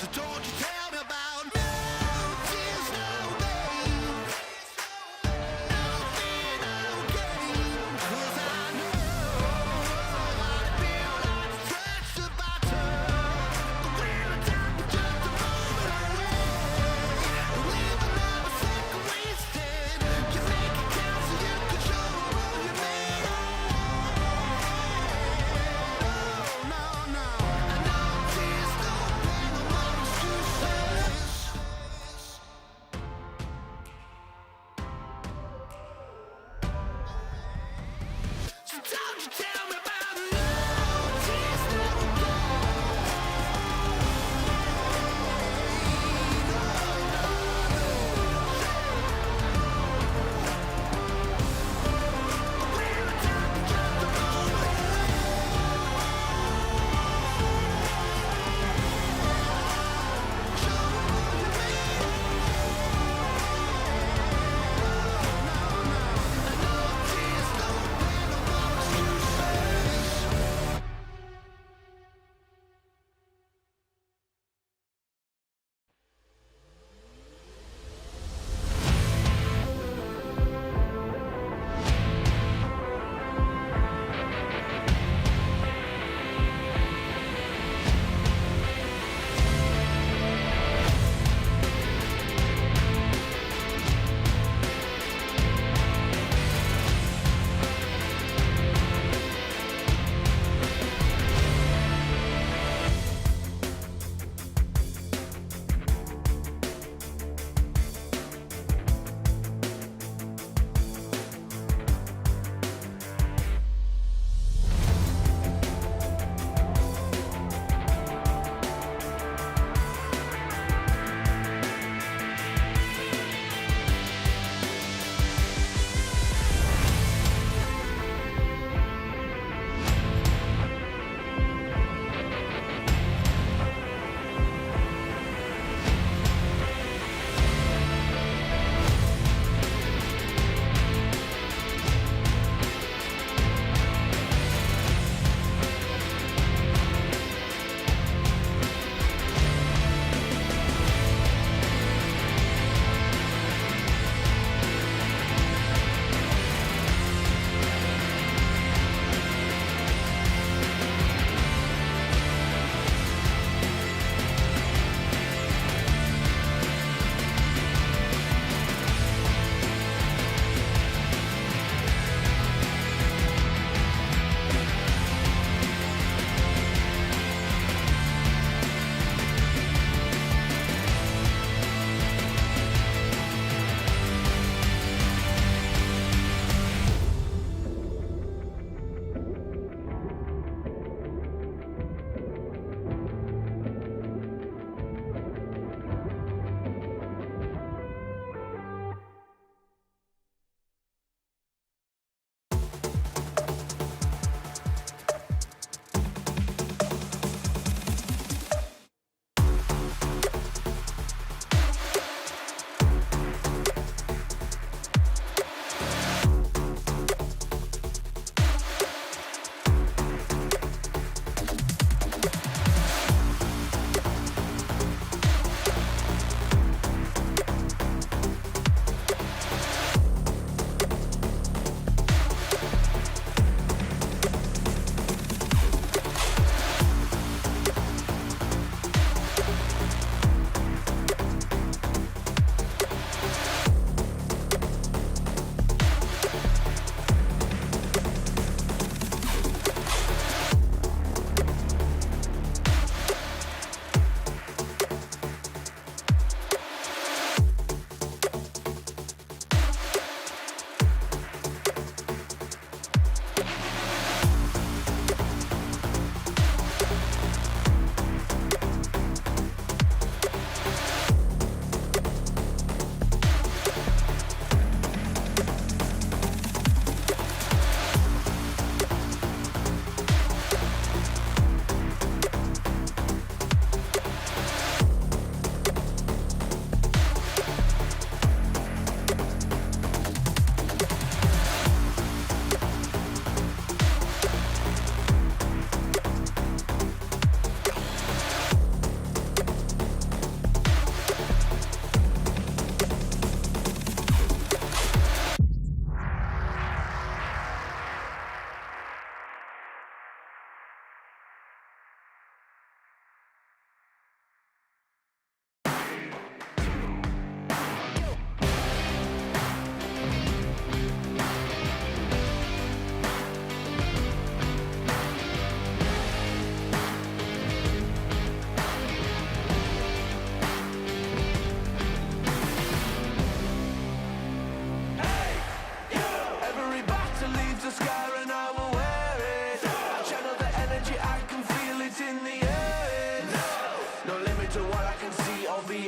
No, no, I know tears don't bring a moment's to say.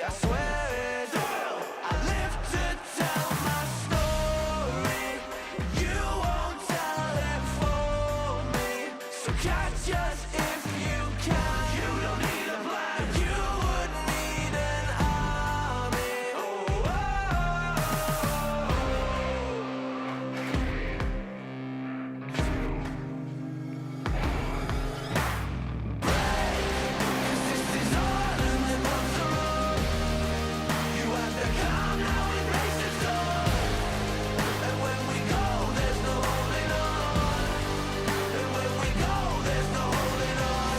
I swear it. I live to tell my story. You won't tell it for me. So catch us if you can. You don't need a plan. You would need an army. Oh, oh, this is all in the bottom road. You have to calm now, embrace the storm. And when we go, there's no holding on. And when we go, there's no holding on.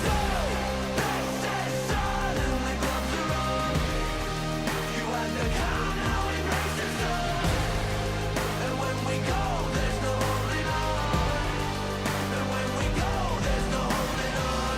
So, this is all in the bottom road. You have to calm now, embrace the storm. And when we go, there's no holding on. And when we go, there's no holding on.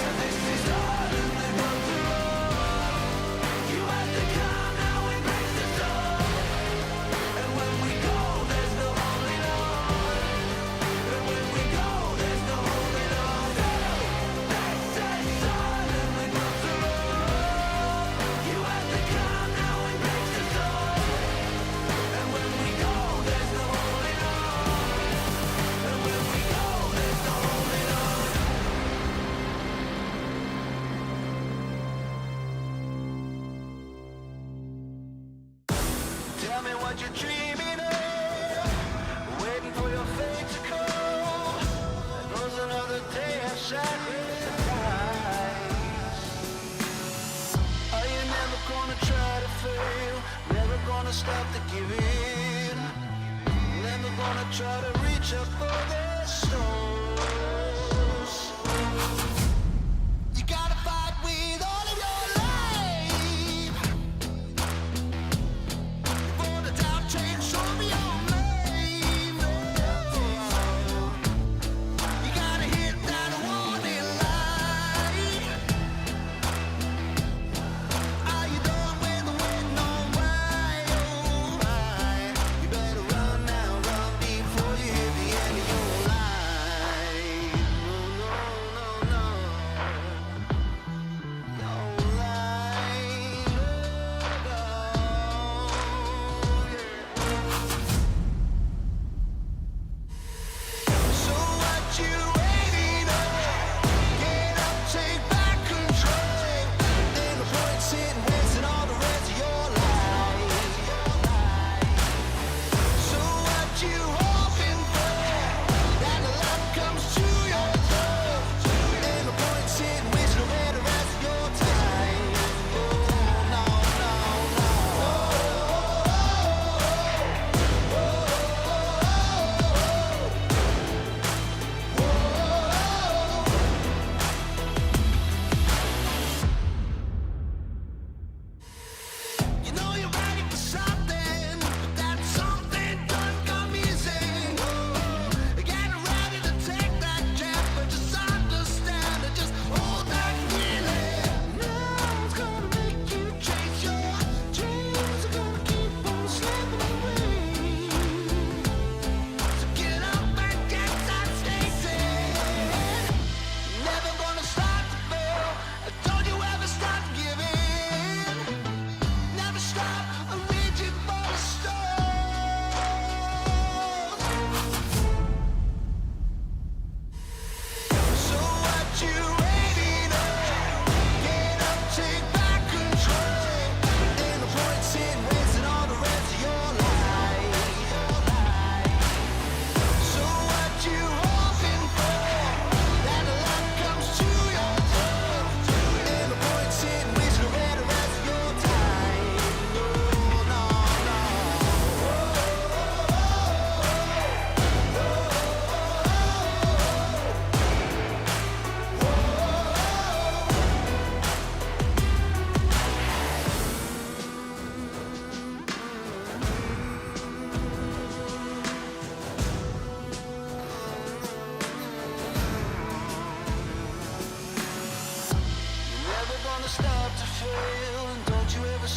So this is all in the bottom road. You have to calm now, embrace the storm. And when we go, there's no holding on. And when we go, there's no holding on. This is all in the bottom road. You have to calm now, embrace the storm. And when we go, there's no holding on. And when we go, there's no holding on. Tell me what you're dreaming of, waiting for your fate to come. There goes another day of sacrifice. Are you never gonna try to fail? Never gonna stop to give in? Never gonna try to reach up for the stars? You gotta fight with all of your life. For the doubt change, show me your name. You gotta hit that warning light. Are you done with the waiting on why? Oh, why? You better run now, run before you hit the end of your line.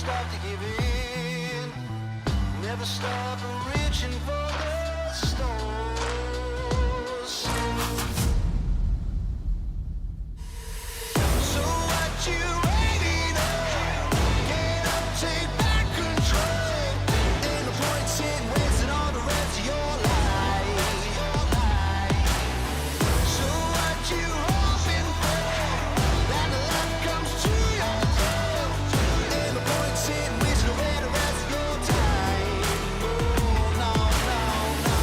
stop to give in. Never stop reaching for the stars. So what you waiting on? Get up, take back control. Ain't no point sitting wasting all the rest of your life. So what you hoping for? That the life comes to your door. Ain't no point sitting wasting away the rest of your time. Oh, no, no, no.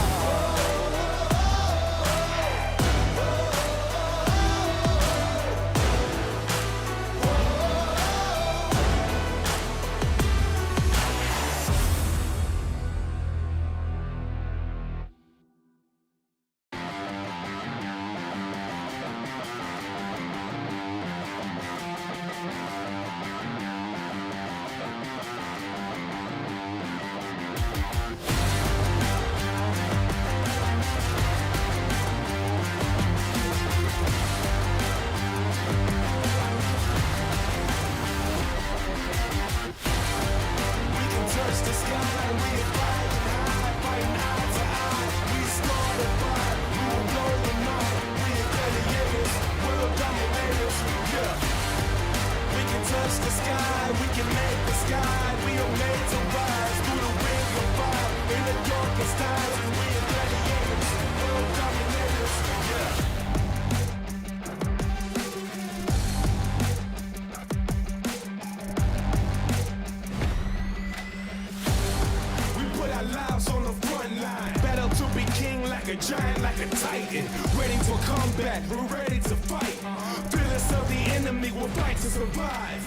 We can touch the sky, we are flying high, fighting eye to eye. We started fire, we will blow your mind. We are gladiators, world dominators, yeah. We can touch the sky, we can make the sky. We are made to rise through the ring of fire. In the darkest times, we are gladiators, world dominators, yeah. We put our lives on the front line. Battle to be king like a giant, like a titan. Ready for combat, we're ready to fight. Fearless of the enemy, we'll fight to survive.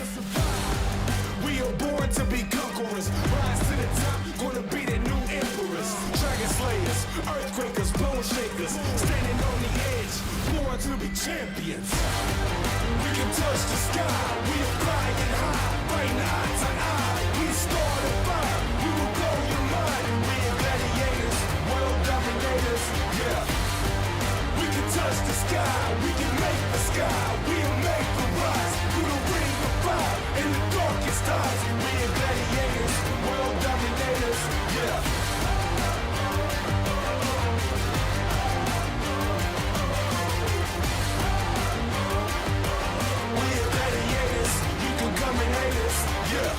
We are born to be conquerors. Rise to the top, gonna be the new emperors. Dragon slayers, earthquakers, bone shakers. Standing on the edge, born to be champions. We can touch the sky, we are flying high. Fighting eye to eye, we start a fire. We will blow your mind. We are gladiators, world dominators, yeah. We can touch the sky, we can make the sky. We'll make the rise through the ring of fire. In the darkest times, we are gladiators, world dominators, yeah. We are gladiators, you can come and hate us, yeah.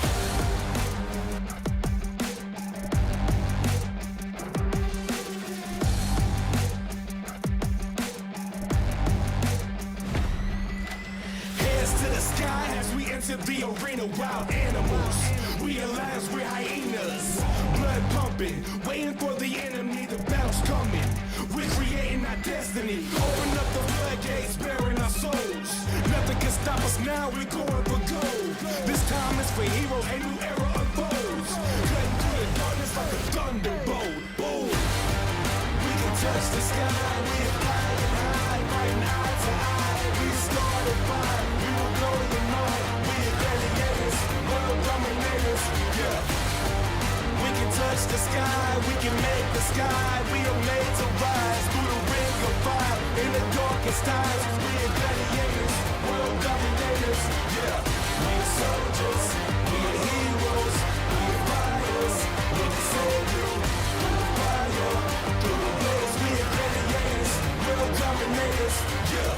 Hands to the sky as we enter the arena, wild animals. We alliance, we're hyenas. Blood pumping, waiting for the enemy, the battle's coming. We're creating our destiny, open up the floodgates, bearing our souls. Nothing can stop us now, we're going for gold. This time is for heroes, a new era unfolds. Cutting through the darkness like a thunderbolt, boom. We can touch the sky, we are flying high, fighting eye to eye. We start a fire, we will blow your mind. We are gladiators, world dominators, yeah. We can touch the sky, we can make the sky. We are made to rise through the ring of fire. In the darkest times, we are gladiators, world dominators, yeah. We are soldiers, we are heroes, we are fighters. We can save you through the fire, through the blaze. We are gladiators, world dominators, yeah.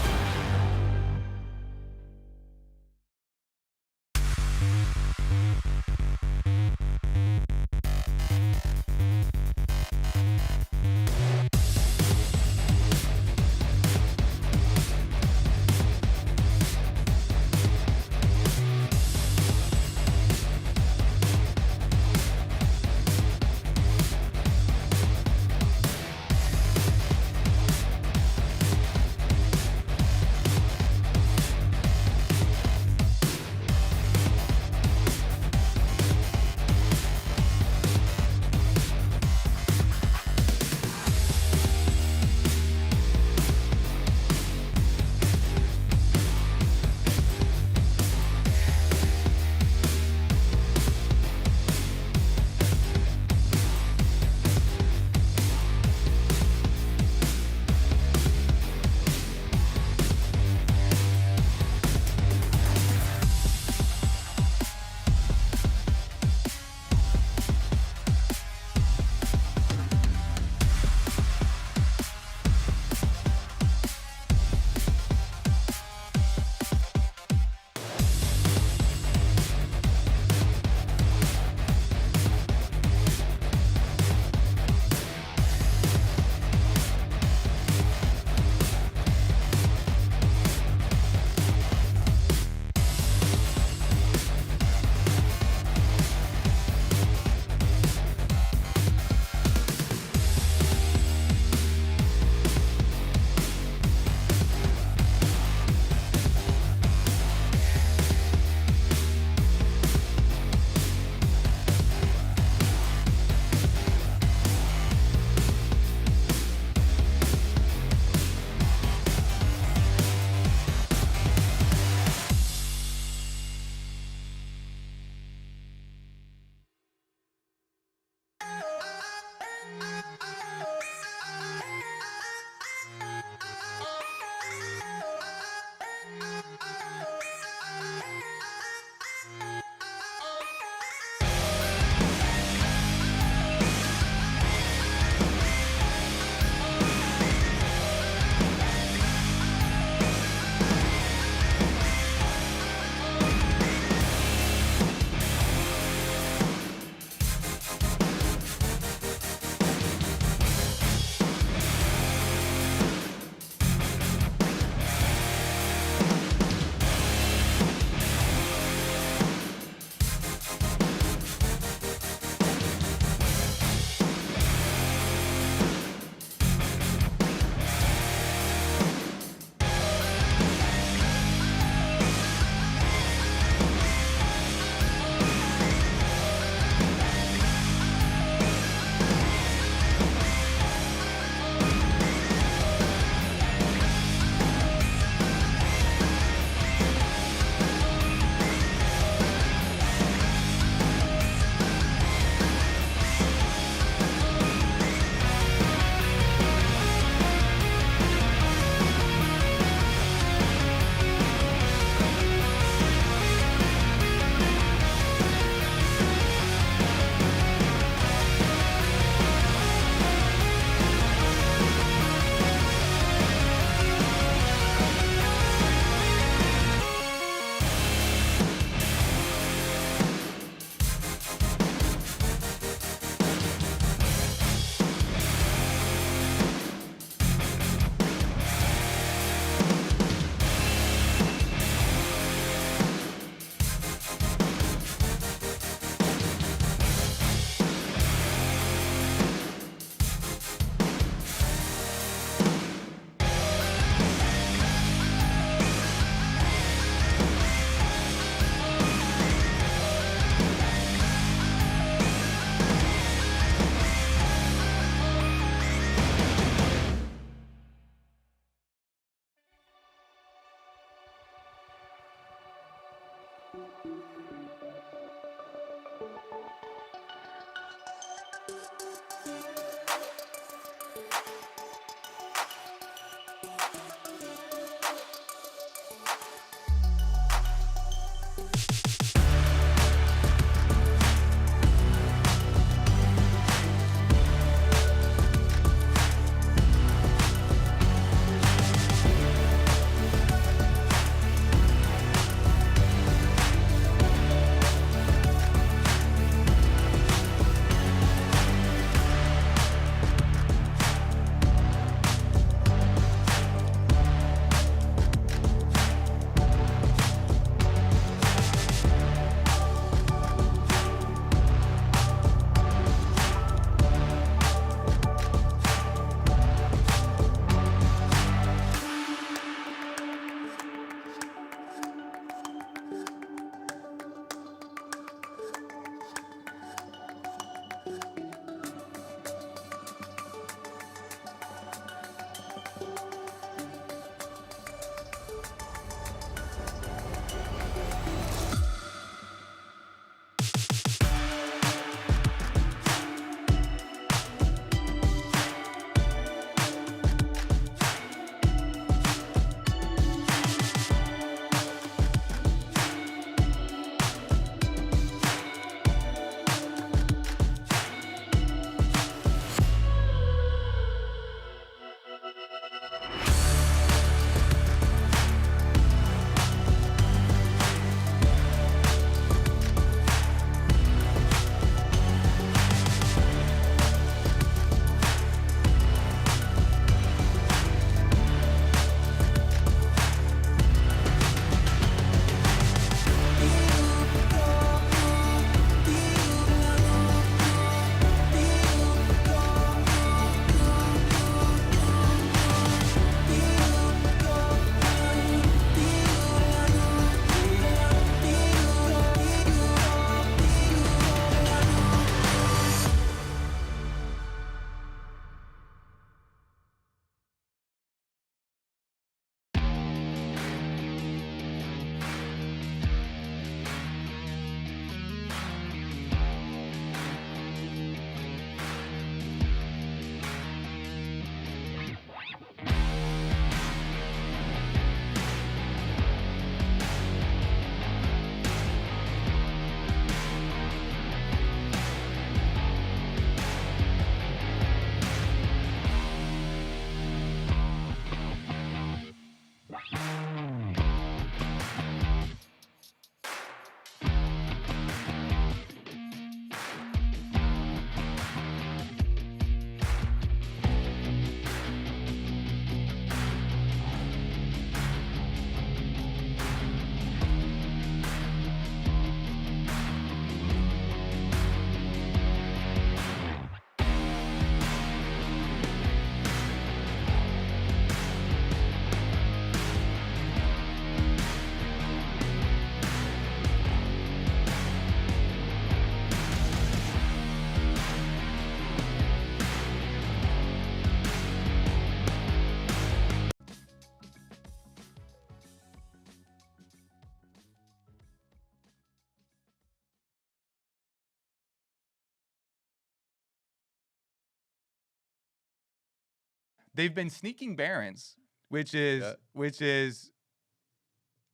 They've been sneaking Barons, which is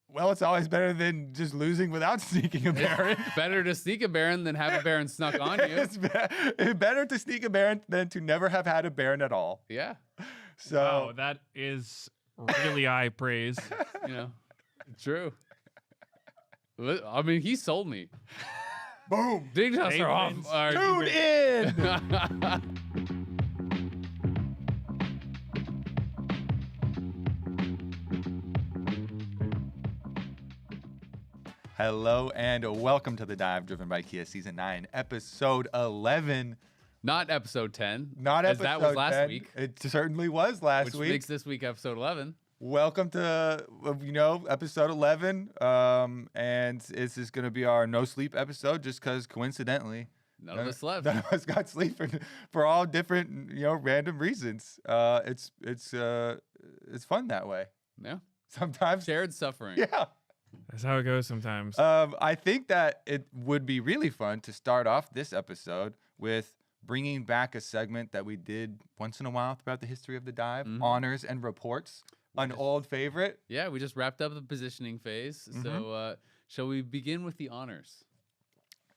well, it's always better than just losing without sneaking a Baron. Better to sneak a Baron than have a Baron snuck on you. It's better to sneak a Baron than to never have had a Baron at all. Yeah. So wow, that is really high praise. You know, true. I mean, he sold me. boom. Dignitas are off. Tune in. Hello and welcome to the Dive Driven by Kia Season 9, Episode 11. Not Episode 10. Not as Episode that was last 10. week. It certainly was last Which week. makes this week Episode 11. Welcome to, Episode 11. And this is going to be our no sleep episode just because coincidentally, None of us slept. None of us got sleep for all different, random reasons. It's fun that way. Yeah. Sometimes. Shared suffering. Yeah. That's how it goes sometimes. I think that it would be really fun to start off this episode with bringing back a segment that we did once in a while throughout the history of the dive, honors and reports, an old favorite. Yeah, we just wrapped up the positioning phase. So shall we begin with the honors?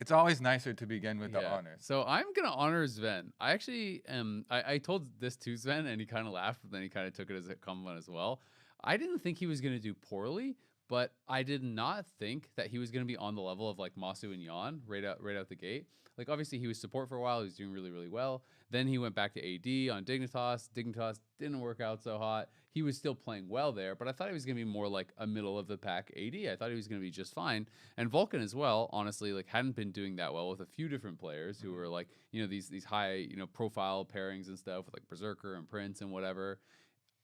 It's always nicer to begin with the honors. So I'm gonna honor Sven. I actually I told this to Sven and he kind of laughed, but then he kind of took it as a compliment as well. I didn't think he was gonna do poorly, but I did not think that he was gonna be on the level of like Masu and Jan right out the gate. Like obviously he was support for a while, he was doing really, really well. Then he went back to AD on Dignitas. Dignitas didn't work out so hot. He was still playing well there, but I thought he was going to be more like a middle of the pack AD. I thought he was going to be just fine. And Vulcan as well, honestly, like hadn't been doing that well with a few different players who were like, you know, these high, you know, profile pairings and stuff with like Berserker and Prince and whatever.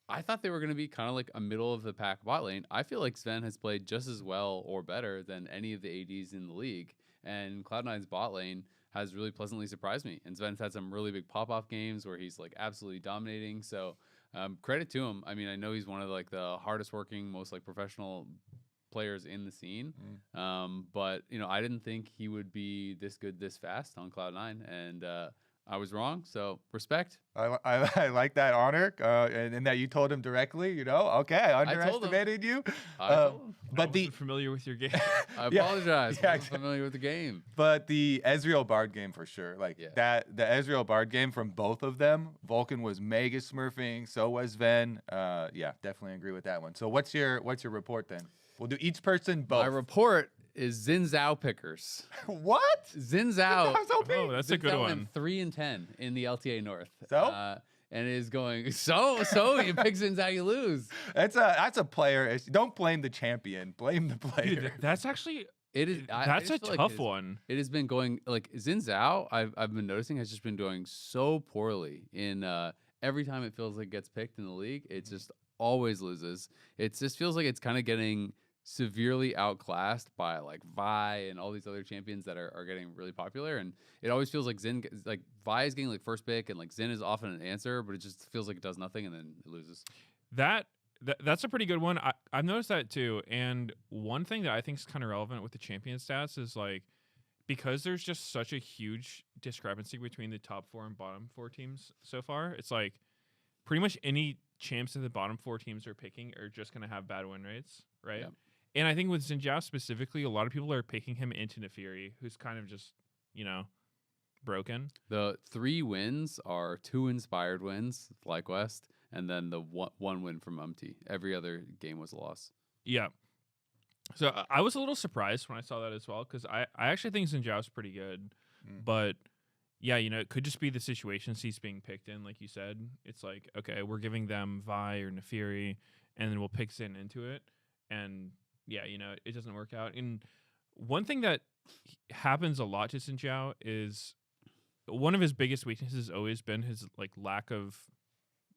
I thought they were going to be kind of like a middle of the pack bot lane. I feel like Sven has played just as well or better than any of the ADs in the league. And Cloud9's bot lane has really pleasantly surprised me. And Sven's had some really big pop-off games where he's like absolutely dominating. So credit to him. I mean, I know he's one of like the hardest working, most like professional players in the scene. But you know, I didn't think he would be this good this fast on Cloud9, and I was wrong. So respect. I like that honor, and that you told him directly. You know, okay, I underestimated you. But wasn't familiar with your game. I apologize. Yeah, I'm familiar with the game. But the Ezreal Bard game for sure, like that, the Ezreal Bard game from both of them, Vulcan was mega smurfing, so was Sven. Yeah, definitely agree with that one. So what's your report then? We'll do each person both. My report is Xin Zhao pickers. What? Xin Zhao. Oh, that's a good one. 3-10 in the LTA North. So? And is going so you pick Xin Zhao, you lose. That's a player issue. Don't blame the champion. Blame the player. Dude, that's actually that's a tough one. It has been going like Xin Zhao. I've been noticing has just been doing so poorly in every time it feels like it gets picked in the league. It just always loses. It just feels like it's kind of getting severely outclassed by like Vi and all these other champions that are getting really popular, and it always feels like Vi is getting like first pick and like Xin is often an answer, but it just feels like it does nothing and then it loses. That's a pretty good one. I've noticed that too. And one thing that I think is kind of relevant with the champion stats is like, because there's just such a huge discrepancy between the top 4 and bottom 4 teams so far, it's like pretty much any champs that the bottom 4 teams are picking are just going to have bad win rates, right? Yeah. And I think with Xin Zhao specifically, a lot of people are picking him into Nefiri, who's kind of just, you know, broken. The 3 wins are 2 inspired wins, FlyQuest, and then the one win from Umti. Every other game was a loss. Yeah. So I was a little surprised when I saw that as well, because I actually think Xin Zhao's pretty good. But yeah, you know, it could just be the situations he's being picked in, like you said. It's like, okay, we're giving them Vi or Nefiri, and then we'll pick Xin into it. And yeah, you know, it doesn't work out. And one thing that happens a lot to Xin Zhao is one of his biggest weaknesses has always been his like lack of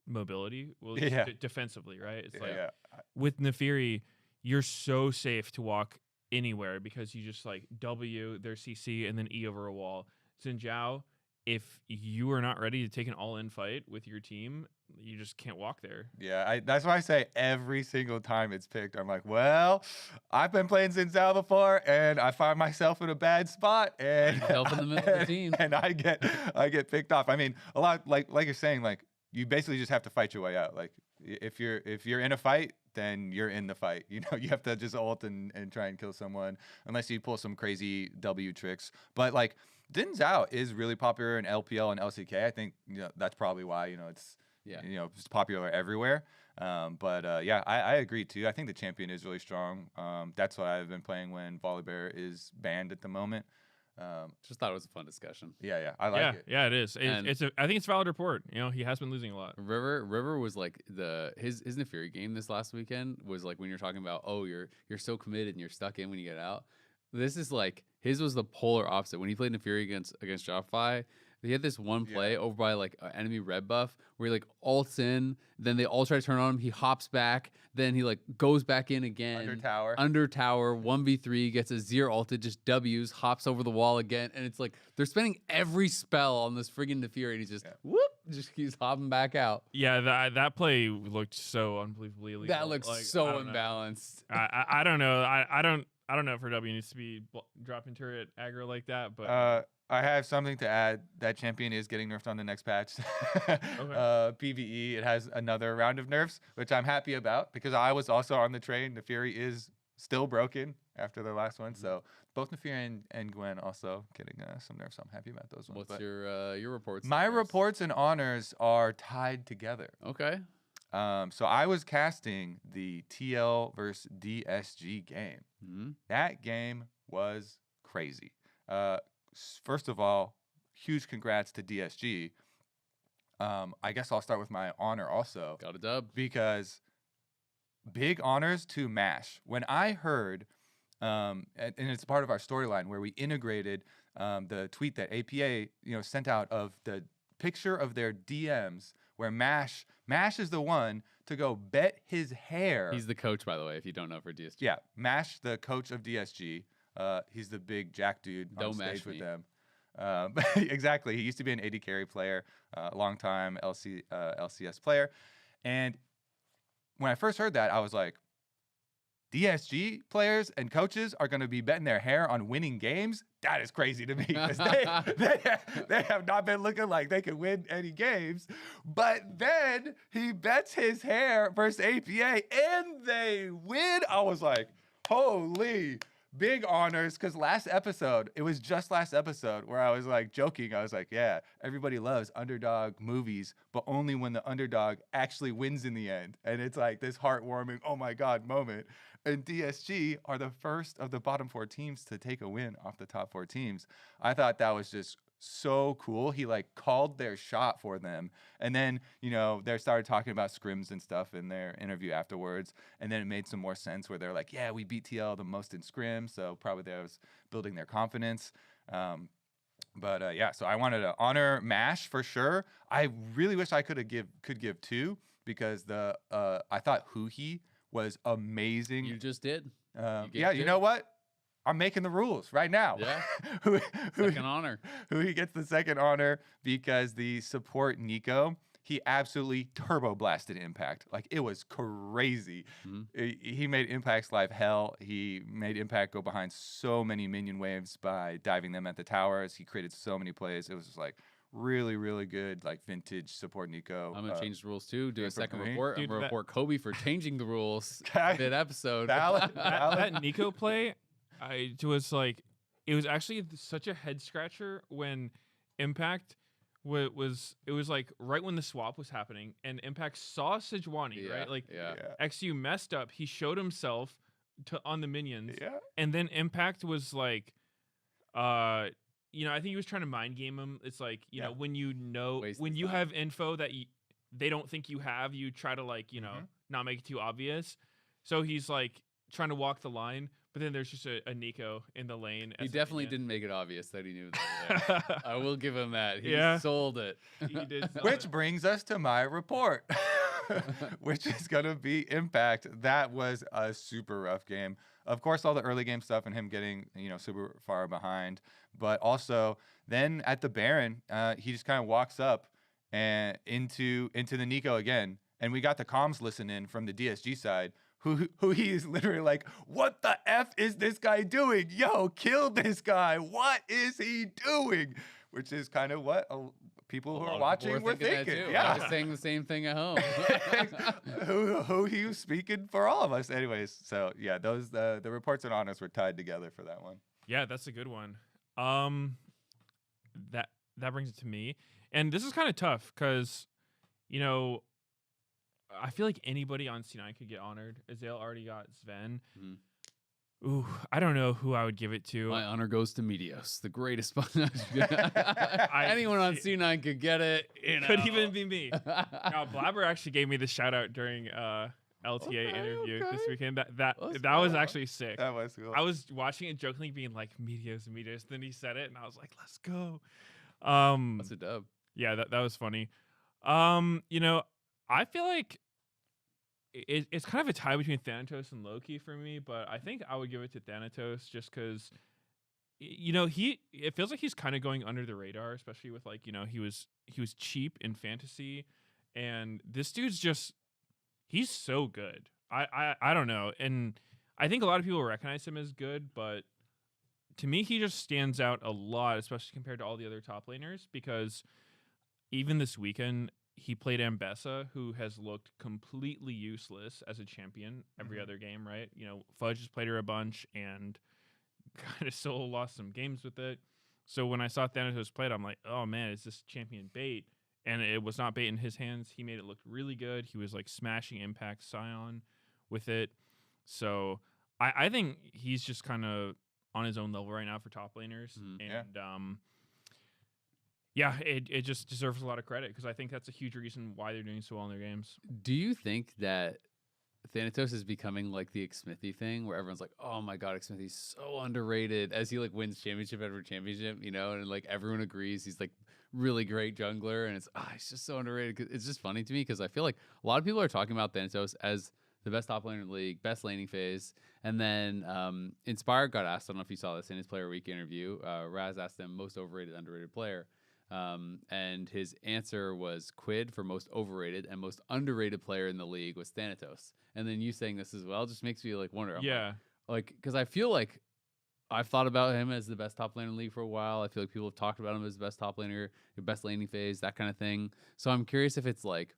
mobility. Well, defensively, right? It's like with Nefiri, you're so safe to walk anywhere because you just like W their CC and then E over a wall. Xin Zhao, if you are not ready to take an all-in fight with your team, you just can't walk there. Yeah, that's why I say every single time it's picked, I'm like, well, I've been playing Xin Zhao before, and I find myself in a bad spot, and help in the middle of the team, and I get picked off. I mean, a lot like you're saying, like you basically just have to fight your way out. Like if you're in a fight, then you're in the fight. You know, you have to just ult and try and kill someone, unless you pull some crazy W tricks. But like Xin Zhao is really popular in LPL and LCK. I think that's probably why it's. Yeah, it's popular everywhere. But I agree too. I think the champion is really strong. That's what I've been playing when Volibear is banned at the moment. Just thought it was a fun discussion. Yeah, I like it. Yeah, it is. I think it's a valid report. You know, he has been losing a lot. River was like his Nefiri game this last weekend was like when you're talking about, oh, you're so committed and you're stuck in when you get out. This is like his was the polar opposite. When he played Nefiri against Shopify, he had this one play over by like an enemy red buff where he like ults in, then they all try to turn on him. He hops back, then he like goes back in again. Under tower, 1v3, gets a 0 ulted, just W's, hops over the wall again. And it's like they're spending every spell on this friggin' Nefiri and he's just whoop. just keeps hopping back out. Yeah, that play looked so unbelievably illegal. That looks Like, I so don't know. imbalanced. I don't know. I don't know if our W needs to be dropping turret aggro like that, but I have something to add. That champion is getting nerfed on the next patch. PvE, it has another round of nerfs, which I'm happy about because I was also on the train. The Fury is still broken after the last one, so both Nefiri and Gwen also getting some nerfs. So I'm happy about those ones. What's But your reports? my on this? reports and honors are tied together. Okay. So I was casting the TL versus DSG game. Mm-hmm. That game was crazy. First of all, huge congrats to DSG. I guess I'll start with my honor also. Got a dub. Because big honors to MASH. When I heard, and it's part of our storyline where we integrated the tweet that APA sent out of the picture of their DMs where MASH is the one to go bet his hair. He's the coach, by the way, if you don't know, for DSG. Yeah, MASH, the coach of DSG. He's the big Jack dude on Don't stage mash with me. them. Exactly. He used to be an AD carry player, long time LCS player. And when I first heard that, I was like, DSG players and coaches are going to be betting their hair on winning games? That is crazy to me because they have not been looking like they can win any games. But then he bets his hair versus APA and they win. I was like, holy, big honors. Because last episode, it was just last episode where I was like joking. I was like, yeah, everybody loves underdog movies, but only when the underdog actually wins in the end. And it's like this heartwarming, oh my God moment. And DSG are the first of the bottom 4 teams to take a win off the top 4 teams. I thought that was just so cool. He like called their shot for them. And then, they started talking about scrims and stuff in their interview afterwards. And then it made some more sense where they're like, yeah, we beat TL the most in scrim. So probably that was building their confidence. Yeah, so I wanted to honor MASH for sure. I really wish I could give 2 because I thought Huhi was amazing. You just did. Yeah, you know what? I'm making the rules right now. Yeah. Second honor. He gets the second honor because the support Nico, he absolutely turbo blasted Impact. Like it was crazy. Mm-hmm. He made Impact's life hell. He made Impact go behind so many minion waves by diving them at the towers. He created so many plays. It was just like really, really good, like vintage support Nico. I'm gonna change the rules too. Do a second me. report. Dude, I'm gonna report Kobe for changing the rules mid episode. Valid. that Nico play, it was actually such a head scratcher when Impact was like right when the swap was happening and Impact saw Sejuani, right? Like XU messed up. He showed himself on the minions, and then Impact was like, I think he was trying to mind game him. It's like, when you have info that they don't think you have, you try to not make it too obvious. So he's like trying to walk the line, but then there's just a Nico in the lane. He definitely didn't make it obvious that he knew that. I will give him that. He sold it. He did. Which brings us to my report, which is going to be Impact. That was a super rough game. Of course, all the early game stuff and him getting, super far behind. But also, then at the Baron, he just kind of walks up and into the Nico again. And we got the comms listen in from the DSG side, who he is literally like, what the F is this guy doing? Yo, kill this guy. What is he doing? Which is kind of what people who are watching were thinking. I was saying the same thing at home. who he was speaking for all of us. Anyways, so yeah, those the reports and honors were tied together for that one. Yeah, that's a good one. That brings it to me. And this is kind of tough because, I feel like anybody on C9 could get honored. Azale already got Sven. Mm-hmm. Ooh, I don't know who I would give it to. My honor goes to Medios, the greatest. Anyone on C9 could get it. Could even be me. Now, Blabber actually gave me the shout out during LTA interview this weekend. That was actually sick. That was cool. I was watching it jokingly, being like Medios. Then he said it, and I was like, "Let's go." That's a dub. Yeah, that was funny. I feel like it's kind of a tie between Thanatos and Loki for me, but I think I would give it to Thanatos just because it feels like he's kind of going under the radar, especially with like, he was cheap in fantasy, and this dude's he's so good. I don't know. And I think a lot of people recognize him as good, but to me, he just stands out a lot, especially compared to all the other top laners, because even this weekend, he played Ambessa, who has looked completely useless as a champion every other game, right? Fudge has played her a bunch and kind of still lost some games with it. So when I saw Thanatos play it, I'm like, oh man, is this champion bait? And it was not bait in his hands. He made it look really good. He was like smashing Impact Scion with it. So I think he's just kind of on his own level right now for top laners. And it just deserves a lot of credit, because I think that's a huge reason why they're doing so well in their games. Do you think that Thanatos is becoming like the Xmithy thing, where everyone's like, "Oh my God, Xmithy's so underrated," as he like wins championship after championship, and like everyone agrees he's like really great jungler, and it's just so underrated. 'Cause it's just funny to me because I feel like a lot of people are talking about Thanatos as the best top laner in the league, best laning phase, and then Inspired got asked. I don't know if you saw this in his Player Week interview. Raz asked them most overrated, underrated player. And his answer was Quid for most overrated, and most underrated player in the league was Thanatos. And then you saying this as well just makes me like wonder. Because I feel like I've thought about him as the best top laner in the league for a while. I feel like people have talked about him as the best top laner, the best laning phase, that kind of thing. So I'm curious if it's like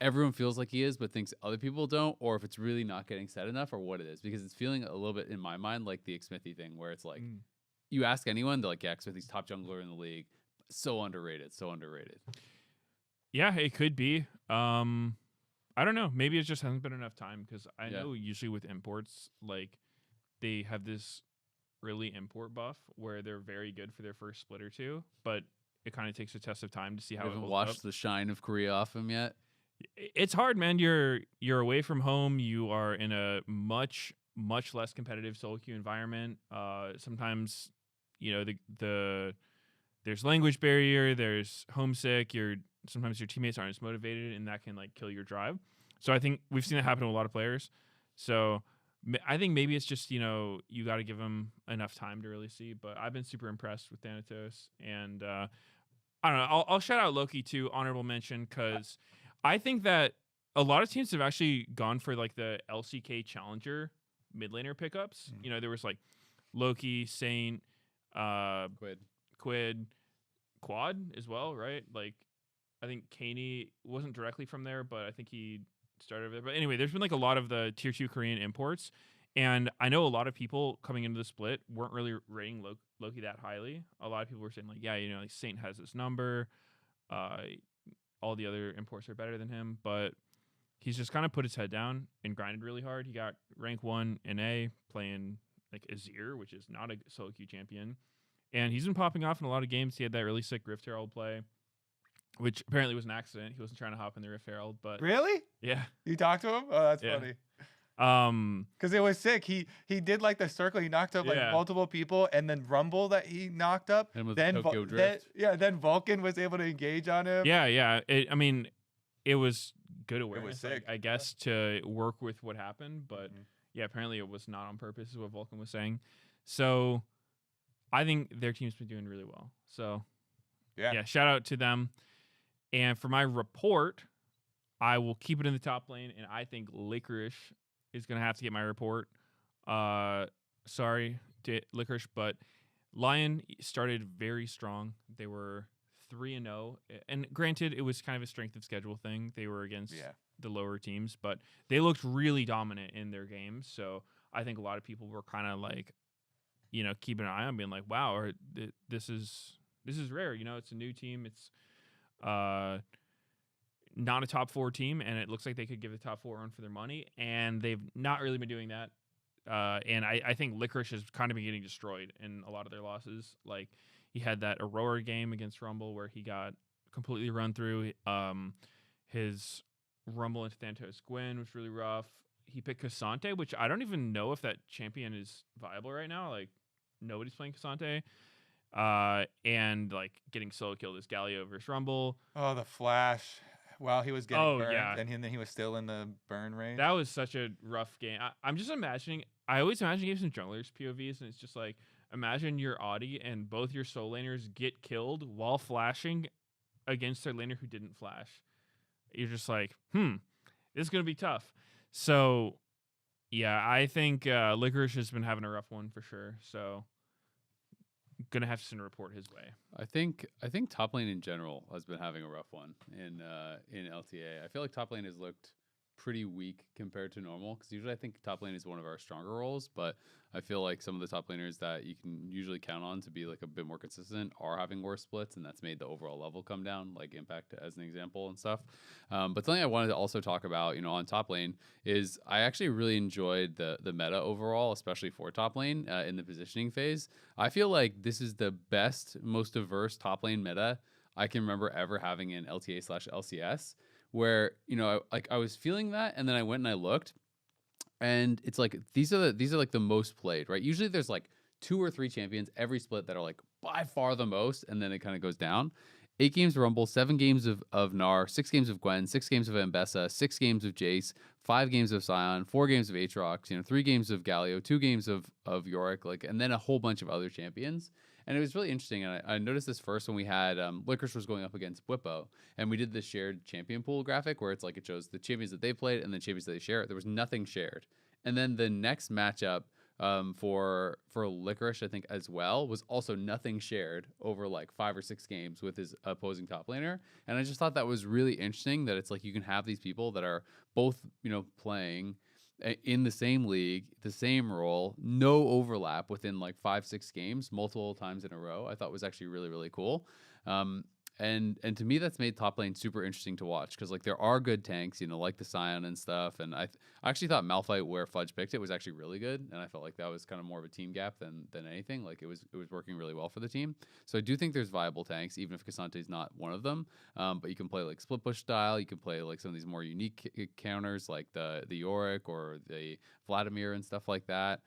everyone feels like he is, but thinks other people don't, or if it's really not getting said enough, or what it is. Because it's feeling a little bit in my mind like the Xmithy thing, where it's like you ask anyone, they're like, yeah, Xmithy's top jungler in the league. So underrated. Yeah, it could be. I don't know. Maybe it just hasn't been enough time, because I know usually with imports, like they have this early import buff where they're very good for their first split or two, but it kind of takes a test of time to see how it haven't holds watched up. the shine of Korea off him yet. It's hard, man. You're away from home. You are in a much less competitive solo queue environment. Sometimes, there's language barrier, there's homesick, sometimes your teammates aren't as motivated, and that can like kill your drive. So I think we've seen it happen to a lot of players. So I think maybe it's just, you got to give them enough time to really see. But I've been super impressed with Thanatos. And I don't know, I'll shout out Loki too, honorable mention, because I think that a lot of teams have actually gone for like the LCK Challenger mid laner pickups. There was like Loki, Saint, Quid, Quad as well, right? Like, I think Kaney wasn't directly from there, but I think he started there. But anyway, there's been like a lot of the tier 2 Korean imports, and I know a lot of people coming into the split weren't really rating Loki that highly. A lot of people were saying like, yeah, like Saint has this number, all the other imports are better than him, but he's just kind of put his head down and grinded really hard. He got rank 1 in A playing like Azir, which is not a solo queue champion. And he's been popping off in a lot of games. He had that really sick Rift Herald play, which apparently was an accident. He wasn't trying to hop in the Rift Herald, but Really? yeah. You talked to him? Oh, that's Yeah. funny. Because it was sick. He did like the circle. He knocked up like multiple people, and then Rumble that he knocked up. And with Then Tokyo Drift. then Vulcan was able to engage on him. Yeah. It was good awareness, sick. I guess, to work with what happened. But yeah, apparently it was not on purpose, is what Vulcan was saying. So I think their team's been doing really well. So yeah, shout out to them. And for my report, I will keep it in the top lane, and I think Licorice is going to have to get my report. Sorry to Licorice, but Lyon started very strong. They were 3-0, and granted, it was kind of a strength of schedule thing. They were against the lower teams, but they looked really dominant in their games. So I think a lot of people were kind of like, keeping an eye on, being like, wow, or this is rare. It's a new team. It's not a top 4 team, and it looks like they could give the top 4 run for their money, and they've not really been doing that. And I think Licorice has kind of been getting destroyed in a lot of their losses. Like, he had that Aurora game against Rumble where he got completely run through. His Rumble into Thanatos Gwen was really rough. He picked Cassante, which I don't even know if that champion is viable right now. Like, nobody's playing Cassante. And like getting solo killed is Galio versus Rumble. Oh, the flash. While he was getting burned, and then he was still in the burn range. That was such a rough game. I'm just imagining. I always imagine games in junglers POVs, and it's just like, Imagine your Audi and both your soul laners get killed while flashing against their laner who didn't flash. You're just like, this is going to be tough. So, yeah, I think Licorice has been having a rough one for sure. So, going to have to send a report his way. I think top lane in general has been having a rough one in LTA. I feel like top lane has looked pretty weak compared to normal, because usually I think top lane is one of our stronger roles, but I feel like some of the top laners that you can usually count on to be like a bit more consistent are having worse splits, and that's made the overall level come down, like Impact as an example and stuff. But something I wanted to also talk about, on top lane is I actually really enjoyed the meta overall, especially for top lane in the positioning phase. I feel like this is the best, most diverse top lane meta I can remember ever having in LTA/LCS, where I was feeling that, and then I went and I looked, and it's like these are like the most played, right? Usually there's like 2 or 3 champions every split that are like by far the most, and then it kind of goes down. 8 games of Rumble, 7 games of Gnar, 6 games of Gwen, 6 games of Ambessa, 6 games of Jace, 5 games of Sion, 4 games of Aatrox, 3 games of Galio, 2 games of Yorick, and then a whole bunch of other champions. And it was really interesting. And I noticed this first when we had Licorice was going up against Bwipo, and we did this shared champion pool graphic where it's like it shows the champions that they played and the champions that they share. There was nothing shared. And then the next matchup for Licorice, I think as well, was also nothing shared over like 5 or 6 games with his opposing top laner. And I just thought that was really interesting, that it's like you can have these people that are both playing in the same league, the same role, no overlap within like 5-6 games multiple times in a row. I thought was actually really, really cool. And to me, that's made top lane super interesting to watch, because like there are good tanks, like the Sion and stuff. And I actually thought Malphite, where Fudge picked it, was actually really good, and I felt like that was kind of more of a team gap than anything. Like it was working really well for the team. So I do think there's viable tanks, even if Casante's not one of them. But you can play like split push style. You can play like some of these more unique counters, like the Yorick or the Vladimir and stuff like that.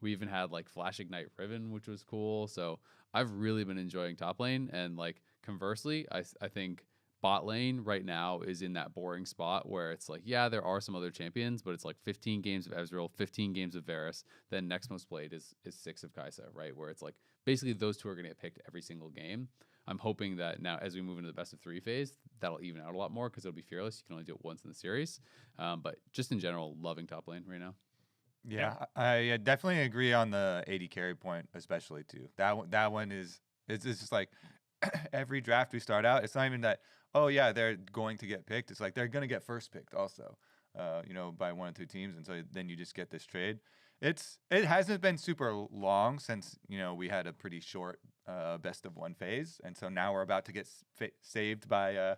We even had like Flash Ignite Riven, which was cool. So I've really been enjoying top lane, and like conversely, I think bot lane right now is in that boring spot where it's like, yeah, there are some other champions, but it's like 15 games of Ezreal, 15 games of Varus, then next most played is 6 of Kai'Sa, right? Where it's like basically those two are going to get picked every single game. I'm hoping that now as we move into the best of 3 phase, that'll even out a lot more, because it'll be fearless. You can only do it once in the series. But just in general, loving top lane right now. Yeah, I definitely agree on the AD carry point, especially too. That one is it's just like every draft we start out, it's not even that, oh yeah, they're going to get picked. It's like they're going to get first picked also, by 1 or 2 teams, and so then you just get this trade. It hasn't been super long since we had a pretty short best of 1 phase, and so now we're about to get saved by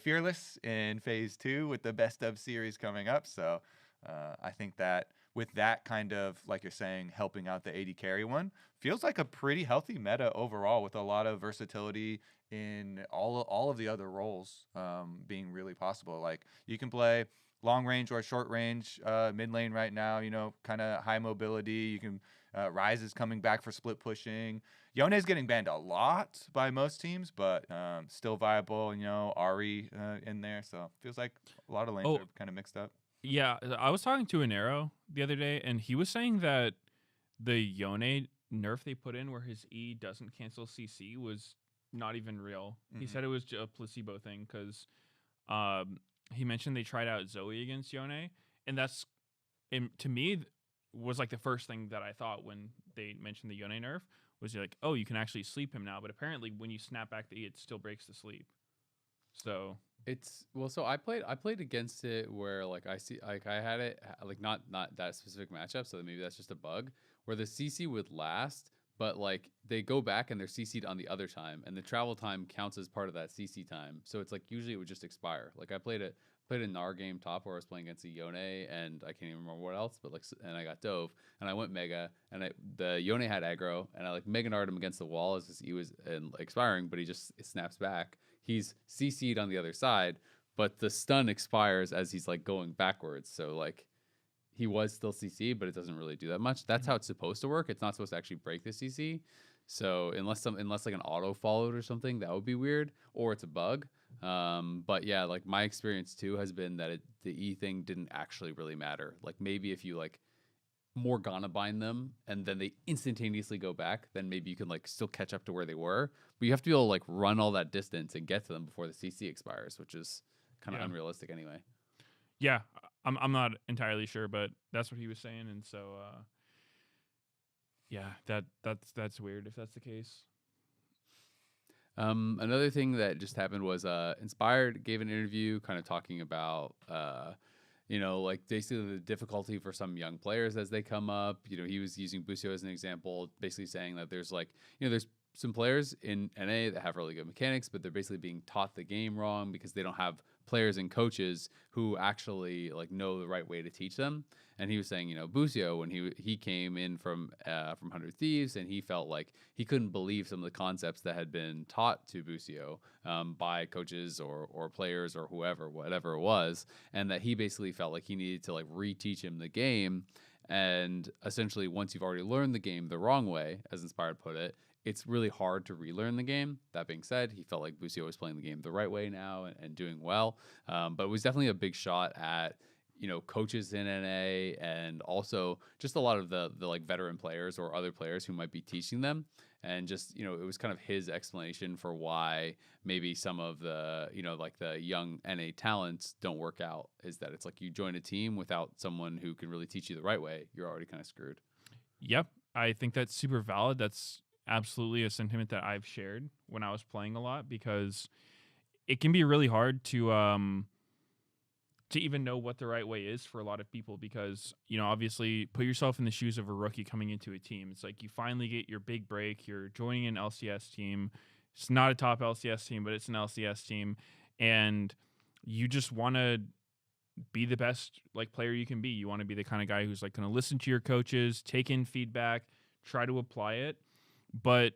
Fearless in phase 2 with the best of series coming up. So I think that with that kind of, like you're saying, helping out the AD carry one, feels like a pretty healthy meta overall, with a lot of versatility in all of the other roles being really possible. Like you can play long range or short range mid lane right now, kind of high mobility. You can Ryze is coming back for split pushing. Yone's getting banned a lot by most teams, but still viable. Ari in there, so feels like a lot of lanes are kind of mixed up. Yeah, I was talking to Anero the other day, and he was saying that the Yone nerf they put in where his E doesn't cancel CC was not even real. Mm-hmm. He said it was a placebo thing, because he mentioned they tried out Zoe against Yone, and that's, to me, was like the first thing that I thought when they mentioned the Yone nerf, was like, oh, you can actually sleep him now, but apparently when you snap back the E, it still breaks the sleep. So so I played against it where like I had it like not that specific matchup, so maybe that's just a bug where the CC would last, but like they go back and they're CC'd on the other time, and the travel time counts as part of that CC time. So it's like usually it would just expire. Like I played a Gnar game top where I was playing against a Yone, and I can't even remember what else, but and I got dove, and I went mega, and the Yone had aggro, and I like mega Gnar'd him against the wall as he was expiring, but he just snaps back. He's CC'd on the other side, but the stun expires as he's like going backwards. So like he was still CC'd, but it doesn't really do that much. That's how it's supposed to work. It's not supposed to actually break the CC. So unless like an auto followed or something, that would be weird, or it's a bug. But yeah, like my experience too has been that the E thing didn't actually really matter. Like maybe if you like more gonna bind them and then they instantaneously go back, then maybe you can like still catch up to where they were. But you have to be able to like run all that distance and get to them before the CC expires, which is kind of unrealistic anyway. Yeah, I'm not entirely sure, but that's what he was saying, and so yeah, that's weird if that's the case. Another thing that just happened was Inspired gave an interview kind of talking about like basically the difficulty for some young players as they come up. He was using Busio as an example, basically saying that there's like, there's some players in NA that have really good mechanics, but they're basically being taught the game wrong because they don't have players and coaches who actually like know the right way to teach them. And he was saying, Busio, when he came in from 100 Thieves, and he felt like he couldn't believe some of the concepts that had been taught to Busio by coaches or players or whatever it was, and that he basically felt like he needed to like reteach him the game. And essentially, once you've already learned the game the wrong way, as Inspired put it, it's really hard to relearn the game. That being said, he felt like Busio was playing the game the right way now and doing well. But it was definitely a big shot at coaches in NA, and also just a lot of the like veteran players or other players who might be teaching them. And just, it was kind of his explanation for why maybe some of the, like the young NA talents don't work out, is that it's like you join a team without someone who can really teach you the right way, you're already kind of screwed. Yep, I think that's super valid. That's absolutely a sentiment that I've shared when I was playing a lot, because it can be really hard to even know what the right way is for a lot of people, because, obviously put yourself in the shoes of a rookie coming into a team. It's like you finally get your big break. You're joining an LCS team. It's not a top LCS team, but it's an LCS team. And you just want to be the best like player you can be. You want to be the kind of guy who's like going to listen to your coaches, take in feedback, try to apply it. But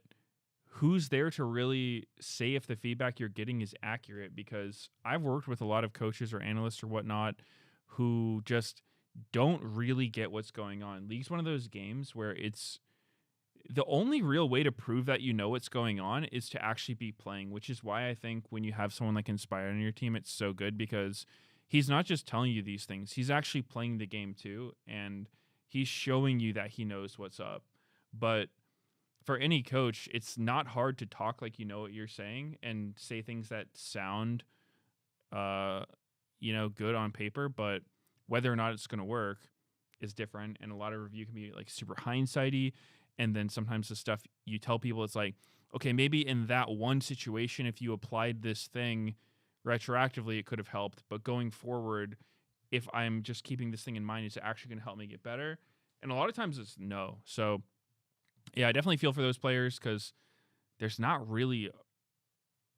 who's there to really say if the feedback you're getting is accurate? Because I've worked with a lot of coaches or analysts or whatnot who just don't really get what's going on. League's one of those games where it's the only real way to prove that you know what's going on is to actually be playing, which is why I think when you have someone like Inspired on your team, it's so good, because he's not just telling you these things. He's actually playing the game too, and he's showing you that he knows what's up. But for any coach, it's not hard to talk like you know what you're saying and say things that sound, good on paper, but whether or not it's going to work is different. And a lot of review can be like super hindsighty. And then sometimes the stuff you tell people, it's like, okay, maybe in that one situation, if you applied this thing retroactively, it could have helped. But going forward, if I'm just keeping this thing in mind, is it actually going to help me get better? And a lot of times it's no. So yeah, I definitely feel for those players, because there's not really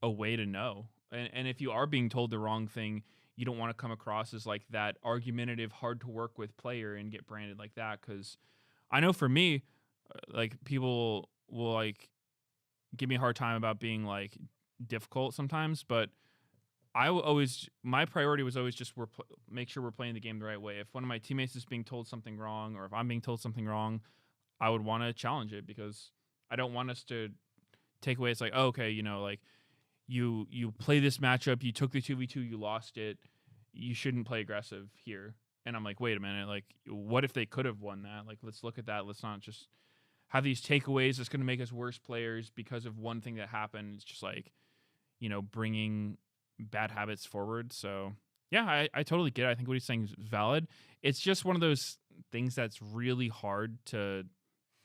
a way to know. And if you are being told the wrong thing, you don't want to come across as like that argumentative, hard to work with player and get branded like that. Because I know for me, like people will like give me a hard time about being like difficult sometimes, but my priority was always just make sure we're playing the game the right way. If one of my teammates is being told something wrong, or if I'm being told something wrong, I would want to challenge it, because I don't want us to take away. It's like, oh, okay, like you play this matchup, you took the 2v2, you lost it, you shouldn't play aggressive here. And I'm like, wait a minute, like what if they could have won that? Like, let's look at that. Let's not just have these takeaways that's going to make us worse players because of one thing that happened. It's just like, bringing bad habits forward. So yeah, I totally get it. I think what he's saying is valid. It's just one of those things that's really hard to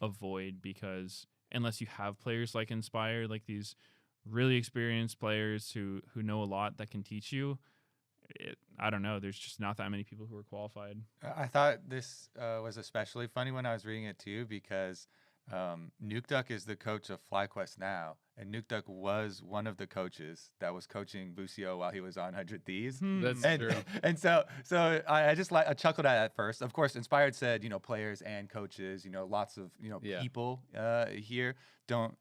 avoid, because unless you have players like Inspired, like these really experienced players who know a lot that can teach you, I don't know, there's just not that many people who are qualified. I thought this was especially funny when I was reading it too, because Nukeduck is the coach of FlyQuest now, and Nukeduck was one of the coaches that was coaching Busio while he was on 100 Thieves. That's true. And so I just I chuckled at first. Of course, Inspired said, players and coaches, lots of people here don't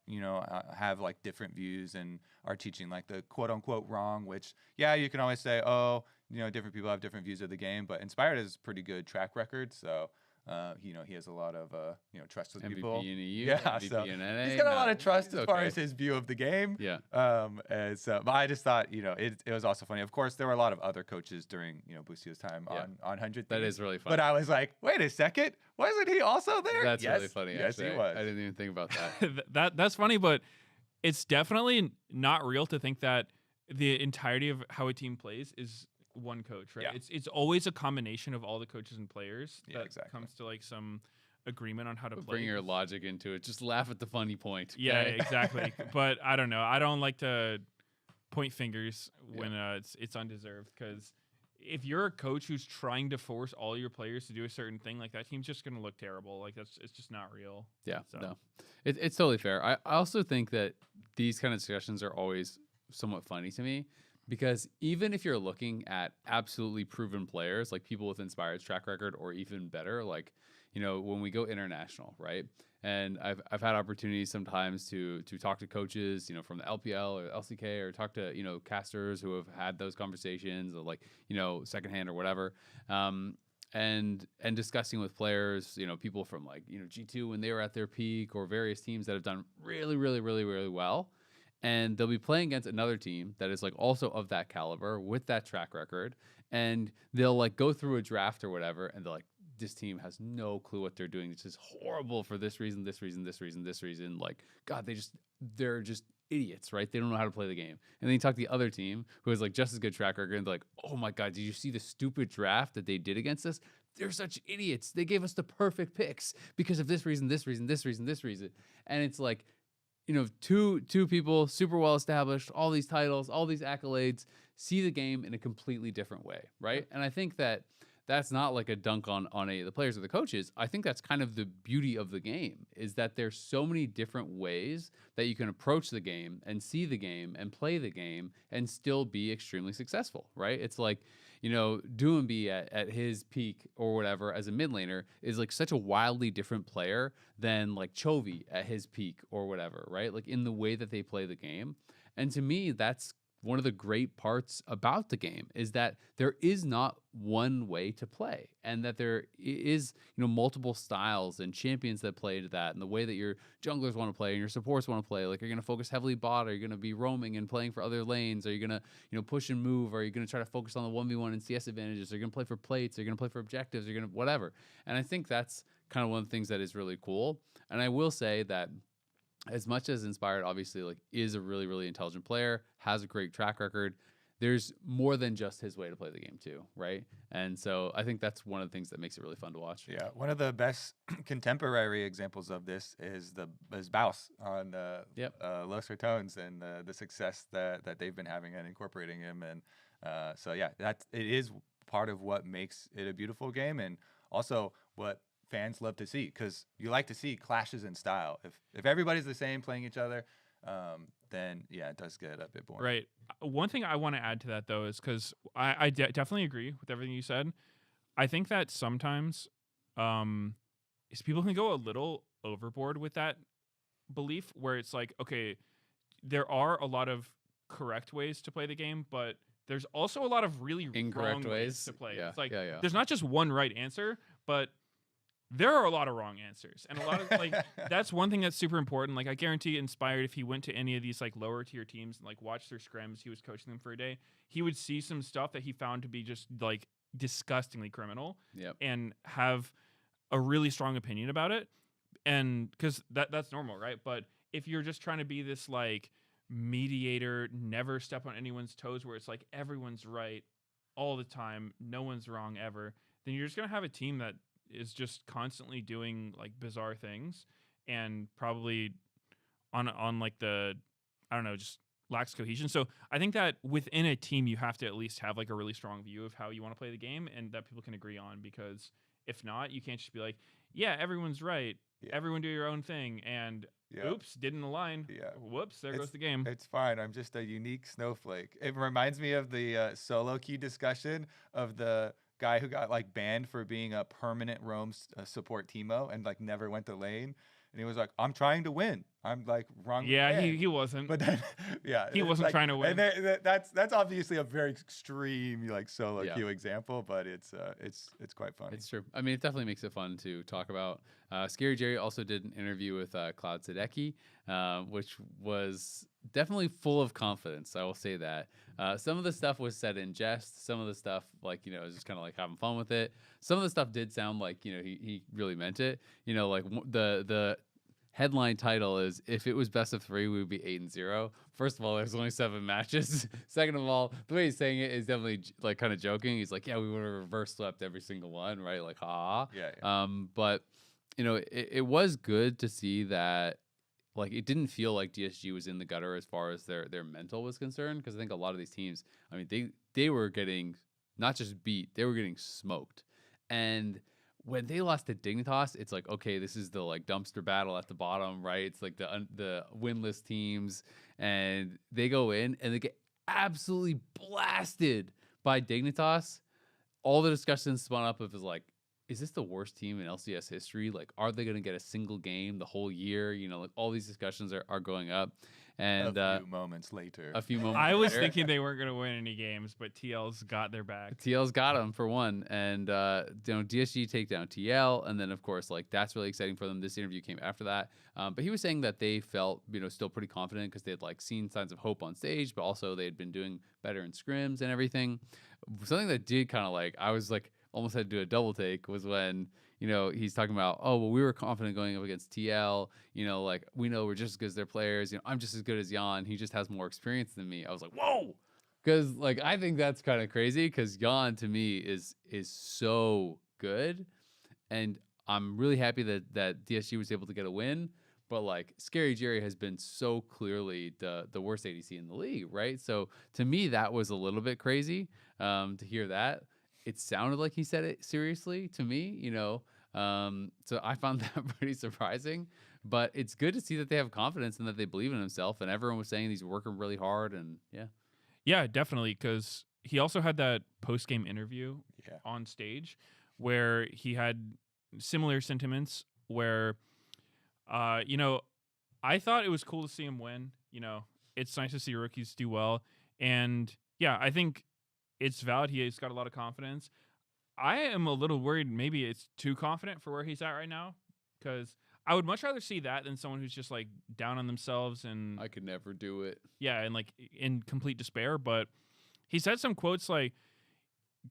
have like different views and are teaching like the quote unquote wrong. Which you can always say, oh, different people have different views of the game, but Inspired has pretty good track record, so. He has a lot of trust with MVP people. in EU, Yeah, MVP so in NA. he's got a lot No, of trust he's as far okay. as his view of the game. Yeah. And so, but I just thought, it was also funny. Of course, there were a lot of other coaches during, Bussio's time Yeah. on 100. That Thieves, is really funny. But I was like, wait a second, wasn't he also there? That's yes, really funny. Yes, actually. he was. I didn't even think about that. That's funny, but it's definitely not real to think that the entirety of how a team plays is one coach, right? Yeah. It's always a combination of all the coaches and players Yeah, that exactly. comes to like some agreement on how to play. Bring your logic into it. Just laugh at the funny point. Yeah, okay? exactly. But I don't know. I don't like to point fingers when it's undeserved, because if you're a coach who's trying to force all your players to do a certain thing, like that team's just going to look terrible. Like it's just not real. Yeah, So. no, it's totally fair. I also think that these kind of discussions are always somewhat funny to me, because even if you're looking at absolutely proven players, like people with Inspired's track record, or even better, like, when we go international, right? And I've had opportunities sometimes to talk to coaches, from the LPL or LCK, or talk to, casters who have had those conversations, or like, secondhand or whatever. And discussing with players, people from like, G2 when they were at their peak, or various teams that have done really, really, really, really well. And they'll be playing against another team that is like also of that caliber with that track record. And they'll like go through a draft or whatever, and they're like, this team has no clue what they're doing. This is horrible for this reason, this reason, this reason, this reason. Like, God, they're just idiots, right? They don't know how to play the game. And then you talk to the other team who has like just as good track record, and they're like, oh my God, did you see the stupid draft that they did against us? They're such idiots. They gave us the perfect picks because of this reason, this reason, this reason, this reason. And it's like, two people, super well established, all these titles, all these accolades, see the game in a completely different way, right? And I think that that's not like a dunk on any of the players or the coaches. I think that's kind of the beauty of the game, is that there's so many different ways that you can approach the game and see the game and play the game and still be extremely successful, right? It's like, Doumbé at his peak or whatever as a mid laner is like such a wildly different player than like Chovy at his peak or whatever, right? Like in the way that they play the game. And to me, that's one of the great parts about the game, is that there is not one way to play, and that there is, multiple styles and champions that play to that, and the way that your junglers want to play and your supports want to play. Like, you're going to focus heavily bot, or you're going to be roaming and playing for other lanes, or you're going to, push and move, or you're going to try to focus on the 1v1 and CS advantages, or you're going to play for plates, or you're going to play for objectives, or you're going to whatever. And I think that's kind of one of the things that is really cool. And I will say that as much as Inspired obviously like is a really, really intelligent player, has a great track record, there's more than just his way to play the game too, right? And so I think that's one of the things that makes it really fun to watch. Yeah, one of the best contemporary examples of this is Baus on Los Ratones, and the success that they've been having and incorporating him. And so yeah, it is part of what makes it a beautiful game, and also what fans love to see, because you like to see clashes in style. If everybody's the same playing each other, then yeah, it does get a bit boring. Right. One thing I want to add to that though is, because I definitely agree with everything you said. I think that sometimes is people can go a little overboard with that belief, where it's like, okay, there are a lot of correct ways to play the game, but there's also a lot of really Incorrect wrong ways to play. Yeah. It's like yeah. there's not just one right answer, but there are a lot of wrong answers, and a lot of like that's one thing that's super important. Like, I guarantee Inspired, if he went to any of these like lower tier teams and like watched their scrims, he was coaching them for a day, he would see some stuff that he found to be just like disgustingly criminal. Yep. And have a really strong opinion about it, and because that's normal, right? But if you're just trying to be this like mediator, never step on anyone's toes, where it's like everyone's right all the time, no one's wrong ever, then you're just gonna have a team that is just constantly doing like bizarre things, and probably on like the, I don't know, just lacks cohesion. So I think that within a team you have to at least have like a really strong view of how you want to play the game, and that people can agree on, because if not, you can't just be like, yeah, everyone's right, everyone do your own thing, and oops, didn't align, whoops, there goes the game. It's fine, I'm just a unique snowflake. It reminds me of the solo queue discussion of the guy who got like banned for being a permanent roam support Teemo and like never went to lane. and he was like, "I'm trying to win." I'm like, wrong. Yeah, man. he wasn't. But then, yeah, He it's wasn't trying to win. And that's obviously a very extreme, like solo Yeah. queue example, but it's quite funny. It's true. I mean, it definitely makes it fun to talk about. Scary Jerry also did an interview with Cloud Sadecki, which was definitely full of confidence. I will say that. Some of the stuff was said in jest. Some of the stuff, like, you know, was just kind of like having fun with it. Some of the stuff did sound like, you know, he really meant it. You know, like the headline title is, if it was best of 3, we would be 8-0. First of all, there's only 7 matches. Second of all, the way he's saying it is definitely like kind of joking. He's like, yeah, we would have reverse swept every single one, right? Like, ha. Yeah. But you know, it was good to see that, like, it didn't feel like DSG was in the gutter as far as their mental was concerned, because I think a lot of these teams, I mean, they were getting not just beat, they were getting smoked. And when they lost to Dignitas, it's like, okay, this is the like dumpster battle at the bottom, right? It's like the winless teams, and they go in and they get absolutely blasted by Dignitas. All the discussions spun up of is like, is this the worst team in LCS history? Like, are they going to get a single game the whole year? You know, like all these discussions are going up. And a few moments later. a few moments I was later, thinking they weren't going to win any games, but TL's got their back. TL's got him for one. And, you know, DSG take down TL. And then, of course, like, that's really exciting for them. This interview came after that. But he was saying that they felt, you know, still pretty confident because they had, like, seen signs of hope on stage, but also they had been doing better in scrims and everything. Something that did kind of, like, I was, like, almost had to do a double take was when, you know, he's talking about, oh, well, we were confident going up against TL. You know, like, we know we're just as good as their players. You know, I'm just as good as Jan. He just has more experience than me. I was like, whoa. Because, like, I think that's kind of crazy because Jan, to me, is so good. And I'm really happy that DSG was able to get a win. But, like, Scary Jerry has been so clearly the worst ADC in the league, right? So, to me, that was a little bit crazy to hear that. It sounded like he said it seriously to me, you know. So I found that pretty surprising. But it's good to see that they have confidence and that they believe in himself. And everyone was saying he's working really hard. And yeah. Yeah, definitely, because he also had that post-game interview on stage where he had similar sentiments where, you know, I thought it was cool to see him win. You know, it's nice to see rookies do well. And yeah, I think it's valid. He's got a lot of confidence. I am a little worried maybe it's too confident for where he's at right now, because I would much rather see that than someone who's just like down on themselves and I could never do it. yeah, and like in complete despair. But he said some quotes like,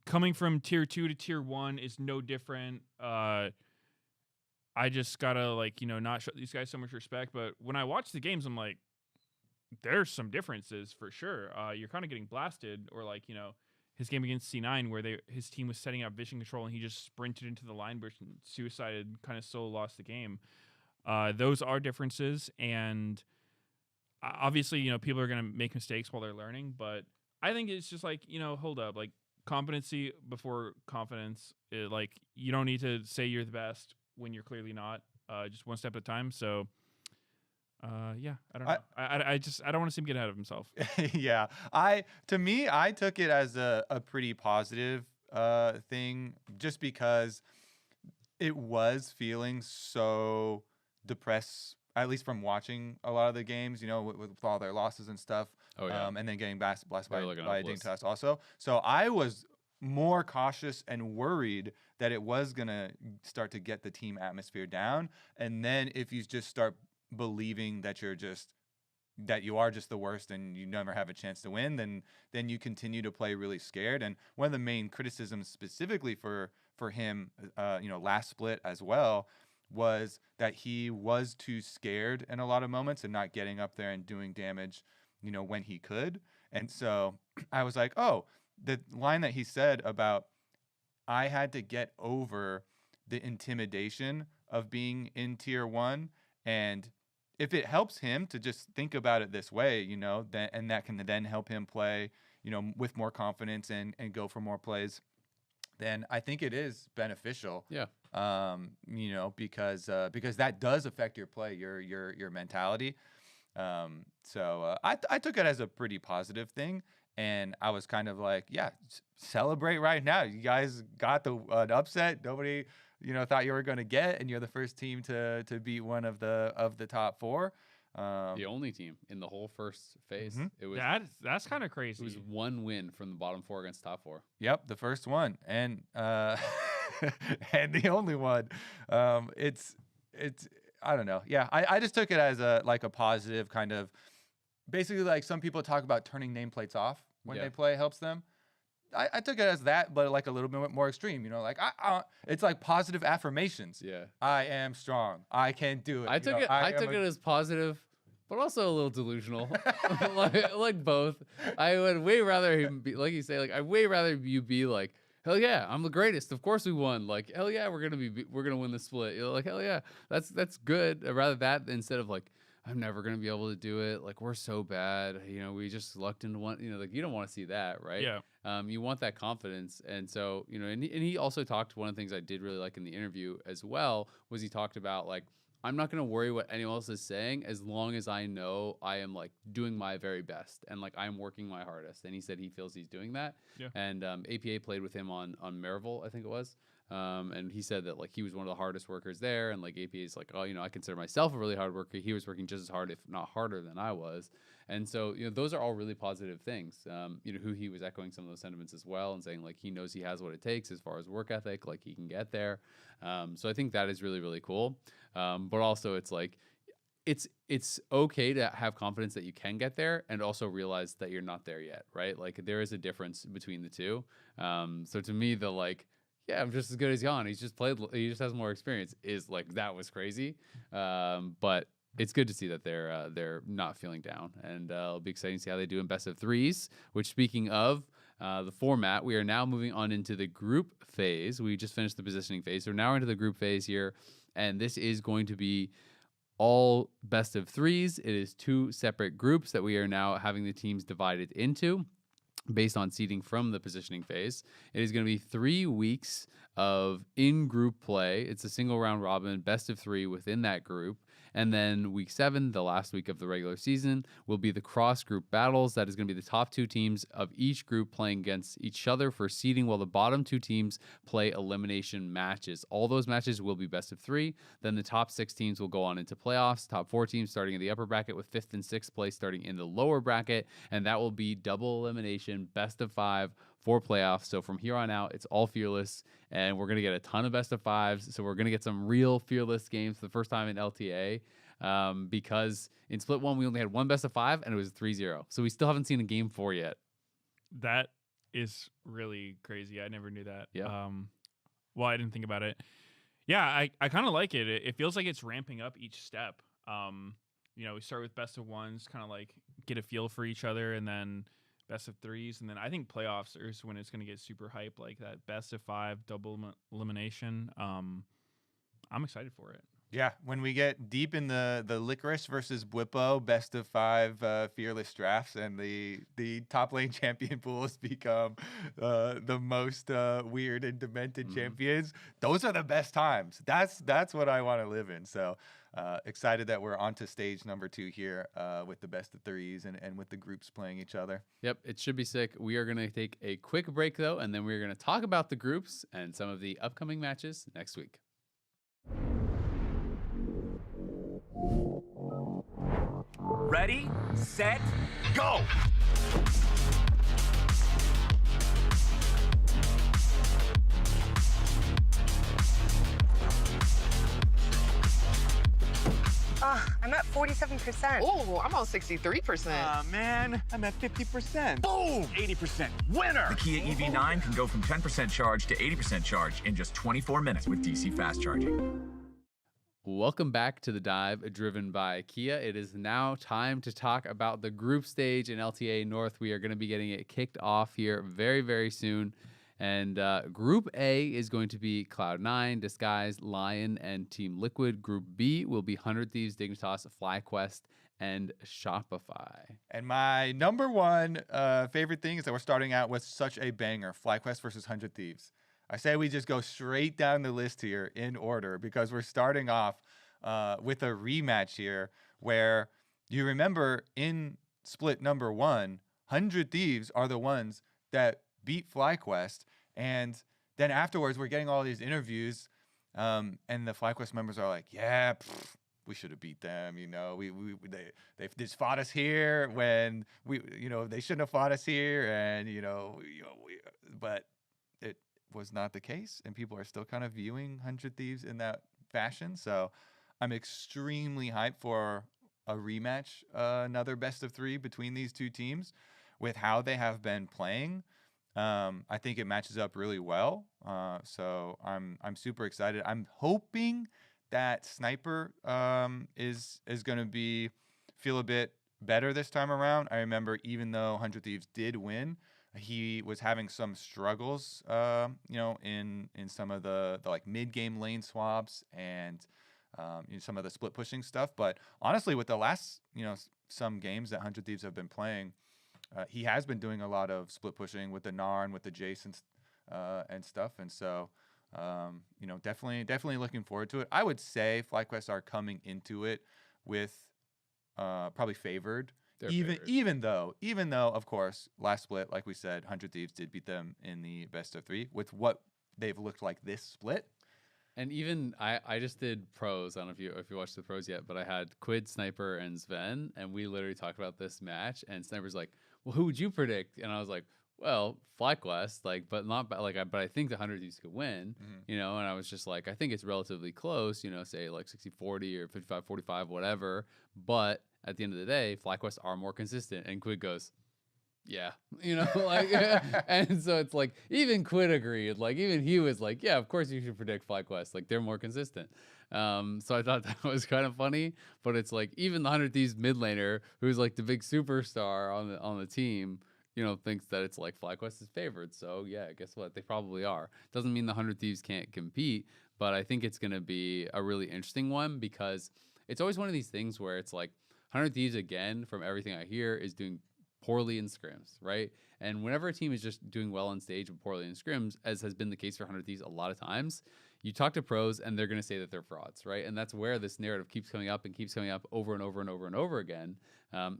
coming from tier 2 to tier 1 is no different. I just gotta, like, you know, not show these guys so much respect. But when I watch the games, I'm like, there's some differences for sure. You're kind of getting blasted, or like, you know, his game against C9 where his team was setting up vision control and he just sprinted into the line bush and suicided, kind of solo lost the game. Those are differences, and obviously, you know, people are going to make mistakes while they're learning, but I think it's just like, you know, hold up, like, competency before confidence. Like, you don't need to say you're the best when you're clearly not, just one step at a time. So yeah, I don't know. I don't want to see him get ahead of himself. Yeah. To me, I took it as a pretty positive thing, just because it was feeling so depressed, at least from watching a lot of the games, you know, with all their losses and stuff. Oh, yeah. And then getting blasted by hopeless. Dignitas also. So I was more cautious and worried that it was going to start to get the team atmosphere down. And then if you just start believing that you are just the worst and you never have a chance to win, then you continue to play really scared. And one of the main criticisms specifically for him, you know, last split as well, was that he was too scared in a lot of moments and not getting up there and doing damage, you know, when he could. And so I was like, oh, the line that he said about, I had to get over the intimidation of being in tier 1, and if it helps him to just think about it this way, you know, and that can then help him play, you know, with more confidence and go for more plays, then I think it is beneficial. Yeah. You know, because that does affect your play, your mentality. So I took it as a pretty positive thing, and I was kind of like, yeah, celebrate right now. You guys got an upset. Nobody thought you were going to get, and you're the first team to beat one of the top 4. The only team in the whole first phase. It was that's kind of crazy. It was 1 win from the bottom 4 against top 4. Yep, the first one, and and the only one. It's I don't know. Yeah, I just took it as a positive kind of, basically, like some people talk about turning nameplates off when they play helps them. I took it as that, but like a little bit more extreme. It's like positive affirmations. Yeah, I am strong. I can do it. I took it as positive, but also a little delusional. like both. I would way rather him be, like you say, like I'd way rather you be like, hell yeah, I'm the greatest. Of course we won. Like, hell yeah, we're gonna win the split. Like, hell yeah, that's good. I'd rather that instead of like, I'm never gonna be able to do it. Like, we're so bad. We just lucked into one. Like, you don't want to see that, right? Yeah. You want that confidence, and so and he also talked. One of the things I did really like in the interview as well was he talked about like, I'm not going to worry what anyone else is saying as long as I know I am like doing my very best and like I'm working my hardest. And he said he feels he's doing that. Yeah. And APA played with him on Maryville, I think it was. And he said that like he was one of the hardest workers there, and like APA is like, oh, I consider myself a really hard worker. He was working just as hard, if not harder, than I was. And so those are all really positive things. Who he was echoing some of those sentiments as well, and saying like he knows he has what it takes as far as work ethic, like he can get there. So I think that is really, really cool. But also it's like it's okay to have confidence that you can get there, and also realize that you're not there yet, right? Like there is a difference between the two. So to me, the like, yeah, I'm just as good as Jan. He just has more experience. Is like, that was crazy. But it's good to see that they're not feeling down, and it'll be exciting to see how they do in best of 3s. Which, speaking of the format, we are now moving on into the group phase. We just finished the positioning phase, so we're now into the group phase here, and this is going to be all best of 3s. It is 2 separate groups that we are now having the teams divided into, based on seeding from the positioning phase. It is going to be 3 weeks of in-group play. It's a single round robin, best of 3 within that group. And then week 7, the last week of the regular season, will be the cross-group battles. That is going to be the top 2 teams of each group playing against each other for seeding, while the bottom 2 teams play elimination matches. All those matches will be best of 3. Then the top 6 teams will go on into playoffs. Top 4 teams starting in the upper bracket, with 5th and 6th place starting in the lower bracket. And that will be double elimination, best of 5 for playoffs. So from here on out, it's all fearless, and we're going to get a ton of best of 5s. So we're going to get some real fearless games for the first time in LTA, because in split 1, we only had 1 best of 5, and it was 3-0. So we still haven't seen a game 4 yet. That is really crazy. I never knew that. Yeah. Well, I didn't think about it. Yeah, I kind of like it. It feels like it's ramping up each step. We start with best of 1s, kind of like get a feel for each other, and then best of 3s, and then I think playoffs is when it's going to get super hype, like that best of 5 double elimination. I'm excited for it. Yeah, when we get deep in the Licorice versus Bwipo best of 5 fearless drafts, and the top lane champion pools become the most weird and demented champions, those are the best times. That's what I want to live in. So excited that we're on to stage number 2 here with the best of 3s and with the groups playing each other. Yep, it should be sick. We are going to take a quick break, though, and then we're going to talk about the groups and some of the upcoming matches next week. Ready, set, go! I'm at 47%. Oh, I'm on 63%. Man, I'm at 50%. Boom! 80%. Winner! The Kia EV9 can go from 10% charge to 80% charge in just 24 minutes with DC fast charging. Welcome back to The Dive, driven by Kia. It is now time to talk about the group stage in LTA North. We are going to be getting it kicked off here very, very soon. And Group A is going to be Cloud9, Disguise, Lyon, and Team Liquid. Group B will be 100 Thieves, Dignitas, FlyQuest, and Shopify. And my number 1 favorite thing is that we're starting out with such a banger, FlyQuest versus 100 Thieves. I say we just go straight down the list here in order, because we're starting off with a rematch here where, you remember in split number 1, 100 Thieves are the ones that beat FlyQuest. And then afterwards, we're getting all these interviews And the FlyQuest members are like, yeah, we should have beat them. You know, they just fought us here when they shouldn't have fought us here, and but it was not the case, and people are still kind of viewing 100 Thieves in that fashion. So I'm extremely hyped for a rematch, another best of 3 between these two teams, with how they have been playing. I think it matches up really well. So I'm super excited. I'm hoping that Sniper is going to feel a bit better this time around. I remember, even though 100 Thieves did win, he was having some struggles, in some of the like mid game lane swaps and some of the split pushing stuff. But honestly, with the last some games that 100 Thieves have been playing, he has been doing a lot of split pushing with the Narn, with the Jason, and stuff. And so, definitely looking forward to it. I would say FlyQuest are coming into it with probably favored. Even though, of course, last split, like we said, 100 Thieves did beat them in the best of 3 with what they've looked like this split. And even I just did pros. I don't know if you watched the pros yet, but I had Quid, Sniper, and Sven, and we literally talked about this match. And Sniper's like, "Well, who would you predict?" And I was like, "Well, FlyQuest, but I think the 100 Thieves could win, And I was just like, I think it's relatively close, say like 60-40 or 55-45, whatever. But at the end of the day, FlyQuest are more consistent." And Quid goes, "Yeah," and so it's like, even Quid agreed. Like, even he was like, "Yeah, of course you should predict FlyQuest. Like, they're more consistent." So I thought that was kind of funny. But it's like, even the 100 Thieves mid laner, who's like the big superstar on the team, thinks that it's like FlyQuest is favored. So yeah, guess what? They probably are. Doesn't mean the 100 Thieves can't compete, but I think it's gonna be a really interesting one, because it's always one of these things where it's like 100 Thieves, again, from everything I hear, is doing poorly in scrims, right? And whenever a team is just doing well on stage but poorly in scrims, as has been the case for 100 Thieves a lot of times, you talk to pros and they're going to say that they're frauds, right? And that's where this narrative keeps coming up over and over and over and over again,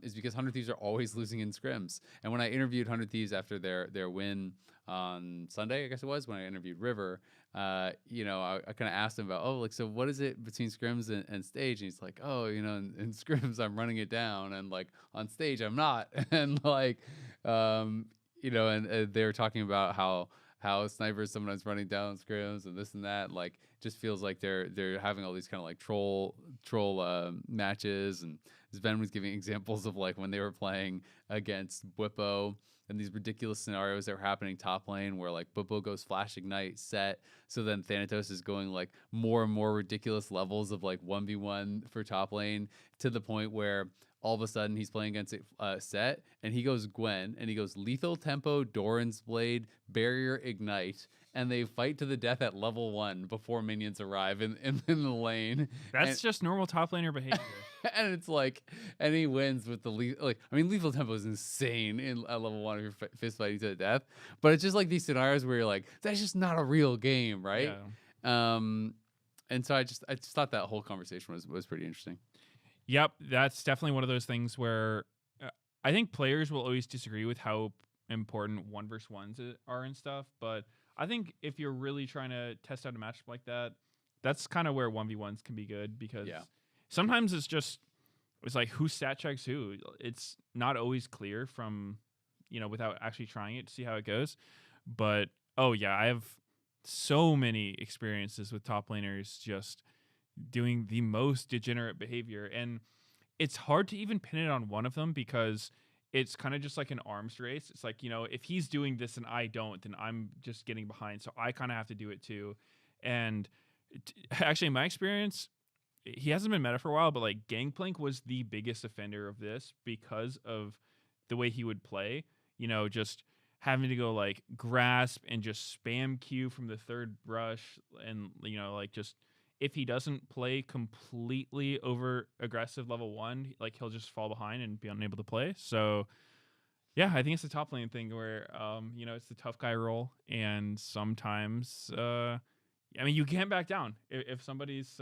is because 100 Thieves are always losing in scrims. And when I interviewed 100 Thieves after their win on Sunday, I guess it was, when I interviewed River, I kind of asked him about, so what is it between scrims and stage? And he's like, in scrims I'm running it down, and like on stage I'm not. And like, and they were talking about how Sniper's sometimes running down scrims and this and that. Like, just feels like they're having all these kind of like troll matches. And Sven was giving examples of like when they were playing against Bwipo, and these ridiculous scenarios that were happening top lane, where like Bwipo goes flash ignite set, so then Thanatos is going like more and more ridiculous levels of like 1v1 for top lane, to the point where all of a sudden he's playing against set, and he goes Gwen, and he goes lethal tempo, Doran's blade, barrier ignite, and they fight to the death at level 1 before minions arrive in the lane. That's just normal top laner behavior. And it's like, and he wins with the lethal tempo is insane at level 1 if you're fist fighting to the death. But it's just like these scenarios where you're like, that's just not a real game, right? Yeah. And so I just thought that whole conversation was pretty interesting. Yep, that's definitely one of those things where I think players will always disagree with how important 1v1s are and stuff. But I think if you're really trying to test out a matchup like that, that's kind of where 1v1s can be good, because sometimes it's like who stat checks who. It's not always clear from, without actually trying it to see how it goes. But, I have so many experiences with top laners just doing the most degenerate behavior, and it's hard to even pin it on one of them, because it's kind of just like an arms race. It's like, if he's doing this and I don't, then I'm just getting behind, so I kind of have to do it too. And actually, in my experience, he hasn't been meta for a while, but like Gangplank was the biggest offender of this, because of the way he would play, just having to go like grasp and just spam Q from the third brush, and like just, if he doesn't play completely over aggressive level 1, like he'll just fall behind and be unable to play. So yeah, I think it's the top lane thing where, it's the tough guy role. And sometimes, you can't back down. If somebody's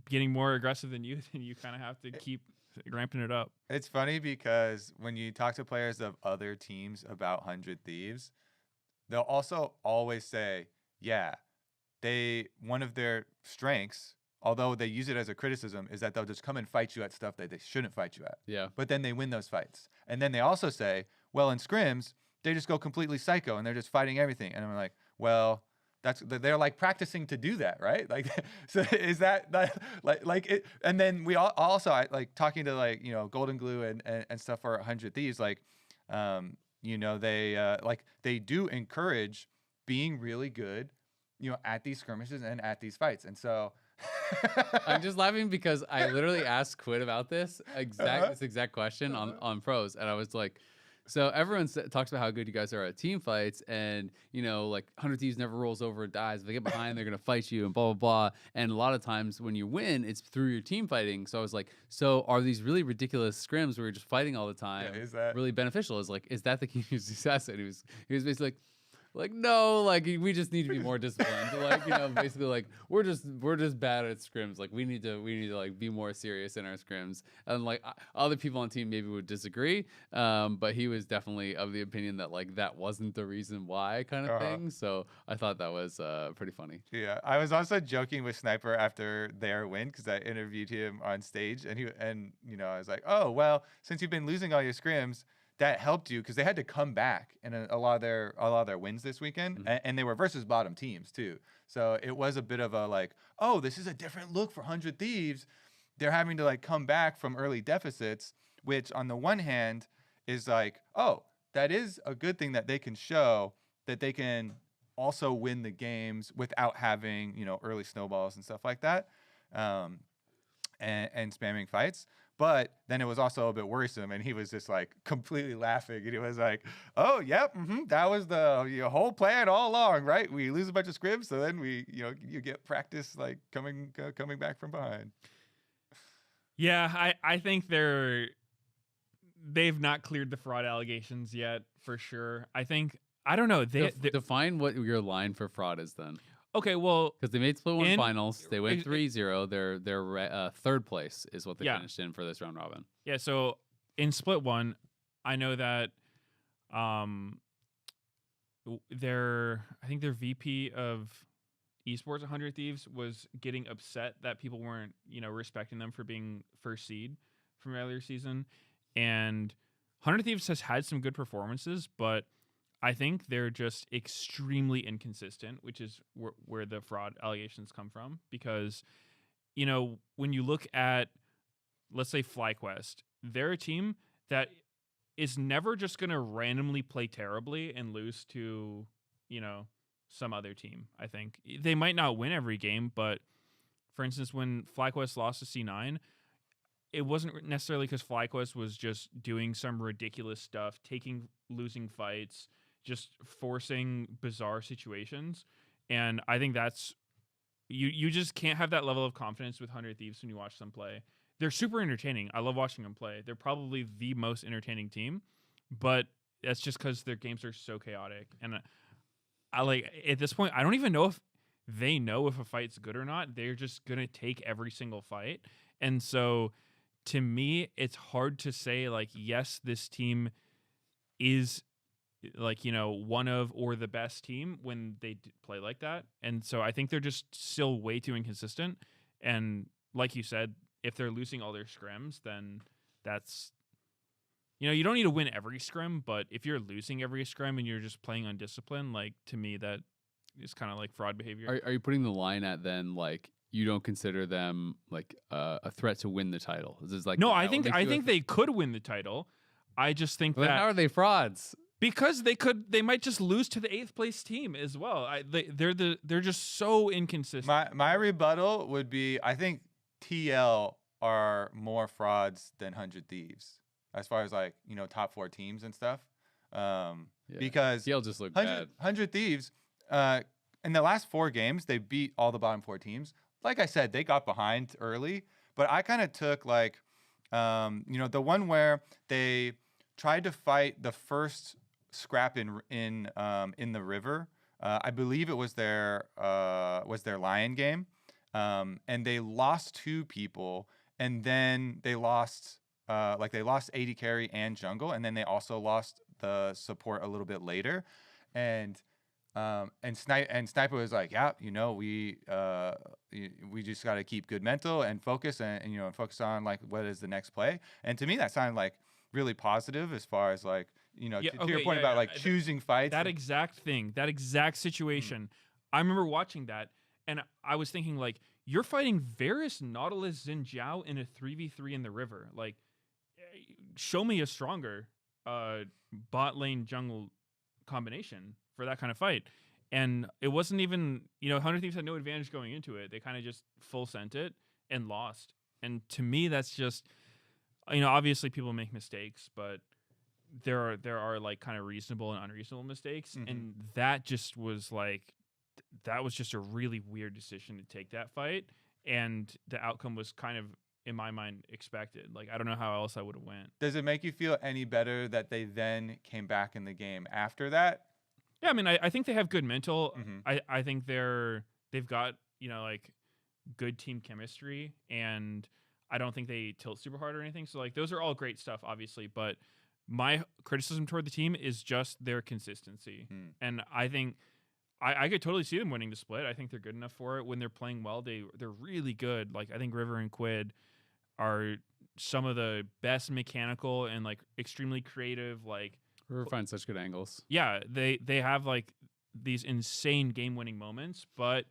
getting more aggressive than you, then you kind of have to keep ramping it up. It's funny because when you talk to players of other teams about 100 Thieves, they'll also always say, yeah, one of their strengths, although they use it as a criticism, is that they'll just come and fight you at stuff that they shouldn't fight you at. Yeah. But then they win those fights. And then they also say, well, in scrims, they just go completely psycho and they're just fighting everything. And I'm like, well, they're like practicing to do that, right? Like, so is that like it? And then we also like talking to like, Golden Glue and stuff for 100 Thieves, like, they do encourage being really good, at these skirmishes and at these fights. And so I'm just laughing because I literally asked Quid about this exact question on pros, and I was like, so everyone talks about how good you guys are at team fights, and like 100 Thieves never rolls over and dies. If they get behind, they're gonna fight you, and blah blah blah. And a lot of times when you win, it's through your team fighting. So I was like, so are these really ridiculous scrims where you're just fighting all the time is that really beneficial? Is that the key to success? And he was basically like, no, like we just need to be more disciplined. Like, basically like we're just bad at scrims. Like we need to like be more serious in our scrims. And like other people on the team maybe would disagree. But he was definitely of the opinion that like that wasn't the reason why kind of thing. So I thought that was pretty funny. Yeah. I was also joking with Sniper after their win, because I interviewed him on stage, and I was like, oh, well, since you've been losing all your scrims, that helped you, because they had to come back in a lot of their wins this weekend, and they were versus bottom teams too. So it was a bit of a like, oh, this is a different look for 100 Thieves. They're having to like come back from early deficits, which on the one hand is like, oh, that is a good thing that they can show that they can also win the games without having early snowballs and stuff like that, and spamming fights. But then it was also a bit worrisome, and he was just like completely laughing, and he was like, "Oh, yep, that was the whole plan all along, right? We lose a bunch of scrims, so then we, you get practice like coming back from behind." Yeah, I think they've not cleared the fraud allegations yet, for sure. I don't know. They define what your line for fraud is then. Okay, well, because they made split one finals, they went 3-0. Their third place is what they finished in for this round robin. Yeah, so in split one, I know that their VP of Esports 100 Thieves was getting upset that people weren't respecting them for being first seed from earlier season, and 100 Thieves has had some good performances, but I think they're just extremely inconsistent, which is where the fraud allegations come from. Because, when you look at, let's say, FlyQuest, they're a team that is never just going to randomly play terribly and lose to, some other team, I think. They might not win every game, but, for instance, when FlyQuest lost to C9, it wasn't necessarily because FlyQuest was just doing some ridiculous stuff, losing fights, just forcing bizarre situations. And I think that's you just can't have that level of confidence with 100 Thieves when you watch them play. They're super entertaining. I love watching them play. They're probably the most entertaining team, but that's just because their games are so chaotic. And I like, at this point, I don't even know if they know if a fight's good or not. They're just gonna take every single fight. And so to me, it's hard to say like, yes, this team is like, one of or the best team when they play like that. And so I think they're just still way too inconsistent. And like you said, if they're losing all their scrims, then that's, you don't need to win every scrim, but if you're losing every scrim and you're just playing undisciplined, like, to me, that is kind of like fraud behavior. Are you putting the line at then, like, you don't consider them like a threat to win the title? This is like, no, I think they could win the title. I just think that, how are they frauds? Because they might just lose to the 8th place team as well. They're just so inconsistent. My rebuttal would be, I think TL are more frauds than 100 Thieves as far as like, top 4 teams and stuff. Because TL just look bad. 100 Thieves, in the last 4 games, they beat all the bottom 4 teams. Like I said, they got behind early, but I kind of took like, the one where they tried to fight the first scrap in the river. I believe it was their Lyon game, and they lost 2 people, and then they lost AD carry and jungle, and then they also lost the support a little bit later. And And Sniper was like, yeah, we just got to keep good mental and focus and focus on like what is the next play. And to me, that sounded like really positive as far as like, to your point about like choosing fights. That exact thing, that exact situation. I remember watching that and I was thinking like, you're fighting Varus, Nautilus, Xin Zhao in a 3v3 in the river. Like, show me a stronger bot lane jungle combination for that kind of fight. And it wasn't even, 100 Thieves had no advantage going into it. They kind of just full sent it and lost. And to me, that's just, obviously people make mistakes, but there are like kind of reasonable and unreasonable mistakes. And that just was like, that was just a really weird decision to take that fight. And the outcome was kind of, in my mind, expected. Like, I don't know how else I would have went. Does it make you feel any better that they then came back in the game after that? Yeah, I mean, I think they have good mental. I think they've got, like good team chemistry, and I don't think they tilt super hard or anything. So like those are all great stuff, obviously. But my criticism toward the team is just their consistency. And I think I could totally see them winning the split. I think they're good enough for it. When they're playing well, they're really good. Like I think River and Quid are some of the best mechanical and like extremely creative, like River finds such good angles. Yeah, they have like these insane game-winning moments, but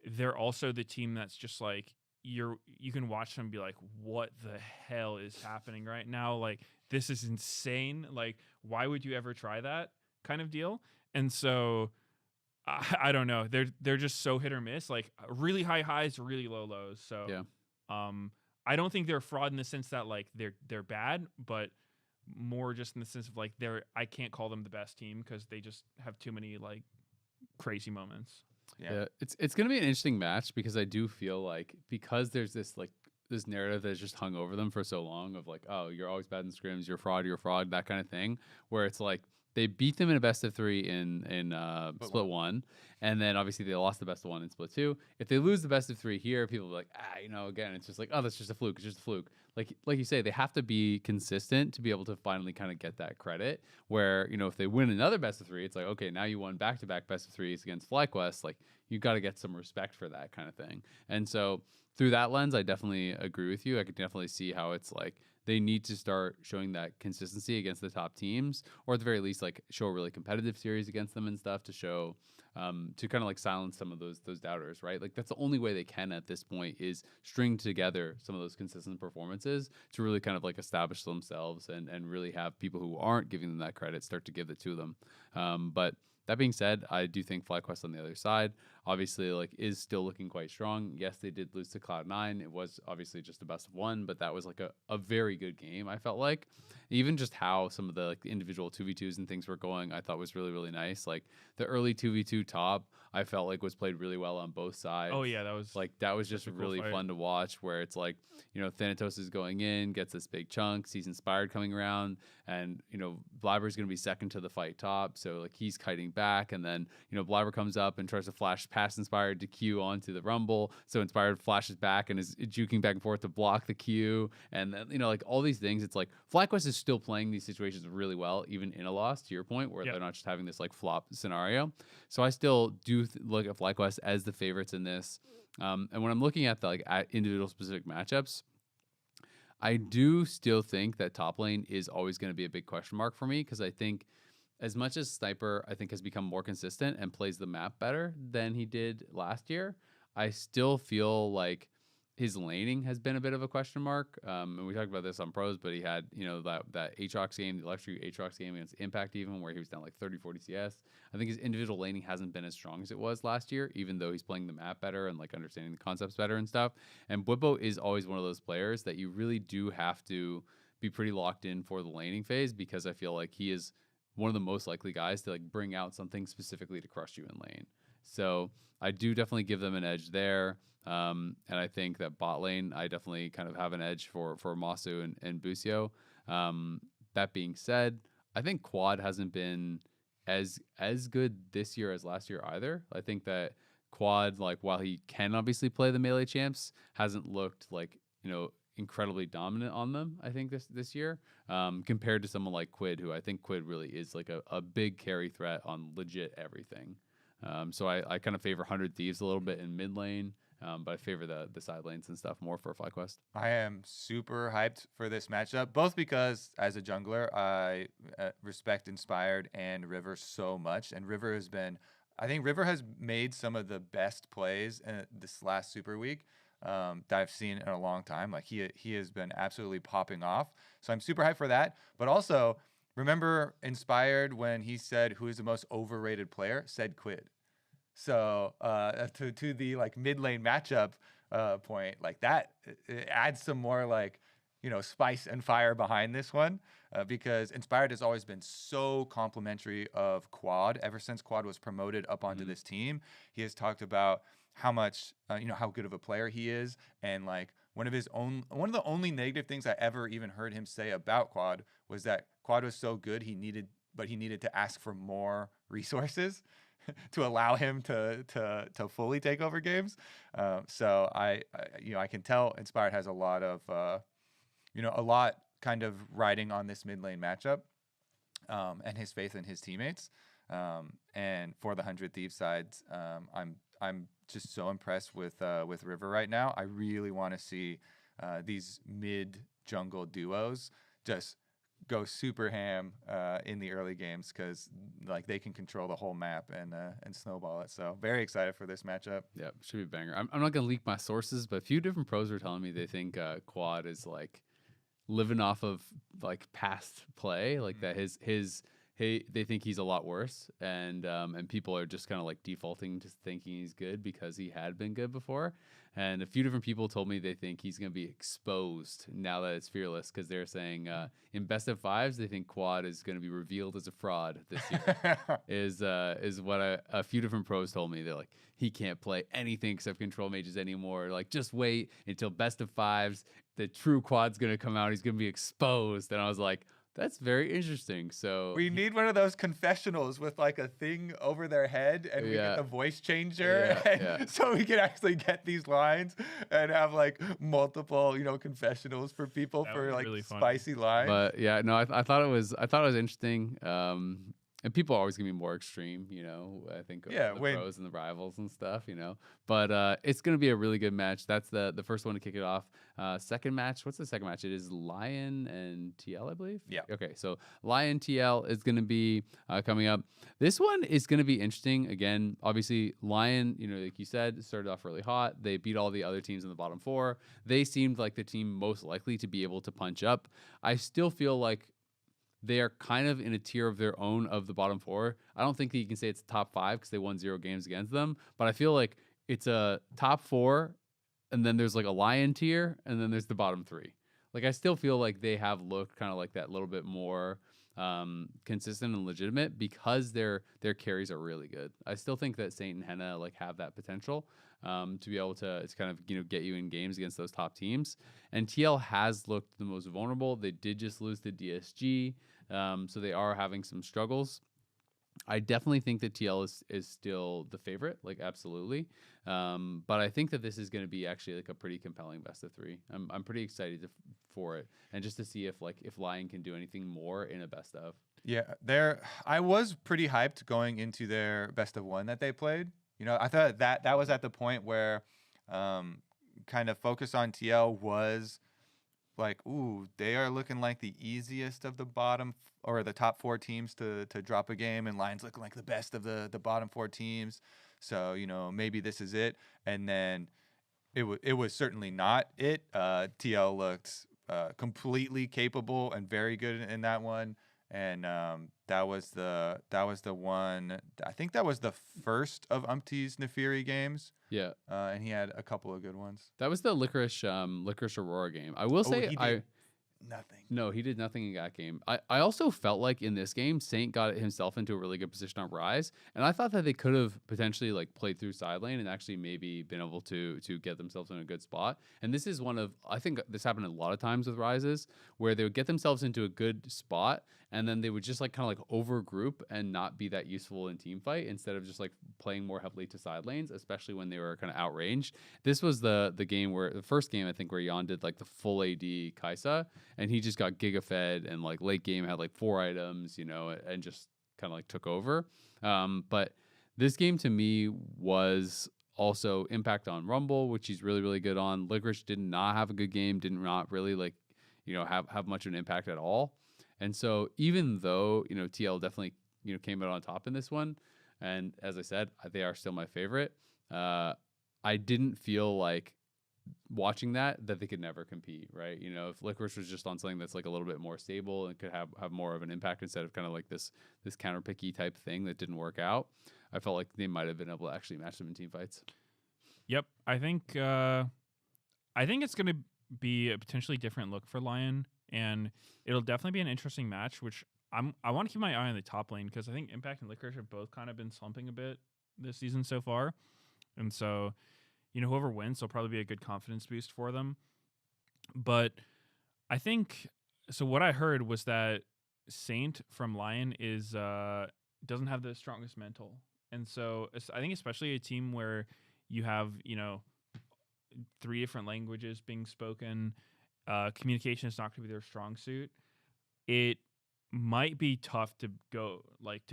they're also the team that's just like you can watch them and be like, what the hell is happening right now? Like this is insane. Like why would you ever try that kind of deal? And so I don't know. They're just so hit or miss. Like really high highs, really low lows. So yeah. I don't think they're fraud in the sense that like they're bad, but more just in the sense of like I can't call them the best team because they just have too many like crazy moments. Yeah, it's gonna be an interesting match because I do feel like because there's this narrative that's just hung over them for so long of like, oh, you're always bad in scrims, you're a fraud, that kind of thing, where it's like they beat them in a best of 3 in split 1, and then obviously they lost the best of 1 in split 2. If they lose the best of 3 here, people will be like, again, it's just like, oh, that's just a fluke. It's just a fluke. Like you say, they have to be consistent to be able to finally kind of get that credit. Where if they win another best of 3, it's like, okay, now you won back-to-back best of 3s against FlyQuest. Like you got to get some respect for that kind of thing. And so through that lens, I definitely agree with you. I could definitely see how it's like they need to start showing that consistency against the top teams, or at the very least, like show a really competitive series against them and stuff to show, to kind of like silence some of those doubters, right? Like that's the only way they can at this point is string together some of those consistent performances to really kind of like establish themselves and really have people who aren't giving them that credit start to give it to them. But that being said, I do think FlyQuest on the other side, obviously, like is still looking quite strong. Yes, they did lose to Cloud9. It was obviously just the best of 1, but that was like a very good game, I felt like. Even just how some of the like individual 2v2s and things were going, I thought was really, really nice. Like the early 2v2 top, I felt like was played really well on both sides. Oh yeah, that was just cool really fight. fun to watch, where it's like, Thanatos is going in, gets this big chunk, sees Inspired coming around, and Blabber's going to be second to the fight top, so like he's kiting back, and then Blabber comes up and tries to flash past Inspired to Q onto the Rumble, so Inspired flashes back and is juking back and forth to block the Q, and then like all these things. It's like FlyQuest is still playing these situations really well, even in a loss, to your point, where they're not just having this like flop scenario. So I still do look at FlyQuest as the favorites in this. And when I'm looking at the like at individual specific matchups, I do still think that top lane is always going to be a big question mark for me, because I think as much as Sniper, I think, has become more consistent and plays the map better than he did last year, I still feel like his laning has been a bit of a question mark. And we talked about this on pros, but he had, that Aatrox game, the Electric Aatrox game against Impact even, where he was down like 30, 40 CS. I think his individual laning hasn't been as strong as it was last year, even though he's playing the map better and like understanding the concepts better and stuff. And Bwipo is always one of those players that you really do have to be pretty locked in for the laning phase, because I feel like he is one of the most likely guys to like bring out something specifically to crush you in lane. So I do definitely give them an edge there. And I think that bot lane, I definitely kind of have an edge for Masu and Busio. That being said, I think Quad hasn't been as good this year as last year either. I think that Quad, like while he can obviously play the melee champs, hasn't looked like, incredibly dominant on them, I think, this year, compared to someone like Quid, who I think Quid really is like a big carry threat on legit everything. So I kind of favor 100 Thieves a little bit in mid lane, but I favor the side lanes and stuff more for FlyQuest. I am super hyped for this matchup, both because as a jungler, I respect Inspired and River so much. And I think River has made some of the best plays this last Super Week that I've seen in a long time. Like he has been absolutely popping off. So I'm super hyped for that. But also, remember Inspired when he said who is the most overrated player? Said Quid. So to the like mid lane matchup point, like that, it adds some more like, spice and fire behind this one, because Inspired has always been so complimentary of Quad. Ever since Quad was promoted up onto this team, he has talked about how much, how good of a player he is, and like one of the only negative things I ever even heard him say about Quad was that Quad was so good he needed to ask for more resources to allow him to fully take over games. So I can tell Inspired has a lot of a lot kind of riding on this mid lane matchup, and his faith in his teammates. And for the 100 Thieves sides, I'm just so impressed with River right now. I really want to see these mid jungle duos just go super ham in the early games, because like they can control the whole map and snowball it. So very excited for this matchup. Yeah, should be a banger. I'm not gonna leak my sources, but a few different pros are telling me they think Quad is like living off of like past play, like that they think he's a lot worse, and people are just kind of like defaulting to thinking he's good because he had been good before. And a few different people told me they think he's going to be exposed now that it's Fearless, because they're saying in best of fives they think Quad is going to be revealed as a fraud this year. is what a few different pros told me. They're like, he can't play anything except control mages anymore. Like, just wait until best of fives. The true Quad's going to come out. He's going to be exposed. And I was like, that's very interesting. So we need one of those confessionals with like a thing over their head, and we get the voice changer, so we can actually get these lines and have like multiple, confessionals for people for like really spicy lines. But yeah, no, I thought it was interesting. And people are always gonna be more extreme, I think, the pros and the rivals and stuff, But it's gonna be a really good match. That's the first one to kick it off. Second match, what's the second match? It is Lyon and TL, I believe. Yeah. Okay, so Lyon TL is gonna be coming up. This one is gonna be interesting. Again, obviously Lyon, like you said, started off really hot. They beat all the other teams in the bottom four. They seemed like the team most likely to be able to punch up. I still feel like they are kind of in a tier of their own of the bottom four. I don't think that you can say it's top five because they won 0 games against them, but I feel like it's a top four, and then there's like a Lyon tier, and then there's the bottom three. Like, I still feel like they have looked kind of like that little bit more consistent and legitimate because their carries are really good. I still think that Saint and Henna like have that potential to be able to kind of get you in games against those top teams. And TL has looked the most vulnerable. They did just lose to DSG, so they are having some struggles. I definitely think that TL is still the favorite, like absolutely. But I think that this is going to be actually like a pretty compelling best of three. I'm pretty excited for it, and just to see if Lyon can do anything more in a best of. Yeah, I was pretty hyped going into their best of one that they played. I thought that was at the point where kind of focus on TL was like, ooh, they are looking like the easiest of the bottom or the top four teams to drop a game, and Lyon's looking like the best of the bottom four teams. So, maybe this is it. And then it was certainly not it. TL looked completely capable and very good in that one. And that was the one. I think that was the first of Umpty's Nefiri games. Yeah, and he had a couple of good ones. That was the Licorice Aurora game. I will say nothing. No, he did nothing in that game. I also felt like in this game, Saint got himself into a really good position on Rise, and I thought that they could have potentially like played through side lane and actually maybe been able to get themselves in a good spot. And this is I think this happened a lot of times with Rises, where they would get themselves into a good spot, and then they would just like kind of like over group and not be that useful in team fight instead of just like playing more heavily to side lanes, especially when they were kind of outranged. This was the game where the first game I think where Jan did like the full AD Kaisa, and he just got giga fed and like late game had like 4 items, you know, and just kind of like took over. But this game to me was also impact on Rumble, which he's really, really good on. Licorice did not have a good game, did not really like, you know, have much of an impact at all. And so even though, you know, TL definitely, you know, came out on top in this one, and as I said, they are still my favorite, I didn't feel like watching that they could never compete, right? You know, if Licorice was just on something that's like a little bit more stable and could have more of an impact instead of kind of like this counter picky type thing that didn't work out, I felt like they might have been able to actually match them in team fights. Yep, I think it's going to be a potentially different look for Lyon, and it'll definitely be an interesting match, which I want to keep my eye on the top lane, because I think Impact and Licorice have both kind of been slumping a bit this season so far. And so, you know, whoever wins will probably be a good confidence boost for them. But I think, so what I heard was that Saint from Lyon is doesn't have the strongest mental. And so I think especially a team where you have, you know, 3 different languages being spoken, communication is not going to be their strong suit. It might be tough to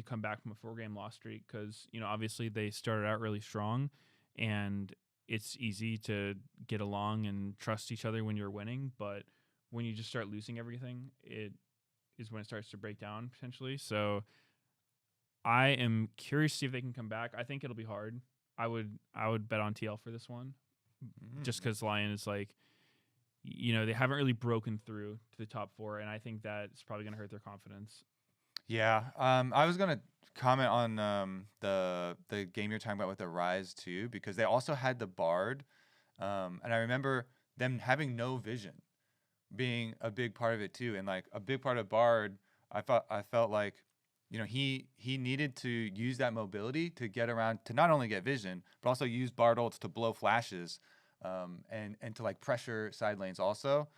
come back from a 4-game loss streak, because, you know, obviously they started out really strong, and it's easy to get along and trust each other when you're winning. But when you just start losing everything, it is when it starts to break down potentially. So I am curious to see if they can come back. I think it'll be hard. I would bet on TL for this one, just because Lyon is like, you know, they haven't really broken through to the top 4, and I think that's probably going to hurt their confidence. Yeah, I was gonna comment on the game you're talking about with the Rise too, because they also had the Bard, and I remember them having no vision being a big part of it too, and like a big part of Bard, I felt like, you know, he needed to use that mobility to get around, to not only get vision, but also use Bard ults to blow flashes, and to like pressure side lanes also.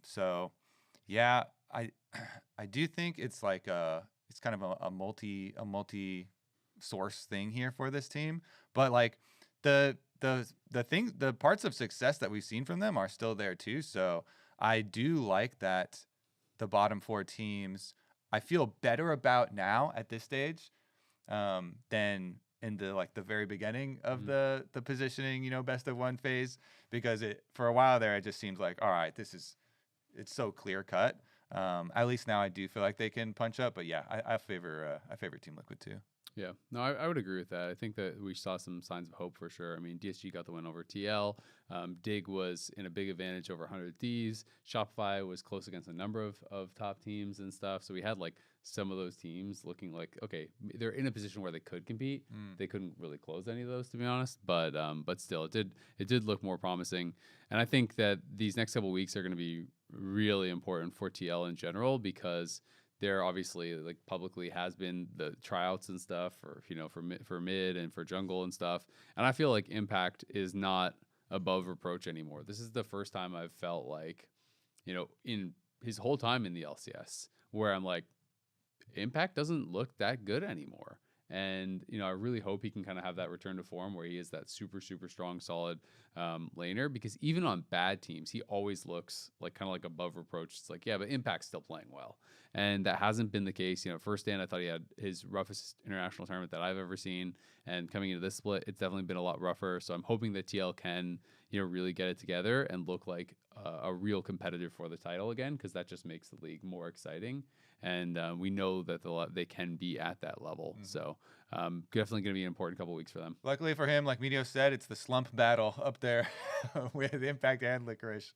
So yeah, I do think it's like it's kind of a multi source thing here for this team, but like the parts of success that we've seen from them are still there too. So I do like that the bottom 4 teams I feel better about now at this stage than in the very beginning of the positioning, you know, best of 1 phase, because for a while there it just seems like, all right, it's so clear cut. At least now I do feel like they can punch up, but yeah, I favor Team Liquid too. Yeah, no, I would agree with that. I think that we saw some signs of hope for sure. I mean, DSG got the win over TL. Dig was in a big advantage over 100 Thieves. Shopify was close against a number of top teams and stuff. So we had like some of those teams looking like, okay, they're in a position where they could compete. They couldn't really close any of those, to be honest. But still, it did look more promising. And I think that these next couple weeks are going to be really important for TL in general, because there obviously, like, publicly has been the tryouts and stuff for, you know, for mid and for jungle and stuff. And I feel like Impact is not above reproach anymore. This is the first time I've felt like, you know, in his whole time in the LCS, where I'm like, Impact doesn't look that good anymore. And, you know, I really hope he can kind of have that return to form where he is that super, super strong, solid laner, because even on bad teams, he always looks like kind of like above reproach. It's like, yeah, but Impact's still playing well. And that hasn't been the case. You know, first stand, I thought he had his roughest international tournament that I've ever seen. And coming into this split, it's definitely been a lot rougher. So I'm hoping that TL can, you know, really get it together and look like a real competitor for the title again, because that just makes the league more exciting. And we know that they can be at that level. So definitely going to be an important couple weeks for them. Luckily for him, like Medio said, it's the slump battle up there with Impact and Licorice.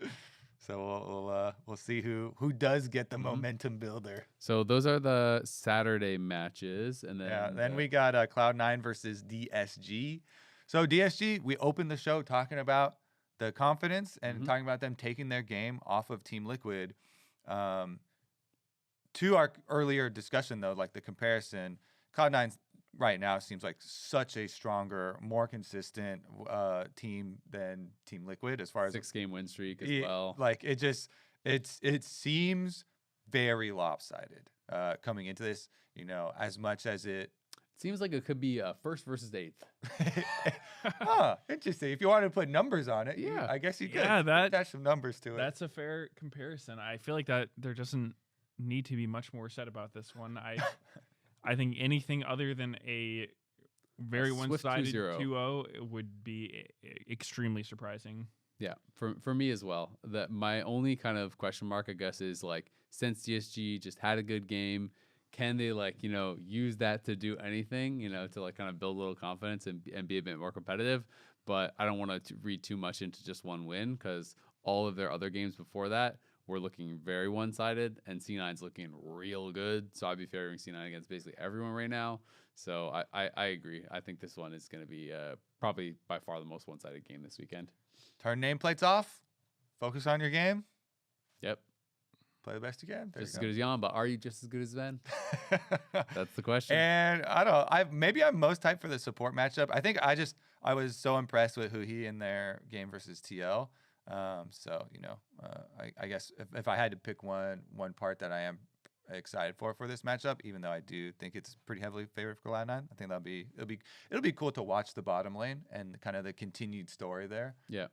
So we'll see who does get the momentum builder. So those are the Saturday matches, and then we got Cloud9 versus DSG. So DSG, we opened the show talking about the confidence and talking about them taking their game off of Team Liquid. To our earlier discussion, though, like the comparison, Cloud9 right now seems like such a stronger, more consistent team than Team Liquid as far as 6-game win streak as well. Like it seems very lopsided. coming into this. You know, as much as it. Seems like it could be first versus eighth. Interesting. If you wanted to put numbers on it, Yeah. I guess you could. Yeah, attach some numbers to it. That's a fair comparison. I feel like that there doesn't need to be much more said about this one. I think anything other than a very swift one-sided 2-0. 2-0 would be extremely surprising. Yeah, for me as well. That my only kind of question mark, I guess, is like since DSG just had a good game, can they use that to do anything, to like kind of build a little confidence and be a bit more competitive? But I don't want to read too much into just one win because all of their other games before that were looking very one-sided, and C9's looking real good. So I'd be favoring C9 against basically everyone right now. So I agree. I think this one is going to be probably by far the most one-sided game this weekend. Turn nameplates off. Focus on your game. Yep. Play the best you can. Just as good as Jan, but are you just as good as Sven? That's the question. And I don't know. Maybe I'm most hyped for the support matchup. I think I was so impressed with Huhi in their game versus TL. So I guess if I had to pick one part that I am excited for this matchup, even though I do think it's pretty heavily favored for Cloud9, I think it'll be cool to watch the bottom lane and kind of the continued story there. Yeah.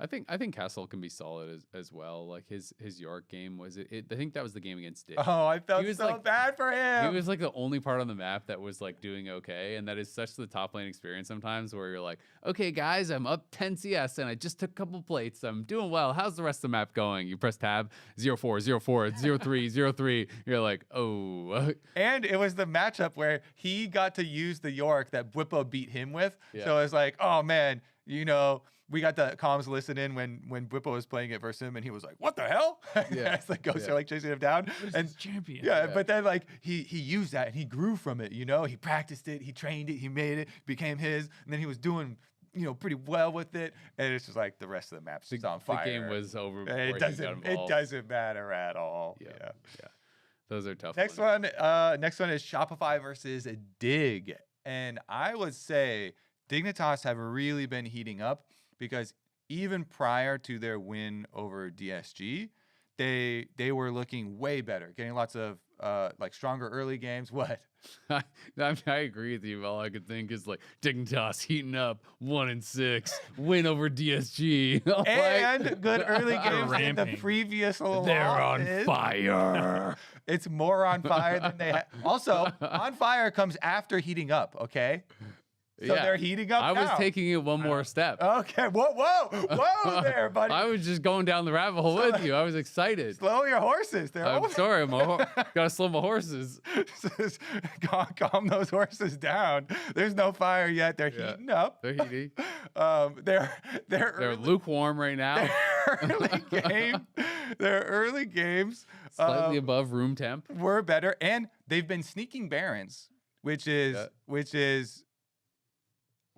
I think Castle can be solid as well. Like his York game was it. I think that was the game against Dick. Oh, I felt was, so like, bad for him. He was like the only part on the map that was like doing okay, and that is such the top lane experience sometimes where you're like, okay guys, I'm up 10 CS and I just took a couple plates. I'm doing well. How's the rest of the map going? You press tab 0-4, 0-4, 0-3, 0-3. You're like, oh. And it was the matchup where he got to use the York that Bwipo beat him with. Yeah. So it's like, oh man, we got the comms listening when Bwipo was playing it versus him, and he was like, "What the hell?" Yeah. It's like Ghosts are like chasing him down, and champion. Yeah, but then like he used that and he grew from it. He practiced it, he trained it, he made it, became his, and then he was doing pretty well with it. And it's just like the rest of the map's just on fire. The game was over. Before It he got doesn't involved. matter at all. Yeah. Those are tough. Next ones. one is Shopify versus Dig, and I would say Dignitas have really been heating up because even prior to their win over DSG, they were looking way better, getting lots of like stronger early games. What? I agree with you. All I could think is like Dignitas heating up 1-6, win over DSG, And good early games in the Ramping. previous losses. They're on fire. It's more on fire than they Also, on fire comes after heating up, okay? So they're heating up I was now. taking it one more step. Okay, whoa there, buddy. I was just going down the rabbit hole with you. I was excited. Slow your horses. They're I'm sorry, gotta slow my horses. Calm those horses down. There's no fire yet. They're heating up. They're heating. They're They're lukewarm right now. Their early games Slightly above room temp. were better, and they've been sneaking Barons, which is.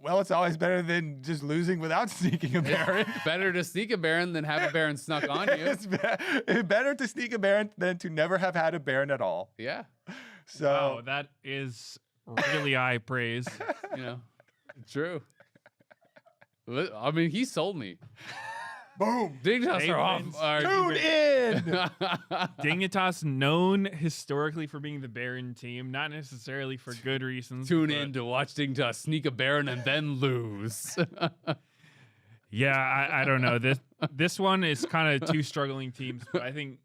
Well, it's always better than just losing without sneaking a Baron. Better to sneak a Baron than have a Baron snuck on you. It's better to sneak a Baron than to never have had a Baron at all. Yeah. So Wow, that is really high praise. True. I mean, he sold me. boom. Dignitas are off. Tune in. Dignitas known historically for being the Baron team, not necessarily for good reasons. Tune but- in to watch Dignitas sneak a Baron and then lose. Yeah, I don't know. This one is kind of two struggling teams, but I think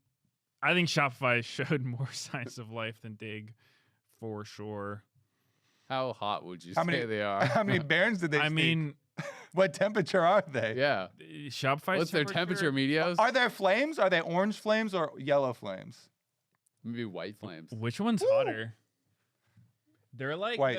Shopify showed more signs of life than Dig, for sure. How hot would you How say many they are? How many Barons did they I sneak? mean, What temperature are they? Yeah. Shopify's What's their temperature, Medios? Are there flames? Are they orange flames or yellow flames? Maybe white flames. Which one's hotter? They're like White.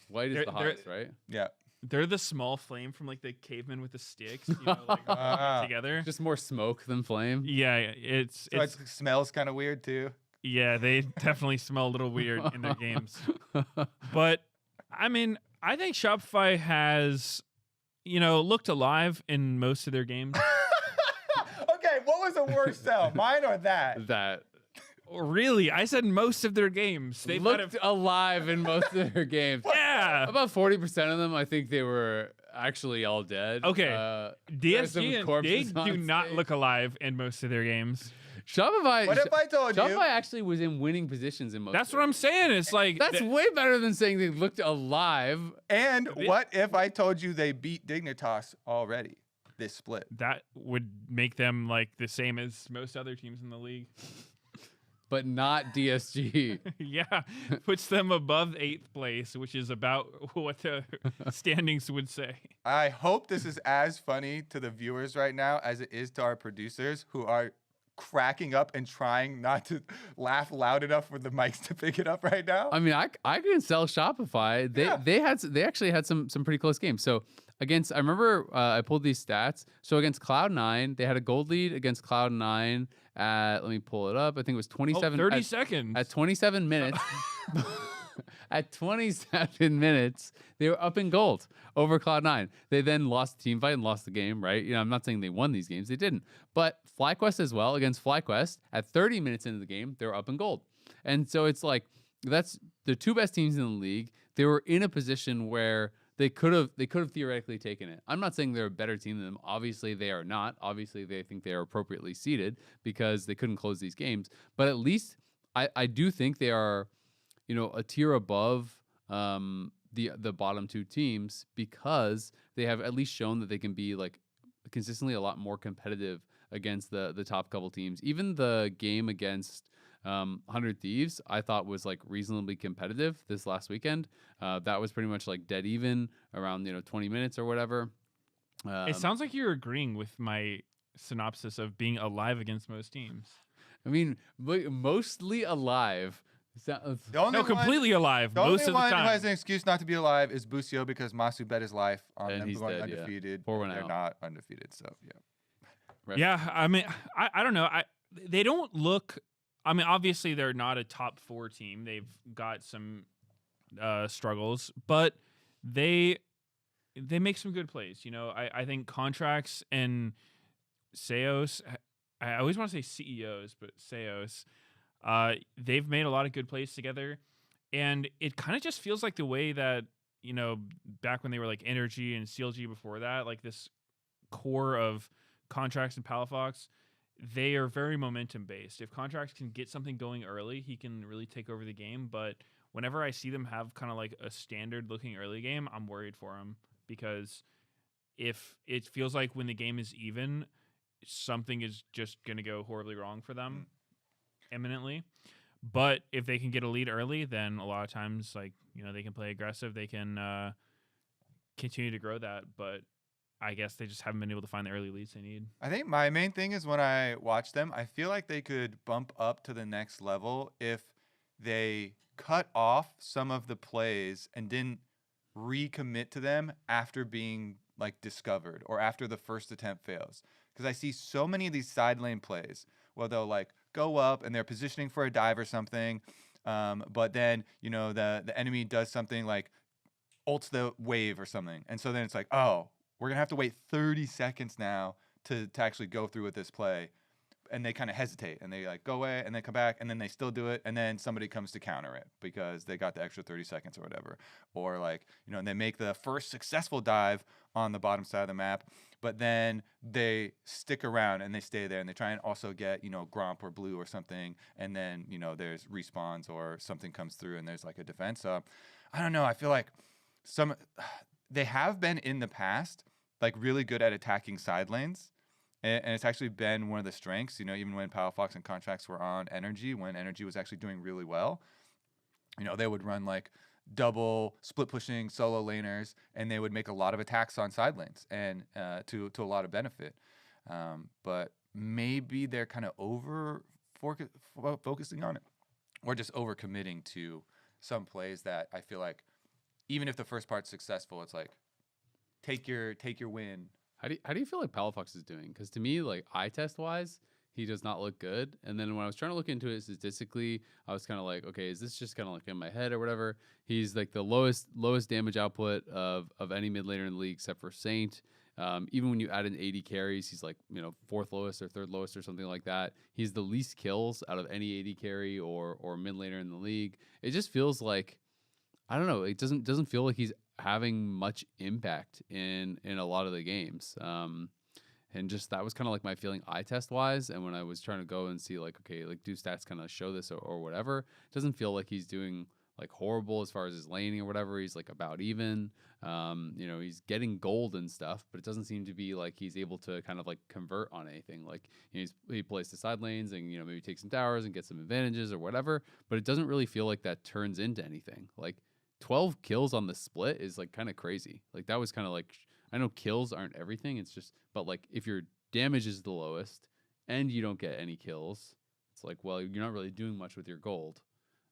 White is They're- the hottest, right? Yeah. they're the small flame from like the cavemen with the sticks, like together. Just more smoke than flame. Yeah, it's So it smells kind of weird too. yeah, they definitely smell a little weird in their games. But I mean, I think Shopify has, looked alive in most of their games. Okay, what was the worst sell? Mine or that? That Really, I said most of their games. They've had looked alive in most of their games. yeah. About 40% of them, I think they were actually all dead. Okay. there's some DSG and corpses Dig on do not stage. look alive in most of their games. Shopify. What if I told you? Shopify actually was in winning positions in most. That's of what it. I'm saying. It's like That's way better than saying they looked alive. And what if I told you they beat Dignitas already? This split. that would make them like the same as most other teams in the league. But not DSG. Yeah, puts them above 8th place, which is about what the standings would say. I hope this is as funny to the viewers right now as it is to our producers who are cracking up and trying not to laugh loud enough for the mics to pick it up right now. I mean, I can sell Shopify. They actually had some pretty close games. So against, I remember I pulled these stats. So against Cloud9, they had a gold lead against Cloud9 at, let me pull it up. I think it was 27. 30 seconds. At 27 minutes. At 27 minutes, they were up in gold over Cloud9. They then lost the team fight and lost the game, right? You know, I'm not saying they won these games. They didn't. But FlyQuest as well, against FlyQuest, at 30 minutes into the game, they were up in gold. And so it's like, that's the two best teams in the league. They were in a position where they could have theoretically taken it. I'm not saying they're a better team than them. Obviously, they are not. Obviously, they think they are appropriately seeded because they couldn't close these games. But at least I do think they are, you know, a tier above the bottom two teams because they have at least shown that they can be like consistently a lot more competitive against the top couple teams. Even the game against 100 Thieves, I thought was like reasonably competitive this last weekend. That was pretty much like dead even around 20 minutes or whatever. It sounds like you're agreeing with my synopsis of being alive against most teams. I mean, mostly alive. No, completely alive The most only of the one who time. has an excuse not to be alive is Busio because Masu bet his life on And them he's going dead, yeah. undefeated. 4-1 They're out. not undefeated, so yeah. Yeah, I mean, I don't know. They don't look. I mean, obviously they're not a top 4 team. They've got some struggles, but they make some good plays. You know, I think Contracts and Seos. I always want to say CEOs, but Seos. They've made a lot of good plays together, and it kind of just feels like the way that, you know, back when they were like Energy and CLG before that, like this core of Contracts and Palafox, they are very momentum based. If Contracts can get something going early, he can really take over the game. But whenever I see them have kind of like a standard looking early game, I'm worried for him because if it feels like when the game is even, something is just going to go horribly wrong for them imminently. But if they can get a lead early, then a lot of times, like, you know, they can play aggressive. They can continue to grow that. But I guess they just haven't been able to find the early leads they need. I think my main thing is when I watch them, I feel like they could bump up to the next level if they cut off some of the plays and didn't recommit to them after being like discovered or after the first attempt fails. Because I see so many of these side lane plays where they'll like go up and they're positioning for a dive or something, but then, you know, the enemy does something like ults the wave or something, and so then it's like, oh, we're gonna have to wait 30 seconds now to actually go through with this play, and they kind of hesitate and they like go away and then come back and then they still do it and then somebody comes to counter it because they got the extra 30 seconds or whatever, or like, you know, and they make the first successful dive on the bottom side of the map, but then they stick around and they stay there and they try and also get, you know, Gromp or Blue or something, and then, you know, there's respawns or something comes through and there's like a defense. So I don't know, I feel like they have been in the past like really good at attacking side lanes, and it's actually been one of the strengths, you know, even when Palafox and Contracts were on Energy, when Energy was actually doing really well, you know, they would run like double split pushing solo laners and they would make a lot of attacks on side lanes and to a lot of benefit. But maybe they're kind of focusing on it or just over committing to some plays that I feel like even if the first part's successful, it's like take your win. How do you feel like Palafox is doing? Because to me, like eye test wise, he does not look good. And then when I was trying to look into it statistically, I was kind of like, okay, is this just kind of like in my head or whatever? He's like the lowest damage output of any mid laner in the league except for Saint. Even when you add in 80 carries, he's like, you know, 4th lowest or 3rd lowest or something like that. He's the least kills out of any 80 carry or mid laner in the league. It just feels like, I don't know, it doesn't feel like he's having much impact in a lot of the games. And just that was kind of like my feeling eye test wise. And when I was trying to go and see like, okay, like do stats kind of show this or whatever, it doesn't feel like he's doing like horrible as far as his laning or whatever. He's like about even. You know, he's getting gold and stuff, but it doesn't seem to be like he's able to kind of like convert on anything. Like, you know, he plays the side lanes and, you know, maybe takes some towers and gets some advantages or whatever, but it doesn't really feel like that turns into anything. Like 12 kills on the split is like kind of crazy. Like that was kind of like, I know kills aren't everything. It's just, but like if your damage is the lowest and you don't get any kills, it's like, well, you're not really doing much with your gold.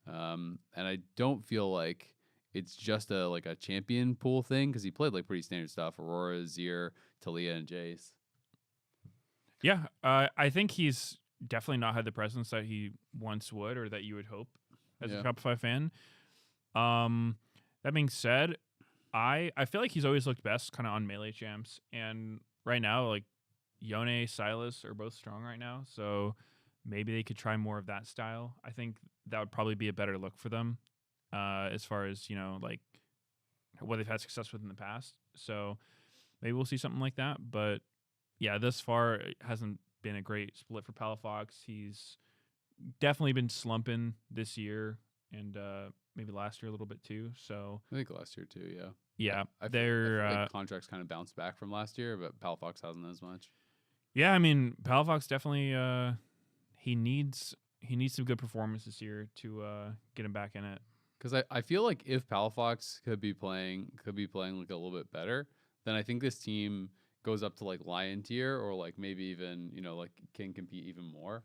And I don't feel like it's just a like a champion pool thing because he played like pretty standard stuff: Aurora, Zir, Talia, and Jace. Yeah, I think he's definitely not had the presence that he once would, or that you would hope as a Shopify fan. That being said, I feel like he's always looked best kind of on melee champs, and right now like Yone, Silas are both strong right now, so maybe they could try more of that style. I think that would probably be a better look for them, as far as, you know, like what they've had success with in the past. So maybe we'll see something like that. But yeah, thus far it hasn't been a great split for Palafox. He's definitely been slumping this year and maybe last year a little bit too. So I think last year too, yeah. Yeah, I they're feel like contracts kind of bounced back from last year, but Palafox hasn't as much. Yeah, I mean Palafox definitely he needs some good performance this year to get him back in it. Because I feel like if Palafox could be playing like a little bit better, then I think this team goes up to like Lyon tier or like maybe even, you know, like can compete even more.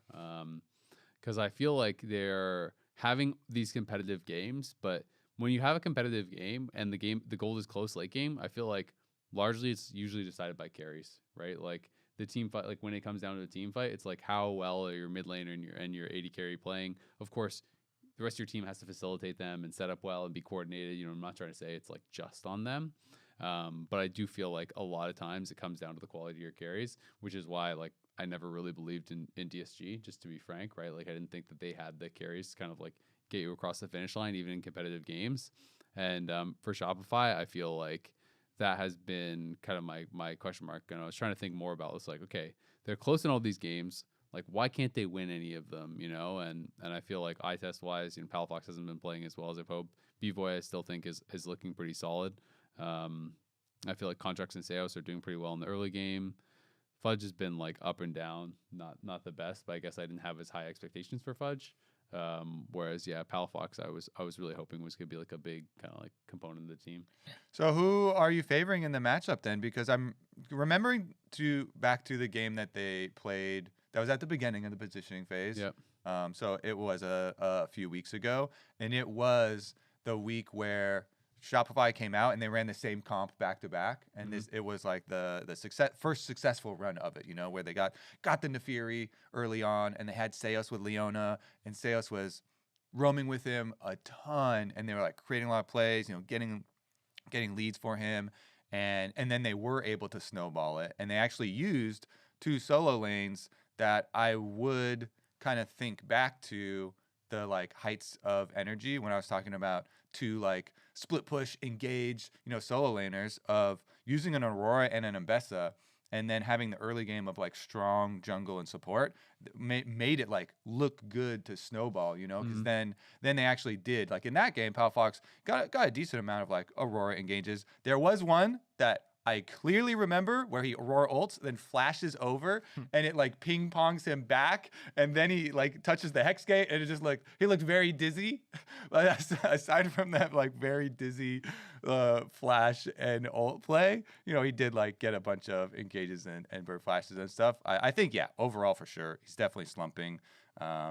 Because I feel like they're having these competitive games, but when you have a competitive game and the gold is close late game, I feel like largely it's usually decided by carries, right? Like the team fight, like when it comes down to a team fight, it's like how well are your mid laner and your AD carry playing. Of course, the rest of your team has to facilitate them and set up well and be coordinated. You know, I'm not trying to say it's like just on them, but I do feel like a lot of times it comes down to the quality of your carries, which is why like I never really believed in DSG, just to be frank, right? Like I didn't think that they had the carries to kind of like get you across the finish line, even in competitive games. And for Shopify, I feel like that has been kind of my question mark. And I was trying to think more about this, like, okay, they're close in all these games. Like, why can't they win any of them, you know? And I feel like eye test wise, you know, Palafox hasn't been playing as well as I've hoped. B-Boy I still think is looking pretty solid. I feel like Contracts and Seos are doing pretty well in the early game. Fudge has been like up and down, not the best, but I guess I didn't have as high expectations for Fudge. Whereas Palafox I was really hoping was gonna be like a big kind of like component of the team. So who are you favoring in the matchup then? Because I'm remembering back to the game that they played. That was at the beginning of the positioning phase. Yep. So it was a few weeks ago, and it was the week where Shopify came out and they ran the same comp back to back, and it was like the first successful run of it, you know, where they got the Nefiri early on, and they had Seos with Leona, and Seos was roaming with him a ton, and they were like creating a lot of plays, you know, getting leads for him, and then they were able to snowball it, and they actually used 2 solo lanes that I would kind of think back to the like heights of energy when I was talking about 2 like split push engage, you know, solo laners of using an Aurora and an Ambessa, and then having the early game of like strong jungle and support made it like look good to snowball, you know, because then they actually did, like in that game, Palafox got a decent amount of like Aurora engages. There was one that I clearly remember where he Aurora ults, then flashes over, and it like ping pongs him back, and then he like touches the hex gate, and it just like he looked very dizzy. But aside from that like very dizzy flash and ult play, you know, he did like get a bunch of engages and bird flashes and stuff. I think overall for sure he's definitely slumping.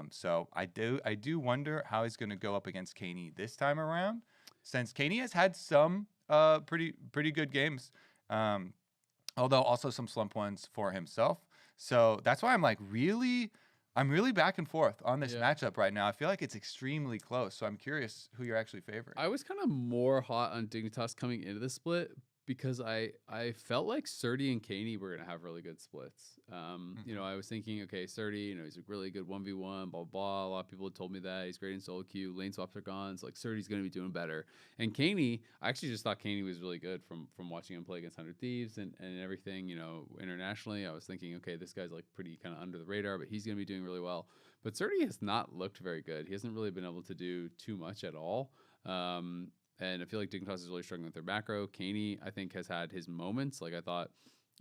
So I do wonder how he's gonna go up against Caney this time around, since Caney has had some pretty good games. Although also some slump ones for himself. So that's why I'm really back and forth on this matchup right now. I feel like it's extremely close. So I'm curious who you're actually favoring. I was kind of more hot on Dignitas coming into the split, because I felt like Surdy and Caney were gonna have really good splits. You know, I was thinking, okay, Surdy, you know, he's a really good 1v1, blah blah. A lot of people had told me that he's great in solo queue. Lane swaps are gone, so like Surdy's gonna be doing better. And Caney, I actually just thought Caney was really good from watching him play against 100 Thieves and everything. You know, internationally, I was thinking, okay, this guy's like pretty kind of under the radar, but he's gonna be doing really well. But Surdy has not looked very good. He hasn't really been able to do too much at all. And I feel like Dignitas is really struggling with their macro. Caney, I think, has had his moments. Like I thought,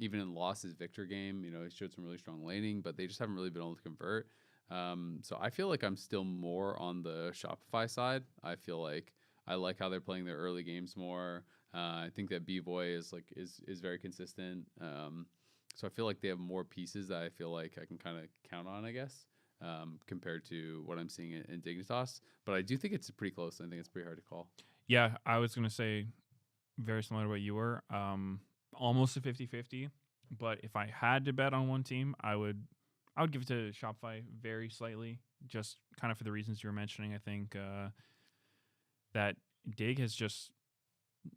even in Loss's Victor game, you know, he showed some really strong laning, but they just haven't really been able to convert. So I feel like I'm still more on the Shopify side. I feel like I like how they're playing their early games more. I think that B-Boy is very consistent. So I feel like they have more pieces that I feel like I can kind of count on, I guess. Compared to what I'm seeing in Dignitas. But I do think it's pretty close. I think it's pretty hard to call. Yeah, I was going to say very similar to what you were. Almost a 50-50. But if I had to bet on one team, I would give it to Shopify very slightly, just kind of for the reasons you were mentioning. I think that Dig has just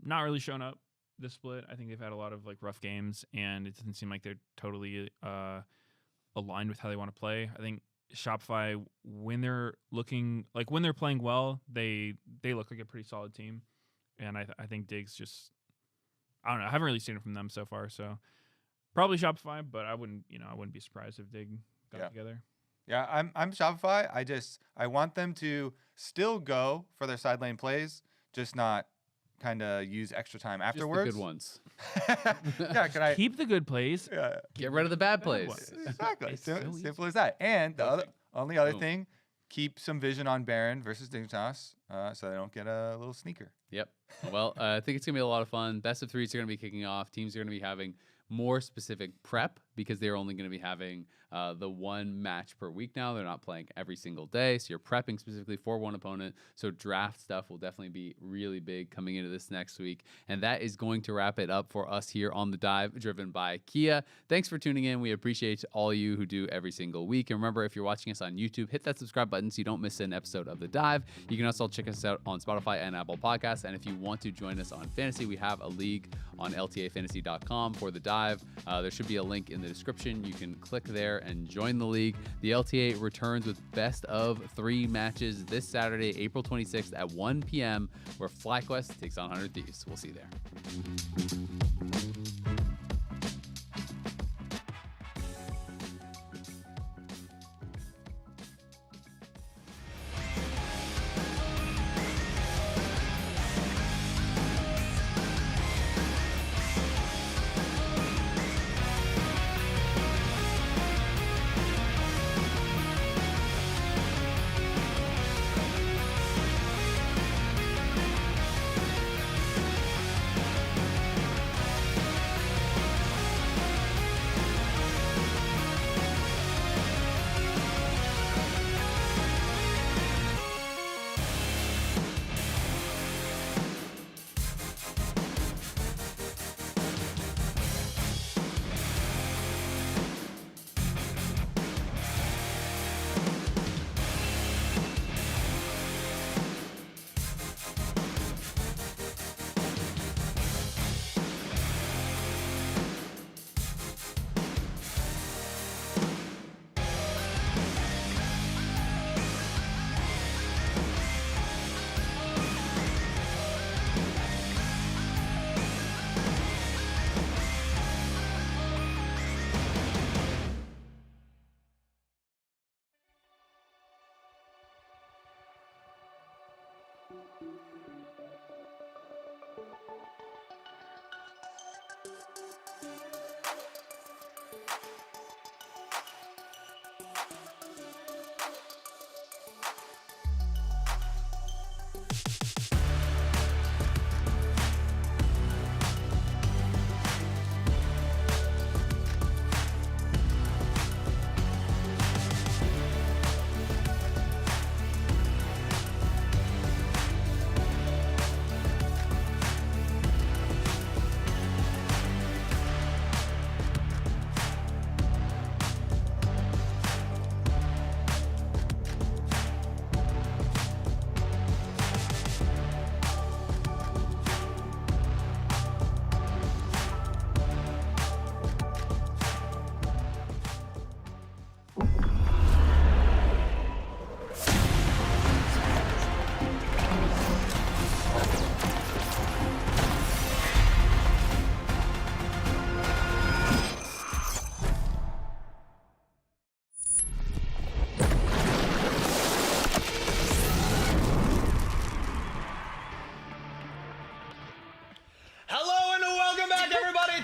not really shown up this split. I think they've had a lot of like rough games, and it doesn't seem like they're totally aligned with how they want to play. I think Shopify, when they're playing well, they look like a pretty solid team, and I think Dig's just, I don't know, I haven't really seen it from them so far, so probably Shopify, but I wouldn't be surprised if Dig got together. Yeah, I'm Shopify. I want them to still go for their side lane plays, just not kind of use extra time afterwards. Just the good ones. Yeah, can I Keep the good plays? Yeah. Get rid of the bad plays. Exactly. It's so Simple as that. And the only other Boom. thing, keep some vision on Baron versus Dignitas, so they don't get a little sneaker. Yep. Well, I think it's going to be a lot of fun. Best of threes are going to be kicking off. Teams are going to be having more specific prep because they're only going to be having the one match per week now. They're not playing every single day, so you're prepping specifically for one opponent. So draft stuff will definitely be really big coming into this next week. And that is going to wrap it up for us here on The Dive, driven by Kia. Thanks for tuning in. We appreciate all you who do every single week. And remember, if you're watching us on YouTube, hit that subscribe button so you don't miss an episode of The Dive. You can also check us out on Spotify and Apple Podcasts. And if you want to join us on Fantasy, we have a league on LTAFantasy.com for The Dive. There should be a link in the description. You can click there and join the league. The LTA returns with best of 3 matches this Saturday, April 26th at 1 p.m., where FlyQuest takes on 100 Thieves. We'll see you there.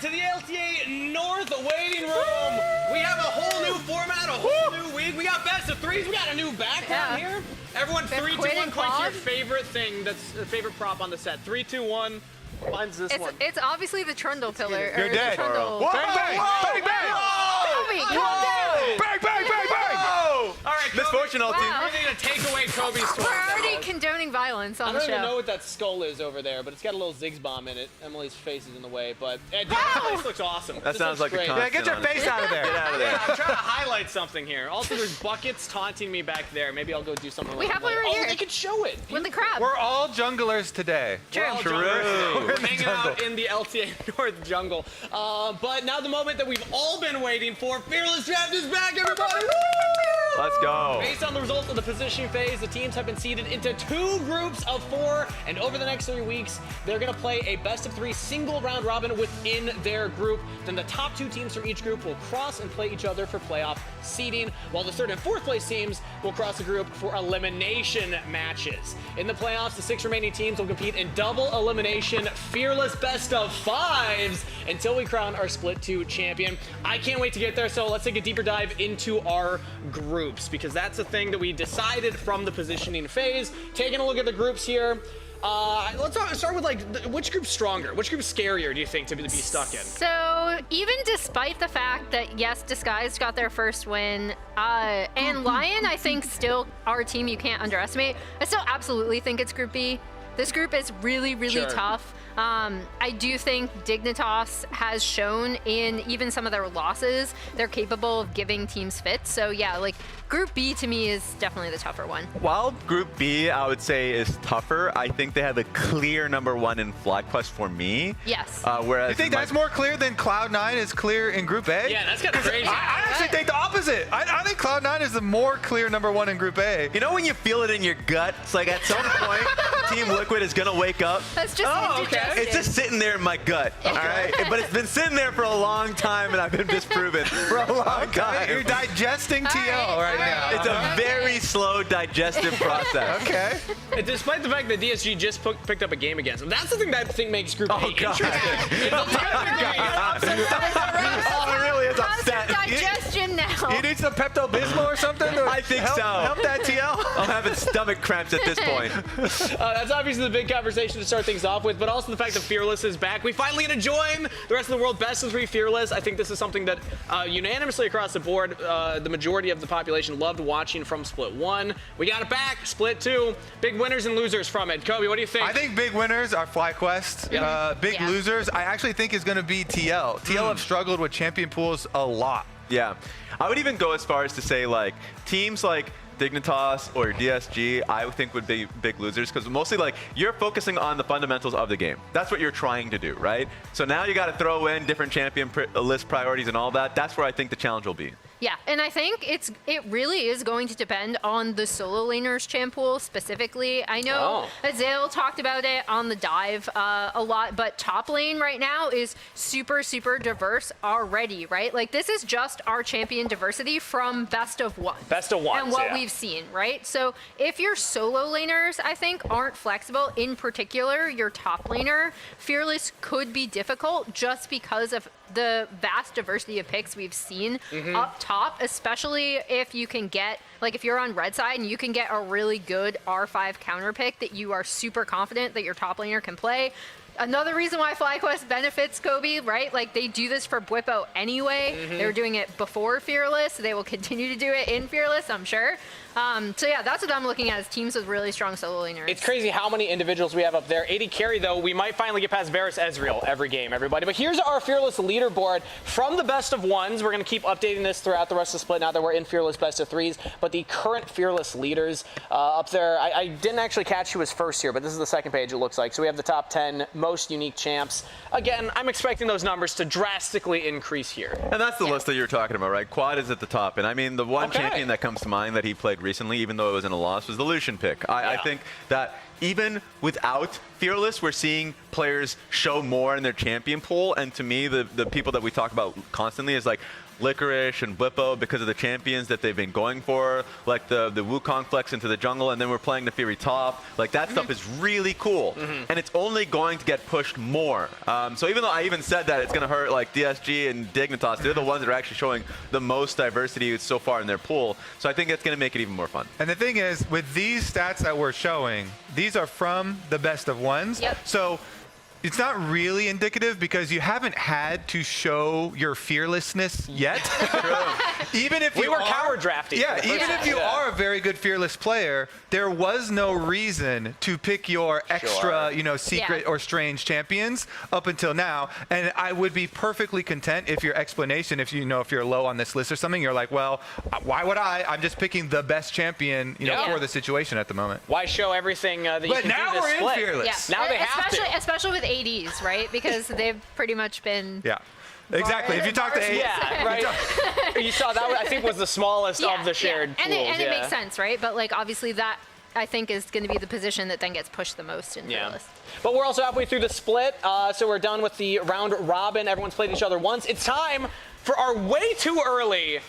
to the LTA North waiting room. We have a whole new format, a whole new week. We got best of threes. We got a new background here. Everyone, 3, 2, 1. Point to your favorite thing. That's a favorite prop on the set. 3, 2, 1. Mine's this one. It's obviously the Trundle pillar. You're dead. Trundle. Whoa, bang, bang, bang, bang. Kobe, calm down. Bang, bang, bang, bang. All right, Misfortune, LT. Wow. We're going to take away Kobe's sword. We're already condoning violence on I the don't show. even know what that skull is over there, but it's got a little Ziggs bomb in it. Emily's face is in the way, but this looks awesome. That sounds like a Yeah, get your face out of there. Get out of there. Yeah, I'm trying to highlight something here. Also, there's buckets taunting me back there. Maybe I'll go do something. We have one right here. Oh, they could show it. With the crab. We're all junglers today. True. We're hanging out in the LTA North jungle. But now the moment that we've all been waiting for. Fearless Draft is back, everybody! Woo! Let's go. Based on the results of the positioning phase, the teams have been seeded into 2 groups of 4, and over the next 3 weeks, they're going to play a best-of-3 single round robin within their group. Then the top 2 teams from each group will cross and play each other for playoff seeding, while the 3rd and 4th place teams will cross the group for elimination matches. In the playoffs, the 6 remaining teams will compete in double elimination, fearless best-of-5s until we crown our Split 2 champion. I can't wait to get there, so let's take a deeper dive into our groups, because that's the thing that we decided from the positioning phase. Taking a look at the groups here. Let's start with which group's stronger? Which group's scarier, do you think, to be stuck in? So even despite the fact that, yes, Disguised got their first win, and Lyon, I think, still our team you can't underestimate. I still absolutely think it's Group B. This group is really, really tough. I do think Dignitas has shown in even some of their losses, they're capable of giving teams fits. So yeah, like Group B to me is definitely the tougher one. While Group B, I would say, is tougher, I think they have the clear #1 in FlyQuest for me. Yes. Whereas You think that's more clear than Cloud9 is clear in Group A? Yeah, that's kind of crazy. I actually think the opposite. I think Cloud9 is the more clear #1 in Group A. You know when you feel it in your gut? It's like at some point, Team Liquid is going to wake up. That's just indigestion. It's just sitting there in my gut, all right? But it's been sitting there for a long time, and I've been disproven for a long time. You're digesting TL right now. It's a very slow digestive process. Okay. And despite the fact that DSG just picked up a game against them, that's the thing that I think makes Group A interesting. Oh, it really is upset. Digestion now. You need some Pepto-Bismol or something? I think so. Help that TL? I'm having stomach cramps at this point. That's obviously the big conversation to start things off with, but also the fact that Fearless is back. We finally get to join the rest of the world best of 3 Fearless. I think this is something that unanimously across the board, the majority of the population loved watching from Split 1. We got it back, Split 2. Big winners and losers from it. Kobe, what do you think? I think big winners are FlyQuest. Big losers, I actually think is going to be TL. TL have struggled with champion pools a lot. Yeah. I would even go as far as to say, like, teams like Dignitas or DSG, I would think would be big losers, because mostly, like, you're focusing on the fundamentals of the game. That's what you're trying to do, right? So now you got to throw in different champion list priorities and all that. That's where I think the challenge will be. Yeah, and I think it really is going to depend on the solo laners champ pool specifically. I know Azale talked about it on the dive a lot, but top lane right now is super, super diverse already, right? Like, this is just our champion diversity from best of 1. Best of 1, and what we've seen, right? So if your solo laners, I think, aren't flexible, in particular, your top laner, Fearless could be difficult just because of the vast diversity of picks we've seen up top, especially if you can get, like, if you're on red side and you can get a really good R5 counter pick that you are super confident that your top laner can play. Another reason why FlyQuest benefits Kobe, right? Like, they do this for Bwipo anyway. They were doing it before Fearless. They will continue to do it in Fearless, I'm sure. So yeah, that's what I'm looking at, is teams with really strong solo laners. It's crazy how many individuals we have up there. 80 carry, though, we might finally get past Varus Ezreal every game, everybody. But here's our Fearless leaderboard from the best of 1s. We're going to keep updating this throughout the rest of the split now that we're in Fearless best of 3s. But the current Fearless leaders up there, I didn't actually catch who was first here, but this is the second page, it looks like. So we have the top 10 most unique champs. Again, I'm expecting those numbers to drastically increase here. And that's the list that you're talking about, right? Quad is at the top. And I mean, the one champion that comes to mind that he played recently, even though it was in a loss, was the Lucian pick. I think that even without Fearless, we're seeing players show more in their champion pool. And to me, the people that we talk about constantly is like Licorice and Blippo because of the champions that they've been going for, like the Wukong flex into the jungle, and then we're playing the Fury top. Like that stuff is really cool, and it's only going to get pushed more. So even though I even said that it's going to hurt like DSG and Dignitas, they're the ones that are actually showing the most diversity so far in their pool. So I think it's going to make it even more fun. And the thing is, with these stats that we're showing, these are from the best of ones. Yep. So it's not really indicative because you haven't had to show your fearlessness yet. Even if We you were are, coward drafting. Yeah, even if you are a very good fearless player, there was no reason to pick your extra, secret or strange champions up until now. And I would be perfectly content if your explanation, if you're low on this list or something, you're like, well, why would I? I'm just picking the best champion, for the situation at the moment. Why show everything that you But can now do this we're in split? fearless. Now they have to. Especially with ADs, right? Because they've pretty much been. Yeah. Exactly. If you talk to Yeah, right. You saw that, I think, was the smallest of the shared pools. And it makes sense, right? But like obviously that I think is going to be the position that then gets pushed the most in Fearless. But we're also halfway through the split, so we're done with the round robin. Everyone's played each other once. It's time for our way too early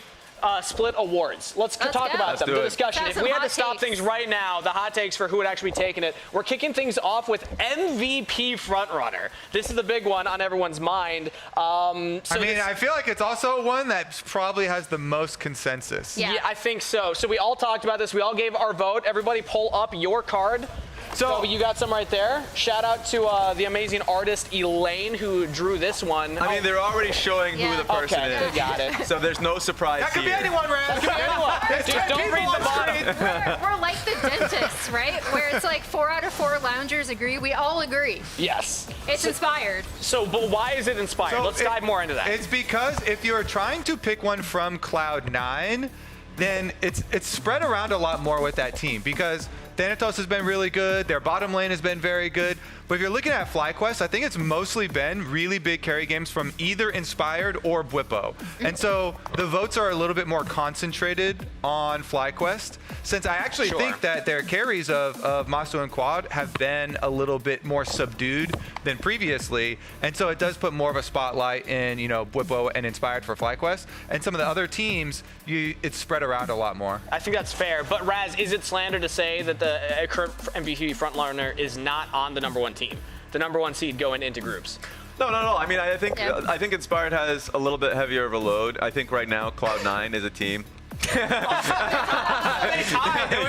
split awards. Let's talk about them. The discussion. If we had to stop things right now, the hot takes for who would actually be taking it. We're kicking things off with MVP frontrunner. This is the big one on everyone's mind. I feel like it's also one that probably has the most consensus. Yeah, I think so. So we all talked about this. We all gave our vote. Everybody pull up your card. So you got some right there. Shout out to the amazing artist Elaine who drew this one. I mean, they're already showing who the person is. They got it. So there's no surprise That could here. be anyone, Raz. That could be anyone. Dude, don't read the bottom. We're like the dentists, right? Where it's like 4 out of 4 loungers agree. We all agree. Yes. It's inspired. So, but why is it inspired? So Let's dive more into that. It's because if you're trying to pick one from Cloud9, then it's spread around a lot more with that team because Thanatos has been really good. Their bottom lane has been very good. But if you're looking at FlyQuest, I think it's mostly been really big carry games from either Inspired or Bwipo. And so the votes are a little bit more concentrated on FlyQuest, since I actually think that their carries of Masu and Quad have been a little bit more subdued than previously. And so it does put more of a spotlight in, Bwipo and Inspired for FlyQuest. And some of the other teams, it's spread around a lot more. I think that's fair. But Raz, is it slander to say that the current MVP frontrunner is not on the #1 team, the #1 seed going into groups? No. I mean, I think Inspired has a little bit heavier of a load. I think right now Cloud9 is a team.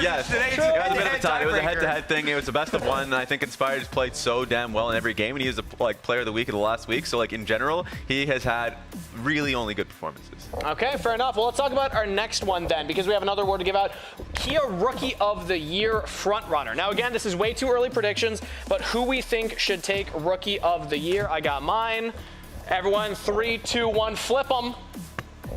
Yes, it was a bit of a tie. It was a head-to-head thing. It was the best of one. I think Inspired's played so damn well in every game, and he was the player of the week in the last week. So in general, he has had really only good performances. Okay, fair enough. Well, let's talk about our next one then, because we have another award to give out. Kia Rookie of the Year frontrunner. Now, again, this is way too early predictions, but who we think should take Rookie of the Year? I got mine. Everyone, 3, 2, 1, flip them.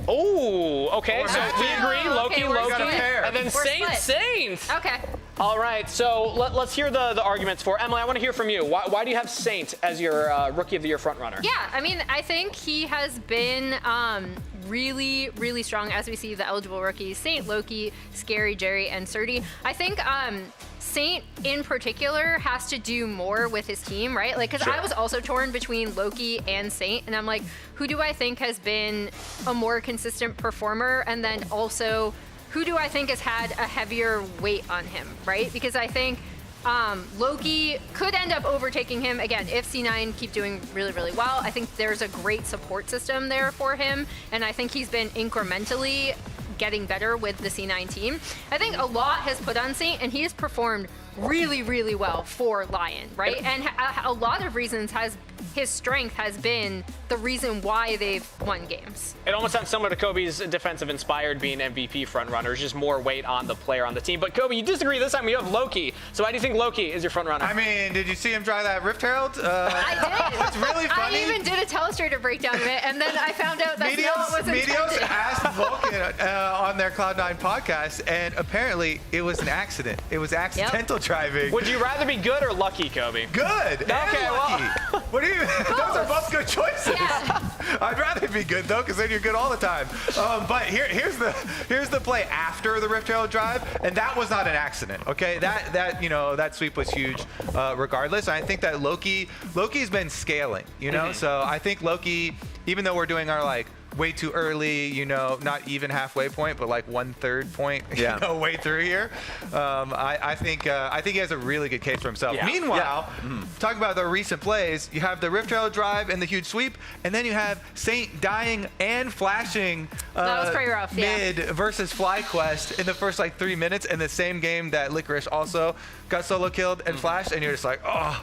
Oh, okay. So we agree. Loki, and then Saint. Okay. All right. So let's hear the arguments for Emily. I want to hear from you. Why do you have Saint as your Rookie of the Year frontrunner? Yeah, I mean, I think he has been really, really strong as we see the eligible rookies: Saint, Loki, Scary, Jerry, and Surdy. I think Saint in particular has to do more with his team, right? Like, because I was also torn between Loki and Saint, and I'm like, who do I think has been a more consistent performer? And then also, who do I think has had a heavier weight on him, right? Because I think Loki could end up overtaking him again if C9 keep doing really, really well. I think there's a great support system there for him, and I think he's been incrementally getting better with the C9 team. I think a lot has put on Saint, and he has performed really, really well for Lyon, right? And a lot of reasons his strength has been the reason why they've won games. It almost sounds similar to Kobe's defensive Inspired being MVP frontrunner. It's just more weight on the player on the team. But Kobe, you disagree this time. You have Loki. So why do you think Loki is your frontrunner? I mean, did you see him try that Rift Herald? I did. What's really funny? I even did a Telestrator breakdown of it, and then I found out that's not what was intended. Medios asked Vulcan on their Cloud9 podcast, and apparently it was an accident. It was accidental driving. Would you rather be good or lucky, Kobe? Good. Okay, lucky. What do you? Those are both good choices. Yeah. I'd rather be good though, because then you're good all the time. But here's the play after the Rift Trail drive, and that was not an accident. Okay, that sweep was huge, regardless. I think that Loki's been scaling. So I think Loki, even though we're doing our like way too early, not even halfway point, but like 1/3 point, way through here. I think he has a really good case for himself. Yeah. Meanwhile, talking about the recent plays, you have the Rift Trail drive and the huge sweep, and then you have Saint dying and flashing That was pretty rough, mid versus FlyQuest in the first like 3 minutes in the same game that Licorice also got solo killed and flashed, and you're just like, oh.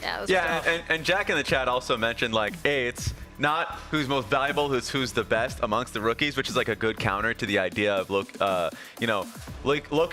Yeah, it was Yeah, rough. and Jack in the chat also mentioned like, hey, it's not who's most valuable, who's the best amongst the rookies, which is like a good counter to the idea of Loki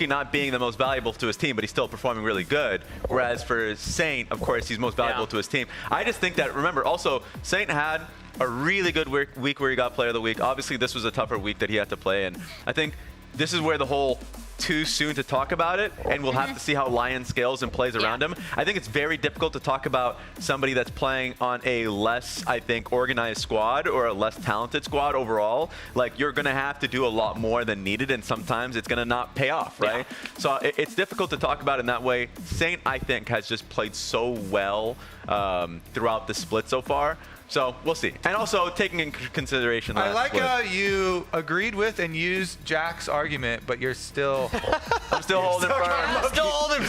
not being the most valuable to his team, but he's still performing really good. Whereas for Saint, of course, he's most valuable to his team. I just think that, remember, also Saint had a really good week where he got Player of the Week. Obviously, this was a tougher week that he had to play, and I think this is where the whole too soon to talk about it, and we'll have to see how Lyon scales and plays around him. I think it's very difficult to talk about somebody that's playing on a less, I think, organized squad or a less talented squad overall. Like, you're going to have to do a lot more than needed, and sometimes it's going to not pay off, right? So it's difficult to talk about in that way. Saint, I think, has just played so well throughout the split so far. So we'll see. And also taking into consideration that I like how you agreed with and used Jack's argument, but you're still I'm still holding firm. Still holding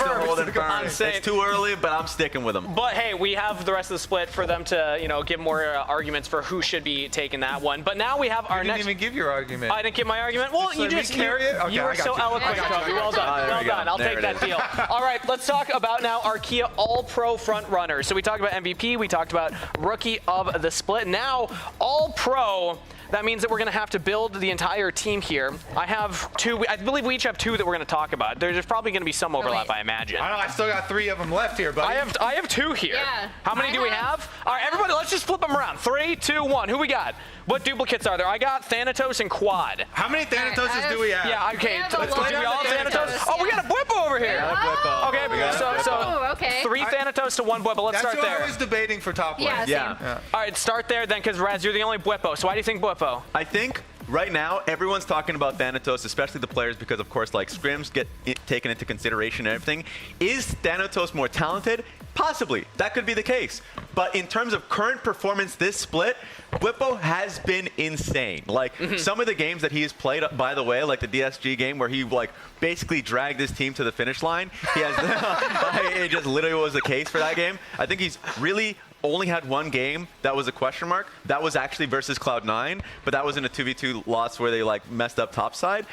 firm. I'm saying It's too early, but I'm sticking with him. But hey, we have the rest of the split for them to, give more arguments for who should be taking that one. But now we have our You next. didn't even give your argument. I didn't give my argument. Well, Just let me carry it? Okay, you I were got so you. eloquent, I got Kobe. you. Well done. There Well we go. done. I'll There take it that is. deal. All right, let's talk about now our Kia All-Pro front runners. So we talked about MVP. We talked about Rookie of the Split. Now, All-Pro. That means that we're going to have to build the entire team here. I have two. I believe we each have two that we're going to talk about. There's probably going to be some overlap, I imagine. I don't know. I still got 3 of them left here, buddy. I have 2 here. Yeah, How many do we have? All right, everybody, let's just flip them around. 3, 2, 1. Who we got? What duplicates are there? I got Thanatos and Quad. How many Thanatoses do we have? Yeah, okay. have a Let's lot do we of all Thanatos, Thanatos? Oh, we got a Bwippo over here. Oh, Okay, so okay. 3 Thanatos to 1 Bwippo. Let's That's start what there. I was debating for top lane. Yeah, Yeah. same. All right, start there then, because Raz, you're the only Bwippo. So why do you think Bwippo? I think right now everyone's talking about Thanatos, especially the players, because of course like scrims get taken into consideration and everything. Is Thanatos more talented? Possibly. That could be the case. But in terms of current performance this split, Bwippo has been insane. Like some of the games that he has played, by the way, like the DSG game where he like basically dragged his team to the finish line. He has it just literally was the case for that game. I think he's really only had one game that was a question mark. That was actually versus Cloud9, but that was in a 2v2 loss where they like messed up topside.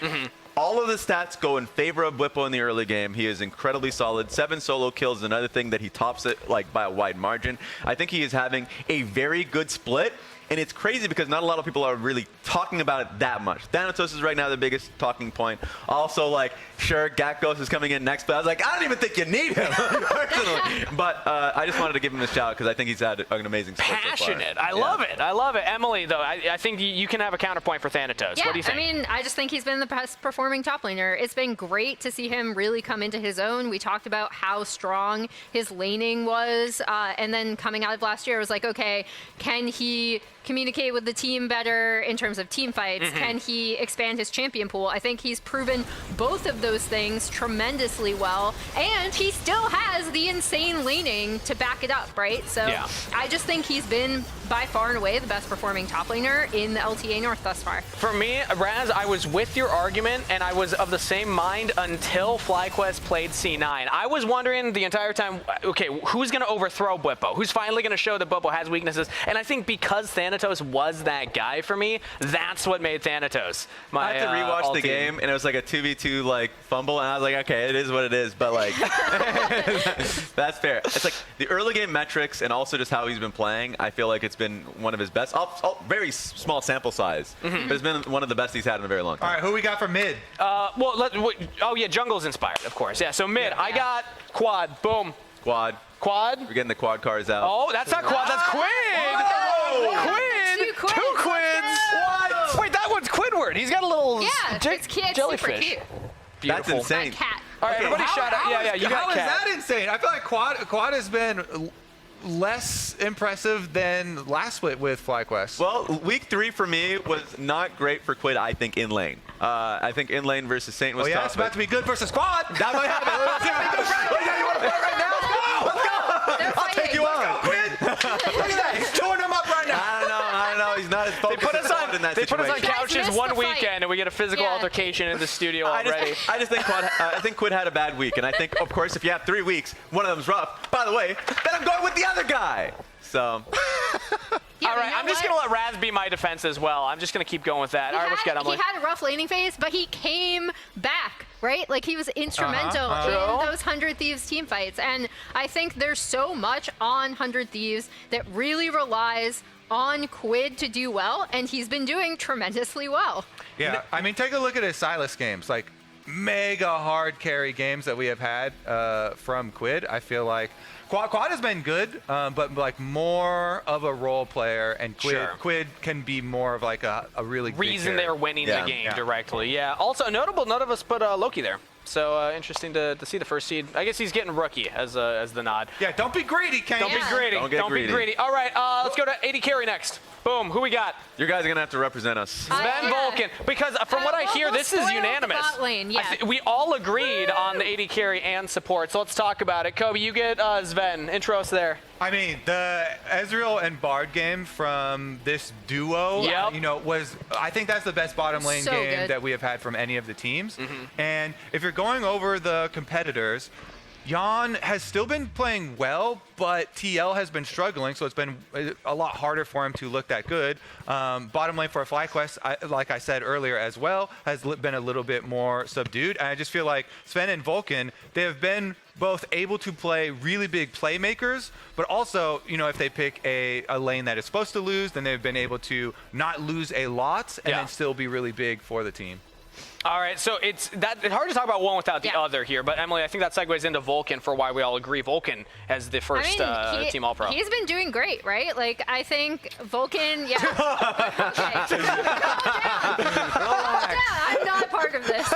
All of the stats go in favor of Bwippo in the early game. He is incredibly solid. 7 solo kills, another thing that he tops it like by a wide margin. I think he is having a very good split. And it's crazy because not a lot of people are really talking about it that much. Thanatos is right now the biggest talking point. Also, like, sure, Gakgos is coming in next, but I was like, I don't even think you need him, personally. But I just wanted to give him a shout because I think he's had an amazing split so far. Passionate. I love it. I love it. Emily, though, I think you can have a counterpoint for Thanatos. Yeah, What do you think? I mean, I just think he's been the best performing top laner. It's been great to see him really come into his own. We talked about how strong his laning was, and then coming out of last year, it was like, okay, can he communicate with the team better in terms of team fights? Can he expand his champion pool? I think he's proven both of those things tremendously well, and he still has the insane laning to back it up, right? So I just think he's been by far and away the best performing top laner in the LTA North thus far. For me, Raz, I was with your argument, and I was of the same mind until FlyQuest played C9. I was wondering the entire time, okay, who's going to overthrow Bwippo? Who's finally going to show that Bwippo has weaknesses? And I think because Thanatos was that guy for me, that's what made Thanatos my I had to rewatch the game, and it was like a 2v2 like fumble, and I was like, okay, it is what it is, but like, that's fair. It's like the early game metrics and also just how he's been playing, I feel like it's been one of his best. Very small sample size, but it's been one of the best he's had in a very long time. All right, who we got for mid? Oh yeah, Jungle's inspired, of course. Yeah, so mid, I got Quad, boom. Quad. We're getting the quad cars out. Oh, that's not Quad, that's Quid! Quid! Two Quids! What? Wait, that one's Quidward. He's got a little it's super jellyfish. cute. That's insane. Cat. All right, everybody shout out. Yeah, you got How is Cat. that insane? I feel like Quad has been less impressive than last split with FlyQuest. Well, week 3 for me was not great for Quid, I think, in lane. I think in lane versus Saint was tough. It's about to be good versus squad. That might happen. You want to play right now? Let's go. I'll take you on. Look at that. He's touring him up right now. I don't know. He's not as focused They put us on, in that they put us on situation. couches missed one the fight. weekend, and we get a physical altercation in the studio already. I just think I think Quid had a bad week, and I think, of course, if you have 3 weeks, one of them's rough. By the way, then I'm going with the other guy. So. Yeah, All right, you know I'm just what? going to let Raz be my defense as well. I'm just going to keep going with that. All right, what you got, Emily? He had a rough laning phase, but he came back, right? Like, he was instrumental in those 100 Thieves team fights. And I think there's so much on 100 Thieves that really relies on Quid to do well, and he's been doing tremendously well. Yeah, I mean, take a look at his Silas games. Like, mega hard carry games that we have had from Quid. I feel like Quad has been good, but like more of a role player, and Quid can be more of like a really big reason carry. they're winning the game directly. Yeah. Also notable, none of us put Loki there. So interesting to see the first seed. I guess he's getting rookie as the nod. Yeah, don't be greedy, Kane. Don't be greedy. Don't get greedy. All right, let's go to 80 carry next. Boom. Who we got? You guys are going to have to represent us. Sven Vulcan. Because from what I hear, this is unanimous. Bot lane, yeah. We all agreed on the 80 carry and support. So let's talk about it. Kobe, you get Sven. Intro us there. I mean, the Ezreal and Bard game from this duo, Yep. you know, I think that's the best bottom lane So game good. that we have had from any of the teams. And if you're going over the competitors, Jan has still been playing well, but TL has been struggling, so it's been a lot harder for him to look that good. Bottom lane for FlyQuest, like I said earlier as well, has been a little bit more subdued. And I just feel like Sven and Vulcan, they have been both able to play really big playmakers, but also, you know, if they pick a lane that is supposed to lose, then they've been able to not lose a lot and then still be really big for the team. All right, so it's hard to talk about one without the other here, but Emily, I think that segues into Vulcan for why we all agree Vulcan as the first team All-Pro. He's been doing great, right? Like, I think Vulcan, okay. Calm down. I'm not part of this.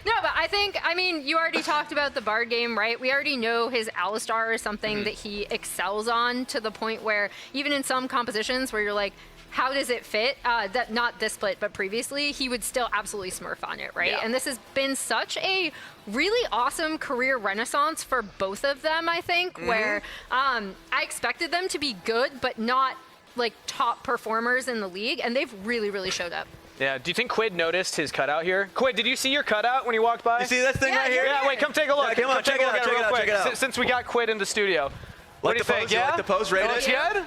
No, but I mean, you already talked about the Bard game, right? We already know his Alistar is something that he excels on, to the point where even in some compositions where you're like, how does it fit? Not this split, but previously, he would still absolutely smurf on it, right? Yeah. And this has been such a really awesome career renaissance for both of them, I think, where I expected them to be good, but not like top performers in the league, and they've really, really showed up. Yeah, do you think Quid noticed his cutout here? Quid, did you see your cutout when you walked by? You see this thing right here? Yeah, wait, come take a look. Yeah, come on, check it out, real quick, check it out. Since we got Quid in the studio. What do you think? You like the pose, rate Looks it? good?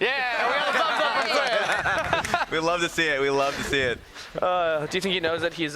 Yeah, we got a thumbs up for Quid. We love to see it. We love to see it. Do you think he knows that he's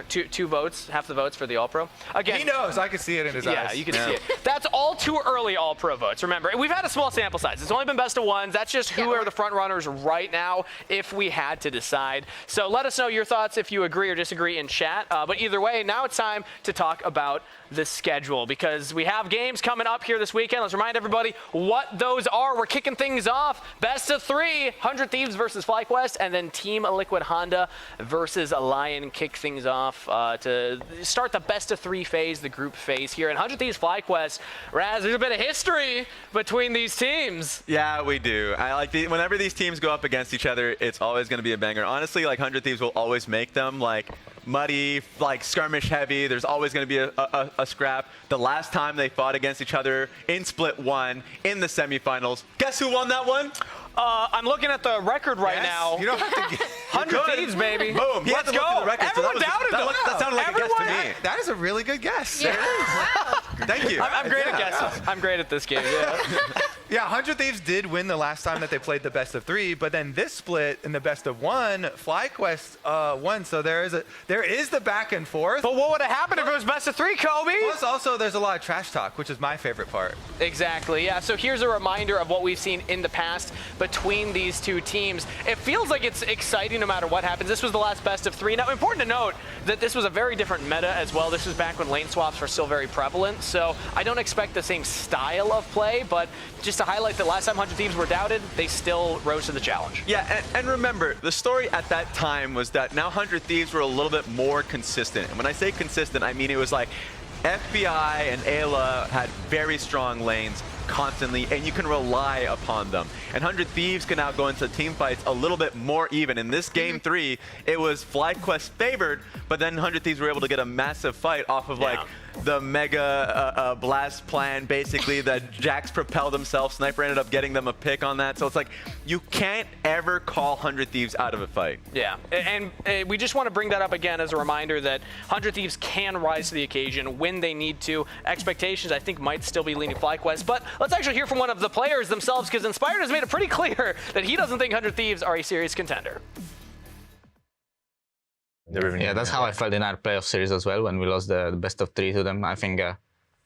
two votes, half the votes for the All-Pro? Again, He knows. I can see it in his eyes. yeah, you can see it. That's all too early All-Pro votes. Remember, we've had a small sample size. It's only been best of ones. That's just who are the front runners right now if we had to decide. So let us know your thoughts if you agree or disagree in chat. But either way, now it's time to talk about the schedule, because we have games coming up here this weekend. Let's remind everybody what those are. We're kicking things off. Best of 3, 100 Thieves versus FlyQuest, and then Team Liquid Honda versus Lyon kick things off to start the best of 3 phase, the group phase here. And 100 Thieves FlyQuest, Raz, there's a bit of history between these teams. Yeah, we do. I like whenever these teams go up against each other, it's always going to be a banger. Honestly, like 100 Thieves will always make them like muddy, like skirmish heavy. There's always going to be a scrap. The last time they fought against each other in Split 1 in the semifinals, guess who won that one? I'm looking at the record right now. You don't have to get 100 Thieves, baby. Boom. Let's go. Everyone doubted them. That sounded like a guess to me. That is a really good guess. Yeah. Wow. Thank you. I'm great at guessing. I'm great at this game, yeah. Yeah, 100 Thieves did win the last time that they played the best of 3, but then this split in the best of 1, FlyQuest won. So there is the back and forth. But what would have happened if it was best of 3, Kobe? Plus, also, there's a lot of trash talk, which is my favorite part. Exactly, yeah. So here's a reminder of what we've seen in the past between these two teams. It feels like it's exciting no matter what happens. This was the last best of 3. Now, important to note that this was a very different meta as well. This was back when lane swaps were still very prevalent. So I don't expect the same style of play, but just to highlight that last time 100 Thieves were doubted, they still rose to the challenge. Yeah, and remember, the story at that time was that now 100 Thieves were a little bit more consistent. And when I say consistent, I mean it was like FBI and Ayla had very strong lanes. constantly, and you can rely upon them. And 100 Thieves can now go into team fights a little bit more even. In this game 3, it was FlyQuest favored, but then 100 Thieves were able to get a massive fight off of like the mega blast plan, basically, that Jax propelled himself. Sniper ended up getting them a pick on that. So it's like, you can't ever call 100 Thieves out of a fight. Yeah, and we just want to bring that up again as a reminder that 100 Thieves can rise to the occasion when they need to. Expectations, I think, might still be leaning FlyQuest, but let's actually hear from one of the players themselves, because Inspired has made it pretty clear that he doesn't think 100 Thieves are a serious contender. Yeah, that's how I felt in our playoff series as well when we lost the best of 3 to them. I think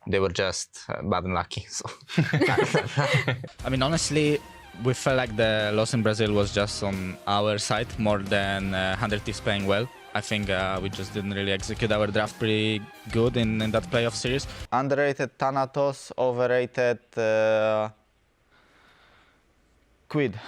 they were just bad and lucky. So. I mean, honestly, we felt like the loss in Brazil was just on our side more than 100 Thieves playing well. I think we just didn't really execute our draft pretty good in that playoff series. Underrated Thanatos, overrated Quid.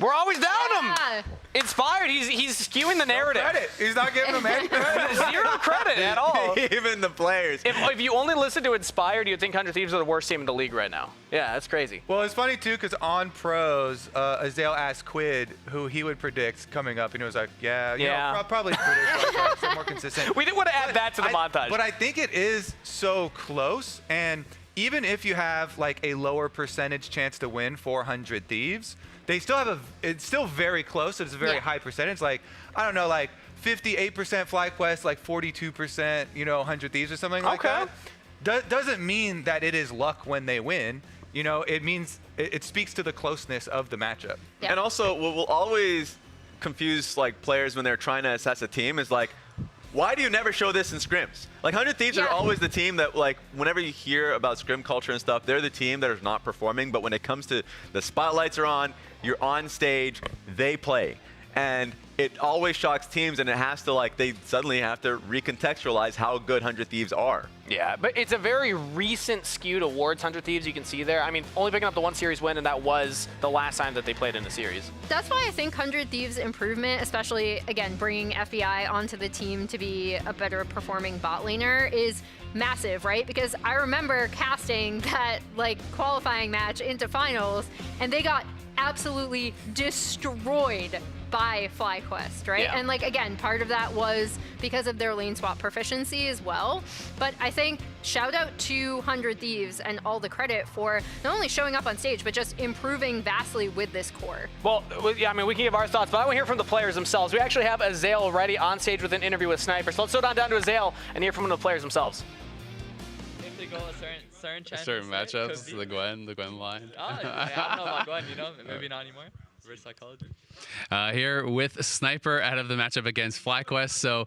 We're always down him. Inspired, he's skewing the narrative. No credit. He's not giving them any credit. Zero credit at all. Even the players. If you only listen to Inspired, you'd think 100 Thieves are the worst team in the league right now. Yeah, that's crazy. Well, it's funny too, because on pros, Azale asked Quid who he would predict coming up, and he was like, you know, probably predict like, more consistent. We didn't want to add that to the montage. But I think it is so close, and even if you have like a lower percentage chance to win 400 Thieves, they still have it's still very close. It's a very high percentage. Like, I don't know, like 58% FlyQuest, like 42%, you know, 100 Thieves or something like that. Doesn't mean that it is luck when they win. You know, it means it speaks to the closeness of the matchup. Yeah. And also, what will always confuse like players when they're trying to assess a team is like, why do you never show this in scrims? Like 100 Thieves are always the team that, like, whenever you hear about scrim culture and stuff, they're the team that is not performing. But when it comes to the spotlights are on, you're on stage, they play. And it always shocks teams, and it has to, like, they suddenly have to recontextualize how good 100 Thieves are. Yeah, but it's a very recent skew towards 100 Thieves, you can see there. I mean, only picking up the 1 series win, and that was the last time that they played in a series. That's why I think 100 Thieves' improvement, especially, again, bringing FBI onto the team to be a better performing bot laner, is massive, right? Because I remember casting that, like, qualifying match into finals, and they got absolutely destroyed by FlyQuest, right? Yeah. And like, again, part of that was because of their lane swap proficiency as well. But I think shout out to 100 Thieves and all the credit for not only showing up on stage, but just improving vastly with this core. Well, yeah, I mean, we can give our thoughts, but I want to hear from the players themselves. We actually have Azale already on stage with an interview with Sniper. So let's go down to Azale and hear from one of the players themselves. If they go a certain matchups, the Gwen line. I don't know about Gwen, you know, maybe not anymore. Reverse psychology. Here with Sniper out of the matchup against FlyQuest. So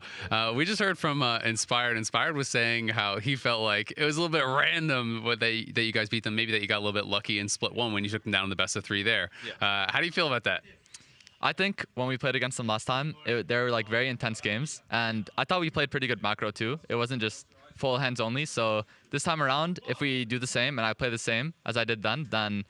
we just heard from Inspired. Inspired was saying how he felt like it was a little bit random that you guys beat them. Maybe that you got a little bit lucky in split 1 when you took them down in the best of 3 there. Yeah. How do you feel about that? I think when we played against them last time, they were like very intense games. And I thought we played pretty good macro too. It wasn't just full hands only. So this time around, if we do the same and I play the same as I did then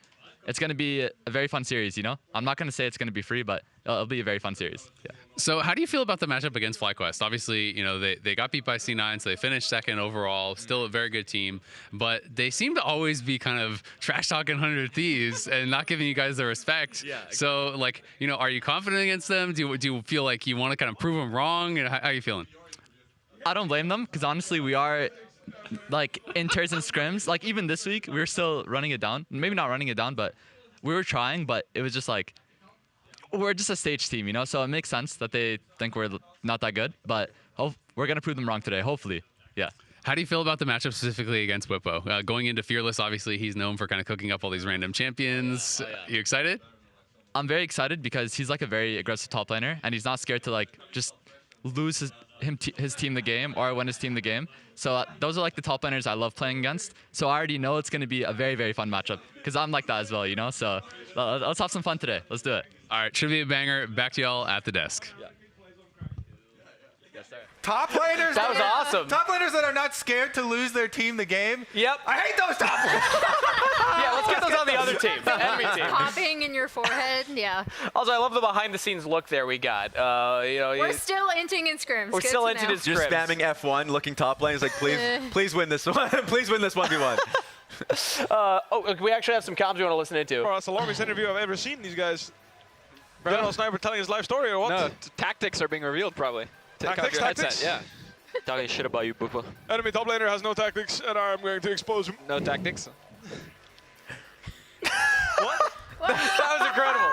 it's going to be a very fun series, you know? I'm not going to say it's going to be free, but it'll be a very fun series. Yeah. So how do you feel about the matchup against FlyQuest? Obviously, you know, they got beat by C9, so they finished 2nd overall, still a very good team, but they seem to always be kind of trash-talking 100 Thieves and not giving you guys the respect. Yeah, exactly. So, like, you know, are you confident against them? Do you feel like you want to kind of prove them wrong? How are you feeling? I don't blame them, because honestly, we are like in turns and scrims, like even this week, we were still running it down. Maybe not running it down, but we were trying, but it was just like, we're just a stage team, you know? So it makes sense that they think we're not that good, but we're going to prove them wrong today, hopefully. Yeah. How do you feel about the matchup specifically against Whippo? Going into Fearless, obviously, he's known for kind of cooking up all these random champions. You excited? I'm very excited because he's like a very aggressive top laner, and he's not scared to like just lose his team the game or win his team the game. So those are like the top laners I love playing against. So I already know it's going to be a very, very fun matchup because I'm like that as well, you know? So let's have some fun today. Let's do it. All right, should be a banger. Back to y'all at the desk. Yeah. Yes, sir. top laners. That was awesome. Top laners that are not scared to lose their team the game. Yep. I hate those top laners. Yeah, let's get those on the other team, the enemy team. Popping in your forehead, yeah. Also, I love the behind-the-scenes look there we got. We're still inting in scrims. We're Good still to inting know. in Just scrims. spamming F1, looking top lane. It's like, please win this one. Please win this 1v1. We actually have some comms we want to listen into. That's the longest interview I've ever seen these guys. General Sniper telling his life story or what? No, tactics are being revealed probably. Take off your Tactics? headset, yeah. Talking shit about you, Bupa. Enemy top laner has no tactics, and I'm going to expose him. No tactics? That was incredible.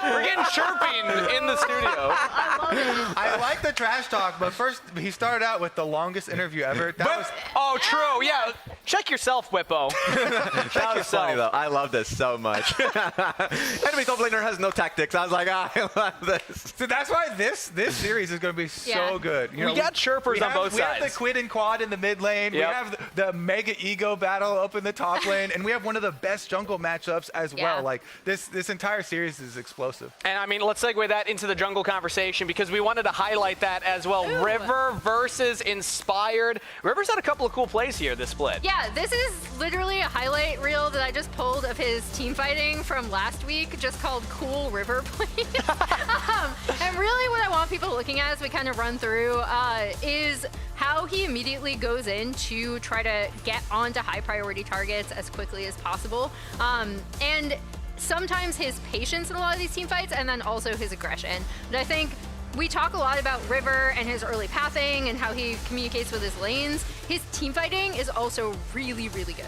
We're getting chirping in the studio. I love it. I like the trash talk, but first he started out with the longest interview ever. That was Oh, true. Yeah. Check yourself, Whippo. That was funny though. I love this so much. Enemy top laner has no tactics. I was like, I love this. So that's why this series is going to be so good. You We got chirpers on both We have sides. the quid and quad in the mid lane. Yep. We have the mega ego battle up in the top lane, and we have one of the best jungle matchups as Yeah. well. Like this entire series is explosive. And I mean, let's segue that into the jungle conversation because we wanted to highlight that as well. Ooh. River versus Inspired. River's had a couple of cool plays here this split. Yeah, this is literally a highlight reel that I just pulled of his team fighting from last week, just called Cool River Plays. And really what I want people looking at as we kind of run through is how he immediately goes in to try to get onto high priority targets as quickly as possible. And sometimes his patience in a lot of these team fights, and then also his aggression. But I think we talk a lot about River and his early pathing and how he communicates with his lanes. His team fighting is also really, really good.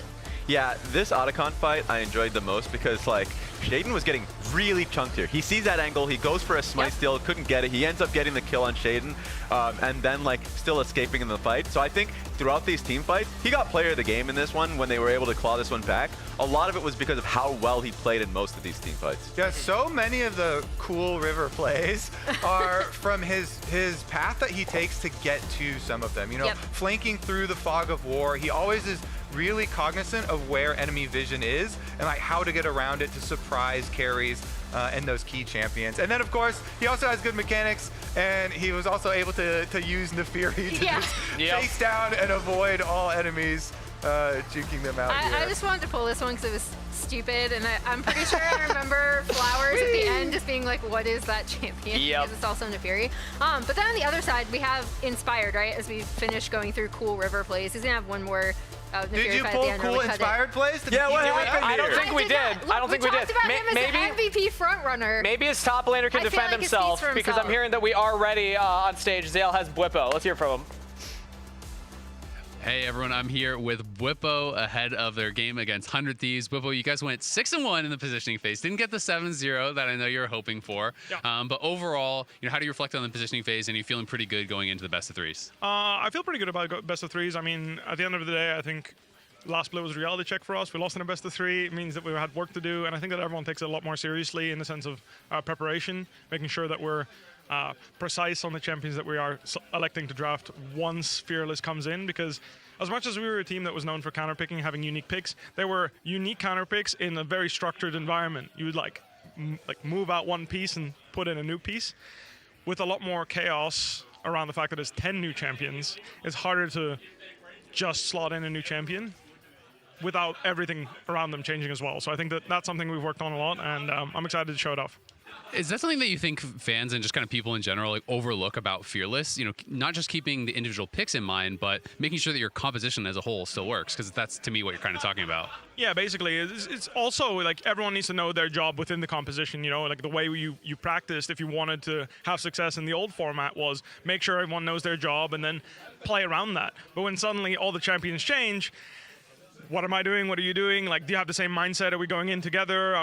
Yeah, this Otacon fight I enjoyed the most because like Shaden was getting really chunked here. He sees that angle, he goes for a smite steal, couldn't get it. He ends up getting the kill on Shaden, and then like still escaping in the fight. So I think throughout these team fights, he got player of the game in this one when they were able to claw this one back. A lot of it was because of how well he played in most of these team fights. Yeah, so many of the cool River plays are from his path that he takes to get to some of them. You know, flanking through the fog of war, he always is really cognizant of where enemy vision is and like how to get around it to surprise carries and those key champions. And then of course he also has good mechanics, and he was also able to use Nefiri to just chase down and avoid all enemies, juking them out here. I just wanted to pull this one because it was stupid, and I'm pretty sure I remember Flowers at the end just being like, what is that champion? Because it's also Nefiri. But then on the other side, we have Inspired, right? As we finish going through cool River plays. He's going to have one more Did you pull cool Inspired plays? Yeah, what happened I don't think we did. I don't think we did. talked about him as an MVP frontrunner. Maybe his top laner can I feel defend like he himself speaks for because I'm himself. hearing that we are ready on stage. Zale has Bwippo. Let's hear from him. Hey everyone, I'm here with Bwippo ahead of their game against 100 Thieves. Bwippo, you guys went 6-1 in the positioning phase. Didn't get the 7-0 that I know you were hoping for. But overall, how do you reflect on the positioning phase, and are you feeling pretty good going into the best of threes? I feel pretty good about best of threes. I mean, at the end of the day, I think last split was a reality check for us. We lost in a best of three. It means that we had work to do, and I think that everyone takes it a lot more seriously in the sense of preparation, making sure that we're precise on the champions that we are electing to draft once Fearless comes in, because as much as we were a team that was known for counterpicking, having unique picks, there were unique counter picks in a very structured environment. You would like move out one piece and put in a new piece. With a lot more chaos around the fact that there's 10 new champions, it's harder to just slot in a new champion without everything around them changing as well. So I think that that's something we've worked on a lot, and I'm excited to show it off. Is that something that you think fans and just kind of people in general overlook about Fearless? Not just keeping the individual picks in mind, but making sure that your composition as a whole still works, because that's to me what you're kind of talking about. Yeah, basically, it's also like everyone needs to know their job within the composition. Like the way you practiced, if you wanted to have success in the old format, was make sure everyone knows their job and then play around that. But when suddenly all the champions change, what am I doing? What are you doing? Like, do you have the same mindset? Are we going in together?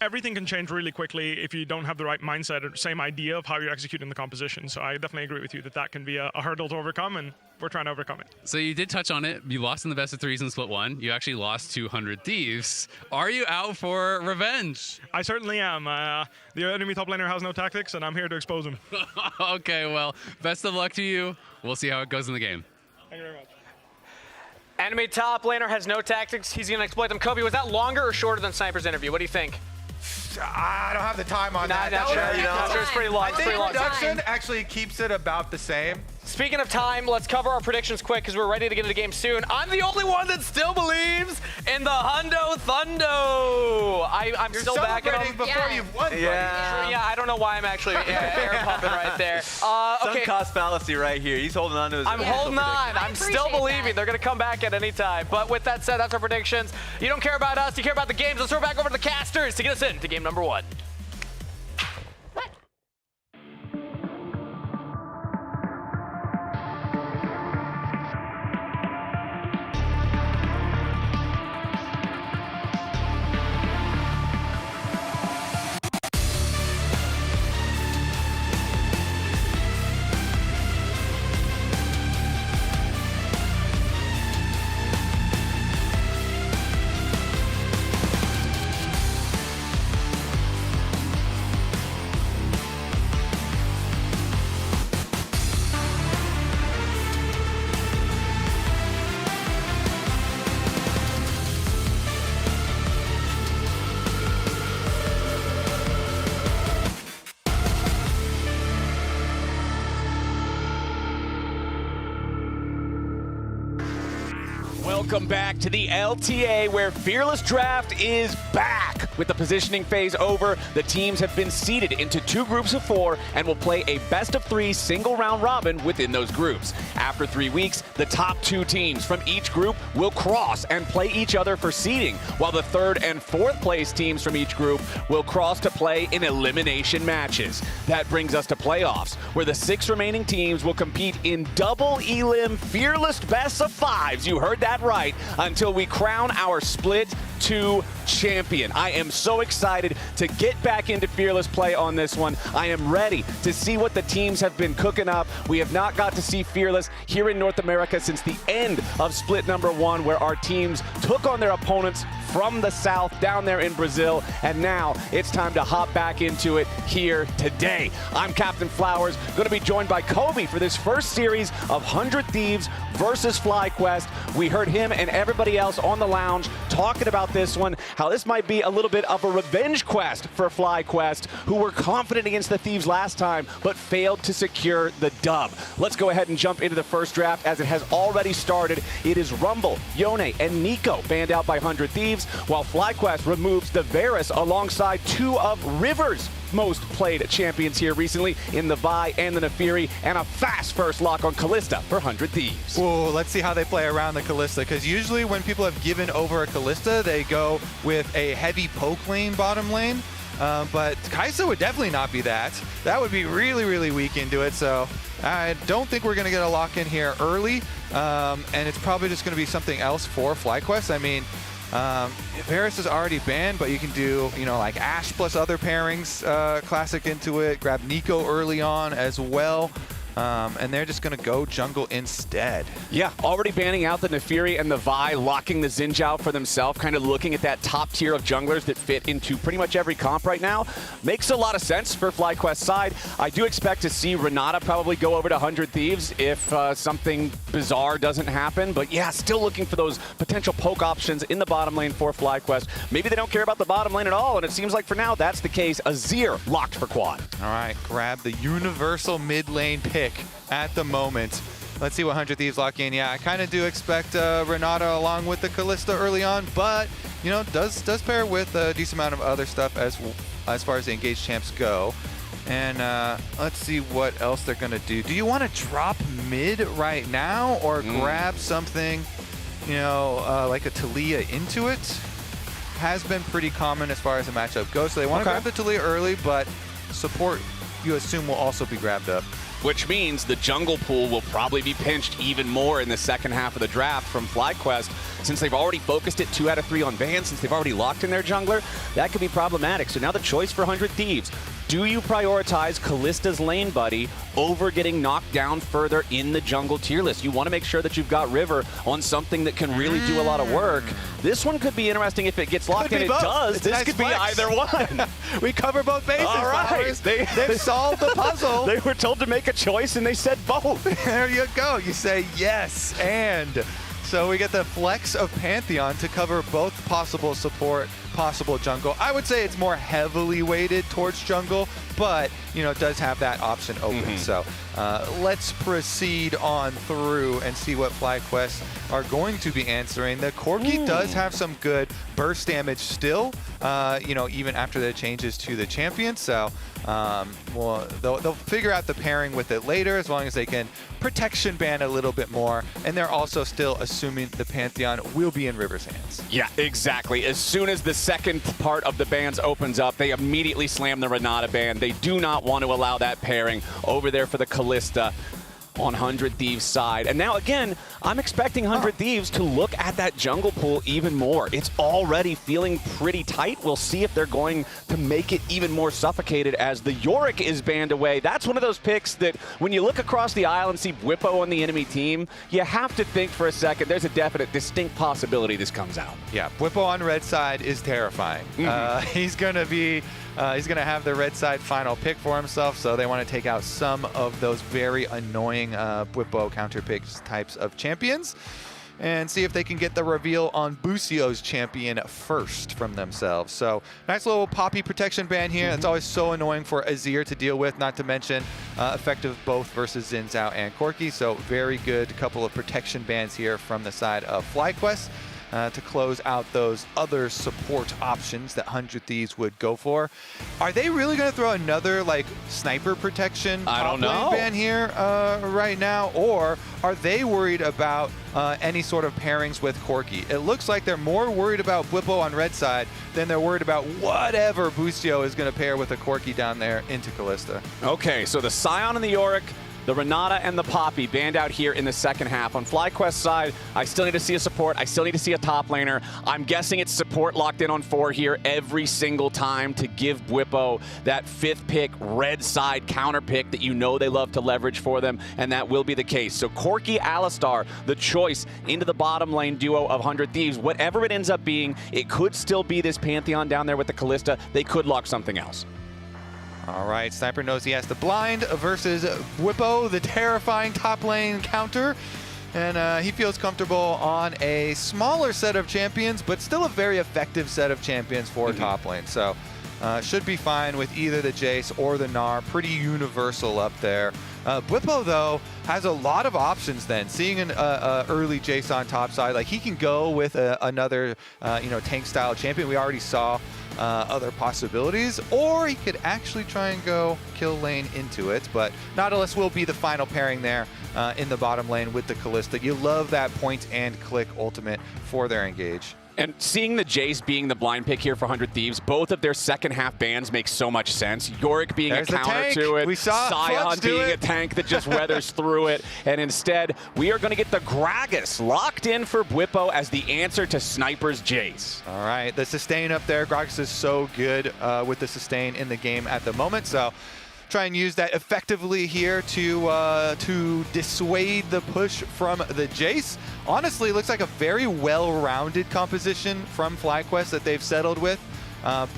Everything can change really quickly if you don't have the right mindset or same idea of how you're executing the composition. So I definitely agree with you that can be a hurdle to overcome, and we're trying to overcome it. So you did touch on it. You lost in the best of threes in split one. You actually lost to 100 Thieves. Are you out for revenge? I certainly am. The enemy top laner has no tactics, and I'm here to expose him. Okay, well, best of luck to you. We'll see how it goes in the game. Thank you very much. Enemy top laner has no tactics. He's going to exploit them. Kobe, was that longer or shorter than Sniper's interview? What do you think? I don't have the time on that. It's pretty long. I think production actually keeps it about the same. Speaking of time, let's cover our predictions quick because we're ready to get into the game soon. I'm the only one that still believes in the Hundo Thundo. I'm still backing them. Before you've won, Yeah, I don't know why I'm actually air pumping right there. Sunk cost fallacy right here. He's holding on to his. I'm holding on. I'm still believing they're going to come back at any time. But with that said, that's our predictions. You don't care about us. You care about the games. Let's throw back over to the casters to get us into game number 1. Welcome back to the LTA, where Fearless Draft is back. With the positioning phase over, the teams have been seeded into 2 groups of 4 and will play a best-of-3 single round robin within those groups. After 3 weeks, the top 2 teams from each group will cross and play each other for seeding, while the 3rd and 4th place teams from each group will cross to play in elimination matches. That brings us to playoffs, where the 6 remaining teams will compete in double elim Fearless best of 5s. You heard that right. Until we crown our Split 2 champion. I am so excited to get back into Fearless play on this one. I am ready to see what the teams have been cooking up. We have not got to see Fearless here in North America since the end of Split number 1, where our teams took on their opponents from the south down there in Brazil, and now it's time to hop back into it here today. I'm Captain Flowers, going to be joined by Kobe for this first series of 100 Thieves versus FlyQuest. We heard him and everybody else on the lounge talking about this one, how this might be a little bit of a revenge quest for FlyQuest, who were confident against the Thieves last time but failed to secure the dub. Let's go ahead and jump into the first draft, as it has already started. It is Rumble, Yone, and Nico banned out by 100 Thieves, while FlyQuest removes the Varus alongside 2 of River's most played champions here recently in the Vi and the Nefiri, and a fast first lock on Kalista for 100 Thieves. Whoa, let's see how they play around the Kalista, because usually when people have given over a Kalista, they go with a heavy poke lane bottom lane. But Kaisa would definitely not be that. That would be really, really weak into it. So I don't think we're going to get a lock in here early. And it's probably just going to be something else for FlyQuest. I mean, Varus is already banned, but you can do, like Ashe plus other pairings, classic into it. Grab Nico early on as well. And they're just going to go jungle instead. Yeah, already banning out the Nefiri and the Vi, locking the Xinjiao for themselves, kind of looking at that top tier of junglers that fit into pretty much every comp right now. Makes a lot of sense for FlyQuest's side. I do expect to see Renata probably go over to 100 Thieves if something bizarre doesn't happen. But yeah, still looking for those potential poke options in the bottom lane for FlyQuest. Maybe they don't care about the bottom lane at all, and it seems like for now that's the case. Azir locked for quad. All right, grab the universal mid lane pick at the moment. Let's see what 100 Thieves lock in. Yeah, I kind of do expect Renata along with the Kalista early on, but does pair with a decent amount of other stuff as far as the engaged champs go. And let's see what else they're gonna do. Do you want to drop mid right now, or grab something, like a Taliyah into it? Has been pretty common as far as the matchup goes. So they want to grab the Taliyah early, but support, you assume, will also be grabbed up. Which means the jungle pool will probably be pinched even more in the second half of the draft from FlyQuest. Since they've already focused it 2 out of 3 on Van, since they've already locked in their jungler, that could be problematic. So now the choice for 100 Thieves. Do you prioritize Kalista's lane buddy over getting knocked down further in the jungle tier list? You want to make sure that you've got River on something that can really do a lot of work. This one could be interesting if it gets locked, and it does. This could be either one. We cover both bases. All right. They've solved the puzzle. They were told to make a choice, and they said both. There you go. You say yes, and so we get the flex of Pantheon to cover both possible support, possible jungle. I would say it's more heavily weighted towards jungle, but, you know, it does have that option open. So let's proceed on through and see what FlyQuest are going to be answering. The Corki does have some good burst damage still, you know, even after the changes to the champion. So well, they'll figure out the pairing with it later, as long as they can protection ban a little bit more. And they're also still assuming the Pantheon will be in River's hands. Yeah, exactly. As soon as the second part of the bans opens up, they immediately slam the Renata ban. They do not want to allow that pairing over there for the Kalista on 100 Thieves side. And now again, I'm expecting 100 Thieves to look at that jungle pool even more. It's already feeling pretty tight. We'll see if they're going to make it even more suffocated as the Yorick is banned away. That's one of those picks that when you look across the aisle and see Bwipo on the enemy team, you have to think for a second. There's a definite, distinct possibility this comes out. Yeah, Bwipo on red side is terrifying. He's going to be he's going to have the red side final pick for himself, so they want to take out some of those very annoying Bwipo counter picks types of champions and see if they can get the reveal on Busio's champion first from themselves. So nice little Poppy protection ban here. It's always so annoying for Azir to deal with, not to mention effective both versus Xin Zhao and Corki. So very good couple of protection bans here from the side of FlyQuest. To close out those other support options that 100 Thieves would go for. Are they really going to throw another like sniper protection top lane ban here right now? Or are they worried about any sort of pairings with Corki? It looks like they're more worried about Bwipo on red side than they're worried about whatever Busio is going to pair with a Corki down there into Kalista. Okay, so the Scion and the Yorick, the Renata and the Poppy banned out here in the second half. On FlyQuest side, I still need to see a support. I still need to see a top laner. I'm guessing it's support locked in on 4 here every single time to give Bwipo that 5th pick, red side counter pick that you know they love to leverage for them, and that will be the case. So Corki, Alistar, the choice into the bottom lane duo of 100 Thieves. Whatever it ends up being, it could still be this Pantheon down there with the Kalista. They could lock something else. All right, Sniper knows he has to blind versus Bwipo, the terrifying top lane counter. And he feels comfortable on a smaller set of champions, but still a very effective set of champions for top lane. So should be fine with either the Jace or the Gnar. Pretty universal up there. Bwipo, though, has a lot of options then. Seeing an early Jace on top side, like he can go with another you know, tank-style champion. We already saw other possibilities, or he could actually try and go kill lane into it, but Nautilus will be the final pairing there in the bottom lane with the Kalista. You love that point and click ultimate for their engage. And seeing the Jace being the blind pick here for 100 Thieves, both of their second half bans make so much sense. Yorick being a counter to it, we saw Scion being a tank that just weathers through it, and instead we are going to get the Gragas locked in for Bwipo as the answer to Sniper's Jace. All right, the sustain up there. Gragas is so good with the sustain in the game at the moment, so try and use that effectively here to dissuade the push from the Jace. Honestly, it looks like a very well-rounded composition from FlyQuest that they've settled with.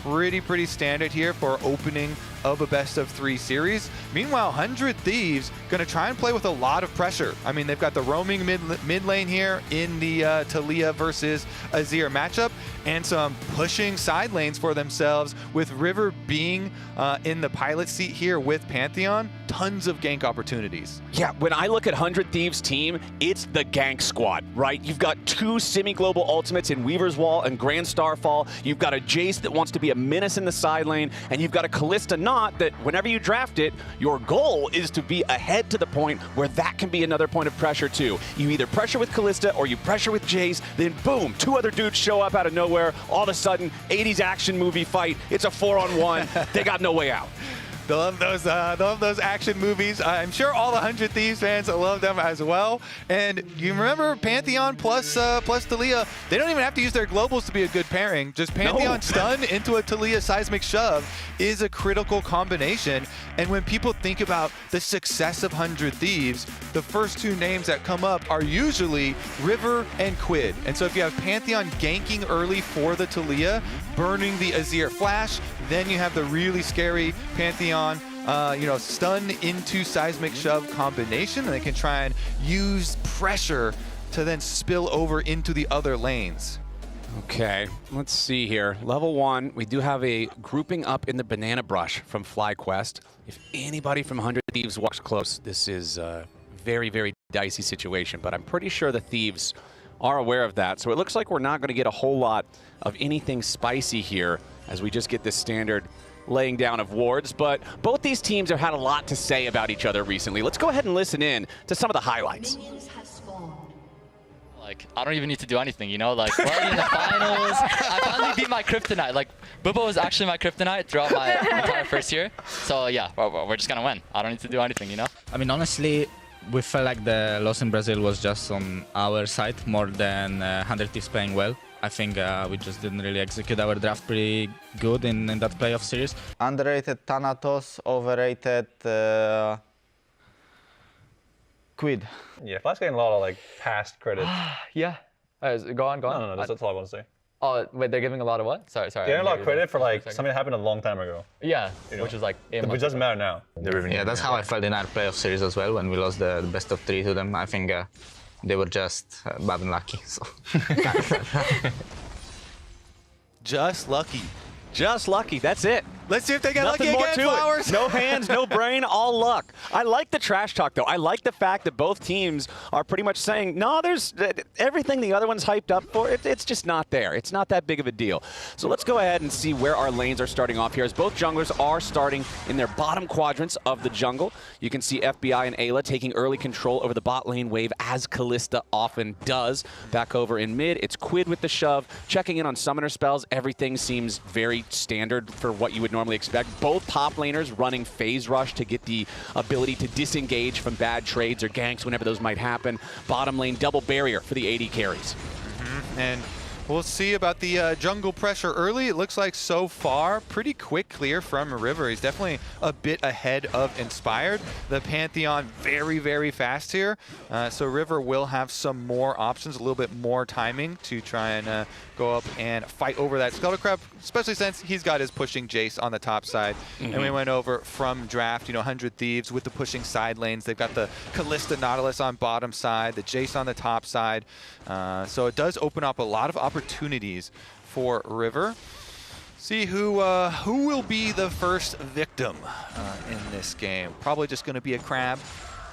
Pretty standard here for opening of a best-of-3 series. Meanwhile, 100 Thieves going to try and play with a lot of pressure. I mean, they've got the roaming mid lane here in the Talia versus Azir matchup, and some pushing side lanes for themselves with River being in the pilot seat here with Pantheon. Tons of gank opportunities. Yeah, when I look at 100 Thieves team, it's the gank squad, right? You've got 2 semi-global ultimates in Weaver's Wall and Grand Starfall. You've got a Jace that wants to be a menace in the side lane, and you've got a Kalista Not that whenever you draft it, your goal is to be ahead to the point where that can be another point of pressure too. You either pressure with Kalista or you pressure with Jace, then boom, 2 other dudes show up out of nowhere. All of a sudden, 80s action movie fight. It's a 4-on-1. They got no way out. They love those action movies. I'm sure all the 100 Thieves fans love them as well. And you remember Pantheon plus Talia, they don't even have to use their globals to be a good pairing. Just Pantheon stun into a Talia seismic shove is a critical combination. And when people think about the success of 100 Thieves, the first 2 names that come up are usually River and Quid. And so if you have Pantheon ganking early for the Talia, burning the Azir flash, then you have the really scary Pantheon, you know, stun into seismic shove combination, and they can try and use pressure to then spill over into the other lanes. Okay, let's see here. Level 1, we do have a grouping up in the banana brush from FlyQuest. If anybody from 100 Thieves walks close, this is a very, very dicey situation, but I'm pretty sure the Thieves are aware of that. So it looks like we're not going to get a whole lot of anything spicy here as we just get this standard laying down of wards, but both these teams have had a lot to say about each other recently. Let's go ahead and listen in to some of the highlights. Like, I don't even need to do anything, you know? Like, we're already in the finals. I finally beat my kryptonite. Like, Bubo was actually my kryptonite throughout my entire first year. So, yeah, we're just going to win. I don't need to do anything, you know? I mean, honestly, we felt like the loss in Brazil was just on our side more than 100 Thieves playing well. I think we just didn't really execute our draft pretty good in that playoff series. Underrated Thanatos, overrated Quid. Yeah, Flash getting a lot of like past credit. Yeah. Go on. No, that's all I want to say. Oh, wait, they're giving a lot of what? Sorry. Getting a lot of credit for like something that happened a long time ago. Yeah, you know? which is like... Which doesn't matter now. Yeah, that's how I felt in our playoff series as well when we lost the best of 3 to them. I think they were just bad and lucky. So. Just lucky. Just lucky. That's it. Let's see if they get Nothing lucky more again, to Flowers. it. No hands, no brain, all luck. I like the trash talk, though. I like the fact that both teams are pretty much saying, no, there's everything the other one's hyped up for. It's just not there. It's not that big of a deal. So let's go ahead and see where our lanes are starting off here, as both junglers are starting in their bottom quadrants of the jungle. You can see FBI and Ayla taking early control over the bot lane wave, as Kalista often does. Back over in mid, it's Quid with the shove. Checking in on summoner spells. Everything seems very standard for what you would normally expect. Both top laners running phase rush to get the ability to disengage from bad trades or ganks whenever those might happen. Bottom lane double barrier for the AD carries. And we'll see about the jungle pressure early. It looks like so far pretty quick clear from River. He's definitely a bit ahead of Inspired. The Pantheon very, very fast here. So River will have some more options, a little bit more timing to try and go up and fight over that Scuttle Crab, especially since he's got his pushing Jace on the top side. And we went over from draft, 100 Thieves with the pushing side lanes. They've got the Kalista Nautilus on bottom side, the Jace on the top side. So it does open up a lot of opportunities for River. See who will be the first victim in this game. Probably just going to be a crab,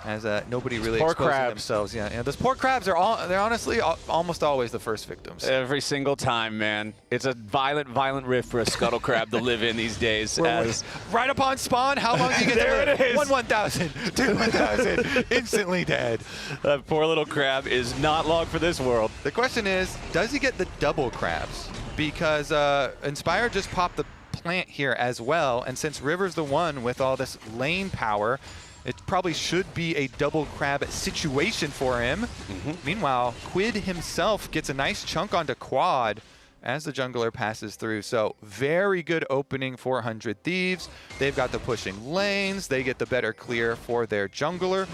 as nobody really exposing themselves. Yeah, those poor crabs they're honestly almost always the first victims. Every single time, man. It's a violent rift for a Scuttle Crab to live in these days. Right upon spawn, how long do you get there to live? it is. 1,000, 2,000, instantly dead. That poor little crab is not long for this world. The question is, does he get the double crabs? Because Inspire just popped the plant here as well, and since River's the one with all this lane power, it probably should be a double crab situation for him. Meanwhile, Quid himself gets a nice chunk onto quad as the jungler passes through. So very good opening for 100 Thieves. They've got the pushing lanes. They get the better clear for their jungler.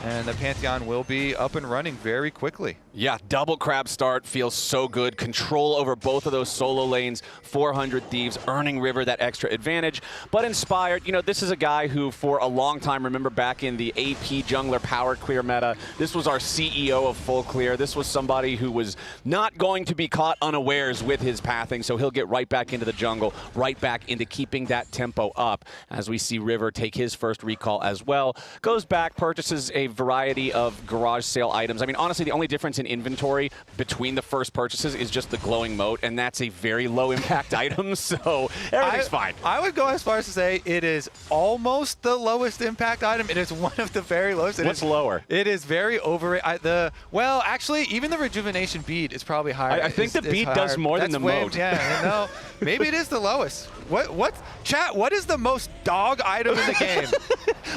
And the Pantheon will be up and running very quickly. Yeah, double crab start feels so good. Control over both of those solo lanes. 400 Thieves earning River that extra advantage. But Inspired, this is a guy who for a long time, remember back in the AP jungler power clear meta, this was our CEO of full clear. This was somebody who was not going to be caught unawares with his pathing, so he'll get right back into the jungle, right back into keeping that tempo up as we see River take his first recall as well. Goes back, purchases a variety of garage sale items. I mean, honestly, the only difference in inventory between the first purchases is just the glowing moat, and that's a very low impact item, so everything's fine. I would go as far as to say it is almost the lowest impact item. It is one of the very lowest. What's lower? It is very overrated. Well, actually, even the rejuvenation bead is probably higher. I think the bead does more than the moat. Yeah, no, maybe it is the lowest. What is the most dog item in the game?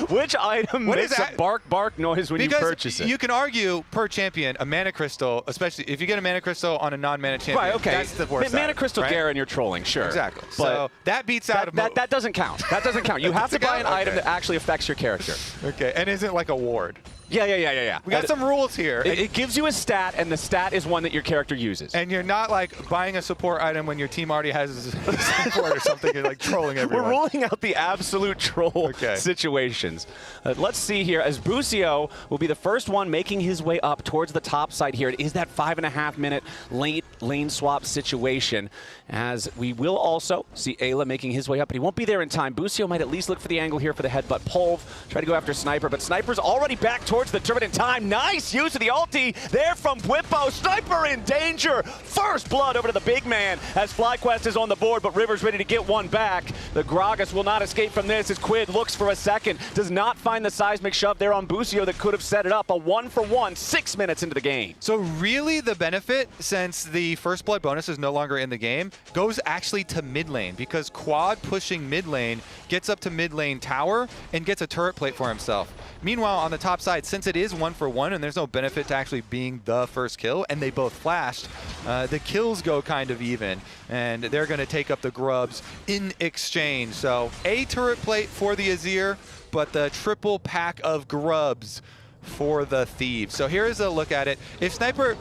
Which item makes a bark noise when you purchase it? You can argue per champion a mana crystal, especially if you get a mana crystal on a non-mana champion. Right, okay. That's the worst. Mana item, crystal right? Garen, you're trolling, sure. Exactly. But so that beats out that doesn't count. That doesn't count. You have to buy an item that actually affects your character. Okay, and isn't like a ward. Yeah. We got some rules here. It gives you a stat, and the stat is one that your character uses. And you're not like buying a support item when your team already has a support or something. You're like trolling everyone. We're ruling out the absolute troll situations. Let's see here, as Busio will be the first one making his way up towards the top side here. It is that 5.5-minute late lane swap situation, as we will also see Ayla making his way up, but he won't be there in time. Busio might at least look for the angle here for the headbutt. Polv try to go after Sniper, but Sniper's already back towards the turret in time. Nice use of the ulti there from Bwipo. Sniper in danger. First blood over to the big man as FlyQuest is on the board, but River's ready to get one back. The Gragas will not escape from this as Quid looks for a second. Does not find the seismic shove there on Busio that could have set it up. A 1-for-1, 6 minutes into the game. So really the benefit, since the first blood bonus is no longer in the game, goes actually to mid lane, because Quad pushing mid lane gets up to mid lane tower and gets a turret plate for himself. Meanwhile, on the top side, since it is 1-for-1 and there's no benefit to actually being the first kill, and they both flashed, the kills go kind of even, and they're going to take up the grubs in exchange. So a turret plate for the Azir, but the triple pack of grubs for the Thieves. So here's a look at it. If Sniper...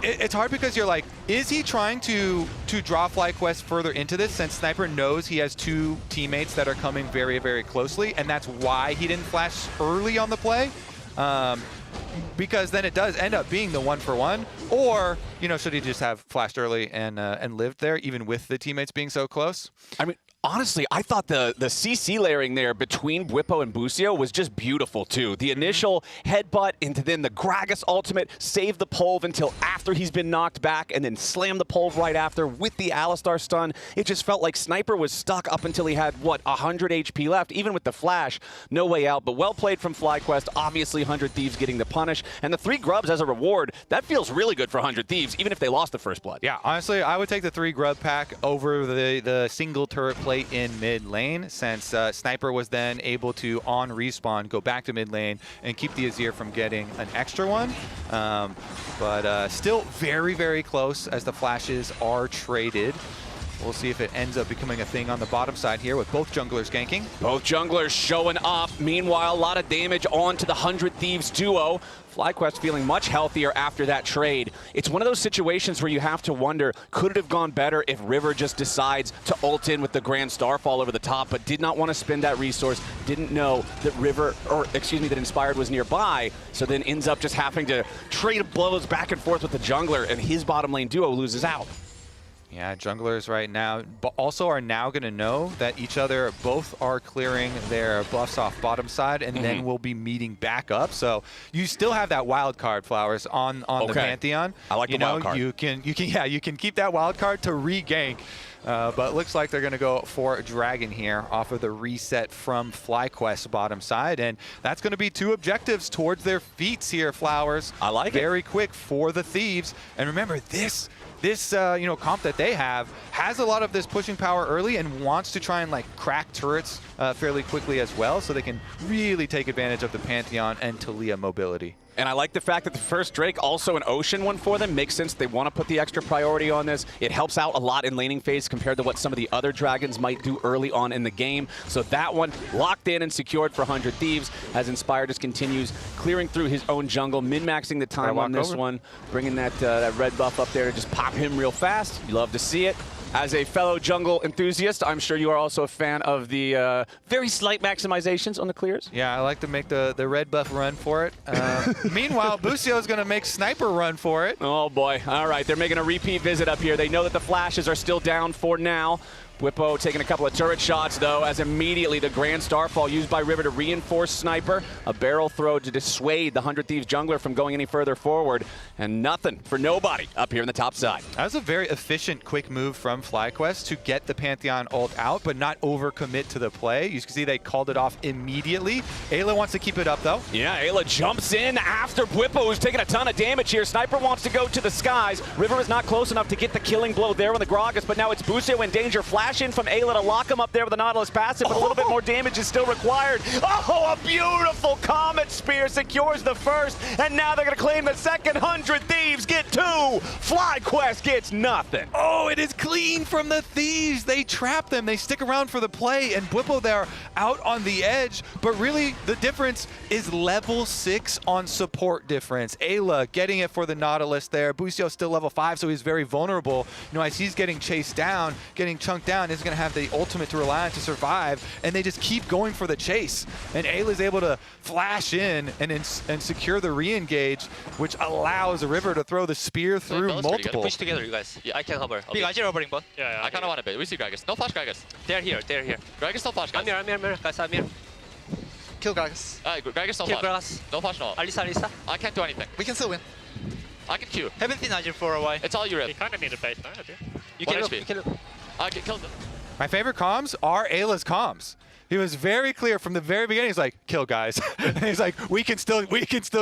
It's hard because you're like, is he trying to draw FlyQuest further into this, since Sniper knows he has two teammates that are coming very, very closely, and that's why he didn't flash early on the play? Because then it does end up being the 1-for-1, or, you know, should he just have flashed early and lived there, even with the teammates being so close? I mean, honestly, I thought the CC layering there between Bwipo and Busio was just beautiful, too. The initial headbutt into then the Gragas ultimate, save the Polv until after he's been knocked back, and then slam the Polv right after with the Alistar stun. It just felt like Sniper was stuck up until he had, what, 100 HP left, even with the flash. No way out, but well played from FlyQuest. Obviously, 100 Thieves getting the punish, and the 3 grubs as a reward. That feels really good for 100 Thieves, even if they lost the first blood. Yeah, honestly, I would take the 3 grub pack over the single turret plate in mid lane, since Sniper was then able to, on respawn, go back to mid lane and keep the Azir from getting an extra one. But still very, very close as the flashes are traded. We'll see if it ends up becoming a thing on the bottom side here with both junglers ganking. Both junglers showing up. Meanwhile, a lot of damage onto the 100 Thieves duo. FlyQuest feeling much healthier after that trade. It's one of those situations where you have to wonder, could it have gone better if River just decides to ult in with the Grand Starfall over the top, but did not want to spend that resource, didn't know that that Inspired was nearby, so then ends up just having to trade blows back and forth with the jungler, and his bottom lane duo loses out. Yeah, junglers right now, but also are now going to know that each other both are clearing their buffs off bottom side, and then will be meeting back up. So you still have that wild card, Flowers, on the Pantheon. I like the wild card. You can keep that wild card to re-gank. But it looks like they're going to go for Dragon here off of the reset from FlyQuest bottom side. And that's going to be 2 objectives towards their feats here, Flowers. I like it. Very quick for the Thieves. And remember, this comp that they have has a lot of this pushing power early and wants to try and like crack turrets fairly quickly as well, so they can really take advantage of the Pantheon and Taliyah mobility. And I like the fact that the first Drake, also an Ocean one for them, makes sense. They want to put the extra priority on this. It helps out a lot in laning phase compared to what some of the other Dragons might do early on in the game. So that one locked in and secured for 100 Thieves, as Inspired just continues clearing through his own jungle, min-maxing the time on this one, bringing that red buff up there to just pop him real fast. You love to see it. As a fellow jungle enthusiast, I'm sure you are also a fan of the very slight maximizations on the clears. Yeah, I like to make the red buff run for it. Meanwhile, Busio is going to make Sniper run for it. Oh boy. All right, they're making a repeat visit up here. They know that the flashes are still down for now. Bwipo taking a couple of turret shots, though, as immediately the Grand Starfall used by River to reinforce Sniper. A barrel throw to dissuade the 100 Thieves jungler from going any further forward. And nothing for nobody up here in the top side. That was a very efficient, quick move from FlyQuest to get the Pantheon ult out, but not overcommit to the play. You can see they called it off immediately. Ayla wants to keep it up, though. Yeah, Ayla jumps in after Bwipo, who's taking a ton of damage here. Sniper wants to go to the skies. River is not close enough to get the killing blow there on the Gragas, but now it's Busio in danger. Flash flash in from Ayla to lock him up there with the Nautilus passive, but a little bit more damage is still required. Oh, a beautiful Comet Spear secures the first, and now they're going to claim the second. 100 Thieves get 2. FlyQuest gets nothing. Oh, it is clean from the Thieves. They trap them. They stick around for the play, and Bwipo there out on the edge. But really, the difference is level 6 on support difference. Ayla getting it for the Nautilus there. Busio still level 5, so he's very vulnerable. You know, as he's getting chased down, getting chunked down, is going to have the ultimate to rely on to survive, and they just keep going for the chase. And Ayla's able to flash in and secure the re-engage, which allows the River to throw the spear through multiple. Push together, you guys. Yeah, I can hover. Big Ajir hovering bot. Yeah, I kind of want a bit. We see Gragas. No flash Gragas. They're here. Gragas no flash, guys. I'm here. Guys, I'm here. Kill Gragas. Gragas no Kill flash. Gragas. No flash, no. Alisa. I can't do anything. We can still win. I can Q. Haven't seen Ajir for a while. It's all you, Rip. You kind of need a bait now, I think. You One can HP. look. I get killed. My favorite comms are Ayla's comms. He was very clear from the very beginning. He's like, kill guys. He's like, we can still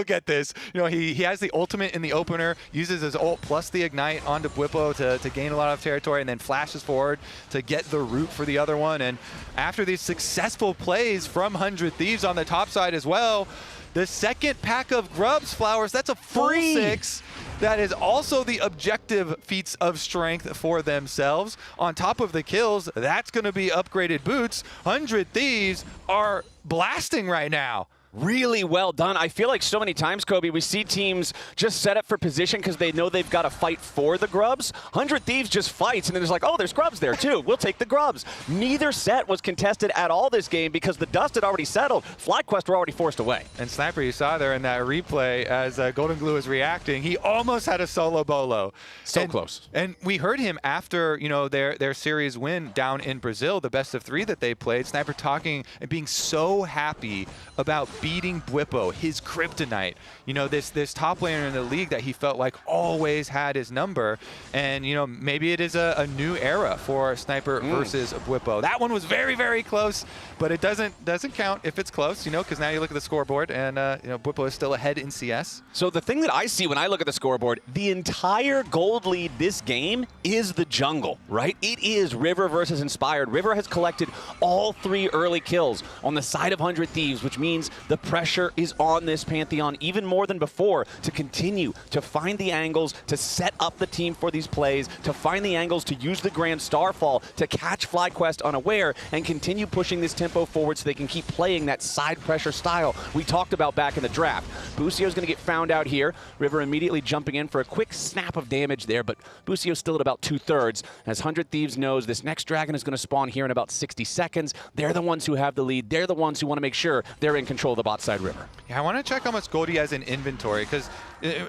get this. You know, he has the ultimate in the opener, uses his ult plus the ignite onto Bwipo to gain a lot of territory, and then flashes forward to get the root for the other one. And after these successful plays from 100 Thieves on the top side as well, the second pack of Grubs Flowers, that's a full 6. That is also the objective feats of strength for themselves. On top of the kills, that's going to be upgraded boots. 100 Thieves are blasting right now. Really well done. I feel like so many times, Kobe, we see teams just set up for position because they know they've got to fight for the Grubs. 100 Thieves just fights, and then there's like, oh, there's Grubs there too. We'll take the Grubs. Neither set was contested at all this game because the dust had already settled. FlyQuest were already forced away. And Sniper, you saw there in that replay as Golden Glue was reacting, he almost had a solo bolo. So close. And we heard him after, you know, their series win down in Brazil, the best of 3 that they played. Sniper talking and being so happy about beating Bwipo, his kryptonite. You know, this top laner in the league that he felt like always had his number. And, you know, maybe it is a new era for Sniper versus Bwipo. That one was very, very close, but it doesn't count if it's close, you know, because now you look at the scoreboard and, you know, Bwipo is still ahead in CS. So the thing that I see when I look at the scoreboard, the entire gold lead this game is the jungle, right? It is River versus Inspired. River has collected all 3 early kills on the side of 100 Thieves, which means the pressure is on this Pantheon even more than before to continue to find the angles, to set up the team for these plays, to find the angles, to use the Grand Starfall, to catch FlyQuest unaware, and continue pushing this tempo forward so they can keep playing that side pressure style we talked about back in the draft. Busio's going to get found out here. River immediately jumping in for a quick snap of damage there, but Busio's still at about 2/3. As 100 Thieves knows, this next dragon is going to spawn here in about 60 seconds. They're the ones who have the lead. They're the ones who want to make sure they're in control of the bot side River. Yeah, I want to check how much gold he has in inventory, because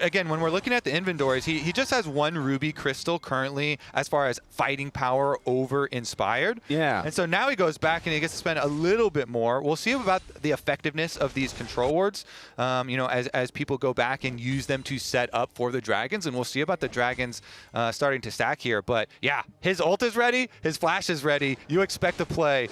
again, when we're looking at the inventories, he just has 1 ruby crystal currently as far as fighting power over Inspired. Yeah. And so now he goes back and he gets to spend a little bit more. We'll see about the effectiveness of these control wards, you know, as people go back and use them to set up for the dragons, and we'll see about the dragons starting to stack here. But yeah, his ult is ready, his flash is ready. You expect to play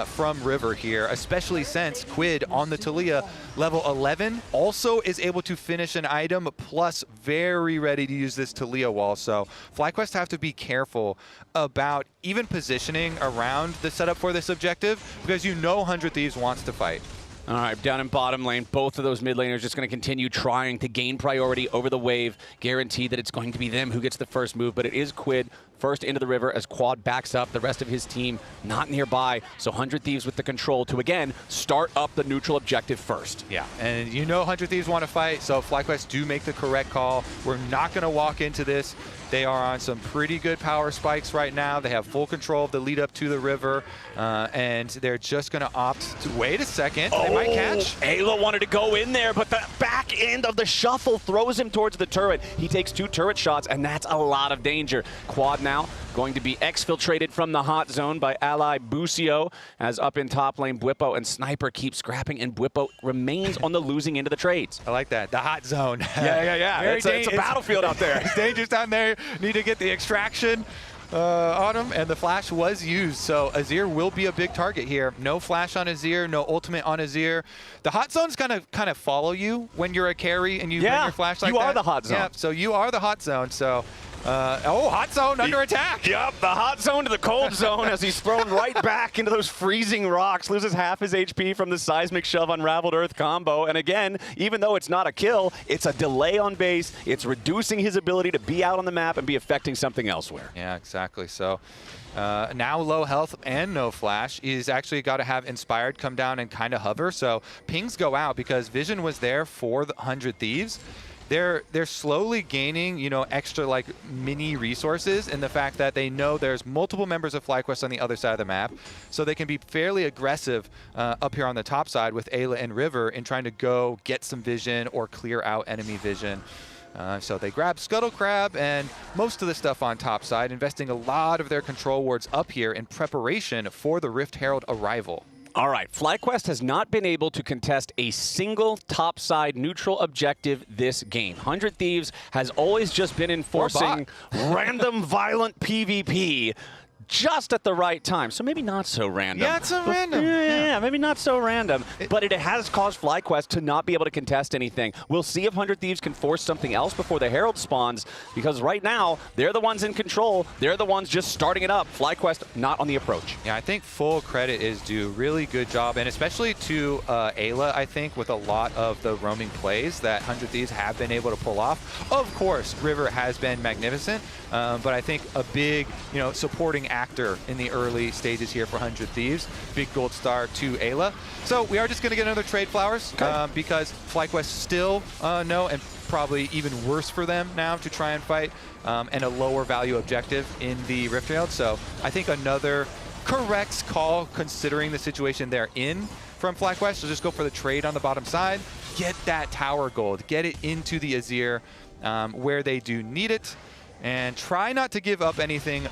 from River here, especially since Quid on the Talia level 11 also is able to finish an item, plus very ready to use this Talia wall. So FlyQuest have to be careful about even positioning around the setup for this objective, because you know 100 Thieves wants to fight. All right, down in bottom lane, both of those mid laners just going to continue trying to gain priority over the wave, guarantee that it's going to be them who gets the first move, but it is Quid first into the river as Quad backs up. The rest of his team not nearby, so 100 Thieves with the control to, again, start up the neutral objective first. Yeah, and you know 100 Thieves want to fight, so FlyQuest do make the correct call. We're not going to walk into this. They are on some pretty good power spikes right now. They have full control of the lead up to the river, and they're just going to opt to wait a second. They might catch. Ayla wanted to go in there, but the back end of the shuffle throws him towards the turret. He takes 2 turret shots, and that's a lot of danger. Quad now going to be exfiltrated from the hot zone by ally Busio, as up in top lane, Bwipo and Sniper keep scrapping, and Bwipo remains on the losing end of the trades. I like that. The hot zone. Yeah. It's a battlefield out there. It's dangerous down there. Need to get the extraction on him, and the flash was used, so Azir will be a big target here. No flash on Azir, no ultimate on Azir. The hot zone's kind of follow you when you're a carry and you bring your flash like that. You are the hot zone. Yeah, so you are the hot zone, so Hot zone under attack. Yep, the hot zone to the cold zone as he's thrown right back into those freezing rocks. Loses half his HP from the seismic shove Unraveled Earth combo. And again, even though it's not a kill, it's a delay on base. It's reducing his ability to be out on the map and be affecting something elsewhere. Yeah, exactly. So now low health and no flash. He's actually got to have Inspired come down and kind of hover. So pings go out because Vision was there for the 100 Thieves. They're slowly gaining, extra like mini resources in the fact that they know there's multiple members of FlyQuest on the other side of the map, so they can be fairly aggressive up here on the top side with Ayla and River in trying to go get some vision or clear out enemy vision. So they grab Scuttle Crab and most of the stuff on top side, investing a lot of their control wards up here in preparation for the Rift Herald arrival. All right, FlyQuest has not been able to contest a single topside neutral objective this game. 100 Thieves has always just been enforcing random violent PvP just at the right time. So maybe not so random. Yeah, it's so random. Yeah, maybe not so random. But it has caused FlyQuest to not be able to contest anything. We'll see if 100 Thieves can force something else before the Herald spawns, because right now, they're the ones in control. They're the ones just starting it up. FlyQuest not on the approach. Yeah, I think full credit is due. Really good job, and especially to Ayla, I think, with a lot of the roaming plays that 100 Thieves have been able to pull off. Of course, River has been magnificent, but I think a big, supporting actor in the early stages here for 100 Thieves. Big gold star to Ayla. So we are just going to get another trade flowers because FlyQuest still know, and probably even worse for them now to try and fight, and a lower value objective in the Rift Herald. So I think another correct call considering the situation they're in from FlyQuest. So just go for the trade on the bottom side, get that tower gold, get it into the Azir where they do need it, and try not to give up anything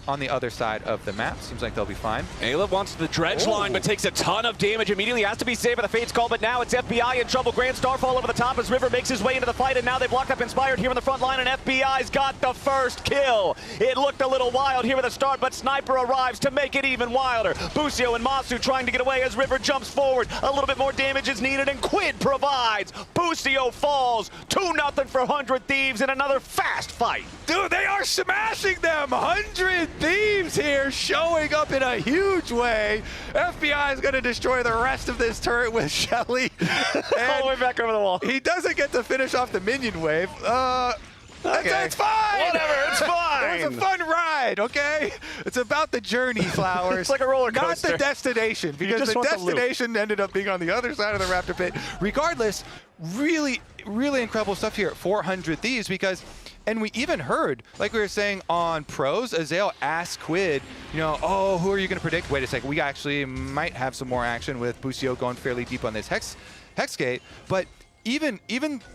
on the other side of the map. Seems like they'll be fine. Ayla wants the dredge line, but takes a ton of damage immediately. Has to be saved by the Fate's Call, but now it's FBI in trouble. Grand Starfall over the top as River makes his way into the fight, and now they've locked up Inspired here in the front line, and FBI's got the first kill. It looked a little wild here at the start, but Sniper arrives to make it even wilder. Busio and Masu trying to get away as River jumps forward. A little bit more damage is needed, and Quid provides. Busio falls. 2-0 for 100 Thieves in another fast fight. Dude, they are smashing them. 100 Thieves here showing up in a huge way. FBI is going to destroy the rest of this turret with Shelly. All the way back over the wall. He doesn't get to finish off the minion wave. It's fine. Whatever, it's fine. It was a fun ride, okay? It's about the journey, Flowers. It's like a roller coaster. Not the destination, because the destination ended up being on the other side of the Raptor Pit. Regardless, really, really incredible stuff here at 400 Thieves, because, and we even heard, like we were saying on pros, Azael asked Quid, who are you going to predict? Wait a second, we actually might have some more action with Busio going fairly deep on this Hex Gate, but even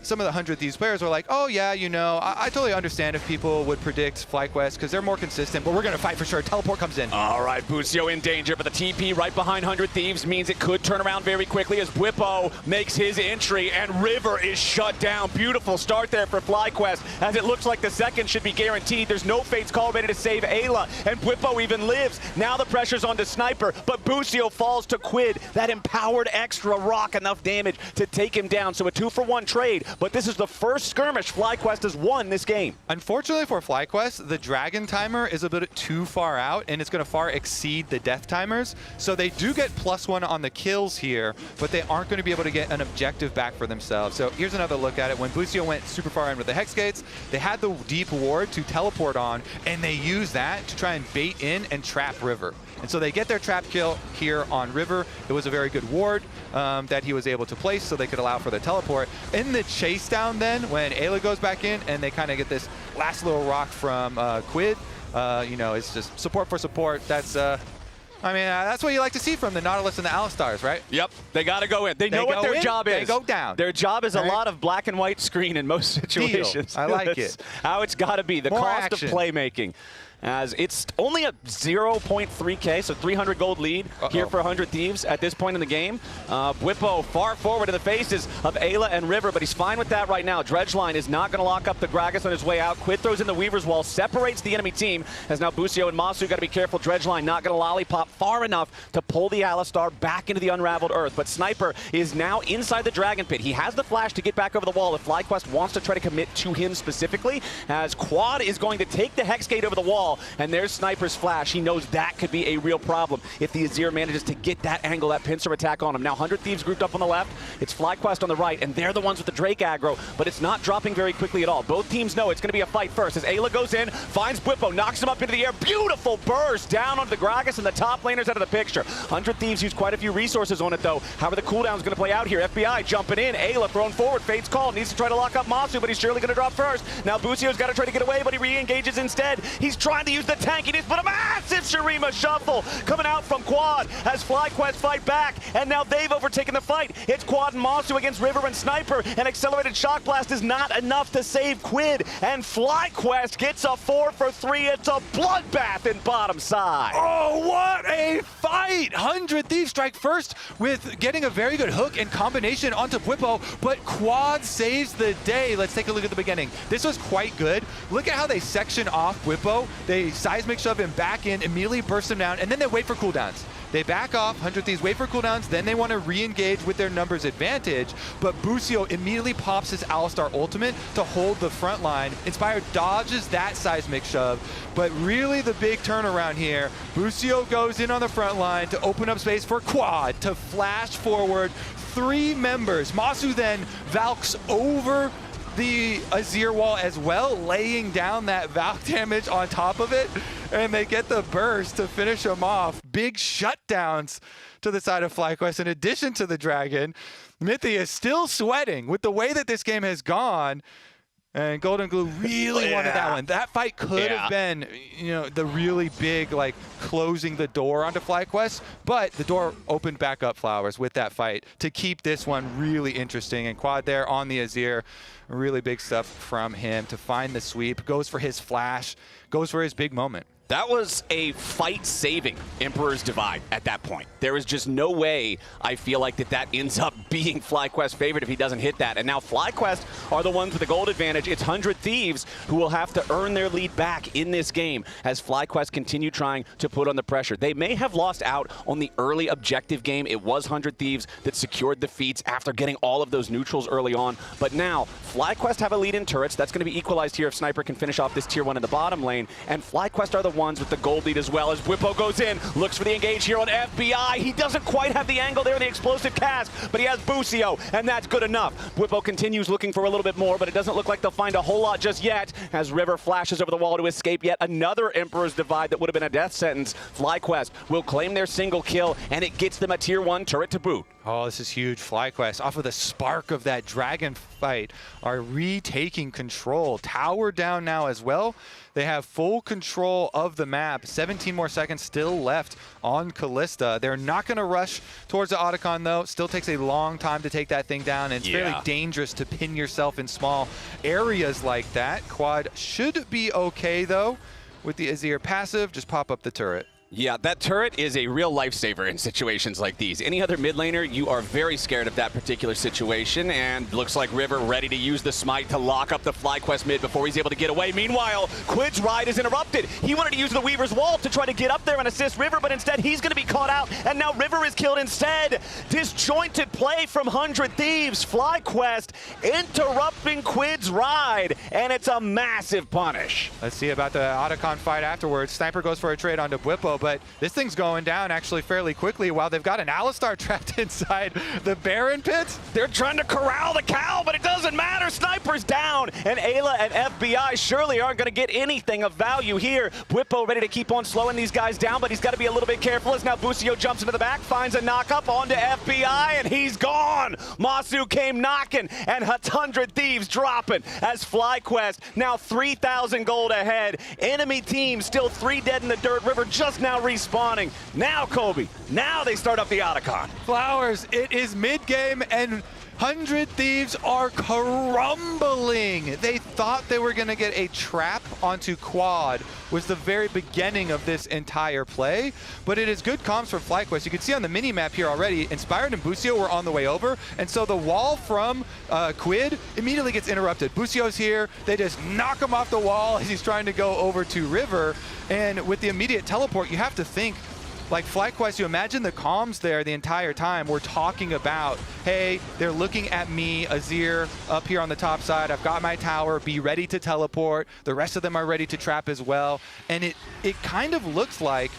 some of the 100 Thieves players were like, oh yeah, I totally understand if people would predict FlyQuest because they're more consistent, but we're going to fight for sure. Teleport comes in. All right, Busio in danger, but the TP right behind 100 Thieves means it could turn around very quickly as Bwipo makes his entry, and River is shut down. Beautiful start there for FlyQuest, as it looks like the second should be guaranteed. There's no Fate's Call ready to save Ayla, and Bwipo even lives. Now the pressure's on to Sniper, but Busio falls to Quid. That empowered extra rock, enough damage to take him down. So a 2-for-1 trade, but this is the first skirmish FlyQuest has won this game. Unfortunately for FlyQuest, the Dragon timer is a bit too far out, and it's going to far exceed the death timers. So they do get +1 on the kills here, but they aren't going to be able to get an objective back for themselves. So here's another look at it. When Busio went super far in with the Hex Gates, they had the deep ward to teleport on, and they used that to try and bait in and trap River. And so they get their trap kill here on River. It was a very good ward that he was able to place so they could allow for the teleport. In the chase down then, when Ayla goes back in and they kind of get this last little rock from Quid, it's just support for support. That's, that's what you like to see from the Nautilus and the Alistars, right? Yep, they got to go in. They know what their job is. They go down. Their job is a lot of black and white screen in most situations. I like That's it. how it's got to be. The More cost action. of playmaking. as it's only a 0.3K, so 300 gold lead here for 100 Thieves at this point in the game. Bwipo far forward in the faces of Ayla and River, but he's fine with that right now. Dredgeline is not going to lock up the Gragas on his way out. Quid throws in the Weaver's Wall, separates the enemy team, as now Busio and Masu got to be careful. Dredgeline not going to lollipop far enough to pull the Alistar back into the unraveled earth, but Sniper is now inside the Dragon Pit. He has the flash to get back over the wall if FlyQuest wants to try to commit to him specifically, as Quad is going to take the Hex Gate over the wall, and there's Sniper's flash. He knows that could be a real problem if the Azir manages to get that angle, that pincer attack on him. Now 100 Thieves grouped up on the left, it's FlyQuest on the right, and they're the ones with the Drake aggro, but it's not dropping very quickly at all. Both teams know it's going to be a fight first, as Ayla goes in, finds Bwipo, knocks him up into the air, beautiful burst down onto the Gragas, and the top laners out of the picture. 100 Thieves use quite a few resources on it though. How are the cooldowns going to play out here? FBI jumping in, Ayla thrown forward, Fate's call, needs to try to lock up Masu, but he's surely going to drop first. Now Busio's got to try to get away, but he re-engages instead. He's trying to use the tankiness, but a massive Shurima shuffle coming out from Quad as FlyQuest fight back, and now they've overtaken the fight. It's Quad and Masu against River and Sniper, and Accelerated Shock Blast is not enough to save Quid, and FlyQuest gets a 4 for 3. It's a bloodbath in bottom side. Oh, what a fight! 100 Thieves strike first with getting a very good hook and combination onto Bwipo, but Quad saves the day. Let's take a look at the beginning. This was quite good. Look at how they section off Bwipo. They seismic shove him back in, immediately burst him down, and then they wait for cooldowns. They back off, 100 Thieves wait for cooldowns, then they want to re-engage with their numbers advantage, but Busio immediately pops his Alistar ultimate to hold the front line. Inspired dodges that seismic shove, but really the big turnaround here, Busio goes in on the front line to open up space for Quad to flash forward 3 members. Masu then Valks over the Azir wall as well, laying down that Valk damage on top of it, and they get the burst to finish them off. Big shutdowns to the side of FlyQuest. In addition to the Dragon, Mithy is still sweating with the way that this game has gone, and Golden Glue really wanted that one. That fight could have been, you know, the really big, like, closing the door onto FlyQuest, but the door opened back up, Flowers, with that fight to keep this one really interesting. And Quad there on the Azir, really big stuff from him to find the sweep, goes for his flash, goes for his big moment. That was a fight-saving Emperor's Divide at that point. There is just no way I feel like that ends up being FlyQuest's favorite if he doesn't hit that. And now FlyQuest are the ones with the gold advantage. It's 100 Thieves who will have to earn their lead back in this game as FlyQuest continue trying to put on the pressure. They may have lost out on the early objective game. It was 100 Thieves that secured the feats after getting all of those neutrals early on. But now, FlyQuest have a lead in turrets. That's going to be equalized here if Sniper can finish off this tier 1 in the bottom lane. And FlyQuest are the ones with the gold lead as well, as Bwipo goes in, looks for the engage here on FBI. He doesn't quite have the angle there in the explosive cast, but he has Busio, and that's good enough. Bwipo continues looking for a little bit more, but it doesn't look like they'll find a whole lot just yet, as River flashes over the wall to escape yet another Emperor's Divide that would have been a death sentence. FlyQuest will claim their single kill, and it gets them a tier 1 turret to boot. Oh, this is huge. FlyQuest, off of the spark of that Dragon fight, are retaking control. Tower down now as well. They have full control of the map. 17 more seconds still left on Kalista. They're not going to rush towards the Otacon, though. Still takes a long time to take that thing down, and it's fairly dangerous to pin yourself in small areas like that. Quad should be okay, though, with the Azir passive. Just pop up the turret. Yeah, that turret is a real lifesaver in situations like these. Any other mid laner, you are very scared of that particular situation, and looks like River ready to use the smite to lock up the FlyQuest mid before he's able to get away. Meanwhile, Quid's ride is interrupted. He wanted to use the Weaver's Wall to try to get up there and assist River, but instead he's going to be caught out, and now River is killed instead. Disjointed play from 100 Thieves. FlyQuest interrupting Quid's ride, and it's a massive punish. Let's see about the Otacon fight afterwards. Sniper goes for a trade onto Bwipo, but this thing's going down actually fairly quickly while they've got an Alistar trapped inside the Baron pit. They're trying to corral the cow, but it doesn't matter. Sniper's down, and Ayla and FBI surely aren't going to get anything of value here. Bwipo ready to keep on slowing these guys down, but he's got to be a little bit careful as now Busio jumps into the back, finds a knock-up onto FBI, and he's gone. Masu came knocking, and 100 Thieves dropping as FlyQuest now 3,000 gold ahead. Enemy team still 3 dead in the dirt. River just now respawning. Now, Kobe, now they start up the Otacon. Flowers, it is mid-game, and 100 Thieves are crumbling. They thought they were going to get a trap onto Quad, was the very beginning of this entire play, but it is good comms from FlyQuest. You can see on the mini-map here already, Inspired and Busio were on the way over, and so the wall from Quid immediately gets interrupted. Busio's here, they just knock him off the wall as he's trying to go over to River, and with the immediate teleport, you have to think, like FlyQuest, you imagine the comms there the entire time. We're talking about, hey, they're looking at me, Azir, up here on the top side. I've got my tower, be ready to teleport. The rest of them are ready to trap as well. And it kind of looks like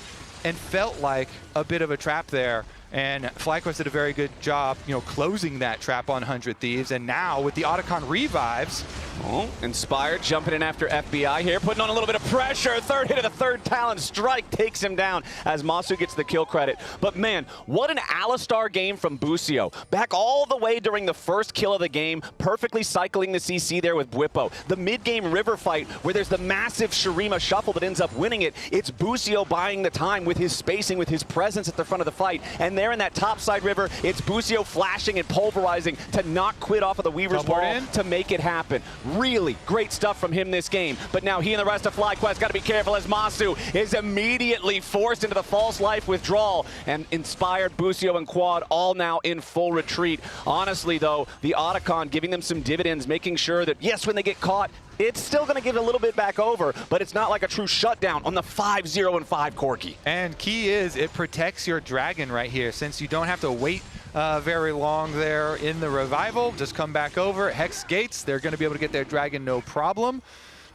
and felt like a bit of a trap there. And FlyQuest did a very good job, closing that trap on 100 Thieves. And now with the Otacon revives. Oh, Inspired jumping in after FBI here, putting on a little bit of pressure. Third hit of the third Talon strike takes him down as Masu gets the kill credit. But man, what an Alistar game from Busio. Back all the way during the first kill of the game, perfectly cycling the CC there with Bwipo. The mid-game River fight where there's the massive Shurima shuffle that ends up winning it. It's Busio buying the time with his spacing, with his presence at the front of the fight. And there in that topside River, it's Busio flashing and pulverizing to knock Quid off of the Weaver's wall to make it happen. Really great stuff from him this game. But now he and the rest of FlyQuest got to be careful as Masu is immediately forced into the false life withdrawal. And Inspired, Busio, and Quad all now in full retreat. Honestly, though, the Otacon giving them some dividends, making sure that, yes, when they get caught, it's still going to give it a little bit back over, but it's not like a true shutdown on the 5-0-5 Corki. And key is it protects your dragon right here, since you don't have to wait very long there in the revival. Just come back over, Hex Gates. They're going to be able to get their dragon no problem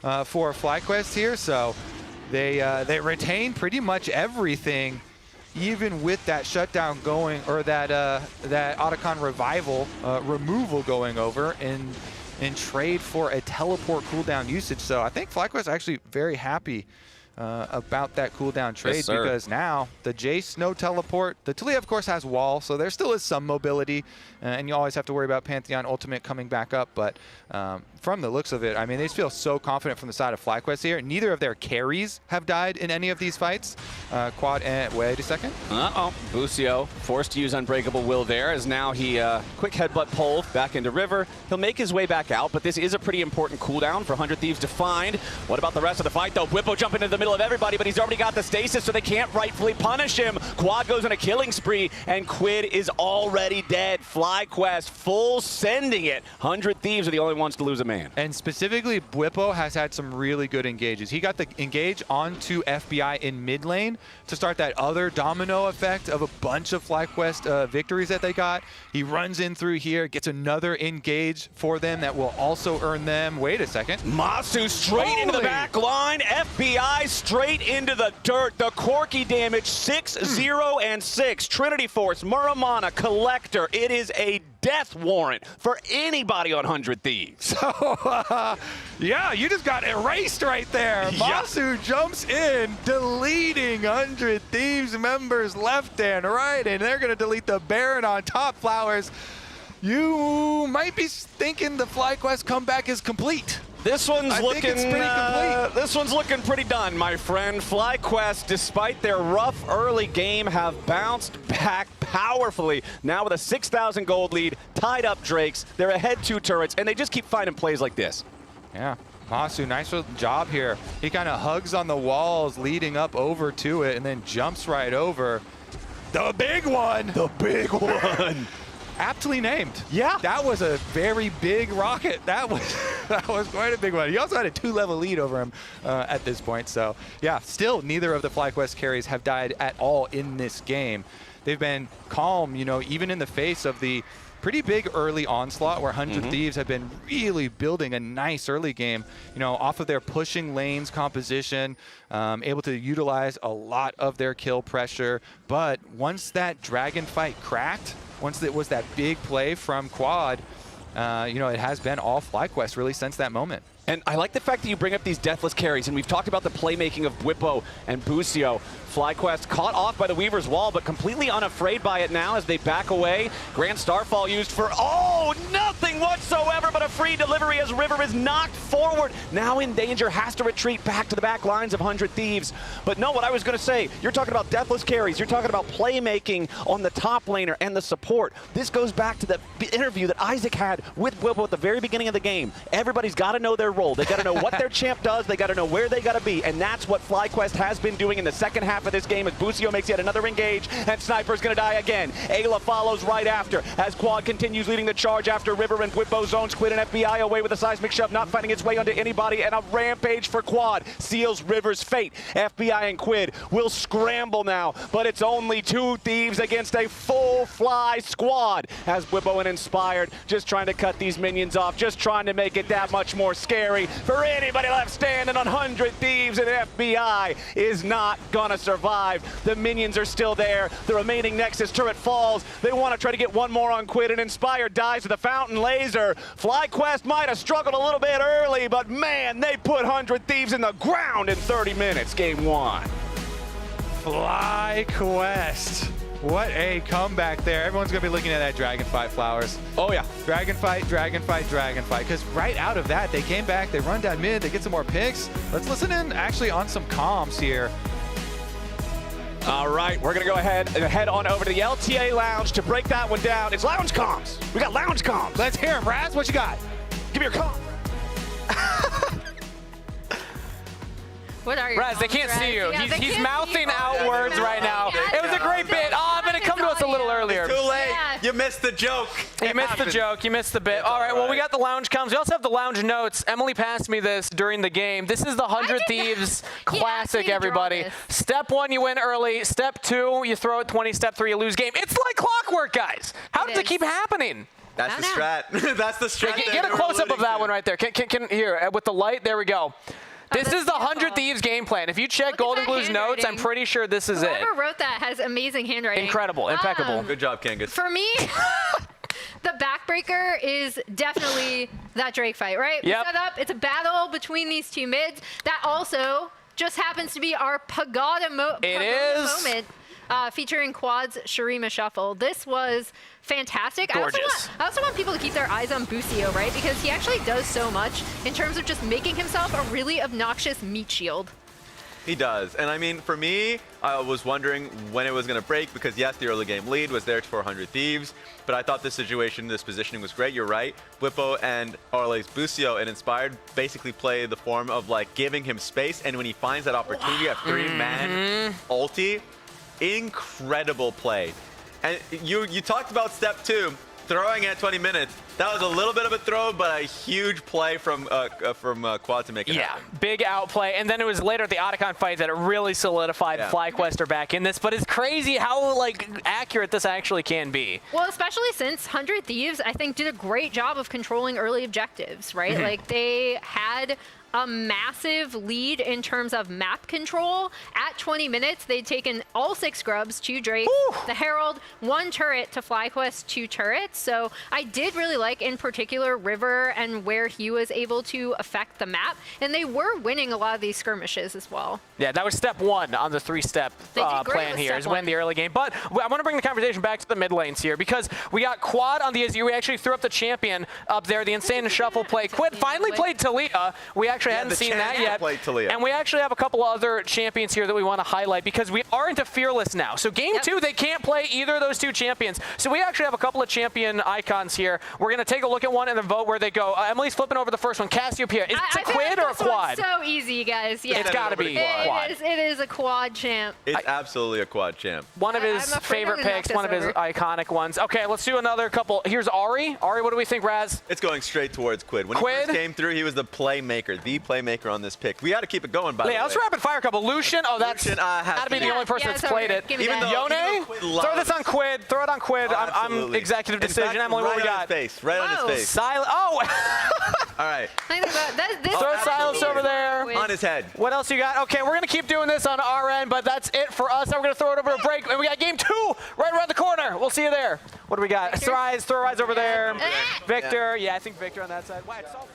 for FlyQuest here. So they retain pretty much everything, even with that shutdown going, or that Otacon revival removal going over in trade for a teleport cooldown usage. So I think FlyQuest is actually very happy about that cooldown trade, because now the Jace no teleport. The Taliyah of course has wall, so there still is some mobility, and you always have to worry about Pantheon ultimate coming back up, but from the looks of it, I mean, they just feel so confident from the side of FlyQuest here. Neither of their carries have died in any of these fights. Quad and wait a second. Busio forced to use Unbreakable Will there, as now he quick headbutt pull back into River. He'll make his way back out, but this is a pretty important cooldown for 100 Thieves to find. What about the rest of the fight though? Bwipo jumping into the middle of everybody, but he's already got the stasis, so they can't rightfully punish him. Quad goes on a killing spree, and Quid is already dead. FlyQuest full sending it. 100 Thieves are the only ones to lose a man. And specifically, Bwipo has had some really good engages. He got the engage onto FBI in mid lane to start that other domino effect of a bunch of FlyQuest victories that they got. He runs in through here, gets another engage for them that will also earn them. Wait a second. Masu straight into the back line. FBI straight into the dirt. The Corki damage 6-0-6. Trinity Force, Muramana, Collector. It is a death warrant for anybody on 100 Thieves. So, yeah, you just got erased right there. Masu jumps in, deleting 100 Thieves members left and right, and they're going to delete the Baron on top. Flowers, you might be thinking the FlyQuest comeback is complete. This one's looking pretty done, my friend. FlyQuest, despite their rough early game, have bounced back powerfully. Now with a 6,000 gold lead, tied up Drakes. They're ahead 2 turrets, and they just keep finding plays like this. Yeah, Masu, nice little job here. He kind of hugs on the walls leading up over to it, and then jumps right over. The big one! The big one! Aptly named. Yeah. That was a very big rocket. That was quite a big one. He also had a 2-level lead over him at this point. So yeah, still neither of the FlyQuest carries have died at all in this game. They've been calm, even in the face of the pretty big early onslaught where 100 Thieves have been really building a nice early game, off of their pushing lanes composition, able to utilize a lot of their kill pressure. But once that dragon fight cracked, once it was that big play from Quad, it has been all FlyQuest really since that moment. And I like the fact that you bring up these deathless carries, and we've talked about the playmaking of Bwipo and Busio. FlyQuest caught off by the Weaver's wall, but completely unafraid by it now as they back away. Grand Starfall used for, nothing whatsoever but a free delivery as River is knocked forward. Now in danger, has to retreat back to the back lines of 100 Thieves. But no, what I was going to say, you're talking about deathless carries, you're talking about playmaking on the top laner and the support. This goes back to the interview that Isaac had with Wilbo at the very beginning of the game. Everybody's got to know their role. They got to know what their champ does. They got to know where they got to be. And that's what FlyQuest has been doing in the second half of this game as Busio makes yet another engage and Sniper's going to die again. Ayla follows right after as Quad continues leading the charge after River and Whippo zones Quid and FBI away with a seismic shove, not finding its way onto anybody, and a rampage for Quad seals River's fate. FBI and Quid will scramble now, but it's only 2 Thieves against a full fly squad as Whippo and Inspired just trying to cut these minions off, just trying to make it that much more scary for anybody left standing on 100 Thieves, and FBI is not gonna survive. The minions are still there. The remaining Nexus turret falls. They want to try to get one more on Quid, and Inspired dies to the Fountain Laser. FlyQuest might have struggled a little bit early, but man, they put 100 Thieves in the ground in 30 minutes, game 1. FlyQuest. What a comeback there. Everyone's going to be looking at that Dragonfight Flowers. Oh, yeah. Dragonfight, Dragonfight, Dragonfight. Because right out of that, they came back, they run down mid, they get some more picks. Let's listen in actually on some comms here. All right, we're going to go ahead and head on over to the LTA Lounge to break that one down. It's Lounge comms. We got Lounge comms. Let's hear him, Raz. What you got? Give me your comm. What are your Raz, they comms, can't see you. Yeah, He's mouthing out words right now. It was a great bit. Oh, but it come to us a little earlier. Too late. Yeah. You missed the joke. You missed the joke. You missed the bit. All right, well, we got the lounge comms. We also have the lounge notes. Emily passed me this during the game. This is the 100 Thieves Classic, everybody. Step 1, you win early. Step 2, you throw it 20. Step 3, you lose game. It's like clockwork, guys. How does it keep happening? That's the strat. That's the strat. Get a close-up of that one right there. Here, with the light, there we go. This is the 100 Thieves game plan. If you check Golden Glue's notes, I'm pretty sure this is it. Whoever wrote that has amazing handwriting. Incredible, impeccable. Good job, Kangas. For me, the backbreaker is definitely that Drake fight, right? Yep. We set up, it's a battle between these 2 mids. That also just happens to be our Pagoda moment featuring Quad's Shurima Shuffle. This was fantastic. Gorgeous. I also want people to keep their eyes on Busio, right? Because he actually does so much in terms of just making himself a really obnoxious meat shield. He does. And I mean, for me, I was wondering when it was going to break because, yes, the early game lead was there for 100 Thieves, but I thought this situation, this positioning was great. You're right. Whippo and Arle's Busio and Inspired basically play the form of like giving him space, and when he finds that opportunity at 3-man ulti, incredible play. And you talked about step 2, throwing at 20 minutes. That was a little bit of a throw, but a huge play from Quad to make it happen. Big outplay. And then it was later at the Otacon fight that it really solidified FlyQuest are back in this. But it's crazy how accurate this actually can be. Well, especially since 100 Thieves, I think, did a great job of controlling early objectives, right? Like, they had a massive lead in terms of map control. At 20 minutes, they'd taken all 6 grubs, 2 Drakes, the Herald, 1 turret to FlyQuest, 2 turrets. So I did really like, in particular, River and where he was able to affect the map. And they were winning a lot of these skirmishes as well. Yeah, that was step 1 on the 3-step plan here, is win the early game. But I want to bring the conversation back to the mid lanes here, because we got Quad on the Azir. We actually threw up the champion up there, the Insane Shuffle play. Quid finally played Talia. We actually hadn't seen that yet. And we actually have a couple other champions here that we want to highlight, because we are into Fearless now. So game 2, they can't play either of those 2 champions. So we actually have a couple of champion icons here. We're going to take a look at one and then vote where they go. Emily's flipping over the first one. Cassiopeia. Is it a Quid or a Quad? So easy, guys. Yeah. It's got to be Quad. It is a Quad champ. It's absolutely a Quad champ. One of his favorite picks, one of his iconic ones. Okay, let's do another couple. Here's Ari. Ari, what do we think, Raz? It's going straight towards Quid. When he first came through, he was the playmaker on this pick. We got to keep it going, by the way. Let's rapid fire a couple. Lucian, that's got to be the only person that's played it. Even though Yone, throw this on Quid. Throw it on Quid. I'm executive decision. Emily, what we got? Right on his face. Silent. Oh! All right. Throw Silas over there. On his head. What else you got? Okay, we're going to keep doing this on our end, but that's it for us. Now we're going to throw it over a break. And we got game 2 right around the corner. We'll see you there. What do we got? Rise, throw Rise over there. Victor. Yeah, I think Victor on that side. Wow, it's all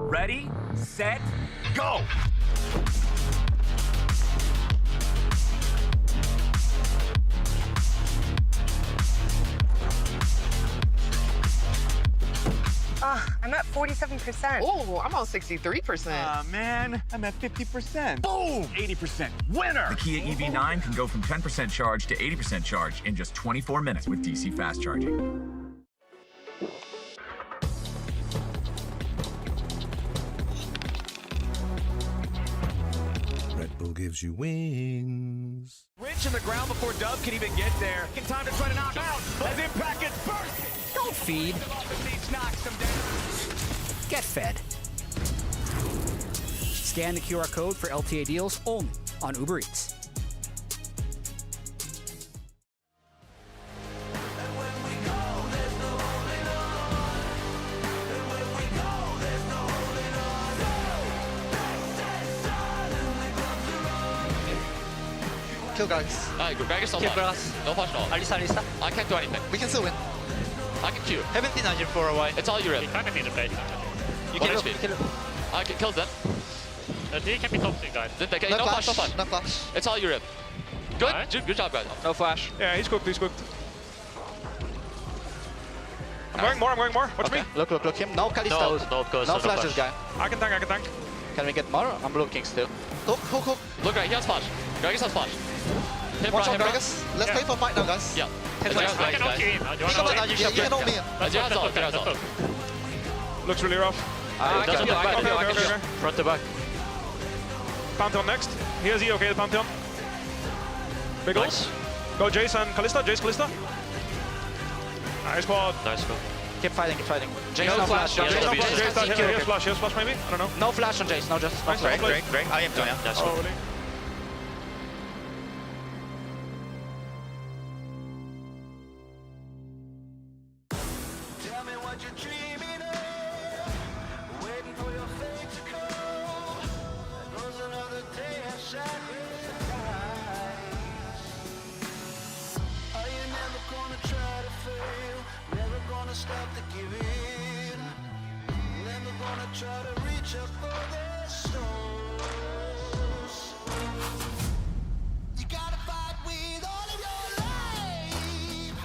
Ready, set, go! I'm at 47%. Oh, I'm on 63%. Man, I'm at 50%. Boom! 80% winner! The Kia EV9 can go from 10% charge to 80% charge in just 24 minutes with DC fast charging. Red Bull gives you wings. Rich in the ground before Dub can even get there. In time to try to knock out as Impact gets burst. Don't feed. Get fed. Scan the QR code for LTA deals only on Uber Eats. Kill guys. Gragas don't Kill flash. grass. No flash at all. Alisa. I can't do anything. We can still win. I can Q. Haven't been Nigel for a while. It's all you, Rip. You kind of need a bait. You can HP. I can kill them. He can be top 2 guys. No flash, no flash. No flash. It's all you, Rip. Good. Good job, guys. No flash. Yeah, he's cooked. He's cooked. I'm going more. I'm going more. Watch me. Look him. No Kalista. No flashes, guy. I can tank. Can we get more? I'm looking still. Hook. Look, right, he has flash. Gragas has flash. Watch out, Gragas. Let's play for fight now, guys. Yeah. He can ult me. Looks really rough. Okay. Front to back. Pantheon next. Here's E, okay, the Pantheon. Big ult. Go Jace and Kalista. Kalista. Nice quad. Nice go. Keep fighting. Jace no flash. Jace here's flash maybe? I don't know. No flash on Jace, no just. Nice, Great. I am doing it. That's Oh, good. really? Stop the giving. Never gonna try to reach up for the stars. You gotta fight with all of your life.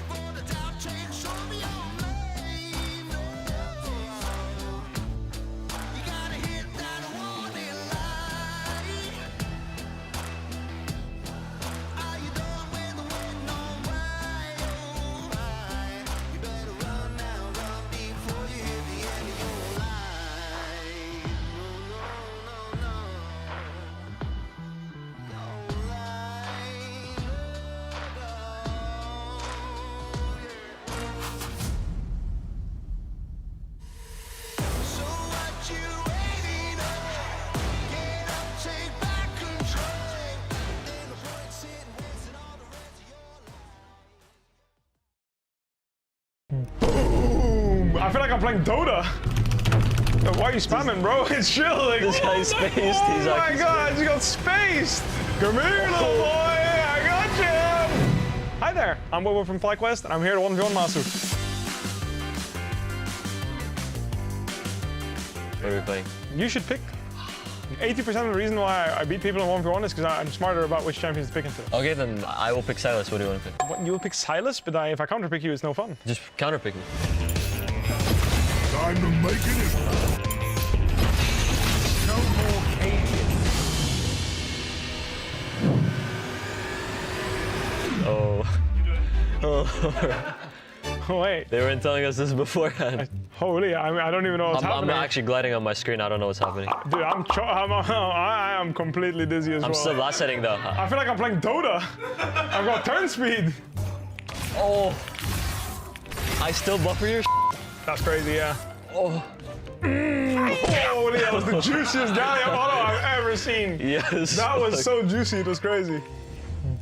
For the doubt change, show me your name. You gotta hit that warning light. Are you done with the waiting on? Boom! I feel like I'm playing Dota. Why are you spamming, bro? It's chill. Like, This guy's spaced. Oh my god, you got spaced. Come here, little boy. I got you. Hi there. I'm Vivo from FlyQuest, and I'm here to 1v1 Masu. What are we playing? You should pick. 80% of the reason why I beat people in 1v1 is because I'm smarter about which champions to pick into. Okay, then I will pick Silas. What do you want to pick? What, you'll pick Silas, but if I counter pick you, it's no fun. Just counter pick me. Time to make it in. No more cages. Oh. Wait. They weren't telling us this beforehand. Holy, I don't even know what's happening. I'm actually gliding on my screen. I don't know what's happening. Dude, I am completely dizzy as well. I'm still last setting though. I feel like I'm playing Dota. I've got turn speed. Oh. I still buffer your That's crazy, yeah. Oh. Holy, that was the juiciest Gallium auto I've ever seen. Yes. That was so juicy, it was crazy.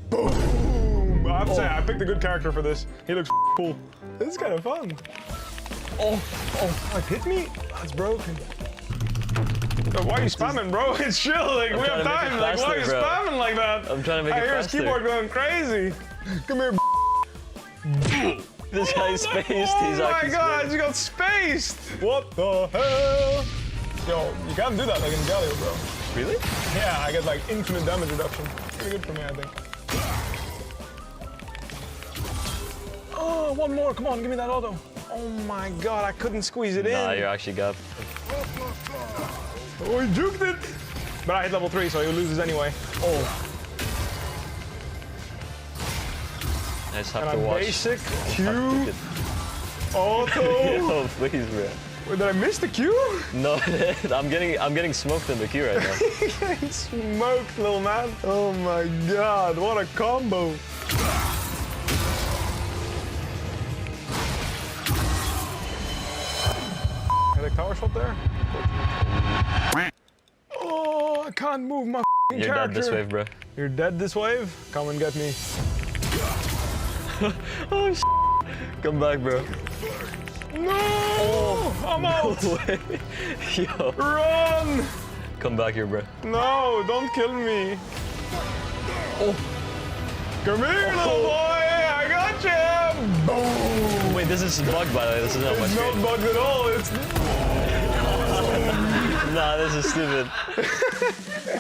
Boom. I have to say, I picked a good character for this. He looks cool. This is kind of fun. Oh, it hit me? That's broken. Why are you spamming, bro? It's chill, like, we have time. Like, why are you spamming like that? I'm trying to make it I hear his faster. keyboard going crazy. Come here, This guy's spaced. He's Oh my actually god, I spaced. just got spaced! What the hell? Yo, you can't do that like in Galio, bro. Really? Yeah, I get like infinite damage reduction. Pretty good for me, I think. Oh, one more. Come on, give me that auto. Oh my god, I couldn't squeeze it Nah, in. you're actually got. Oh, he juked it! But I hit level 3, so he loses anyway. Oh. I just have And to a watch. basic Q. Auto. Yo, please, bro. Wait, did I miss the Q? No, I'm getting smoked in the queue right now. Getting smoked, little man. Oh my god, what a combo. Had a power shot there? Oh, I can't move my You're character. dead this wave, bro. You're dead this wave? Come and get me. Oh, come back, bro. No! Oh, I'm out! No way. Yo. Run! Come back here, bro. No, don't kill me. Oh. Come here, little boy! I got you! Boom! Wait, this is bugged, by the way. This is not my It's screen. not bugged at all. It's... Nah, this is stupid.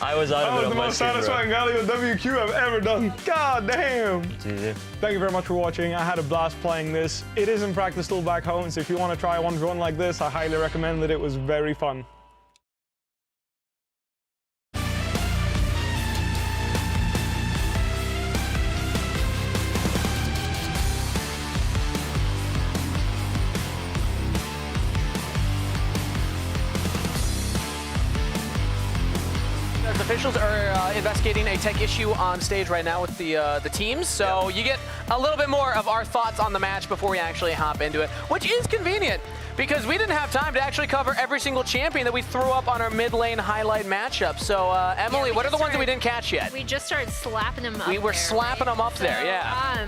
I was out of it That was on the my most screen, bro. satisfying Galio WQ I've ever done. God damn! GG. Thank you very much for watching. I had a blast playing this. It is in practice still back home, so if you want to try one run like this, I highly recommend it. It was very fun. The officials are investigating a tech issue on stage right now with the teams, so you get a little bit more of our thoughts on the match before we actually hop into it, which is convenient because we didn't have time to actually cover every single champion that we threw up on our mid lane highlight matchup. So Emily, what are the ones that we didn't catch yet? We just started slapping them up. We were there, slapping right? them up there, So, yeah.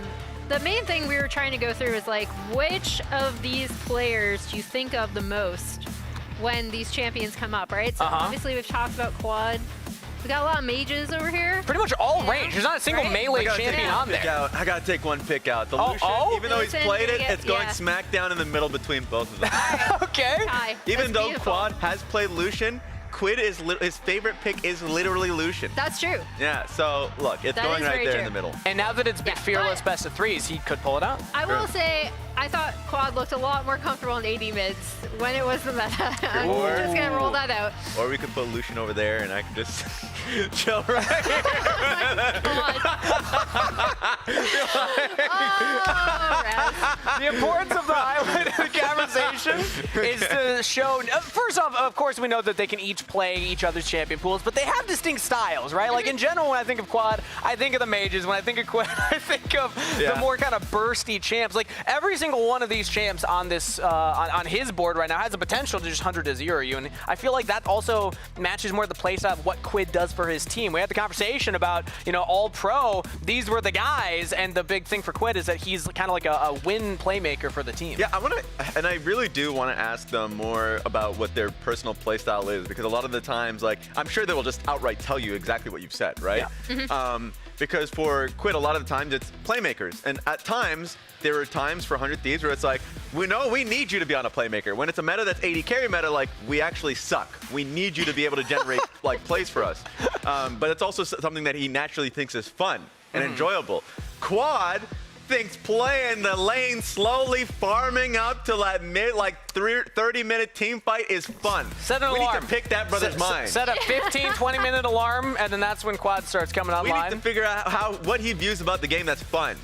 The main thing we were trying to go through is like, which of these players do you think of the most when these champions come up, right? So obviously we've talked about Quad. We got a lot of mages over here. Pretty much all range. There's not a single melee champion on there. I gotta take one pick out. The Lucian, even though he's Lucian, played it, yeah. it's going smack down in the middle between both of them. Okay. Even That's though beautiful. Quad has played Lucian, Quid is his favorite pick is literally Lucian. That's true. Yeah, so look, it's That going is right very there true. in the middle. And now that it's been fearless best of threes, he could pull it out. I will say, I thought Quad looked a lot more comfortable in AD mids when it was the meta. I'm just gonna roll that out. Or we could put Lucian over there and I could just chill right here. The importance of the highlight of the conversation is to show, first off, of course, we know that they can each play each other's champion pools, but they have distinct styles, right? Like in general, when I think of Quad, I think of the mages. When I think of Quid, I think of the more kind of bursty champs. Like every single one of these champs on this, on his board right now has the potential to just 100-0 you. And I feel like that also matches more the playstyle of what Quid does for his team. We had the conversation about, you know, all pro, these were the guys, and the big thing for Quid is that he's kind of like a win playmaker for the team. Yeah, I want to, and I really do want to ask them more about what their personal playstyle is, because a lot of the times, like, I'm sure they will just outright tell you exactly what you've said, right? Yeah. Because for Quid, a lot of the times it's playmakers, and at times there are times for 100 Thieves where it's like, we know we need you to be on a playmaker. When it's a meta that's 80 carry meta, like, we actually suck. We need you to be able to generate like plays for us. But it's also something that he naturally thinks is fun and enjoyable. Quad thinks playing the lane slowly, farming up to that mid, like 30-minute team fight is fun. Set an we alarm. need to pick that brother's mind. Set a 15, 20-minute alarm, and then that's when Quad starts coming We online. need to figure out what he views about the game that's fun.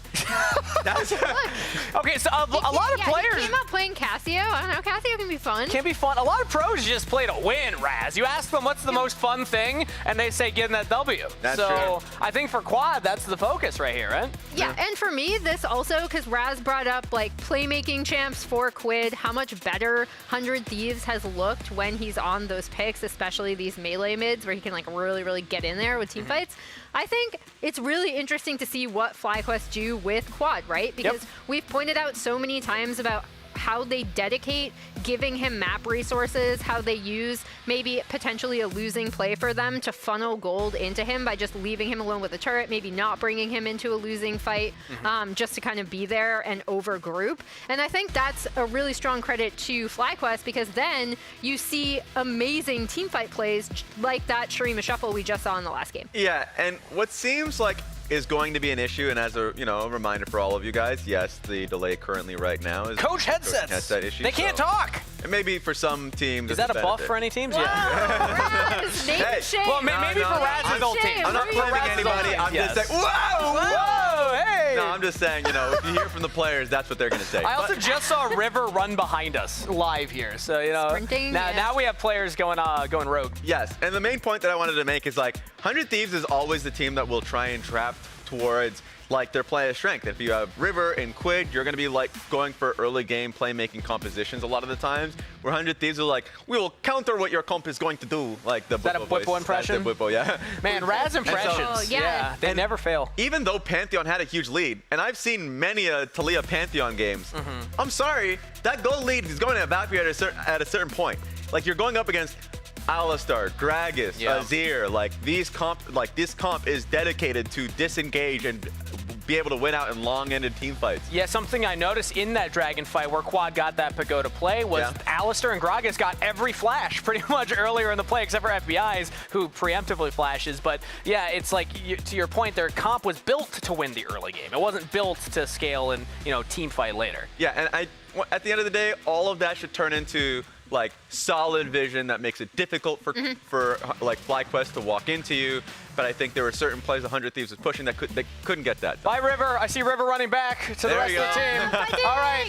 Okay, so a lot of players He came up playing Cassio. I don't know. Cassio can be fun. can be fun. A lot of pros just play to win, Raz. You ask them what's the most fun thing, and they say getting that W. That's so true. I think for Quad, that's the focus right here, right? Yeah, and for me, this also, because Raz brought up like playmaking champs for Quid, how much better 100 Thieves has looked when he's on those picks, especially these melee mids where he can like really get in there with team fights. I think it's really interesting to see what FlyQuest do with Quad, right? Because we've pointed out so many times about how they dedicate giving him map resources, how they use maybe potentially a losing play for them to funnel gold into him by just leaving him alone with a turret, maybe not bringing him into a losing fight, just to kind of be there and over group. And I think that's a really strong credit to FlyQuest, because then you see amazing team fight plays like that Shurima Shuffle we just saw in the last game. Yeah, and what seems like is going to be an issue, and as a reminder for all of you guys, yes, the delay currently right now is Coach headsets. Headset issue. They can't talk. And maybe for some teams, Is that a buff for any teams? Raz, name Hey, shame. Well, maybe for Raz's old team. I'm not blaming anybody. I'm just saying, whoa, hey. No, I'm just saying, if you hear from the players, that's what they're going to say. I also just saw River run behind us live here, so Sprinting, now we have players going rogue. Yes, and the main point that I wanted to make is 100 Thieves is always the team that will try and trap towards their player strength. If you have River and Quid, you're going to be going for early game playmaking compositions a lot of the times. Where 100 Thieves are we will counter what your comp is going to do. Is that a Bwipo impression? That's a Bwipo, yeah. Man, Raz impressions. They never fail. Even though Pantheon had a huge lead, and I've seen many Talia Pantheon games, I'm sorry, that gold lead is going to evaporate at a certain point. You're going up against Alistar, Gragas, Azir, this comp is dedicated to disengage and be able to win out in long-ended team fights. Yeah, something I noticed in that Dragon fight where Quad got that Pagoda play was Alistar and Gragas got every flash pretty much earlier in the play, except for FBI's, who preemptively flashes. But yeah, it's to your point, their comp was built to win the early game. It wasn't built to scale and team fight later. Yeah, and at the end of the day, all of that should turn into solid vision that makes it difficult for FlyQuest to walk into you. But I think there were certain plays 100 Thieves was pushing that they couldn't get that. Bye, River. I see River running back to the rest of the team. All right.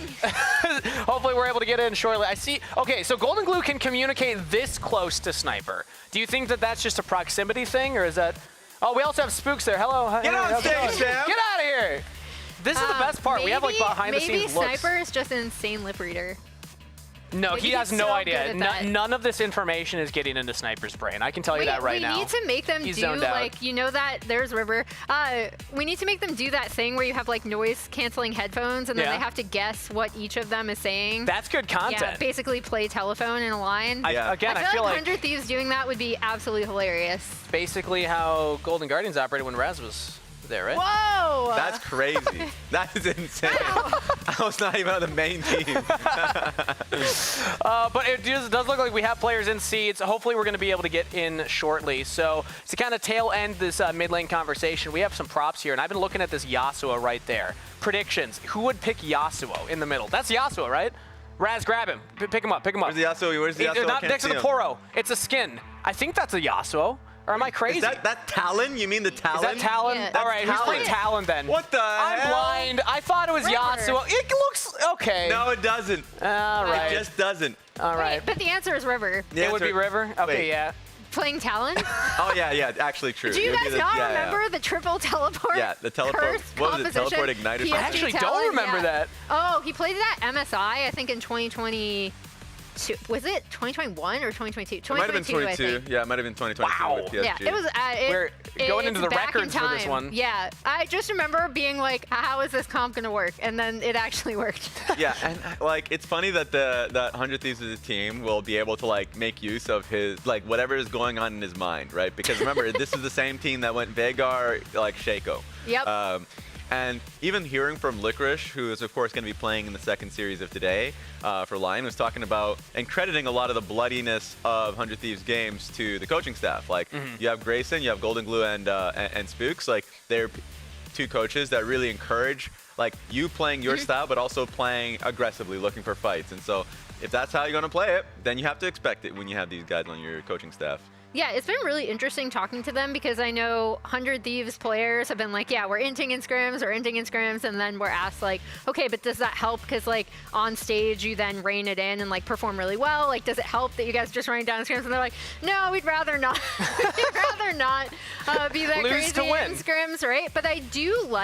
Hopefully we're able to get in shortly. I see. Okay, so Golden Glue can communicate this close to Sniper. Do you think that that's just a proximity thing, or is that? Oh, we also have Spooks there. Hello. Get on stage, Sam. Get out of here. This is the best part. We have behind the scenes looks. Maybe Sniper is just an insane lip reader. No, Maybe he has he's no so idea. good at that. None of this information is getting into Sniper's brain. I can tell you that right now. We need to make them He's do zoned out. that. There's River. We need to make them do that thing where you have noise canceling headphones, and then they have to guess what each of them is saying. That's good content. Yeah, basically play telephone in a line. I feel like 100 Thieves doing that would be absolutely hilarious. Basically how Golden Guardians operated when Raz was there, right? Whoa! That's crazy. That is insane. I was not even on the main team. But it does look like we have players in seeds. Hopefully we're going to be able to get in shortly. So to kind of tail end this mid lane conversation, we have some props here. And I've been looking at this Yasuo right there. Predictions. Who would pick Yasuo in the middle? That's Yasuo, right? Raz, grab him. Pick him up. Pick him up. Where's the Yasuo? Where's the Yasuo? Not next to the Poro. It's a skin. I think that's a Yasuo. Or am I crazy? Is that Talon? You mean the Talon? Is that Talon? Yeah. All right, who's playing Talon then? What the I'm hell? blind. I thought it was River. Yasuo. It looks okay. No, it doesn't. All right. It just doesn't. All right. Wait, but the answer is River. The It would be answer- River? Okay, Wait. yeah. Playing Talon? Oh, yeah, actually true. Do you It would be guys the- not yeah, remember the triple teleport? Yeah, the teleport. curse What was it? composition? Teleport Ignite or PSG something? I actually Talon, don't remember yeah. that. Oh, he played that MSI, I think, in 2020. Was it 2021 or 2022? It might have been 2022, I 22. think. Yeah, it might have been 2022 Wow. with PSG. Yeah, it was. We're going it's into the back in records for this time. one. Yeah, I just remember being like, "How is this comp gonna work?" And then it actually worked. Yeah, and it's funny that that 100 Thieves as a team will be able to make use of his whatever is going on in his mind, right? Because remember, this is the same team that went Veigar, Shaco. Yep. And even hearing from Licorice, who is of course going to be playing in the second series of today for Lyon, was talking about and crediting a lot of the bloodiness of 100 Thieves games to the coaching staff. You have Grayson, you have Golden Glue, and Spooks. They're two coaches that really encourage you playing your style, but also playing aggressively, looking for fights. And so if that's how you're going to play it, then you have to expect it when you have these guys on your coaching staff. Yeah, it's been really interesting talking to them because I know 100 Thieves players have been like, yeah, we're inting in scrims, and then we're asked okay, but does that help? Because on stage you then rein it in and perform really well. Does it help that you guys just running down scrims? And they're like, no, we'd rather not. We'd rather not be that Lose crazy to win. in scrims, right? But I do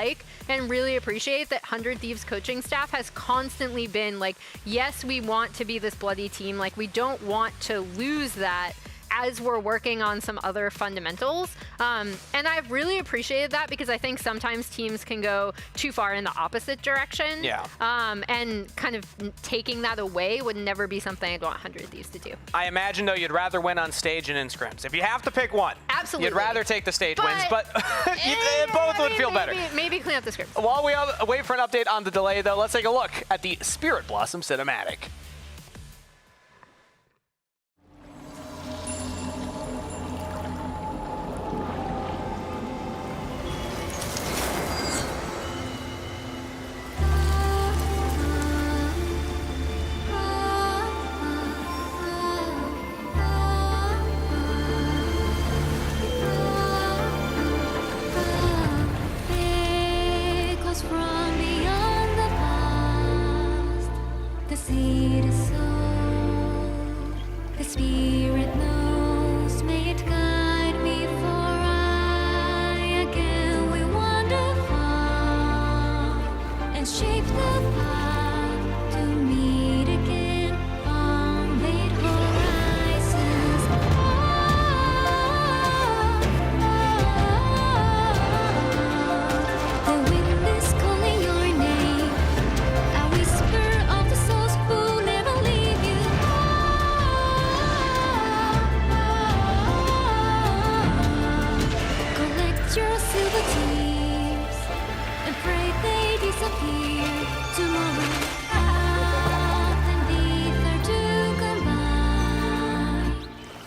and really appreciate that 100 Thieves coaching staff has constantly been yes, we want to be this bloody team. We don't want to lose that. as we're working on some other fundamentals. And I've really appreciated that because I think sometimes teams can go too far in the opposite direction. Yeah. And kind of taking that away would never be something I'd want 100 Thieves to do. I imagine, though, you'd rather win on stage and in scrims. If you have to pick one, absolutely, you'd rather take the stage wins, but both would feel better. Maybe clean up the script. While we wait for an update on the delay, though, let's take a look at the Spirit Blossom cinematic. Echoes from beyond the past. The seed is sown. The spirit knows. May it guide me, for I again will wander far and shape the path to meet again on late horizons. The wind is calling your name, a whisper of the souls who never leave you. Collect your silver tears and pray they disappear tomorrow. Earth and ether to combine.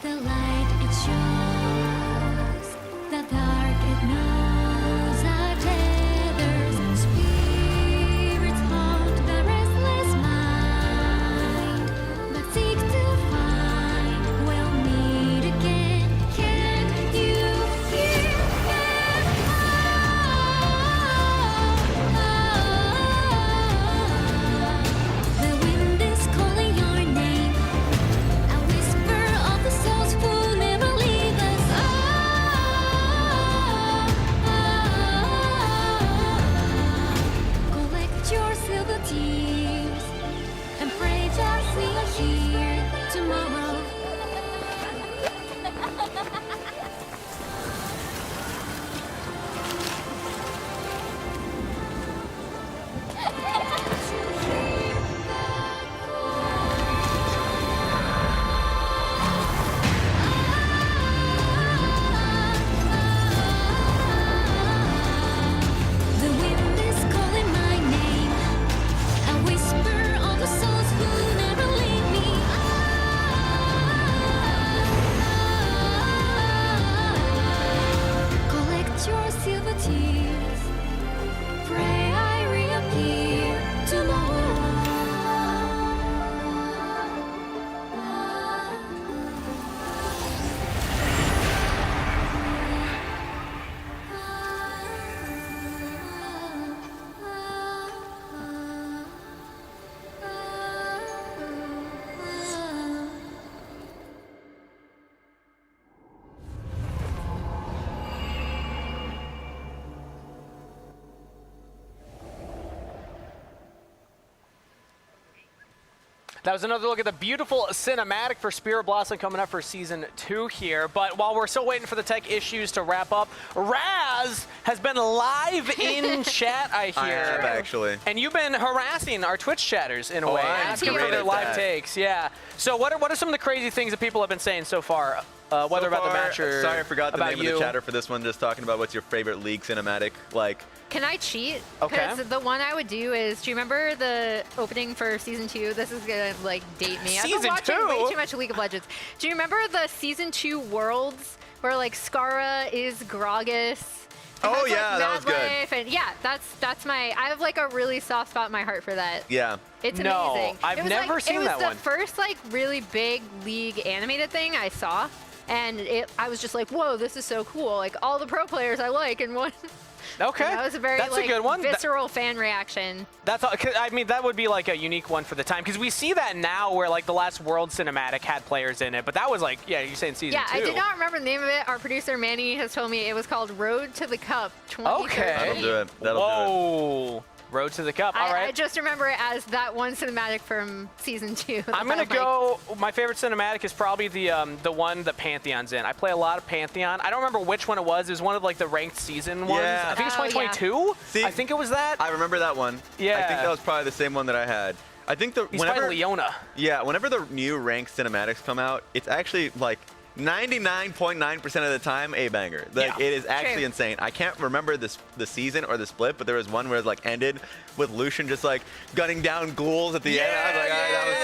The light it shows, the dark it knows are tethers. Spirits haunt the restless mind, but seek to find. We'll meet again. Can you hear the wind is calling your name, a whisper of the souls who never leave us. Collect your silver tears and pray that we are here tomorrow. The wind is calling my name, a whisper of the souls who never leave me. Collect your silver tears, pray I reappear That was another look at the beautiful cinematic for Spirit Blossom coming up for Season 2 here. But while we're still waiting for the tech issues to wrap up, Raz has been live in chat, I hear. I have, actually. And you've been harassing our Twitch chatters in a way. I'm asking great for their at live that. takes. Yeah. So what are some of the crazy things that people have been saying so far? Whether about the match or Sorry, I forgot the about name of you. the chatter for this one. Just talking about what's your favorite league cinematic. Like, Can I cheat? Okay. Because the one I would do is, do you remember the opening for Season 2? This is gonna like date me. I've Season been watching 2? way too much League of Legends. Do you remember the Season 2 Worlds where like Skara is Gragas? Oh, has, yeah, like, that Mad was good. Life, and yeah, that's my. I have like a really soft spot in my heart for that. yeah. It's No, amazing. I've It was never like, seen that It was one. the first like really big League animated thing I saw, and I was just like, whoa, this is so cool! Like all the pro players I like in one. Okay. And that was a very That's a like good one. visceral fan reaction. That's all, 'cause, I mean, that would be like a unique one for the time because we see that now where like the last World Cinematic had players in it, but that was like, yeah, you're saying season Yeah, 2. I did not remember the name of it. Our producer Manny has told me it was called Road to the Cup 2013. Okay. That'll do it. That'll Whoa. Road to the Cup. All right. I just remember it as that one cinematic from season 2. I'm gonna go. My favorite cinematic is probably the one that Pantheon's in. I play a lot of Pantheon. I don't remember which one it was. It was one of like the ranked season ones. Yeah. I think it's Oh, 2022. See, I think it was that. I remember that one. Yeah. I think that was probably the same one that I had. I think He's fighting Leona. Yeah, whenever the new ranked cinematics come out, it's actually like 99.9% of the time a banger. Like it is actually insane. I can't remember the season or the split, but there was one where it like ended with Lucian just like gunning down ghouls at the end. I was like, all right, that was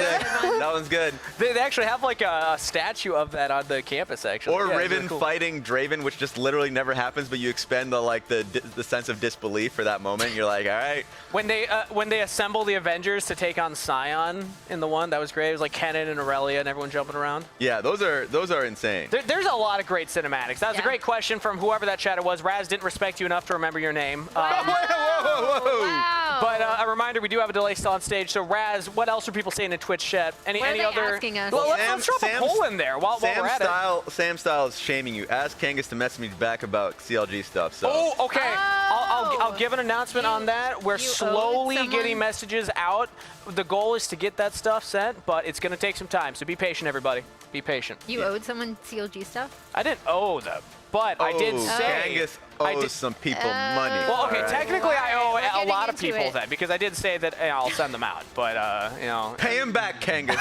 sick. That one's good. They actually have like a statue of that on the campus actually. Or Yeah, Riven really cool. fighting Draven, which just literally never happens, but you expend the sense of disbelief for that moment. You're like, all right. When they assemble the Avengers to take on Scion in the one, that was great. It was like Kennen and Aurelia and everyone jumping around. Yeah, those are insane. There's a lot of great cinematics. That was a great question from whoever that chatter was. Raz didn't respect you enough to remember your name. Wow. But a reminder, we do have a delay still on stage. So Raz, what else are people saying in Twitch chat? Any What are they other? asking us? Well, let's drop a poll in there while we're at it. Sam Style is shaming you. Ask Kangas to message me back about CLG stuff. So. Oh, okay. I'll give an announcement on that. We're slowly someone? getting messages out. The goal is to get that stuff sent, but it's going to take some time. So be patient, everybody. Be patient. You owed someone CLG stuff? I didn't owe them, but I did say. Kangas owes some people money. Well, okay, all right? technically I owe a getting lot of into people it. that because I did say that I'll send them out, but Pay him back, Kangas.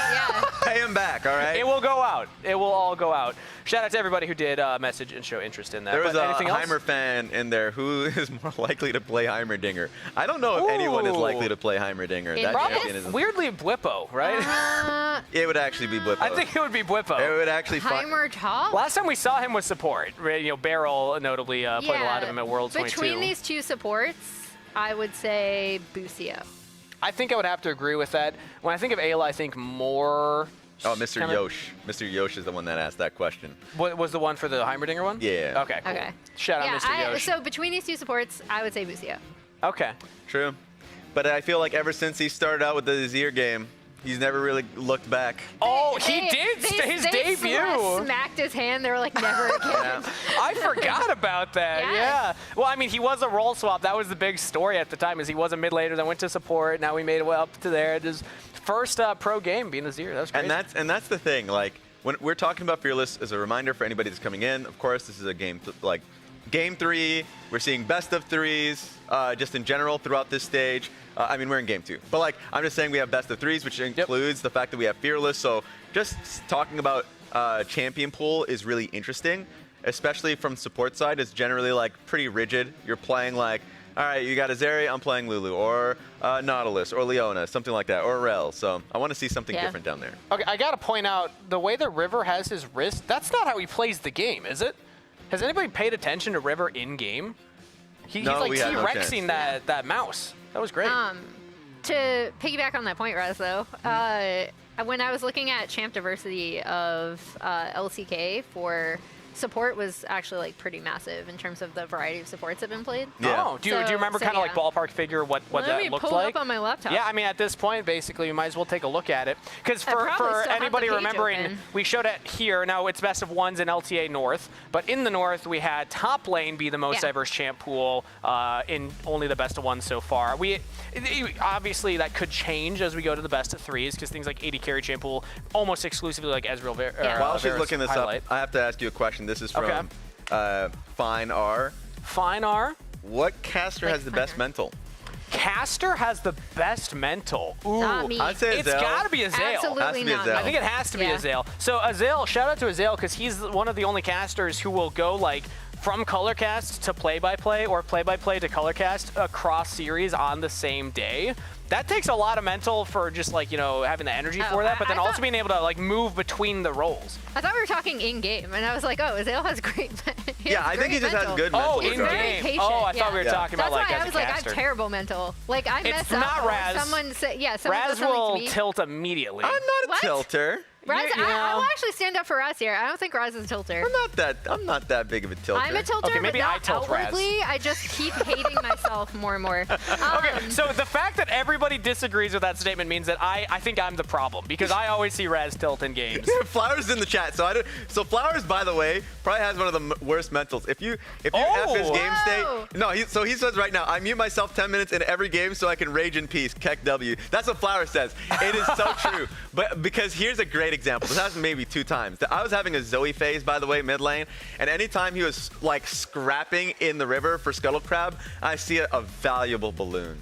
Pay him back, all right? It will go out. It will all go out. Shout out to everybody who did message and show interest in that. There was But a anything else? Heimer fan in there who is more likely to play Heimerdinger. I don't know if anyone is likely to play Heimerdinger. In That this? champion is Weirdly, Blippo, right? It would actually be Blippo. I think it would be Blippo. It would actually Heimer top? Last time we saw him was support. Right? Beryl notably played a lot of him at Worlds 22. Between these two supports, I would say Busio. I think I would have to agree with that. When I think of Ayla, I think more. Oh, Mr. kinda- Yosh. Mr. Yosh is the one that asked that question. What was the one for the Heimerdinger one? Yeah. Okay. Cool. Okay. Shout out Mr. Yosh. So between these two supports, I would say Busio. Okay. True. But I feel like ever since he started out with the Azir game, he's never really looked back. Oh, he did his debut. Smacked his hand. They were like, never again. I forgot about that. Yeah. Well, I mean, he was a role swap. That was the big story at the time. Is he was a mid laner, then went to support. Now he made it up to there. His first pro game being Azir. That was crazy. And that's the thing. Like when we're talking about Fearless, as a reminder for anybody that's coming in, of course, this is a game game 3. We're seeing best of 3s just in general throughout this stage. I mean, we're in game 2. But I'm just saying we have best of 3s, which includes the fact that we have Fearless. So just talking about champion pool is really interesting, especially from support side. It's generally pretty rigid. You're playing all right, you got Azeri, I'm playing Lulu, or Nautilus, or Leona, something like that, or Rel. So I want to see something different down there. Okay, I got to point out, the way that River has his wrist, that's not how he plays the game, is it? Has anybody paid attention to River in-game? He's we had no T-Rexing that mouse. That was great. To piggyback on that point, Raz, though, when I was looking at champ diversity of LCK for support was actually pretty massive in terms of the variety of supports that have been played. Yeah. Oh, do you remember kind of ballpark figure what Let that me looked pull like? it up on my laptop. Yeah, I mean at this point, basically, we might as well take a look at it because I probably for still have anybody the page remembering, open. we showed it here. Now it's best of 1s in LTA North, but in the North we had top lane be the most diverse champ pool in only the best of 1s so far. Obviously that could change as we go to the best of 3s because things like AD carry champ pool almost exclusively like Ezreal. While she's looking this highlight. up, I have to ask you a question. This is from Fine R. Fine R. What caster has the best mental? Caster has the best mental. Ooh, Not me. I'd say it's Azale. got to be Azale. Absolutely not me. I think it has to be Azale. So Azale, shout out to Azale because he's one of the only casters who will go from color cast to play-by-play or play-by-play to color cast across series on the same day. That takes a lot of mental for just having the energy for that, but then also being able to move between the roles. I thought we were talking in-game, and I was like, oh, Azale has great I think he just has good mental. Oh, He's very in-game. patient. Oh, I thought we were talking That's about why as I was a like, I caster. have terrible mental. I It's mess not up. Or Raz. someone said, someone Raz said something will to me. tilt immediately. I'm not a tilter. Raz, I'll actually stand up for Raz here. I don't think Raz is a tilter. I'm not that big of a tilter. I'm a tilter, Okay, maybe but I not tilt Raz. outwardly. I just keep hating myself more and more. Okay, so the fact that everybody disagrees with that statement means that I think I'm the problem because I always see Raz tilt in games. Flowers in the chat. So Flowers, by the way, probably has one of the worst mentals. If you F his game state, so he says right now, I mute myself 10 minutes in every game so I can rage in peace. Keck W. That's what Flowers says. It is so true. But because here's a great example. This happened maybe 2 times. I was having a Zoe phase, by the way, mid lane, and anytime he was like scrapping in the river for Scuttle Crab, I see a valuable balloon.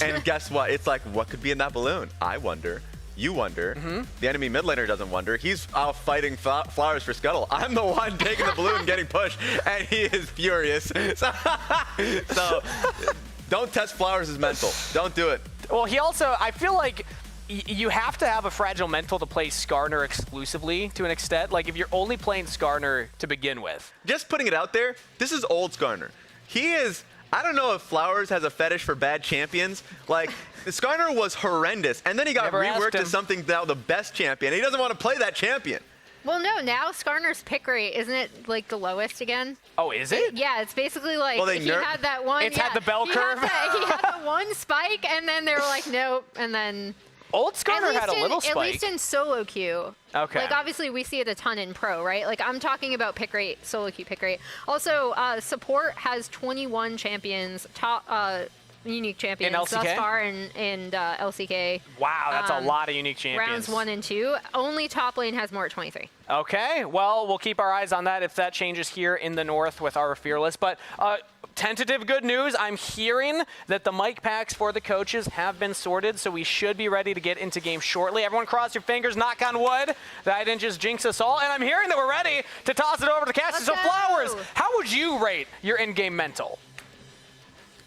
And guess what? It's like, what could be in that balloon? I wonder. You wonder. The enemy mid laner doesn't wonder. He's out fighting Flowers for Scuttle. I'm the one taking the balloon, getting pushed, and he is furious. So don't test Flowers' mental. Don't do it. Well, he also, I feel like you have to have a fragile mental to play Skarner exclusively to an extent. Like if you're only playing Skarner to begin with. Just putting it out there, this is old Skarner. He is, I don't know if Flowers has a fetish for bad champions. Like, Skarner was horrendous, and then he got reworked to something now the best champion. He doesn't want to play that champion. Well, no, now Skarner's pick rate, isn't it like the lowest again? Oh, is it? Yeah, it's basically like he had that one. It's had the bell curve. He had the one spike, and then they were like, nope, and then. Old Skarner had a little spike. At least in solo queue. Okay. Like, obviously, we see it a ton in pro, right? Like, I'm talking about pick rate, solo queue pick rate. Also, support has 21 champions, top unique champions in LCK? thus far in LCK. Wow, that's a lot of unique champions. Rounds 1 and 2. Only top lane has more at 23. Okay, well, we'll keep our eyes on that if that changes here in the North with our Fearless. But tentative good news, I'm hearing that the mic packs for the coaches have been sorted, so we should be ready to get into game shortly. Everyone cross your fingers, knock on wood, that I didn't just jinx us all. And I'm hearing that we're ready to toss it over to Cassie. So Flowers, how would you rate your in-game mental?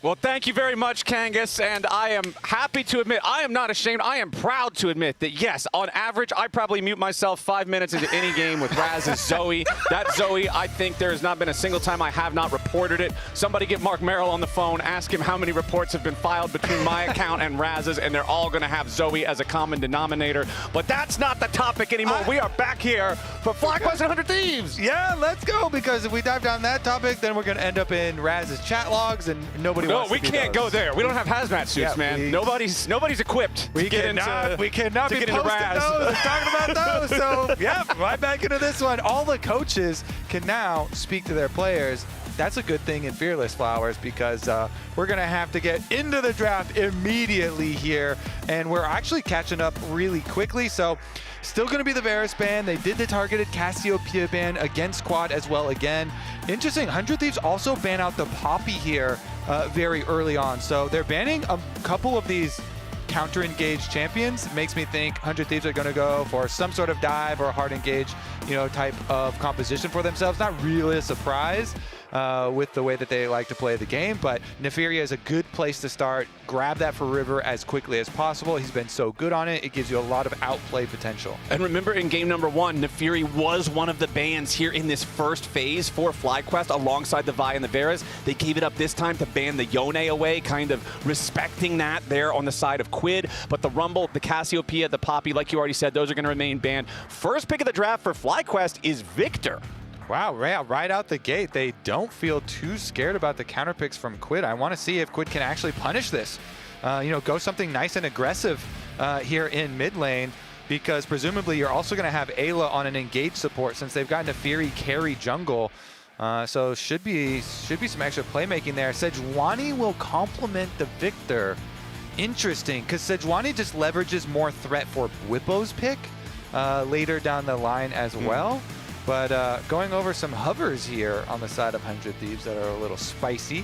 Well, thank you very much, Kangas, and I am happy to admit, I am not ashamed, I am proud to admit that, yes, on average, I probably mute myself 5 minutes into any game with Raz's Zoe. That Zoe, I think there has not been a single time I have not reported it. Somebody get Mark Merrill on the phone, ask him how many reports have been filed between my account and Raz's, and they're all going to have Zoe as a common denominator. But that's not the topic anymore. We are back here for FlyQuest and 100 Thieves. Yeah, let's go, because if we dive down that topic, then we're going to end up in Raz's chat logs, and nobody wants to we can't go there. We don't have hazmat suits, man. Nobody's equipped to get into we cannot be posting Raz. those and talking about those. So, yeah, right back into this one. All the coaches can now speak to their players. That's a good thing in Fearless, Flowers, because we're going to have to get into the draft immediately here, and we're actually catching up really quickly. So, still going to be the Varus ban. They did the targeted Cassiopeia ban against Quad as well again. Interesting, 100 Thieves also ban out the Poppy here very early on. So they're banning a couple of these counter-engaged champions. Makes me think 100 Thieves are going to go for some sort of dive or hard engage, type of composition for themselves. Not really a surprise with the way that they like to play the game, but Neferia is a good place to start. Grab that for River as quickly as possible. He's been so good on it. It gives you a lot of outplay potential. And remember, in game number 1, Neferi was one of the bans here in this first phase for FlyQuest alongside the Vi and the Varus. They gave it up this time to ban the Yone away, kind of respecting that there on the side of Quid. But the Rumble, the Cassiopeia, the Poppy, like you already said, those are going to remain banned. First pick of the draft for FlyQuest is Victor. Wow, right out the gate, they don't feel too scared about the counter picks from Quid. I want to see if Quid can actually punish this. Go something nice and aggressive here in mid lane, because presumably you're also going to have Ayla on an engaged support since they've got Neferi carry jungle. So should be some extra playmaking there. Sejuani will complement the Victor. Interesting, because Sejuani just leverages more threat for Whippo's pick later down the line as well. But going over some hovers here on the side of 100 Thieves that are a little spicy.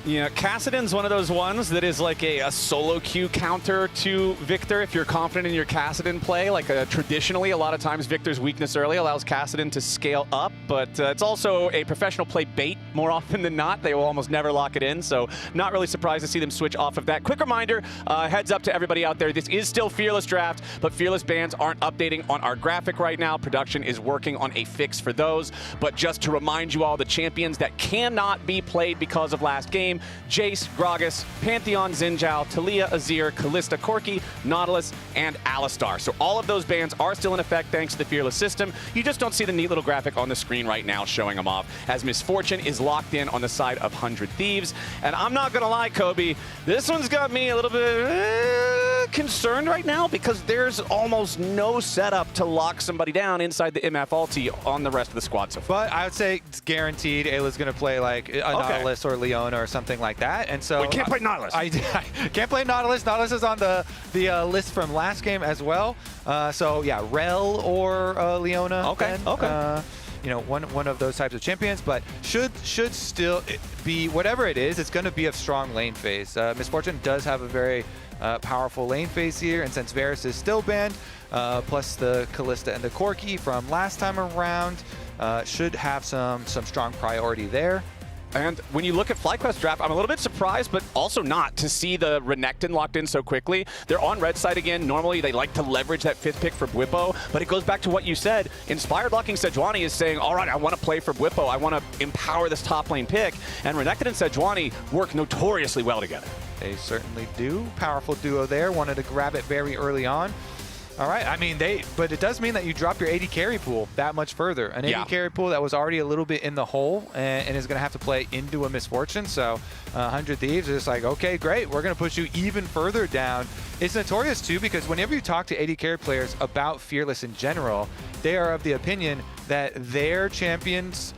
Yeah, Kassadin's one of those ones that is like a solo queue counter to Victor if you're confident in your Kassadin play. Like traditionally, a lot of times Victor's weakness early allows Kassadin to scale up but it's also a professional play bait more often than not. They will almost never lock it in, so not really surprised to see them switch off of that. Quick reminder, heads up to everybody out there, this is still Fearless Draft, but Fearless bans aren't updating on our graphic right now. Production is working on a fix for those, but just to remind you all, the champions that cannot be played because of last game: Jace, Gragas, Pantheon, Zinjao, Talia, Azir, Kalista, Corki, Nautilus, and Alistar. So all of those bans are still in effect thanks to the Fearless system. You just don't see the neat little graphic on the screen right now showing them off, as Misfortune is locked in on the side of 100 Thieves. And I'm not gonna lie, Kobe, this one's got me a little bit concerned right now, because there's almost no setup to lock somebody down inside the MF ulti on the rest of the squad so far. But I would say it's guaranteed Ayla's going to play like a Nautilus or Leona or something like that. And so we can't play Nautilus. I can't play Nautilus. Nautilus is on the list from last game as well. So yeah, Rel or Leona. Okay. Then, Okay. You know, one of those types of champions, but should still be whatever it is. It's going to be a strong lane phase. Misfortune does have a very powerful lane phase here, and since Varus is still banned, plus the Kalista and the Corki from last time around, should have some strong priority there. And when you look at FlyQuest draft, I'm a little bit surprised, but also not, to see the Renekton locked in so quickly. They're on red side again. Normally, they like to leverage that 5th pick for Bwipo, but it goes back to what you said. Inspired blocking Sejuani is saying, all right, I want to play for Bwipo. I want to empower this top lane pick. And Renekton and Sejuani work notoriously well together. They certainly do. Powerful duo there. Wanted to grab it very early on. All right, I mean, but it does mean that you drop your AD carry pool that much further. An AD carry pool that was already a little bit in the hole and is going to have to play into a Misfortune. So 100 Thieves is like, okay, great, we're going to push you even further down. It's notorious, too, because whenever you talk to AD carry players about Fearless in general, they are of the opinion that their champions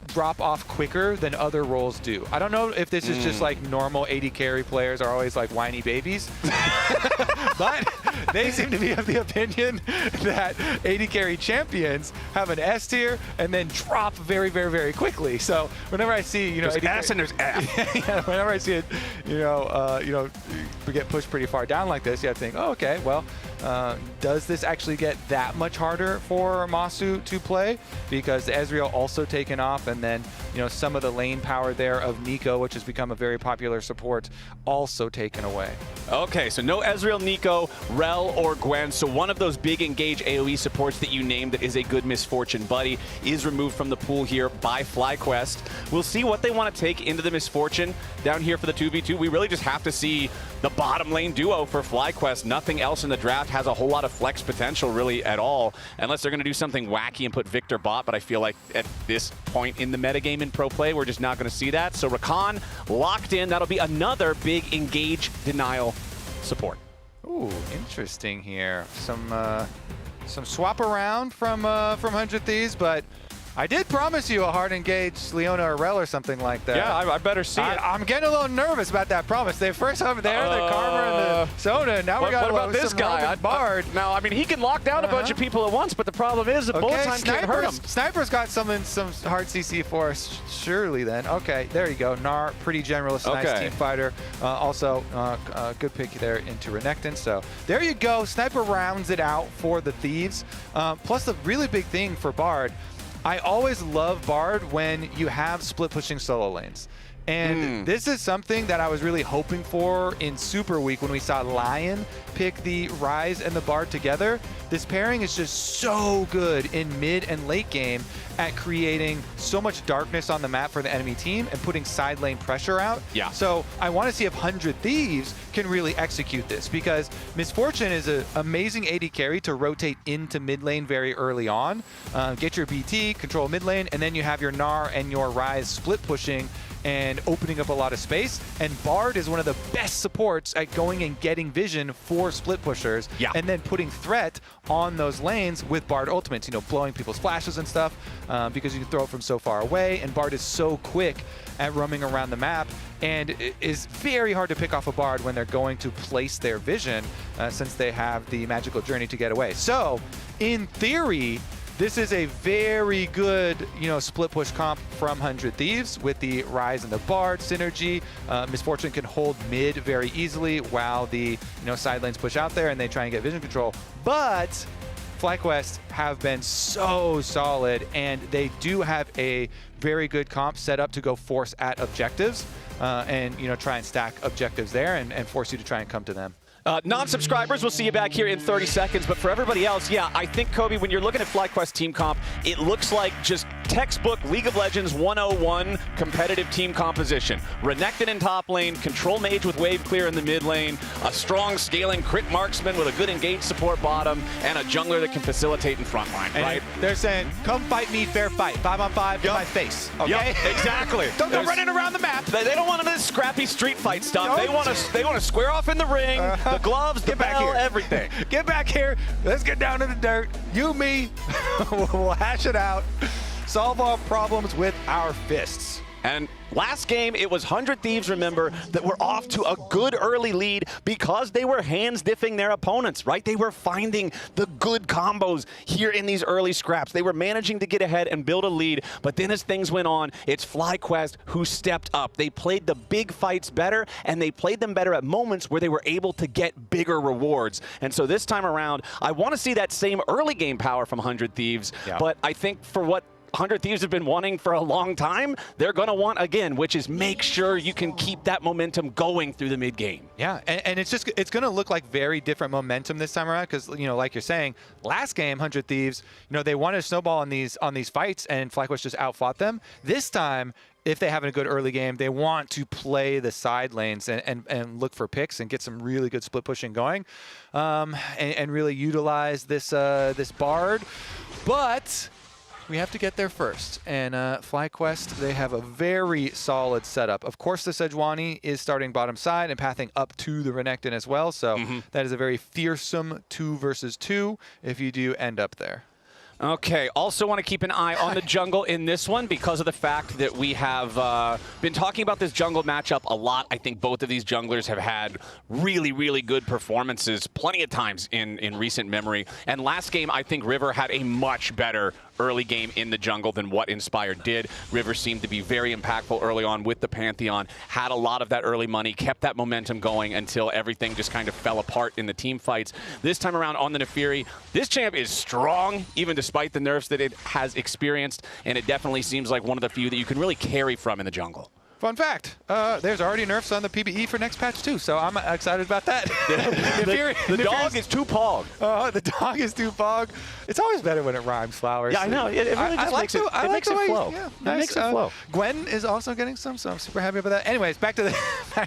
drop off quicker than other roles do. I don't know if this is just like normal AD carry players are always like whiny babies, but they seem to be of the opinion that AD carry champions have an S tier and then drop very, very, very quickly. So whenever I see, you know, there's S and there's F. Yeah, whenever I see it, get pushed pretty far down like this, you have to think, oh, okay, well, does this actually get that much harder for Masu to play? Because Ezreal also taken off, and then, you know, some of the lane power there of Nico, which has become a very popular support, also taken away. Okay, so no Ezreal, Nico, Rel, or Gwen. So one of those big engage AoE supports that you named that is a good Misfortune buddy is removed from the pool here by FlyQuest. We'll see what they want to take into the Misfortune down here for the 2v2. We really just have to see the bottom lane duo for FlyQuest. Nothing else in the draft has a whole lot of flex potential really at all, unless they're going to do something wacky and put Victor bot, but I feel like at this point in the metagame in pro play, we're just not going to see that. So Rakan locked in. That'll be another big engage denial support. Ooh, interesting here. Some swap around from 100 Thieves, but I did promise you a hard engage Leona or Rel or something like that. Yeah, I better see it. I'm getting a little nervous about that promise. They first over there, the Karma and the Soda, and now we got what about this guy? Bard. Now, I mean, he can lock down a bunch of people at once, but the problem is the bullet time can't hurt him. Sniper's got some hard CC for us, surely then. Okay, there you go. Gnar, pretty generalist, nice team fighter. Also, good pick there into Renekton. So there you go. Sniper rounds it out for the Thieves. Plus, the really big thing for Bard, I always love Bard when you have split pushing solo lanes. And this is something that I was really hoping for in Super Week when we saw Lyon pick the Ryze and the Bard together. This pairing is just so good in mid and late game at creating so much darkness on the map for the enemy team and putting side lane pressure out. Yeah. So I want to see if 100 Thieves can really execute this, because Misfortune is an amazing AD carry to rotate into mid lane very early on. Get your BT, control mid lane, and then you have your Gnar and your Ryze split pushing and opening up a lot of space. And Bard is one of the best supports at going and getting vision for split pushers, and then putting threat on those lanes with Bard ultimates, you know, blowing people's flashes and stuff, because you can throw it from so far away. And Bard is so quick at roaming around the map, and it is very hard to pick off a Bard when they're going to place their vision, since they have the magical journey to get away. So in theory, this is a very good, you know, split push comp from 100 Thieves with the Ryze and the Bard synergy. Misfortune can hold mid very easily while the, you know, side lanes push out there and they try and get vision control. But FlyQuest have been so solid, and they do have a very good comp set up to go force at objectives and, you know, try and stack objectives there and force you to try and come to them. Non-subscribers, we'll see you back here in 30 seconds. But for everybody else, yeah, I think, Kobe, when you're looking at FlyQuest team comp, it looks like just textbook League of Legends 101 competitive team composition. Renekton in top lane, control mage with wave clear in the mid lane, a strong scaling crit marksman with a good engage support bottom, and a jungler that can facilitate in front line, and right? They're saying, come fight me, fair fight. 5-on-5 in my face, okay? Yep, exactly. Don't go running around the map. They don't want this scrappy street fight stuff. They want to square off in the ring, the gloves, the bell, everything. Get back here. Let's get down to the dirt. You, me, we'll hash it out. Solve all problems with our fists. And last game, it was 100 Thieves, remember, that were off to a good early lead because they were hands-diffing their opponents, right? They were finding the good combos here in these early scraps. They were managing to get ahead and build a lead, but then as things went on, it's FlyQuest who stepped up. They played the big fights better, and they played them better at moments where they were able to get bigger rewards. And so this time around, I want to see that same early game power from 100 Thieves, but I think for what 100 Thieves have been wanting for a long time, they're going to want again, which is make sure you can keep that momentum going through the mid game. Yeah, and it's going to look like very different momentum this time around because, you know, like you're saying, last game 100 Thieves, you know, they wanted to snowball on these fights and FlyQuest just outfought them. This time, if they have a good early game, they want to play the side lanes and look for picks and get some really good split pushing going, and really utilize this this Bard, but we have to get there first, and FlyQuest, they have a very solid setup. Of course, the Sejuani is starting bottom side and pathing up to the Renekton as well, so that is a very fearsome 2 versus 2 if you do end up there. Okay, also want to keep an eye on the jungle in this one because of the fact that we have been talking about this jungle matchup a lot. I think both of these junglers have had really, really good performances plenty of times in recent memory. And last game, I think River had a much better early game in the jungle than what Inspired did. River seemed to be very impactful early on with the Pantheon, had a lot of that early money, kept that momentum going until everything just kind of fell apart in the team fights. This time around on the Nefiri, this champ is strong, even despite the nerfs that it has experienced, and it definitely seems like one of the few that you can really carry from in the jungle. Fun fact, there's already nerfs on the PBE for next patch too, so I'm excited about that. The dog is too pog. The dog is too pog. It's always better when it rhymes, Flowers. Yeah, I know. It really just makes it flow. Yeah, It makes it flow. Gwen is also getting some, so I'm super happy about that. Anyways, back to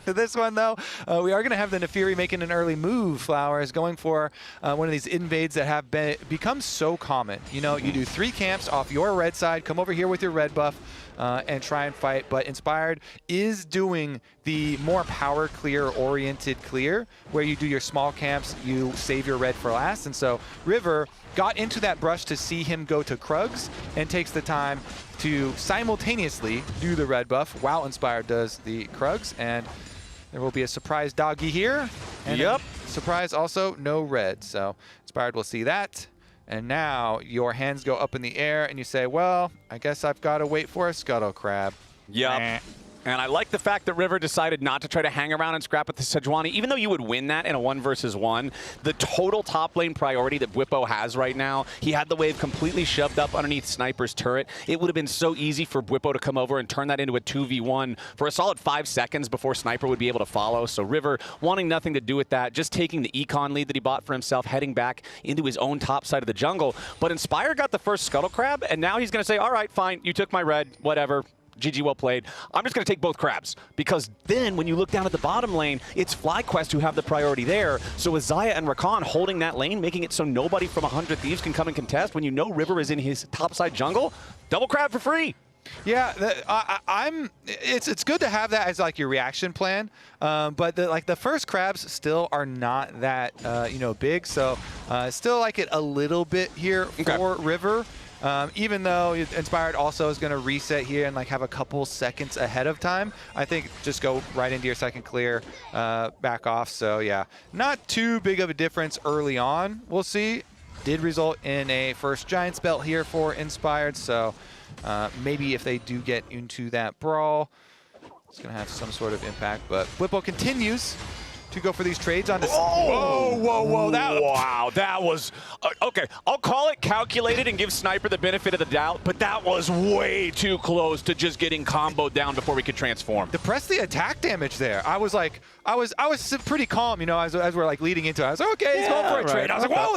this one though. We are going to have the Nefiri making an early move, Flowers, going for one of these invades that have become so common. You know, you do 3 camps off your red side, come over here with your red buff, and try and fight, but Inspired is doing the more power clear oriented clear, where you do your small camps, you save your red for last, and so River got into that brush to see him go to Krugs and takes the time to simultaneously do the red buff while Inspired does the Krugs, and there will be a surprise doggy here, and surprise also no red, so Inspired will see that. And now your hands go up in the air and you say, well, I guess I've got to wait for a Scuttle Crab. Yep. And I like the fact that River decided not to try to hang around and scrap with the Sejuani. Even though you would win that in a 1 versus 1, the total top lane priority that Bwipo has right now, he had the wave completely shoved up underneath Sniper's turret. It would have been so easy for Bwipo to come over and turn that into a 2v1 for a solid 5 seconds before Sniper would be able to follow. So River wanting nothing to do with that, just taking the econ lead that he bought for himself, heading back into his own top side of the jungle. But Inspire got the first Scuttle Crab, and now he's going to say, all right, fine, you took my red, whatever. GG, well played. I'm just going to take both crabs, because then when you look down at the bottom lane, it's FlyQuest who have the priority there. So with Xayah and Rakan holding that lane, making it so nobody from 100 Thieves can come and contest, when you know River is in his topside jungle, double crab for free. Yeah, it's good to have that as like your reaction plan, but the first crabs still are not that big, so still like it a little bit here for River. Even though Inspired also is going to reset here and like have a couple seconds ahead of time, I think just go right into your second clear, back off. So yeah, not too big of a difference early on. We'll see. Did result in a first Giants belt here for Inspired. So maybe if they do get into that brawl, it's going to have some sort of impact. But Bwipo continues to go for these trades onto... Whoa, whoa, whoa. Wow, that was... okay, I'll call it calculated and give Sniper the benefit of the doubt, but that was way too close to just getting comboed down before we could transform. Depress the attack damage there. I was like, I was pretty calm, you know, as we're like leading into it. I was like, okay, he's going for a trade. I was like, whoa,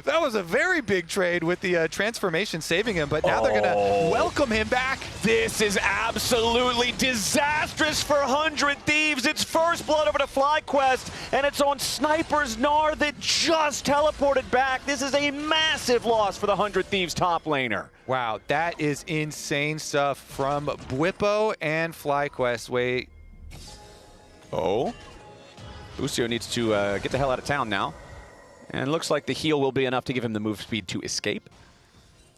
that was a very big trade with the transformation saving him, but now they're gonna welcome him back. This is absolutely disastrous for 100 Thieves. It's first blood over to FlyQuest, and it's on Sniper's Gnar that just teleported back. This is a massive loss for the 100 Thieves top laner. Wow, that is insane stuff from Bwipo and FlyQuest. Wait. Oh. Busio needs to get the hell out of town now. And looks like the heal will be enough to give him the move speed to escape.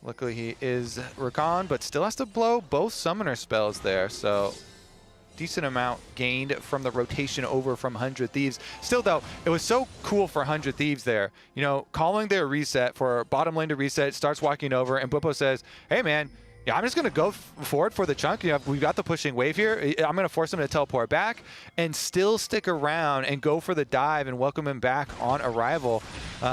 Luckily he is recon, but still has to blow both summoner spells there, so decent amount gained from the rotation over from 100 Thieves. Still though, it was so cool for 100 Thieves there. You know, calling their reset for bottom lane to reset, starts walking over, and Bwipo says, hey man, yeah, I'm just going to go forward for the chunk. You know, we've got the pushing wave here. I'm going to force him to teleport back and still stick around and go for the dive and welcome him back on arrival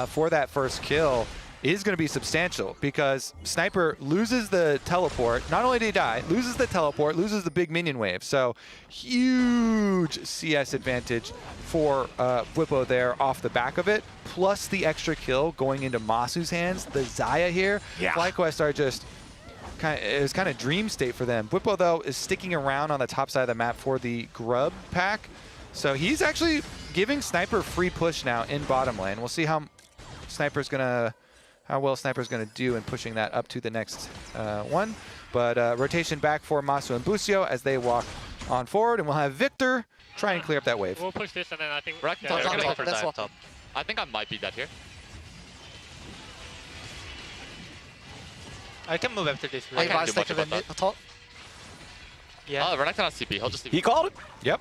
for that first kill. Is going to be substantial because Sniper loses the teleport. Not only did he die, loses the teleport, loses the big minion wave. So huge CS advantage for Bwipo there off the back of it, plus the extra kill going into Masu's hands. The Xayah here, FlyQuest are just it was kind of dream state for them. Bwipo though is sticking around on the top side of the map for the grub pack. So he's actually giving Sniper free push now in bottom lane. We'll see how well Sniper's gonna do in pushing that up to the next one. But rotation back for Masu and Busio as they walk on forward, and we'll have Victor try and clear up that wave. We'll push this, and then I think... They're gonna go for dive top. I think I might be dead here. I can move after this. I can't do much about that. Top. Yeah. Oh, Renekton has CP. He'll just... He called it? Yep.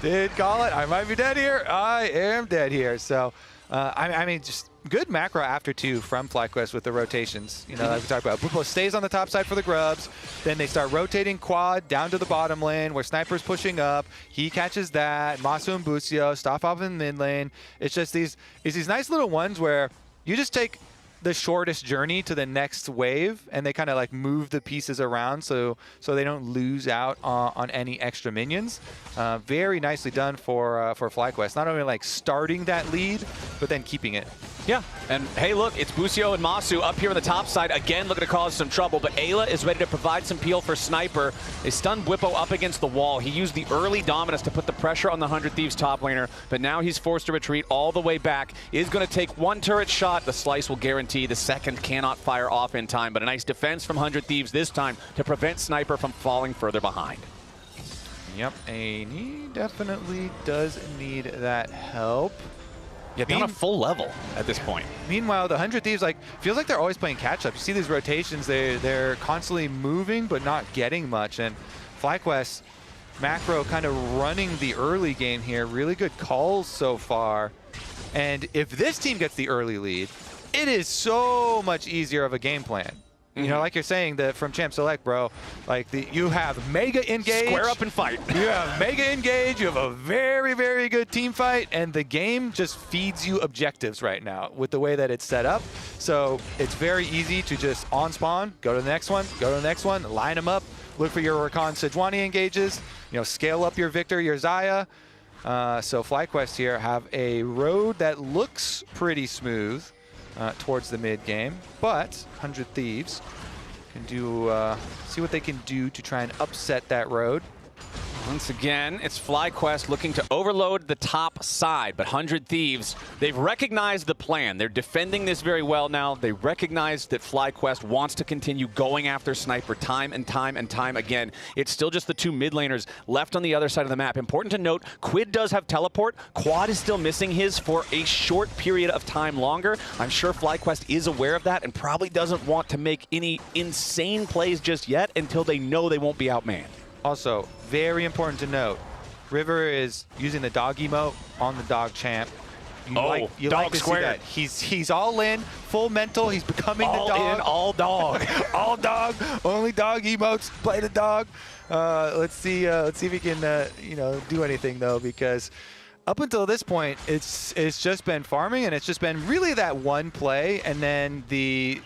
Did call it. I might be dead here. I am dead here. So, I mean, just good macro after two from FlyQuest with the rotations. You know, like we talked about. Bwipo stays on the top side for the grubs. Then they start rotating quad down to the bottom lane where Sniper's pushing up. He catches that. Masu and Busio stop off in mid lane. It's just these nice little ones where you just take the shortest journey to the next wave, and they kind of like move the pieces around so they don't lose out on any extra minions. Very nicely done for FlyQuest. Not only like starting that lead, but then keeping it. Yeah, and hey, look, it's Busio and Masu up here on the top side. Again, looking to cause some trouble, but Ayla is ready to provide some peel for Sniper. They stunned Bwipo up against the wall. He used the early dominance to put the pressure on the 100 Thieves top laner, but now he's forced to retreat all the way back. Is going to take one turret shot. The slice will guarantee the second cannot fire off in time, but a nice defense from 100 Thieves this time to prevent Sniper from falling further behind. Yep, and he definitely does need that help. Yeah, they're on a full level at this point. Meanwhile, the 100 Thieves feels like they're always playing catch-up. You see these rotations, they're constantly moving but not getting much. And FlyQuest macro kind of running the early game here. Really good calls so far. And if this team gets the early lead, it is so much easier of a game plan. You know, like you're saying, from Champ Select, bro, like you have mega engage. Square up and fight. You have mega engage. You have a very, very good team fight, and the game just feeds you objectives right now with the way that it's set up. So it's very easy to just on spawn, go to the next one, go to the next one, line them up, look for your Rakan Sejuani engages, you know, scale up your Victor, your Xayah. So FlyQuest here have a road that looks pretty smooth towards the mid game, but 100 Thieves can do see what they can do to try and upset that road. Once again, it's FlyQuest looking to overload the top side, but 100 Thieves, they've recognized the plan. They're defending this very well now. They recognize that FlyQuest wants to continue going after Sniper time and time and time again. It's still just the two mid laners left on the other side of the map. Important to note, Quid does have teleport. Quad is still missing his for a short period of time longer. I'm sure FlyQuest is aware of that and probably doesn't want to make any insane plays just yet until they know they won't be outmanned. Also, very important to note, River is using the dog emote on the dog champ. You dog like to see squared. that. He's all in, full mental. He's becoming All the dog. in, all dog. All dog. Only dog emotes. Play the dog. Let's see if he can do anything though, because up until this point, it's just been farming, and it's just been really that one play, and then the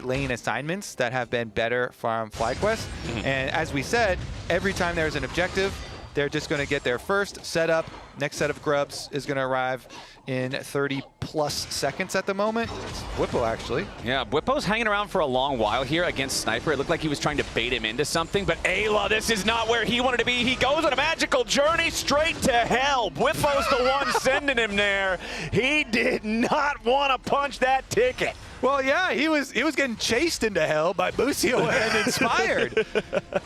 lane assignments that have been better from FlyQuest. And as we said, every time there's an objective, they're just going to get their first setup. Next set of grubs is going to arrive in 30+ seconds at the moment. It's Whippo, actually. Yeah, Whippo's hanging around for a long while here against Sniper. It looked like he was trying to bait him into something, but Ayla, this is not where he wanted to be. He goes on a magical journey straight to hell. Whippo's the one sending him there. He did not want to punch that ticket. Well, yeah, he was getting chased into hell by Busio and Inspired.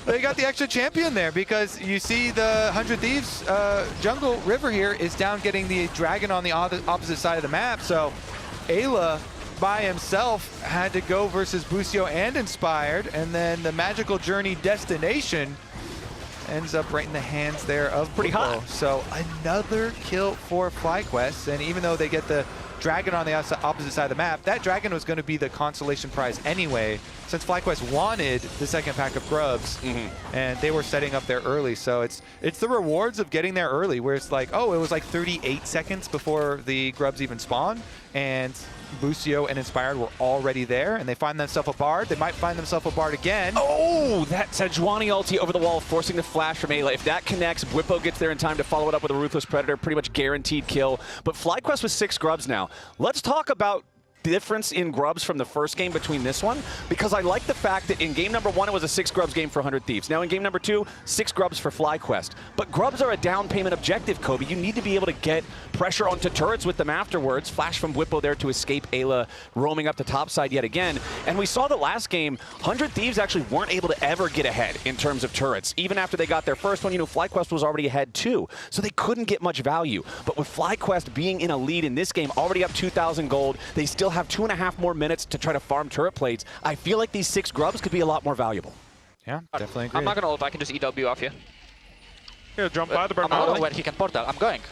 They got the extra champion there because you see the 100 Thieves jungle river here is down getting the dragon on the opposite side of the map. So Ayla by himself had to go versus Busio and Inspired, and then the magical journey destination ends up right in the hands there of Pretty hot. So another kill for FlyQuest, and even though they get the dragon on the opposite side of the map, that dragon was going to be the consolation prize anyway, since FlyQuest wanted the second pack of grubs, and they were setting up there early. So it's the rewards of getting there early, where it's like, oh, it was like 38 seconds before the grubs even spawn, and Busio and Inspired were already there, and they find themselves a bard. They might find themselves a bard again. Oh, that Sejuani ulti over the wall, forcing the flash from Ayla. If that connects, Whippo gets there in time to follow it up with a Ruthless Predator. Pretty much guaranteed kill. But FlyQuest with 6 grubs now. Let's talk about difference in grubs from the first game between this one, because I like the fact that in game number 1 it was a 6 grubs game for 100 Thieves. Now in game number 2, 6 grubs for FlyQuest. But grubs are a down payment objective, Kobe. You need to be able to get pressure onto turrets with them afterwards. Flash from Whippo there to escape Ayla roaming up the top side yet again. And we saw that last game, 100 Thieves actually weren't able to ever get ahead in terms of turrets. Even after they got their first one, FlyQuest was already ahead too. So they couldn't get much value. But with FlyQuest being in a lead in this game, already up 2,000 gold, they still have 2.5 more minutes to try to farm turret plates. I feel like these 6 grubs could be a lot more valuable. Yeah, definitely agree. I'm not gonna ult, I can just EW off you. Yeah, jump by the I don't know when he can portal. I'm going.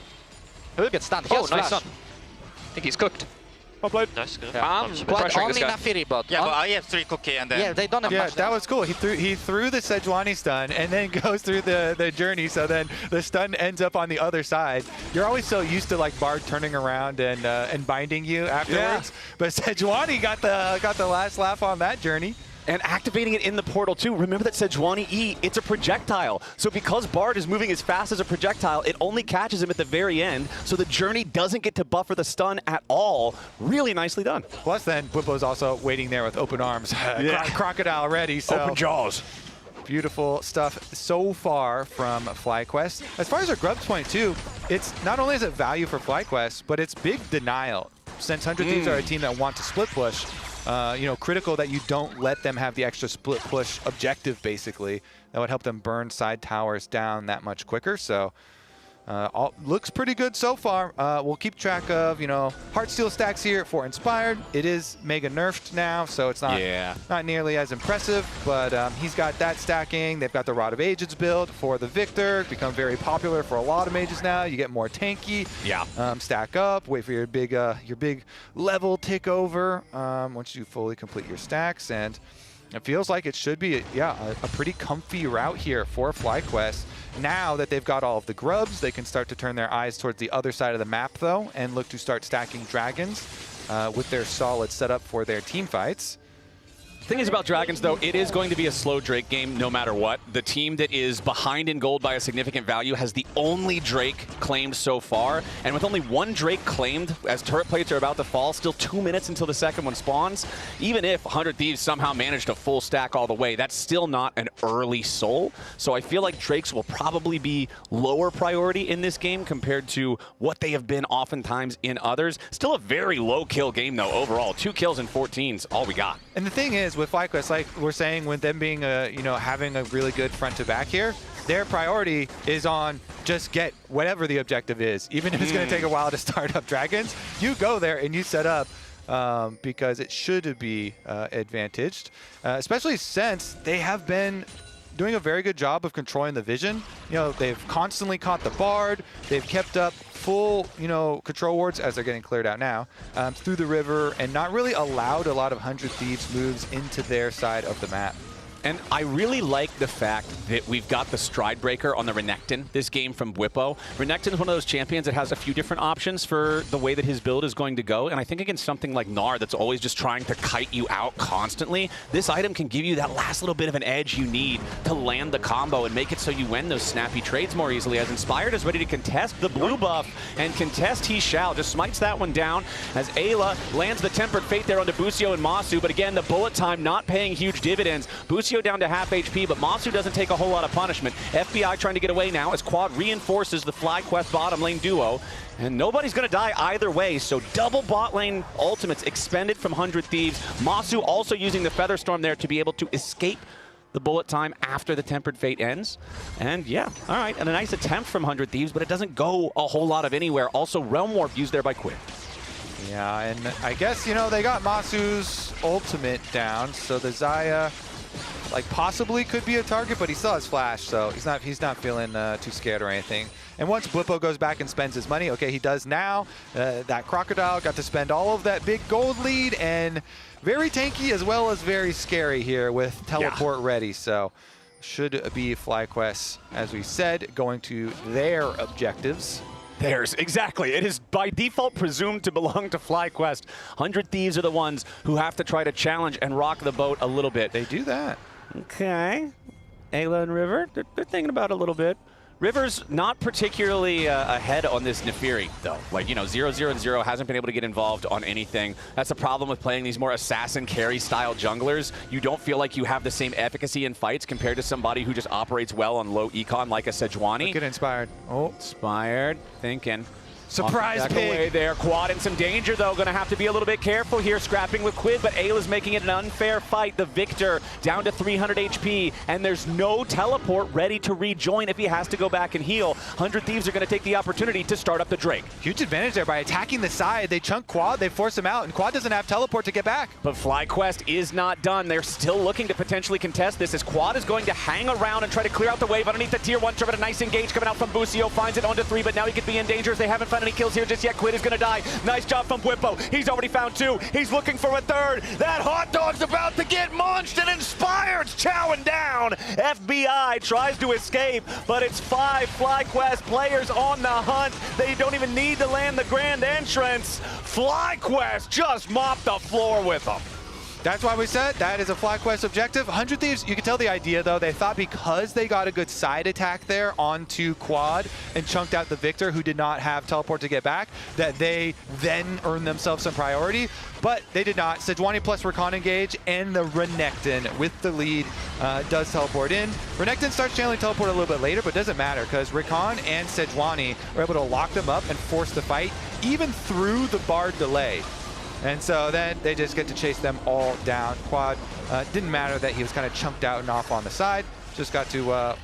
He will get stunned. He has nice flash. stun. I think he's cooked. Well played. Nice, good. But only Nafiri bot. Yeah, but I have 3 cookie and then... Yeah, they don't have Yeah, much that damage. was cool. He threw the Sejuani stun and then goes through the journey, so then the stun ends up on the other side. You're always so used to like Bard turning around and binding you afterwards, but Sejuani got the last laugh on that journey. And activating it in the portal too. Remember that Sejuani E, it's a projectile. So because Bard is moving as fast as a projectile, it only catches him at the very end. So the journey doesn't get to buffer the stun at all. Really nicely done. Plus then, Whippo's also waiting there with open arms. Crocodile ready. So Open jaws. Beautiful stuff so far from FlyQuest. As far as our grubs point too, it's not only is it value for FlyQuest, but it's big denial. Since 100 Thieves are a team that want to split push, critical that you don't let them have the extra split push objective, basically. That would help them burn side towers down that much quicker. So looks pretty good so far. We'll keep track of, Heartsteel stacks here for Inspired. It is mega nerfed now, so it's not nearly as impressive, but he's got that stacking. They've got the Rod of Ages build for the Victor. Become very popular for a lot of mages now. You get more tanky. Yeah. Stack up, wait for your big level tick over once you fully complete your stacks, and it feels like it should be a pretty comfy route here for FlyQuest. Now that they've got all of the grubs, they can start to turn their eyes towards the other side of the map, though, and look to start stacking dragons with their solid setup for their team fights. The thing is about Dragons, though, it is going to be a slow Drake game no matter what. The team that is behind in gold by a significant value has the only Drake claimed so far. And with only 1 Drake claimed as turret plates are about to fall, still 2 minutes until the second one spawns. Even if 100 Thieves somehow managed a full stack all the way, that's still not an early soul. So I feel like Drakes will probably be lower priority in this game compared to what they have been oftentimes in others. Still a very low kill game, though, overall. 2 kills and 14's all we got. And the thing is, with FlyQuest, like we're saying, with them being having a really good front to back here, their priority is on just get whatever the objective is. Even if it's going to take a while to start up dragons, you go there and you set up because it should be advantaged, especially since they have been doing a very good job of controlling the vision. You know, they've constantly caught the Bard. They've kept up full, you know, control wards as they're getting cleared out now through the river and not really allowed a lot of 100 Thieves moves into their side of the map. And I really like the fact that we've got the Stride Breaker on the Renekton this game from Bwipo. Renekton is one of those champions that has a few different options for the way that his build is going to go. And I think against something like Gnar that's always just trying to kite you out constantly, this item can give you that last little bit of an edge you need to land the combo and make it so you win those snappy trades more easily. As Inspired is ready to contest the blue buff, and contest he shall. Just smites that one down as Ayla lands the Tempered Fate there onto Busio and Masu. But again, the bullet time not paying huge dividends. Busio down to half HP, but Masu doesn't take a whole lot of punishment. FBI trying to get away now as Quad reinforces the FlyQuest bottom lane duo. And nobody's going to die either way, so double bot lane ultimates expended from 100 Thieves. Masu also using the Featherstorm there to be able to escape the bullet time after the Tempered Fate ends. And yeah, all right, and a nice attempt from 100 Thieves, but it doesn't go a whole lot of anywhere. Also, Realm Warp used there by Quid. Yeah, and I guess, you know, they got Masu's ultimate down, so the Xayah like possibly could be a target, but he still has flash, so he's not feeling too scared or anything. And once Bwipo goes back and spends his money, okay, he does now. That Crocodile got to spend all of that big gold lead, and very tanky as well as very scary here with teleport ready. So should be FlyQuest, as we said, going to their objectives. Theirs, exactly. It is by default presumed to belong to FlyQuest. 100 Thieves are the ones who have to try to challenge and rock the boat a little bit. They do that. Okay. Ayla and River, they're thinking about it a little bit. River's not particularly ahead on this Nefiri, though. Like, you know, 0-0-0 hasn't been able to get involved on anything. That's the problem with playing these more assassin carry-style junglers. You don't feel like you have the same efficacy in fights compared to somebody who just operates well on low econ like a Sejuani. Look at Inspired. Oh. Inspired, thinking. Surprise pig. Away there. Quad in some danger, though. Going to have to be a little bit careful here, scrapping with Quid, but Ayla's making it an unfair fight. The Victor down to 300 HP, and there's no teleport ready to rejoin if he has to go back and heal. 100 Thieves are going to take the opportunity to start up the Drake. Huge advantage there by attacking the side. They chunk Quad, they force him out, and Quad doesn't have teleport to get back. But FlyQuest is not done. They're still looking to potentially contest this as Quad is going to hang around and try to clear out the wave underneath the tier 1 turret. A nice engage coming out from Busio, finds it onto 3, but now he could be in danger as they haven't found any kills here just yet. Quid is going to die. Nice job from Bwipo. He's already found 2. He's looking for a 3rd. That hot dog's about to get munched, and Inspired's chowing down. FBI tries to escape, but it's 5 FlyQuest players on the hunt. They don't even need to land the grand entrance. FlyQuest just mopped the floor with them. That's why we said that is a FlyQuest objective. 100 Thieves, you can tell the idea, though. They thought because they got a good side attack there onto Quad and chunked out the Victor, who did not have teleport to get back, that they then earned themselves some priority. But they did not. Sejuani plus Recon engage, and the Renekton with the lead does teleport in. Renekton starts channeling teleport a little bit later, but doesn't matter because Recon and Sejuani are able to lock them up and force the fight, even through the Bard delay. And so then they just get to chase them all down. Quad, didn't matter that he was kind of chunked out and off on the side. Just got to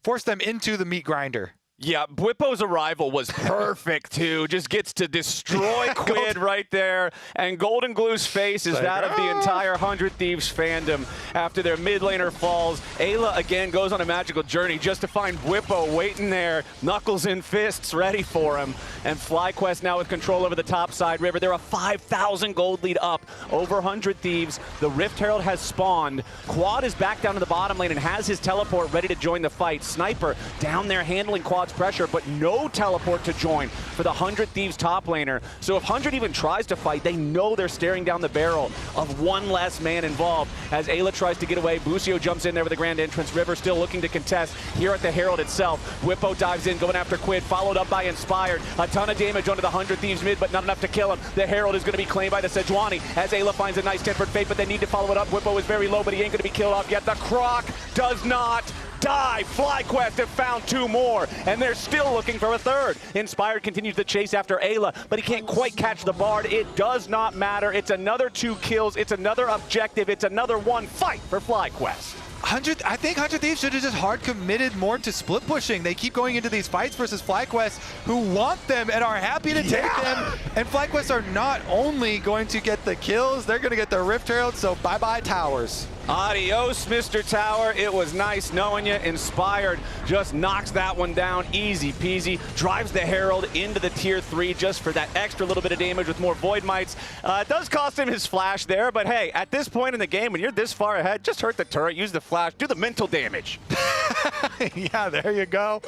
force them into the meat grinder. Yeah, Bwipo's arrival was perfect, too. Just gets to destroy Quid right there. And Golden Glue's face is that of the entire 100 Thieves fandom after their mid laner falls. Ayla, again, goes on a magical journey just to find Bwipo waiting there, knuckles in fists, ready for him. And FlyQuest now with control over the top side. River, they're a 5,000 gold lead up over 100 Thieves. The Rift Herald has spawned. Quad is back down to the bottom lane and has his teleport ready to join the fight. Sniper down there handling Quad's pressure, but no teleport to join for the 100 Thieves top laner. So if 100 even tries to fight, they know they're staring down the barrel of one less man involved. As Ayla tries to get away, Busio jumps in there with the grand entrance. River still looking to contest here at the Herald itself. Bwipo dives in, going after Quid, followed up by Inspired. A ton of damage onto the 100 Thieves mid, but not enough to kill him. The Herald is going to be claimed by the Sejuani as Ayla finds a nice Tempered Fate, but they need to follow it up. Bwipo is very low, but he ain't going to be killed off yet. The Croc does not die. FlyQuest have found 2 more, and they're still looking for a 3rd. Inspired continues the chase after Ayla, but he can't quite catch the Bard. It does not matter. It's another 2 kills. It's another objective. It's another 1 fight for FlyQuest. I think 100 Thieves should have just hard committed more to split pushing. They keep going into these fights versus FlyQuest, who want them and are happy to take them. And FlyQuest are not only going to get the kills, they're going to get the Rift Herald, so bye-bye towers. Adios, Mr. Tower. It was nice knowing you. Inspired just knocks that one down easy peasy. Drives the Herald into the tier 3 just for that extra little bit of damage with more Void Mites. It does cost him his flash there, but hey, at this point in the game, when you're this far ahead, just hurt the turret, use the flash, do the mental damage. Yeah, there you go.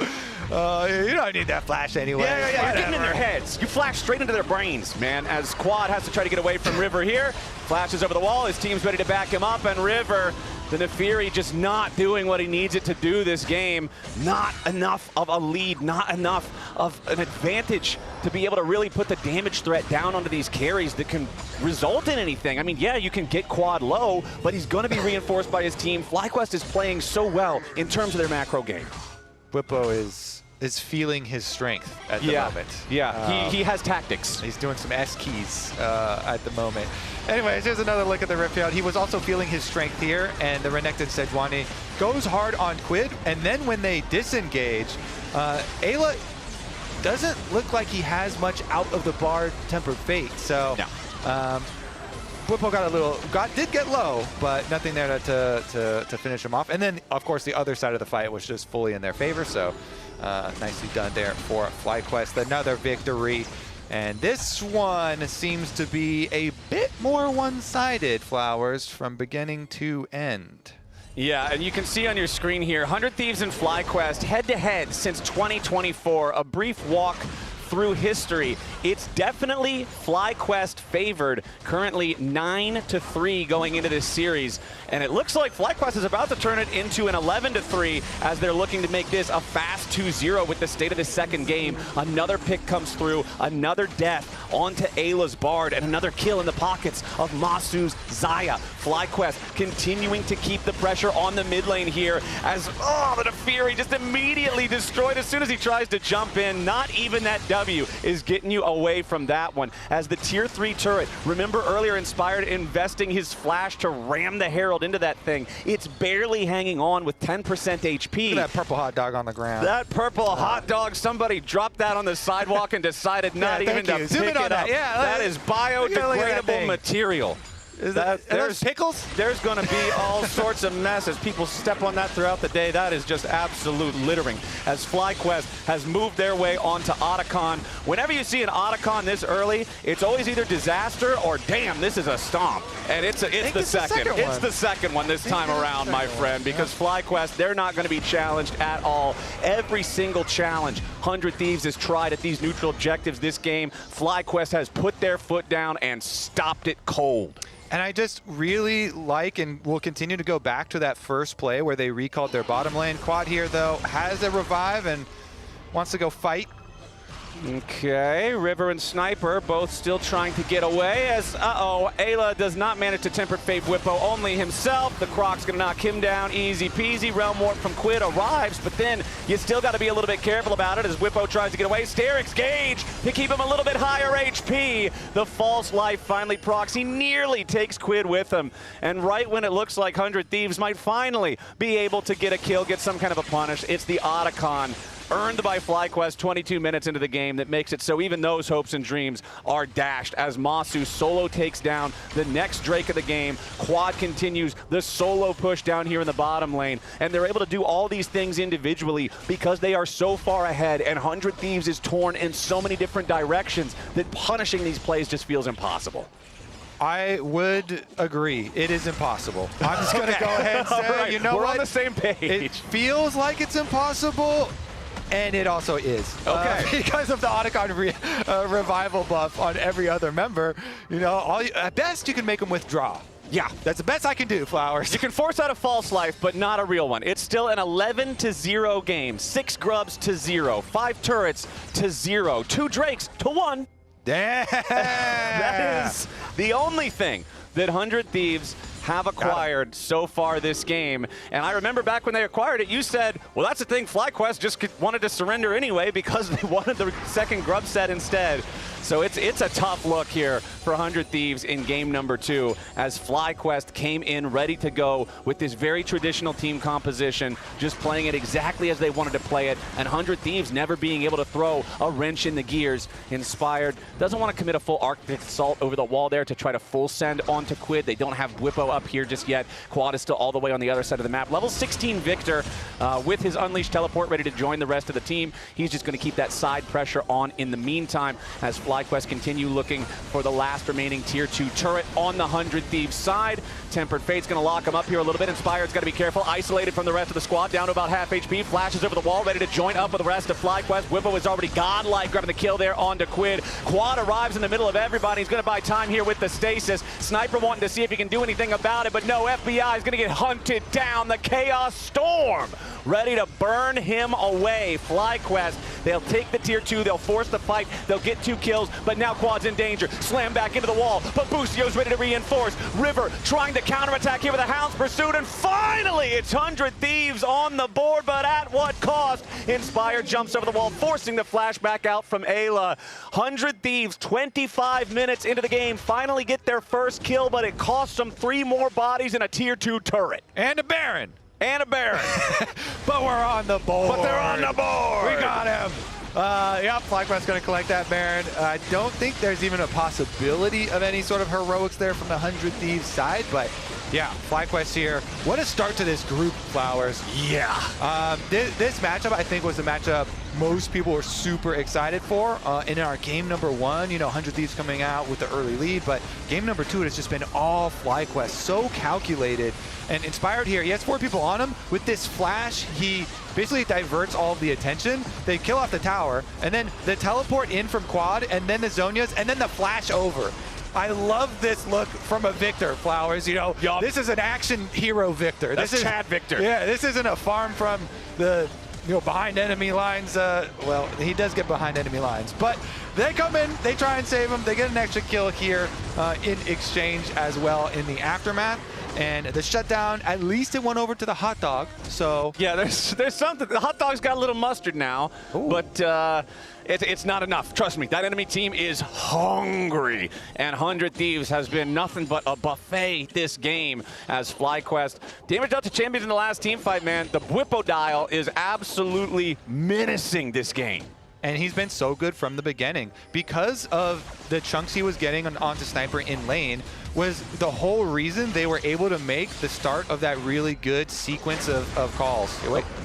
You don't need that flash anyway. Yeah. You're getting in their heads. You flash straight into their brains, man, as Quad has to try to get away from River here. Flashes over the wall. His team's ready to back him up, and River, the Nefiri, just not doing what he needs it to do this game. Not enough of a lead, not enough of an advantage to be able to really put the damage threat down onto these carries that can result in anything. I mean, yeah, you can get Quad low, but he's going to be reinforced by his team. FlyQuest is playing so well in terms of their macro game. Whippo is feeling his strength at the moment. Yeah, he has tactics. He's doing some S keys at the moment. Anyways, here's another look at the Riftfield. He was also feeling his strength here, and the Renekton Sejuani goes hard on Quid, and then when they disengage, Ayla doesn't look like he has much out of the Bard Tempered Fate. So Whippo did get low, but nothing there to finish him off. And then, of course, the other side of the fight was just fully in their favor. So nicely done there for FlyQuest. Another victory. And this one seems to be a bit more one-sided, Flowers, from beginning to end. Yeah, and you can see on your screen here, 100 Thieves and FlyQuest head-to-head since 2024. A brief walk through history. It's definitely FlyQuest favored, currently 9-3 going into this series. And it looks like FlyQuest is about to turn it into an 11-3 as they're looking to make this a fast 2-0 with the state of the second game. Another pick comes through, another death onto Ayla's Bard, and another kill in the pockets of Masu's Xayah. FlyQuest continuing to keep the pressure on the mid lane here as, the Nefiri just immediately destroyed as soon as he tries to jump in. Not even that W is getting you away from that one. As the tier 3 turret, remember earlier Inspired investing his flash to ram the Herald into that thing. It's barely hanging on with 10% HP. Look at that purple hot dog on the ground. That purple hot dog, somebody dropped that on the sidewalk and decided not even to pick it up. Yeah, that is biodegradable material. There's pickles? There's going to be all sorts of mess as people step on that throughout the day. That is just absolute littering. As FlyQuest has moved their way onto Otacon. Whenever you see an Otacon this early, it's always either disaster or damn, this is a stomp. And it's the second. It's the second one this time around, my friend, because FlyQuest, they're not going to be challenged at all. Every single challenge 100 Thieves has tried at these neutral objectives this game, FlyQuest has put their foot down and stopped it cold. And I just really like and will continue to go back to that first play where they recalled their bottom lane. Quad here, though, has a revive and wants to go fight. Okay, River and Sniper both still trying to get away as, Ayla does not manage to Tempered Fate Whippo, only himself. The Croc's gonna knock him down, easy peasy. Realm Warp from Quid arrives, but then you still gotta be a little bit careful about it as Whippo tries to get away. Sterix Gauge to keep him a little bit higher HP. The false life finally procs. He nearly takes Quid with him. And right when it looks like 100 Thieves might finally be able to get a kill, get some kind of a punish, it's the Otacon earned by FlyQuest 22 minutes into the game that makes it so even those hopes and dreams are dashed as Masu solo takes down the next Drake of the game. Quad continues the solo push down here in the bottom lane, and they're able to do all these things individually because they are so far ahead, and 100 Thieves is torn in so many different directions that punishing these plays just feels impossible. I would agree. It is impossible. I'm just going to go ahead and say, right. You know We're what? on the same page. It feels like it's impossible. And it also is. Okay. Because of the Otacon revival buff on every other member, at best you can make them withdraw. Yeah, that's the best I can do, Flowers. You can force out a false life, but not a real one. It's still an 11-0 game. 6 grubs to 0, 5 turrets to 0, 2 drakes to 1. Damn. That is the only thing that 100 Thieves have acquired so far this game. And I remember back when they acquired it, you said, well, that's the thing, FlyQuest just wanted to surrender anyway because they wanted the second grub set instead. So it's a tough look here for 100 Thieves in game number 2 as FlyQuest came in ready to go with this very traditional team composition, just playing it exactly as they wanted to play it, and 100 Thieves never being able to throw a wrench in the gears. Inspired doesn't want to commit a full Arctic Assault over the wall there to try to full send onto Quid. They don't have Whippo up here just yet. Quad is still all the way on the other side of the map. Level 16 Victor with his Unleashed Teleport ready to join the rest of the team. He's just going to keep that side pressure on in the meantime as FlyQuest continue looking for the last remaining tier 2 turret on the 100 Thieves side. Tempered Fate's going to lock him up here a little bit. Inspired's got to be careful. Isolated from the rest of the squad, down to about half HP. Flashes over the wall, ready to join up with the rest of FlyQuest. Whippo is already godlike, grabbing the kill there onto Quid. Quad arrives in the middle of everybody. He's going to buy time here with the stasis. Sniper wanting to see if he can do anything about it, but no, FBI is going to get hunted down. The Chaos Storm ready to burn him away. FlyQuest, they'll take the tier 2, they'll force the fight, they'll get 2 kills, but now Quad's in danger. Slam back into the wall, but Buscio's ready to reinforce. River trying to counterattack here with a Hound's Pursuit, and finally it's 100 Thieves on the board, but at what cost? Inspired jumps over the wall, forcing the flashback out from Ayla. 100 Thieves, 25 minutes into the game, finally get their first kill, but it costs them 3 more bodies and a tier 2 turret. And a Baron. And a Baron. But we're on the board. But they're on the board. We got him. Yep, FlyQuest's going to collect that Baron. I don't think there's even a possibility of any sort of heroics there from the 100 Thieves side, but yeah, FlyQuest here. What a start to this group, Flowers. Yeah. This matchup, I think, was the matchup most people were super excited for. In our game number 1, you know, 100 Thieves coming out with the early lead, but game number 2, it has just been all FlyQuest. So calculated and Inspired here. He has 4 people on him. With this flash, he basically diverts all of the attention. They kill off the tower, and then the teleport in from Quad, and then the Zonias, and then the flash over. I love this look from a Victor, Flowers. You know, this is an action hero Victor. That's this is Chad Victor. Yeah, this isn't a farm from the, you know, behind enemy lines. Well, he does get behind enemy lines, but they come in, they try and save him. They get an extra kill here in exchange as well in the aftermath. And the shutdown, at least it went over to the hot dog. So yeah, there's something. The hot dog's got a little mustard now, but it's not enough. Trust me, that enemy team is hungry. And 100 Thieves has been nothing but a buffet this game as FlyQuest damaged out to champions in the last team fight, man. The Whippo dial is absolutely menacing this game. And he's been so good from the beginning. Because of the chunks he was getting onto Sniper in lane was the whole reason they were able to make the start of that really good sequence of calls.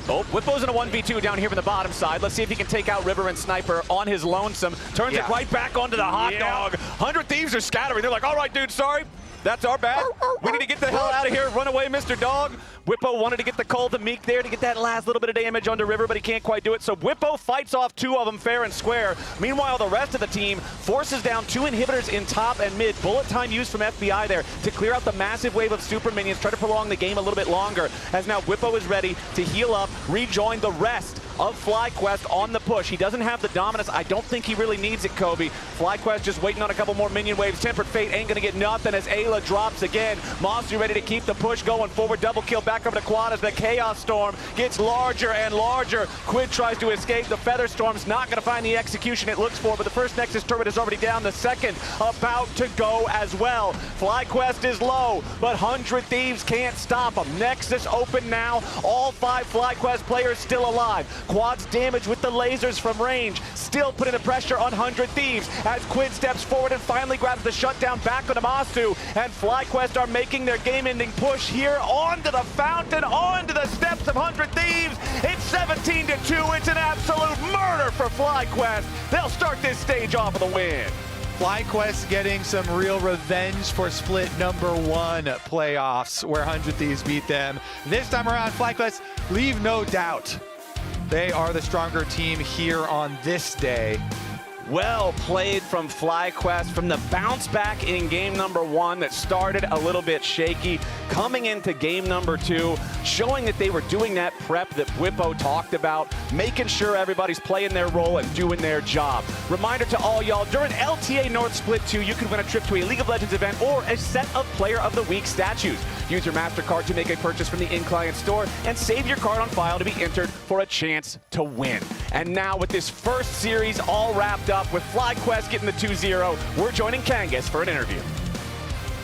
Oh, Whippo's in a 1v2 down here from the bottom side. Let's see if he can take out River and Sniper on his lonesome. Turns it right back onto the hot dog. 100 Thieves are scattering. They're like, all right, dude, sorry. That's our bad. We need to get the hell out of here. Run away, Mr. Dog. Whippo wanted to get the Call to Meek there to get that last little bit of damage onto River, but he can't quite do it. So Whippo fights off 2 of them fair and square. Meanwhile, the rest of the team forces down 2 inhibitors in top and mid. Bullet time used from FBI there to clear out the massive wave of super minions, try to prolong the game a little bit longer, as now Whippo is ready to heal up, rejoin the rest of FlyQuest on the push. He doesn't have the dominance. I don't think he really needs it, Kobe. FlyQuest just waiting on a couple more minion waves. Tempered Fate ain't gonna get nothing as Ayla drops again. Monster ready to keep the push going forward. Double kill back over to Quad as the Chaos Storm gets larger and larger. Quid tries to escape. The Feather Storm's not gonna find the execution it looks for, but the first Nexus turret is already down. The second about to go as well. FlyQuest is low, but 100 Thieves can't stop him. Nexus open now. All 5 FlyQuest players still alive. Quad's damage with the lasers from range, still putting the pressure on 100 Thieves as Quid steps forward and finally grabs the shutdown back on Amasu, and FlyQuest are making their game-ending push here onto the fountain, onto the steps of 100 Thieves. It's 17-2. It's an absolute murder for FlyQuest. They'll start this stage off with a win. FlyQuest getting some real revenge for split number 1 playoffs where 100 Thieves beat them. This time around, FlyQuest leave no doubt. They are the stronger team here on this day. Well played from FlyQuest from the bounce back in game number 1 that started a little bit shaky, coming into game number 2, showing that they were doing that prep that Whippo talked about, making sure everybody's playing their role and doing their job. Reminder to all y'all, during LTA North Split 2, you can win a trip to a League of Legends event or a set of Player of the Week statues. Use your MasterCard to make a purchase from the in-client store and save your card on file to be entered for a chance to win. And now with this first series all wrapped up with FlyQuest getting the 2-0, we're joining Kangas for an interview.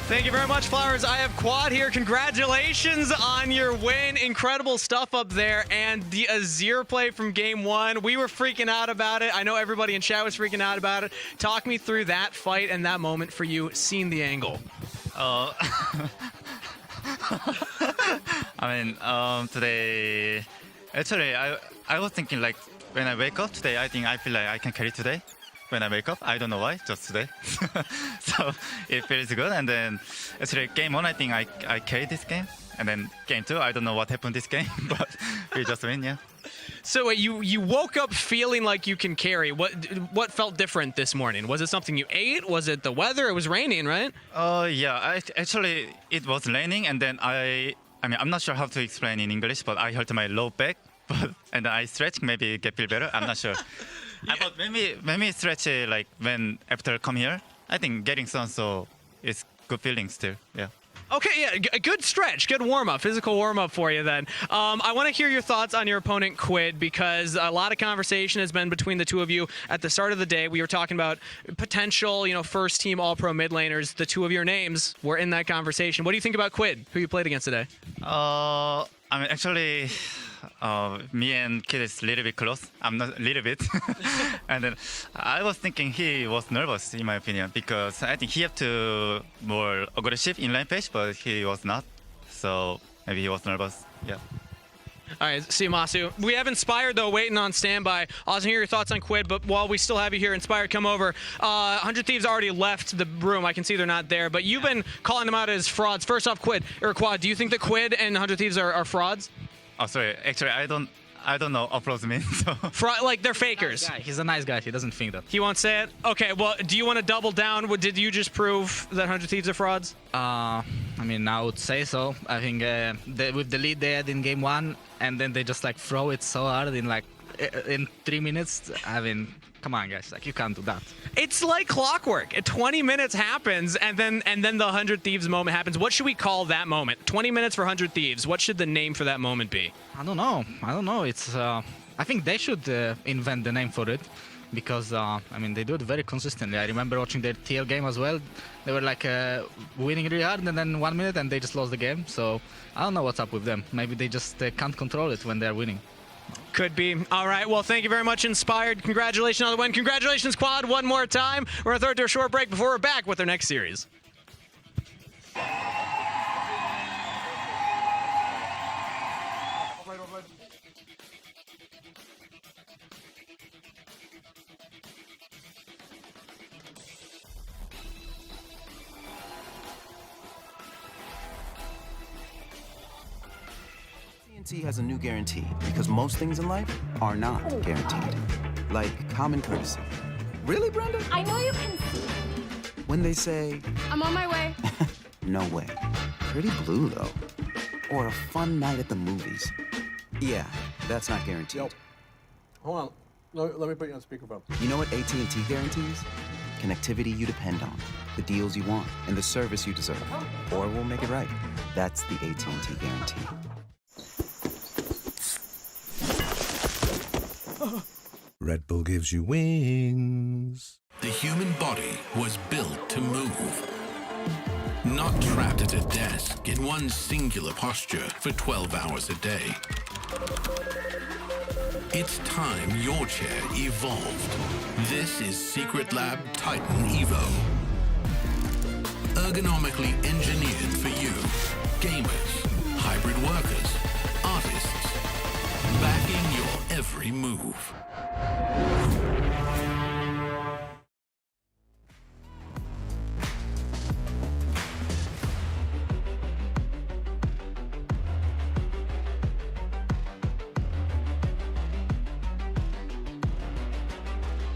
Thank you very much, Flowers. I have Quad here. Congratulations on your win. Incredible stuff up there. And the Azir play from game one. We were freaking out about it. I know everybody in chat was freaking out about it. Talk me through that fight and that moment for you, seeing the angle. I mean, today, actually, I was thinking like when I wake up today, I feel like I can carry today. When I wake up, I don't know why, just today. So it feels good. And then actually game one, I think I carried this game. And then game two, I don't know what happened this game, but we just win, yeah. So you woke up feeling like you can carry. What felt different this morning? Was it something you ate? Was it the weather? It was raining, right? Yeah, actually it was raining, and then I mean, I'm not sure how to explain in English, but I hurt my low back, and I stretch, maybe feel better. I'm not sure. But maybe stretch like when after come here. I think getting sun, so it's good feeling still. Yeah. Okay, yeah, good stretch, good warm-up, physical warm-up for you then. I want to hear your thoughts on your opponent, Quid, because a lot of conversation has been between the two of you. At the start of the day, we were talking about potential, first-team All-Pro mid laners. The two of your names were in that conversation. What do you think about Quid, who you played against today? I mean, actually, me and Kid is a little bit close. I'm not a little bit. And then I was thinking he was nervous, in my opinion, because I think he had to more aggressive in lane phase, but he was not. So maybe he was nervous. Yeah. All right, see you, Masu. We have Inspired, though, waiting on standby. Awesome to hear your thoughts on Quid, but while we still have you here, Inspired, come over. 100 Thieves already left the room. I can see they're not there, but you've been calling them out as frauds. First off, Quid, or Quad, do you think that Quid and 100 Thieves are frauds? Oh, sorry. Actually, I don't know what frauds mean. So. Fraud, like they're fakers. He's a nice guy. He doesn't think that. He won't say it? Okay, well, do you want to double down? Did you just prove that 100 Thieves are frauds? I mean, I would say so. I think with the lead they had in game one, and then they just like throw it so hard in 3 minutes. I mean, come on, guys, like you can't do that. It's like clockwork. 20 minutes happens, and then the 100 Thieves moment happens. What should we call that moment? 20 minutes for 100 Thieves. What should the name for that moment be? I don't know. It's I think they should invent the name for it, because I mean they do it very consistently. I remember watching their TL game as well. They were like winning really hard, and then 1 minute and they just lost the game. So I don't know what's up with them. Maybe they just can't control it when they're winning. Could be. All right, well, thank you very much, Inspired. Congratulations on the win. Congratulations, Quad, one more time. We're going to throw it to a short break before we're back with our next series. AT&T has a new guarantee because most things in life are not guaranteed. Like common courtesy. Really, Brenda? I know you can see. When they say, I'm on my way. no way. Pretty blue, though. Or a fun night at the movies. Yeah, that's not guaranteed. Yo, hold on. Let me put you on speakerphone. You know what AT&T guarantees? Connectivity you depend on, the deals you want, and the service you deserve. Or we'll make it right. That's the AT&T guarantee. Red Bull gives you wings. The human body was built to move. Not trapped at a desk in one singular posture for 12 hours a day. It's time your chair evolved. This is Secret Lab Titan Evo. Ergonomically engineered for you. Gamers, hybrid workers, artists. Backing your every move.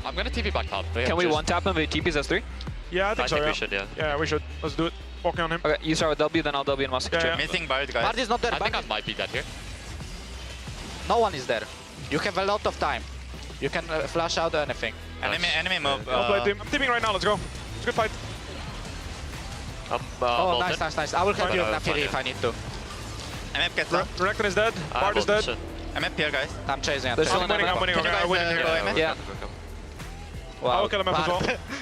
I'm gonna TP back top. Can we one-tap him with TPs as 3? Yeah, I think so, we should, yeah. Yeah, we should. Let's do it. Walking on him. Okay, you start with W, then I'll W and Mask. Yeah. Missing Bard, guys. Bard is not there. I think I might be dead here. No one is there. You have a lot of time. You can flash out anything. Enemy move. I'll play team. I'm teaming right now. Let's go. It's a good fight. Oh, nice. I will help you with Nafiri if I need to. Renekton is dead. Bard is dead. I'm up here, guys. I'm chasing. I'm winning. Can you guys I'm winning here. go aim? Yeah. I will kill him as well.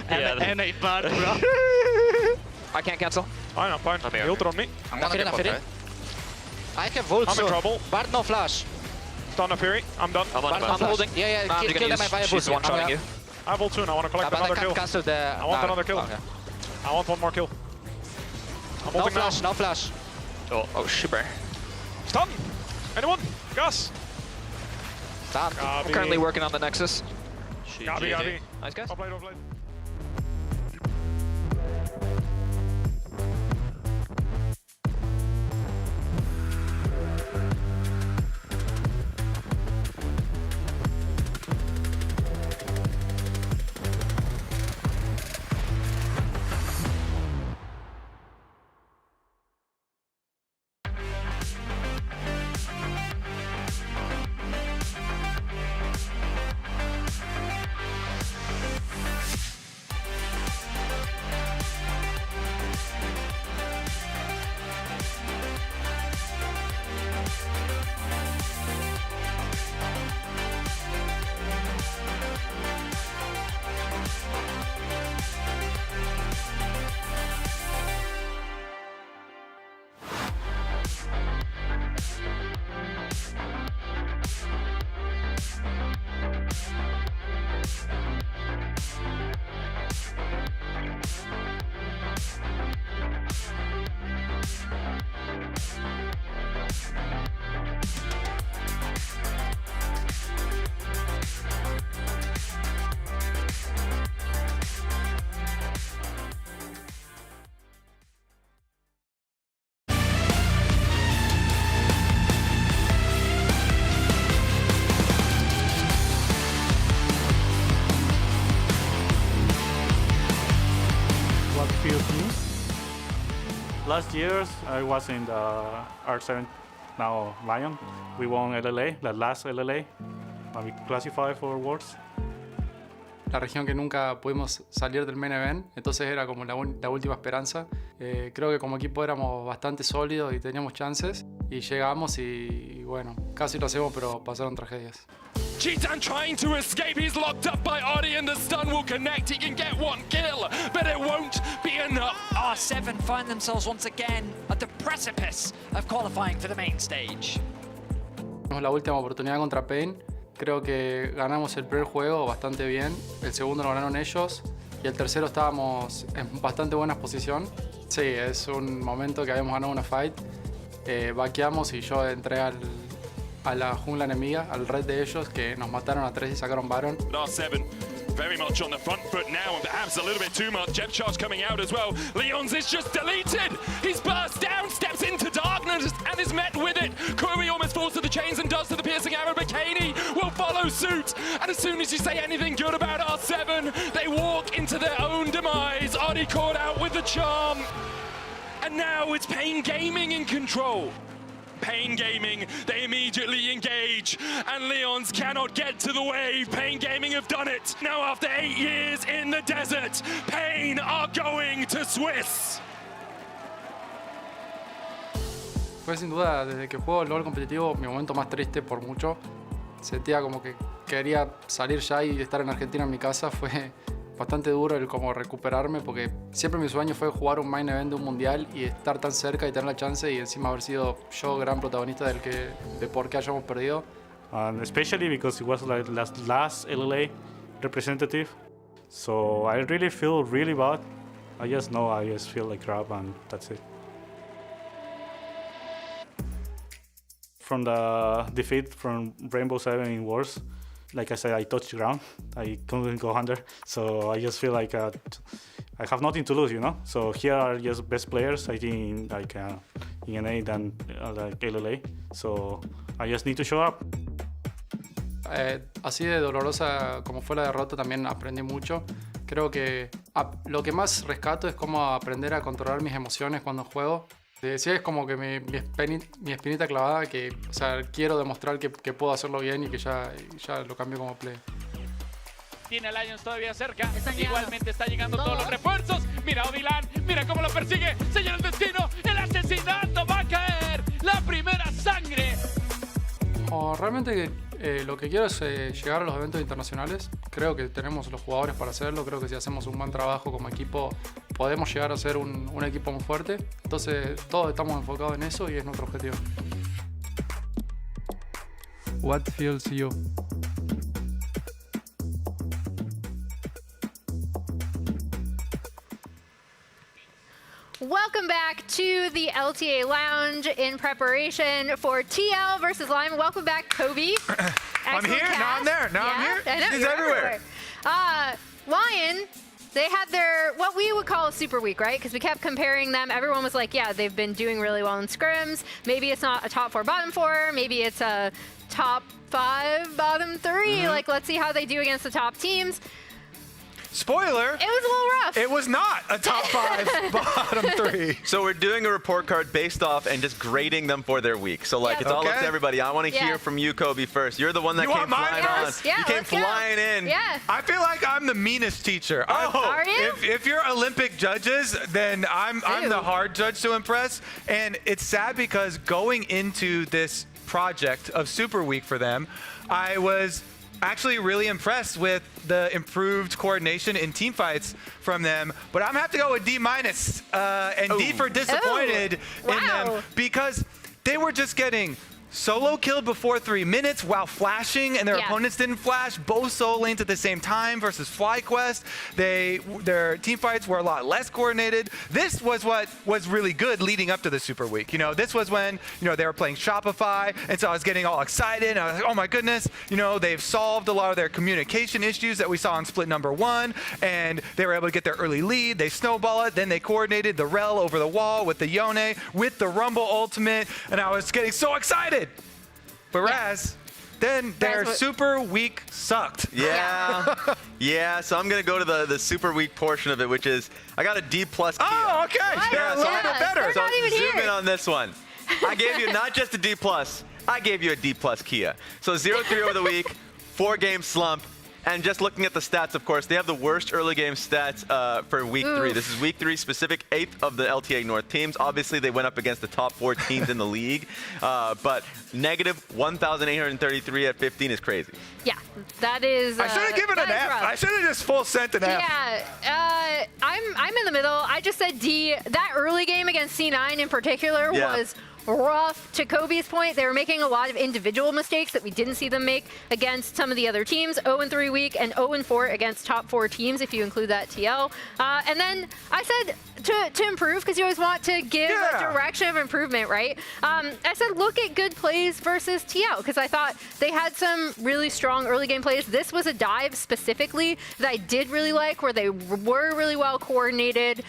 And a bad, bro. I can't cancel. I know, fine. He ulted on me. I'm feeding. I have ult, I'm in trouble. Bard no flash. Stun a Fury. I'm done. I'm holding. Yeah, kill them if I have ult. She's one-shotting you. I have ult too and I want to collect another kill. Cancel the... I want another kill. Okay. I want one more kill. I'm No ulting flash, now. no flash. Oh, shipper. Stun! Anyone? Gus! Done. I'm currently working on the Nexus. Gabi. Nice, guys. Offlane. What feels new? Last year I was in the R7, now Lyon. We won LLA, the last LLA, and we classified for Worlds. La región que nunca pudimos salir del main event, entonces era como la última esperanza. Creo que como equipo éramos bastante sólidos y teníamos chances. Y llegamos y bueno, casi lo hacemos, pero pasaron tragedias. Cheetan trying to escape, he's locked up by Adi and the stun will connect, he can get one kill, but it won't be enough. R7 find themselves once again at the precipice of qualifying for the main stage. Tuvimos la última oportunidad contra Pain, creo que ganamos el primer juego bastante bien, el segundo lo ganaron ellos y el tercero estábamos en bastante buena posición. Sí, es un momento que habíamos ganado una fight, vaqueamos y yo entré a la jungla enemiga, al red de ellos, que nos mataron a 3 y sacaron Baron. R7 very much on the front foot now and perhaps a little bit too much. Jeb Charge coming out as well. Leon's is just deleted. He's burst down, steps into darkness and is met with it. Curry almost falls to the chains and does to the piercing arrow, but Kaney will follow suit. And as soon as you say anything good about R7, they walk into their own demise. Adi caught out with the charm. And now it's Pain Gaming in control. Pain Gaming, they immediately engage, and Leons cannot get to the wave. Pain Gaming have done it. Now after 8 years in the desert, Pain are going to Swiss. Fue sin duda, desde que juego LoL competitivo, mi momento más triste por mucho. Sentía como que quería salir ya y estar en Argentina en mi casa. Fue bastante duro el como recuperarme, porque siempre mi sueño fue jugar un main event de un mundial y estar tan cerca y tener la chance y encima haber sido yo gran protagonista de por qué hayamos perdido. And especially because it was like last LLA representative. So I really feel really bad. I just feel like crap and that's it. From the defeat from Rainbow 7 in Wars, like I said, I touched ground. I couldn't go under, so I just feel like I have nothing to lose, you know. So here are just best players, I think, like in NA than like LLA. So I just need to show up. Así de dolorosa como fue la derrota, también aprendí mucho. Creo que lo que más rescato es cómo aprender a controlar mis emociones cuando juego. Sí, es como que mi espinita clavada, que, o sea, quiero demostrar que puedo hacerlo bien y que ya lo cambio como play. Tiene a Lions todavía cerca. Igualmente está llegando todos los refuerzos. Mira a Odilán, mira cómo lo persigue. Señor el destino, el asesinato va a caer. La primera sangre. Mejor realmente lo que quiero es llegar a los eventos internacionales. Creo que tenemos los jugadores para hacerlo. Creo que si hacemos un buen trabajo como equipo, podemos llegar a ser un equipo muy fuerte. Entonces, todos estamos enfocados en eso y es nuestro objetivo. What fuels you? Welcome back to the LTA Lounge in preparation for TL versus Lyon. Welcome back, Kobe. I'm here, now I'm there, now I'm here. I know, He's you're everywhere. Lyon, they had their, what we would call a super week, right? Because we kept comparing them. Everyone was like, yeah, they've been doing really well in scrims. Maybe it's not a top 4, bottom 4. Maybe it's a top 5, bottom 3. Like, let's see how they do against the top teams. Spoiler. It was a little rough. It was not a top 5, bottom 3. So we're doing a report card based off and just grading them for their week. So like it's all up to everybody. I want to hear from you, Kobe, first. You're the one that came flying on. Yeah, you came flying in. Yeah. I feel like I'm the meanest teacher. Are you? If you're Olympic judges, then I'm the hard judge to impress. And it's sad because going into this project of Super Week for them, I was actually really impressed with the improved coordination in team fights from them, but I'm gonna have to go with D- and D for disappointed in them because they were just getting solo killed before 3 minutes while flashing, and their opponents didn't flash. Both solo lanes at the same time versus FlyQuest. Their team fights were a lot less coordinated. This was what was really good leading up to the Super Week. You know, this was when, you know, they were playing Shopify, and so I was getting all excited. I was like, oh my goodness, you know, they've solved a lot of their communication issues that we saw in split number 1, and they were able to get their early lead. They snowball it, then they coordinated the Rel over the wall with the Yone, with the Rumble ultimate, and I was getting so excited. Whereas, then their Super Week sucked. Yeah. Yeah, so I'm going to go to the Super Week portion of it, which is, I got a D+ Kia. Oh, okay. Yeah, a little bit better. So zoom in on this one. I gave you not just a D+, I gave you a D+ Kia. So 0-3 over the week, 4-game slump. And just looking at the stats, of course, they have the worst early game stats for week 3. This is week 3 specific, 8th of the LTA North teams. Obviously, they went up against the top 4 teams in the league. But negative 1,833 at 15 is crazy. Yeah, that is. I should have given an F. I should have just full sent an F. Yeah, I'm in the middle. I just said D. That early game against C9 in particular was rough. To Kobe's point, they were making a lot of individual mistakes that we didn't see them make against some of the other teams. 0-3 week and 0-4 against top 4 teams, if you include that TL. And then I said to improve, because you always want to give a direction of improvement, right? I said look at good plays versus TL, because I thought they had some really strong early game plays. This was a dive specifically that I did really like, where they were really well coordinated.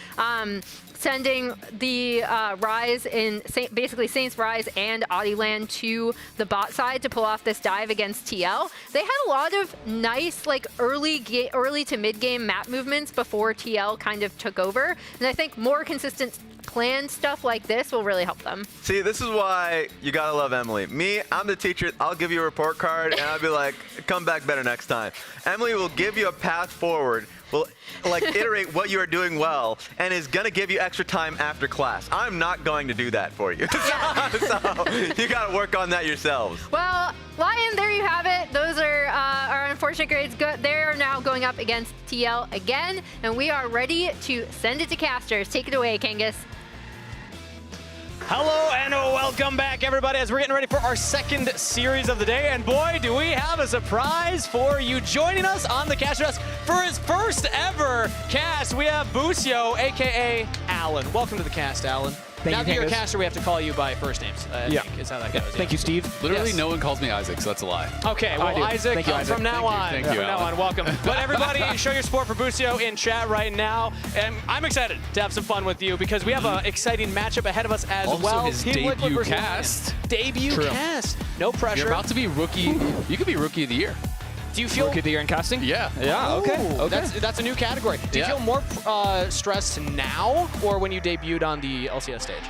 Sending the Rise in basically Saints Rise and Adiland to the bot side to pull off this dive against TL. They had a lot of nice like early to mid game map movements before TL kind of took over, and I think more consistent planned stuff like this will really help them. See, this is why you gotta love Emily. Me, I'm the teacher. I'll give you a report card, and I'll be like, come back better next time. Emily will give you a path forward, will like iterate what you are doing well, and is gonna give you extra time after class. I'm not going to do that for you. So you gotta work on that yourselves. Well, Lyon, there you have it. Those are our unfortunate grades. They're now going up against TL again, and we are ready to send it to casters. Take it away, Kangas. Hello and welcome back, everybody, as we're getting ready for our second series of the day. And boy, do we have a surprise for you. Joining us on the caster desk for his first ever cast, we have Busio, aka Alan. Welcome to the cast, Alan. Now that you're a caster, we have to call you by first names. I think is how that goes. Thank you, Steve. Literally, no one calls me Isaac, so that's a lie. Okay, well, Isaac, Thank you, Isaac. from now on. Thank you, From now on, welcome. But everybody, show your support for Busio in chat right now. And I'm excited to have some fun with you because we have an exciting matchup ahead of us as Also well. his debut cast. Debut cast. No pressure. You're about to be rookie. You could be rookie of the year. Do you feel rookie of the year in casting? Yeah. Yeah. Ooh, Okay. That's a new category. Do you feel more stressed now or when you debuted on the LCS stage?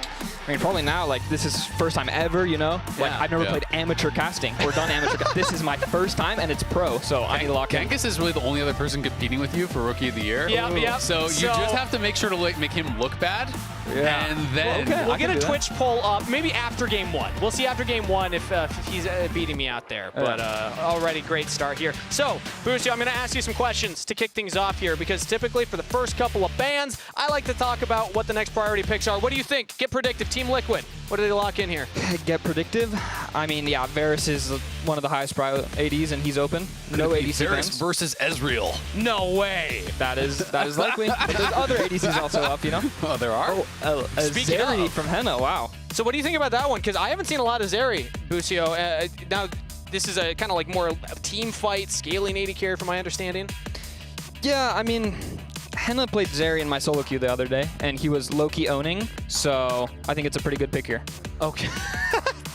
I mean, probably now. Like, this is first time ever, you know? Like, I've never played amateur casting or done amateur casting. This is my first time, and it's pro, so I need to lock in. Kangas is really the only other person competing with you for Rookie of the Year. Yeah. So you just have to make sure to make him look bad. Yeah. And then We'll get a Twitch poll up maybe after game 1. We'll see after game 1 if he's beating me out there. But already great start here. So, Busio, I'm going to ask you some questions to kick things off here because typically for the first couple of bans, I like to talk about what the next priority picks are. What do you think? Get predictive. Team Liquid. What do they lock in here? Get predictive. I mean, yeah, Varus is one of the highest prio ADs, and he's open. No ADC Varus fans. versus Ezreal. No way. That is likely. But there's other ADCs also up, you know? Oh, there are? Speaking Zeri of. from Henna, wow. So what do you think about that one? Because I haven't seen a lot of Zeri, Busio. Now, this is a kind of like more team fight, scaling AD carry from my understanding. Yeah, I mean, Henna played Zeri in my solo queue the other day, and he was low-key owning, so I think it's a pretty good pick here. Okay.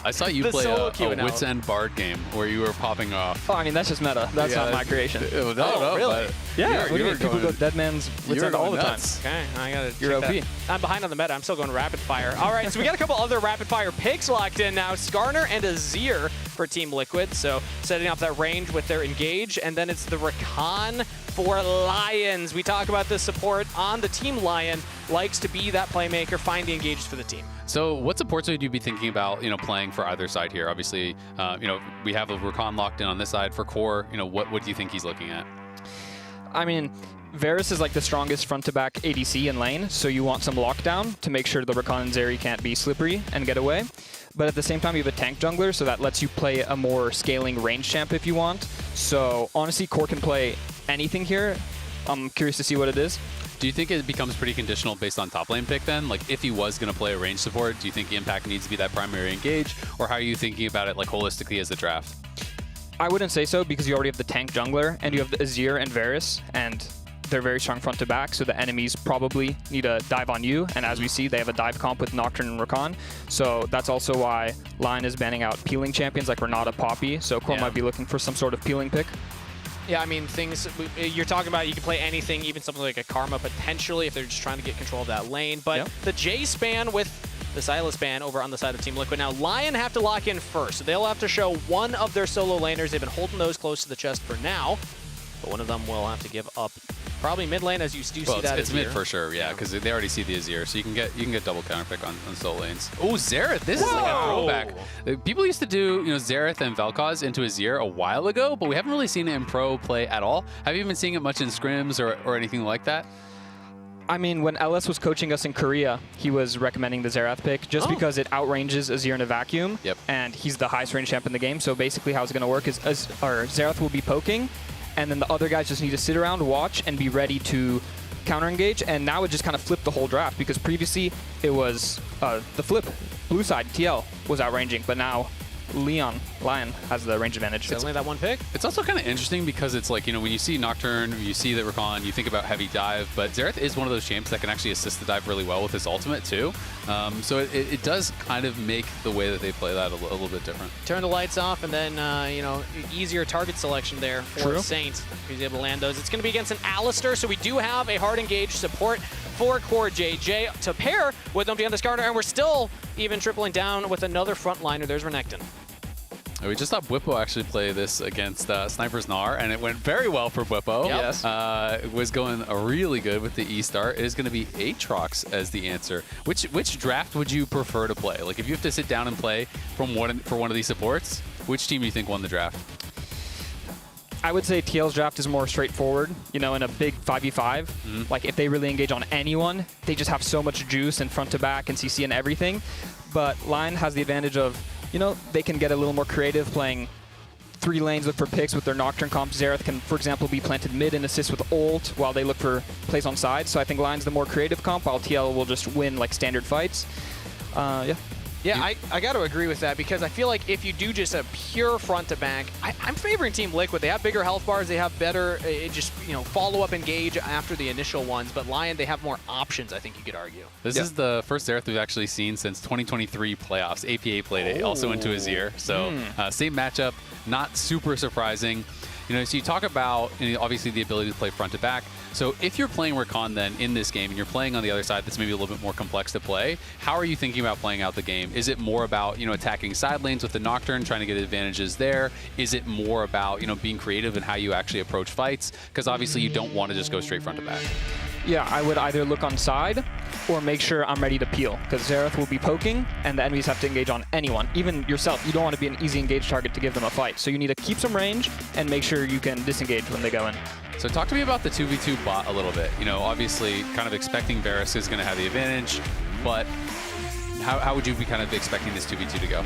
I saw you play a Wits End Bard game where you were popping off. Oh, I mean, that's just meta. That's not my creation. No, really? Yeah, what do you mean? People go Dead Man's Wits End all the time. Okay, I got to You're check OP. that. I'm behind on the meta. I'm still going rapid fire. All right, so we got a couple other rapid fire picks locked in now. Skarner and Azir for Team Liquid. So setting off that range with their engage. And then it's the Rakan for Lions. We talk about the support on the Team Lion. Likes to be that playmaker, find the engages for the team. So what supports would you be thinking about, playing for either side here? Obviously, we have a Rakan locked in on this side. For core, what do you think he's looking at? I mean, Varus is like the strongest front-to-back ADC in lane, so you want some lockdown to make sure the Rakan and Zeri can't be slippery and get away. But at the same time, you have a tank jungler, so that lets you play a more scaling range champ if you want. So honestly, core can play anything here. I'm curious to see what it is. Do you think it becomes pretty conditional based on top lane pick then? Like if he was going to play a range support, do you think Impact needs to be that primary engage? Or how are you thinking about it like holistically as a draft? I wouldn't say so because you already have the tank jungler and you have the Azir and Varus, and they're very strong front to back, so the enemies probably need a dive on you. And as we see, they have a dive comp with Nocturne and Rakan. So that's also why Lyon is banning out peeling champions like Renata, Poppy. So core might be looking for some sort of peeling pick. Yeah, I mean, things you're talking about, you can play anything, even something like a Karma potentially if they're just trying to get control of that lane. But the J-Span with the Sylas ban over on the side of Team Liquid. Now, Lyon have to lock in first. So they'll have to show one of their solo laners. They've been holding those close to the chest for now. But one of them will have to give up probably mid lane, as you do see that. It's mid for sure, yeah, because they already see the Azir, so you can get double counter pick on solo lanes. Oh, Xerath, this is like a throwback. People used to do Xerath and Vel'Koz into Azir a while ago, but we haven't really seen it in pro play at all. Have you been seeing it much in scrims or anything like that? I mean, when LS was coaching us in Korea, he was recommending the Xerath pick just because it outranges Azir in a vacuum, and he's the highest range champ in the game. So basically how it's going to work is Xerath will be poking, and then the other guys just need to sit around, watch, and be ready to counter-engage. And now it just kind of flipped the whole draft because previously it was the flip. Blue side, TL, was outranging, but now Lyon has the range advantage. It's only that one pick. It's also kind of interesting because it's like, when you see Nocturne, you see the Rakan, you think about heavy dive, but Xerath is one of those champs that can actually assist the dive really well with his ultimate too. So it does kind of make the way that they play that a little bit different. Turn the lights off and then, easier target selection there for Saint. He's able to land those. It's going to be against an Alistar, so we do have a hard engaged support for Core JJ to pair with Empty on the Skarner, and we're still even tripling down with another frontliner. There's Renekton. We just saw Bwipo actually play this against Sniper's Gnar, and it went very well for Bwipo. Yes. It was going really good with the E-Start. It is going to be Aatrox as the answer. Which draft would you prefer to play? Like, if you have to sit down and play for one of these supports, which team do you think won the draft? I would say TL's draft is more straightforward, in a big 5v5. Like, if they really engage on anyone, they just have so much juice and front to back and CC and everything. But Lyon has the advantage of, they can get a little more creative playing 3 lanes, look for picks with their Nocturne comp. Xerath can, for example, be planted mid and assist with ult while they look for plays on side. So I think Lyon's the more creative comp, while TL will just win like standard fights. Yeah, I got to agree with that because I feel like if you do just a pure front to back, I'm favoring Team Liquid. They have bigger health bars. They have better, follow-up engage after the initial ones. But Lyon, they have more options, I think you could argue. This is the first Xerath we've actually seen since 2023 playoffs. APA played it, also into Azir. So same matchup, not super surprising. So you talk about, obviously, the ability to play front to back. So if you're playing Rakan then in this game and you're playing on the other side that's maybe a little bit more complex to play, how are you thinking about playing out the game? Is it more about, attacking side lanes with the Nocturne, trying to get advantages there? Is it more about, being creative in how you actually approach fights? Because obviously you don't want to just go straight front to back. Yeah, I would either look on side or make sure I'm ready to peel, because Xerath will be poking, and the enemies have to engage on anyone. Even yourself, you don't want to be an easy engage target to give them a fight. So you need to keep some range and make sure you can disengage when they go in. So talk to me about the 2v2 bot a little bit. You know, obviously kind of expecting Varus is going to have the advantage, but how would you be kind of expecting this 2v2 to go?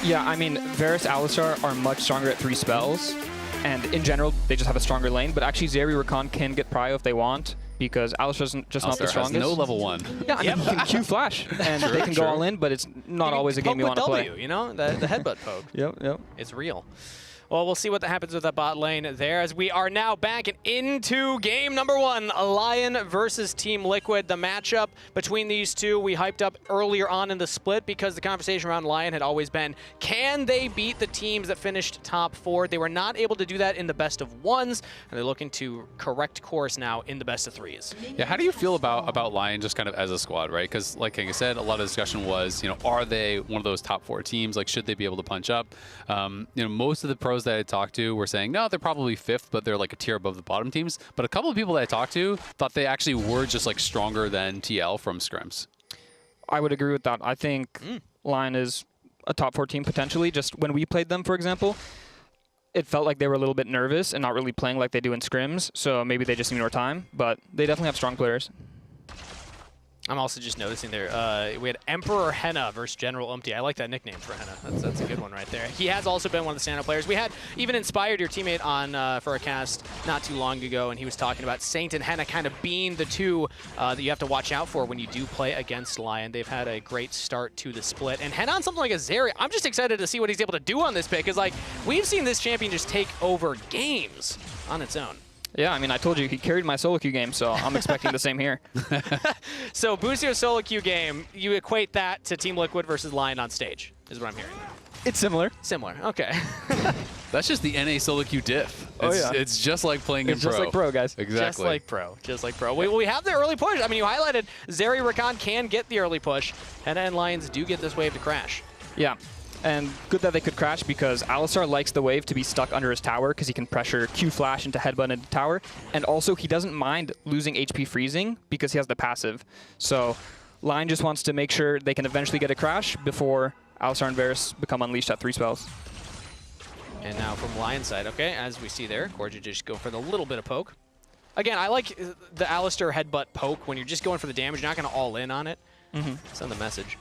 Yeah, I mean, Varus, Alistar are much stronger at 3 spells, and in general, they just have a stronger lane, but actually Zeri Rakan can get prio if they want, because Alistar's just not the strongest. Has no level 1. Yeah, I mean, you can Q flash, and they can go all in, but it's not always a game you want to play. You know, the headbutt poke. Yep. It's real. Well, we'll see what happens with that bot lane there, as we are now back into game number 1, Lyon versus Team Liquid. The matchup between these two we hyped up earlier on in the split, because the conversation around Lyon had always been, can they beat the teams that finished top 4? They were not able to do that in the best of 1s, and they're looking to correct course now in the best of 3s. Yeah, how do you feel about Lyon just kind of as a squad, right? Because like I said, a lot of discussion was, you know, are they one of those top 4 teams? Like, should they be able to punch up? You know, most of the pros that I talked to were saying, no, they're probably 5th, but they're like a tier above the bottom teams. But a couple of people that I talked to thought they actually were just like stronger than TL from scrims. I would agree with that. I think Lyon is a top 4 team potentially. Just when we played them, for example, it felt like they were a little bit nervous and not really playing like they do in scrims. So maybe they just need more time, but they definitely have strong players. I'm also just noticing there, we had Emperor Henna versus General Umpty. I like that nickname for Henna. That's a good one right there. He has also been one of the standout players. We had even Inspired, your teammate, on for a cast not too long ago, and he was talking about Saint and Henna kind of being the two that you have to watch out for when you do play against Lyon. They've had a great start to the split. And Henna on something like a Zeri, I'm just excited to see what he's able to do on this pick, because like, we've seen this champion just take over games on its own. Yeah, I mean, I told you, he carried my solo queue game, so I'm expecting the same here. So Boostio solo queue game, you equate that to Team Liquid versus Lyon on stage, is what I'm hearing. It's similar. Similar, okay. That's just the NA solo queue diff. Oh, yeah. It's just like playing in pro. It's just like pro, guys. Exactly. Just like pro. Just like pro. We have the early push. I mean, you highlighted Zeri Rakan can get the early push. Henna and Lions do get this wave to crash. Yeah. And good that they could crash, because Alistar likes the wave to be stuck under his tower, because he can pressure Q flash into headbutt into tower. And also, he doesn't mind losing HP freezing because he has the passive. So Lyon just wants to make sure they can eventually get a crash before Alistar and Varus become unleashed at 3 spells. And now from Lion's side, okay, as we see there, Gorgia just go for the little bit of poke. Again, I like the Alistar headbutt poke when you're just going for the damage, you're not going to all in on it. Send the message.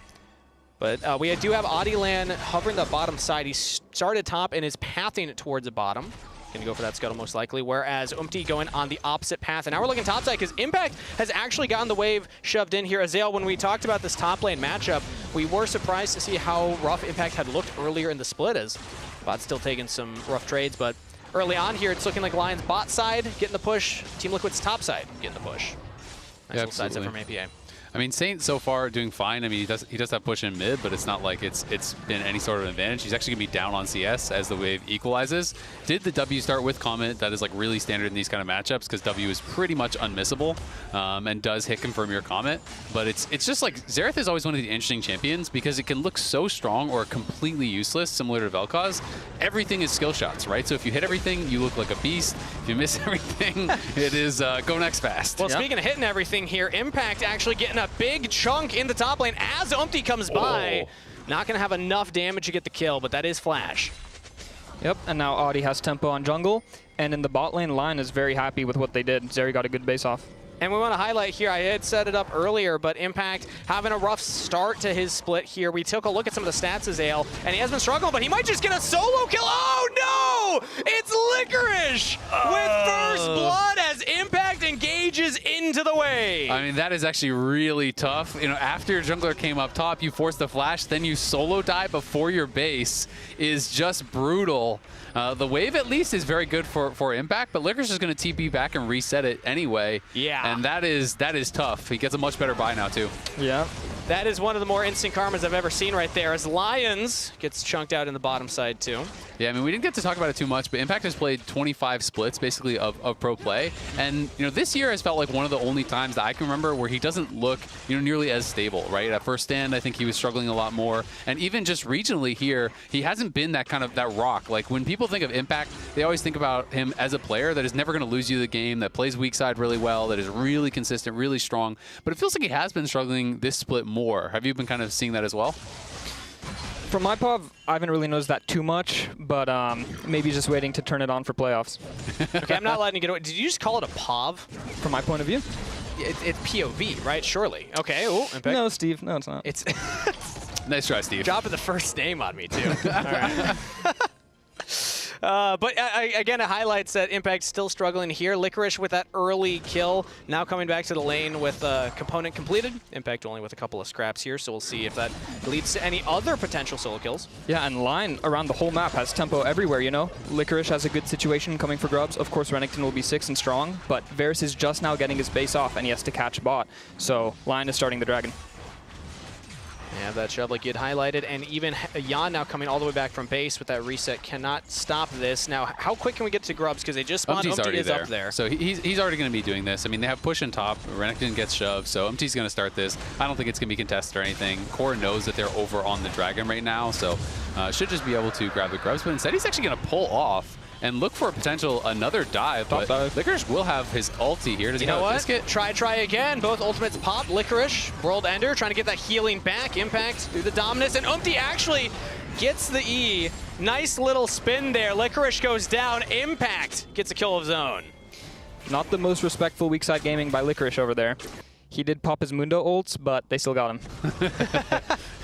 But we do have Adilan hovering the bottom side. He started top and is pathing towards the bottom. Going to go for that scuttle most likely, whereas Umpty going on the opposite path. And now we're looking top side, because Impact has actually gotten the wave shoved in here. Azale, when we talked about this top lane matchup, we were surprised to see how rough Impact had looked earlier in the split, as bot's still taking some rough trades. But early on here, it's looking like Lion's bot side getting the push, Team Liquid's top side getting the push. Nice little side step from APA. I mean, Saint so far doing fine. I mean, he does have push in mid, but it's not like it's been any sort of advantage. He's actually going to be down on CS as the wave equalizes. Did the W start with Comet? That is like really standard in these kind of matchups, because W is pretty much unmissable and does hit confirm your Comet. But it's just like, Xerath is always one of the interesting champions, because it can look so strong or completely useless, similar to Vel'Koz. Everything is skill shots, right? So if you hit everything, you look like a beast. If you miss everything, it is go next fast. Well, speaking of hitting everything here, Impact actually getting a big chunk in the top lane as Umpty comes by. Not going to have enough damage to get the kill, but that is Flash. Yep, and now Audi has tempo on jungle, and in the bot lane, Lyon is very happy with what they did. Zeri got a good base off. And we want to highlight here, I had set it up earlier, but Impact having a rough start to his split here. We took a look at some of the stats as Ale, and he has been struggling, but he might just get a solo kill. Oh no! It's Licorice with first blood as Impact engages into the wave. I mean, that is actually really tough. You know, after your jungler came up top, you force the flash, then you solo die before your base is just brutal. The wave at least is very good for Impact, but Licorice is going to TP back and reset it anyway. Yeah. And that is tough. He gets a much better buy now too. Yeah. That is one of the more instant karmas I've ever seen right there, as Lions gets chunked out in the bottom side too. Yeah, I mean, we didn't get to talk about it too much, but Impact has played 25 splits, basically, of pro play. And, this year has felt like one of the only times that I can remember where he doesn't look, nearly as stable, right? At first stand, I think he was struggling a lot more. And even just regionally here, he hasn't been that rock. Like, when people think of Impact, they always think about him as a player that is never going to lose you the game, that plays weak side really well, that is really consistent, really strong. But it feels like he has been struggling this split more. Have you been kind of seeing that as well? From my POV, I haven't really noticed that too much, but maybe just waiting to turn it on for playoffs. Okay, I'm not letting you get away. Did you just call it a POV? From my point of view? It's POV, right? Surely. Okay. Ooh, Impact. No, Steve. No, it's not. It's nice try, Steve. Dropping the first name on me, too. All right. But again, it highlights that Impact's still struggling here. Licorice with that early kill, now coming back to the lane with a component completed. Impact only with a couple of scraps here, so we'll see if that leads to any other potential solo kills. Yeah, and Lyon around the whole map has tempo everywhere, Licorice has a good situation coming for grubs. Of course, Renekton will be 6 and strong, but Varus is just now getting his base off, and he has to catch bot. So Lyon is starting the Dragon. Yeah, that Shovel get highlighted, and even Jan now coming all the way back from base with that reset cannot stop this. Now, how quick can we get to grubs? Because they just spawned. Umti's already there. Up there. So he's already going to be doing this. I mean, they have push and top. Renekton gets shoved, so Umti's going to start this. I don't think it's going to be contested or anything. Core knows that they're over on the Dragon right now, so should just be able to grab the grubs. But instead, he's actually going to pull off and look for another dive. But Licorice will have his ulti here. Does he know what? Biscuit? Try again. Both ultimates pop. Licorice, World Ender, trying to get that healing back. Impact through the dominance, and Umti actually gets the E. Nice little spin there. Licorice goes down. Impact gets a kill of his own. Not the most respectful weak side gaming by Licorice over there. He did pop his Mundo ults, but they still got him.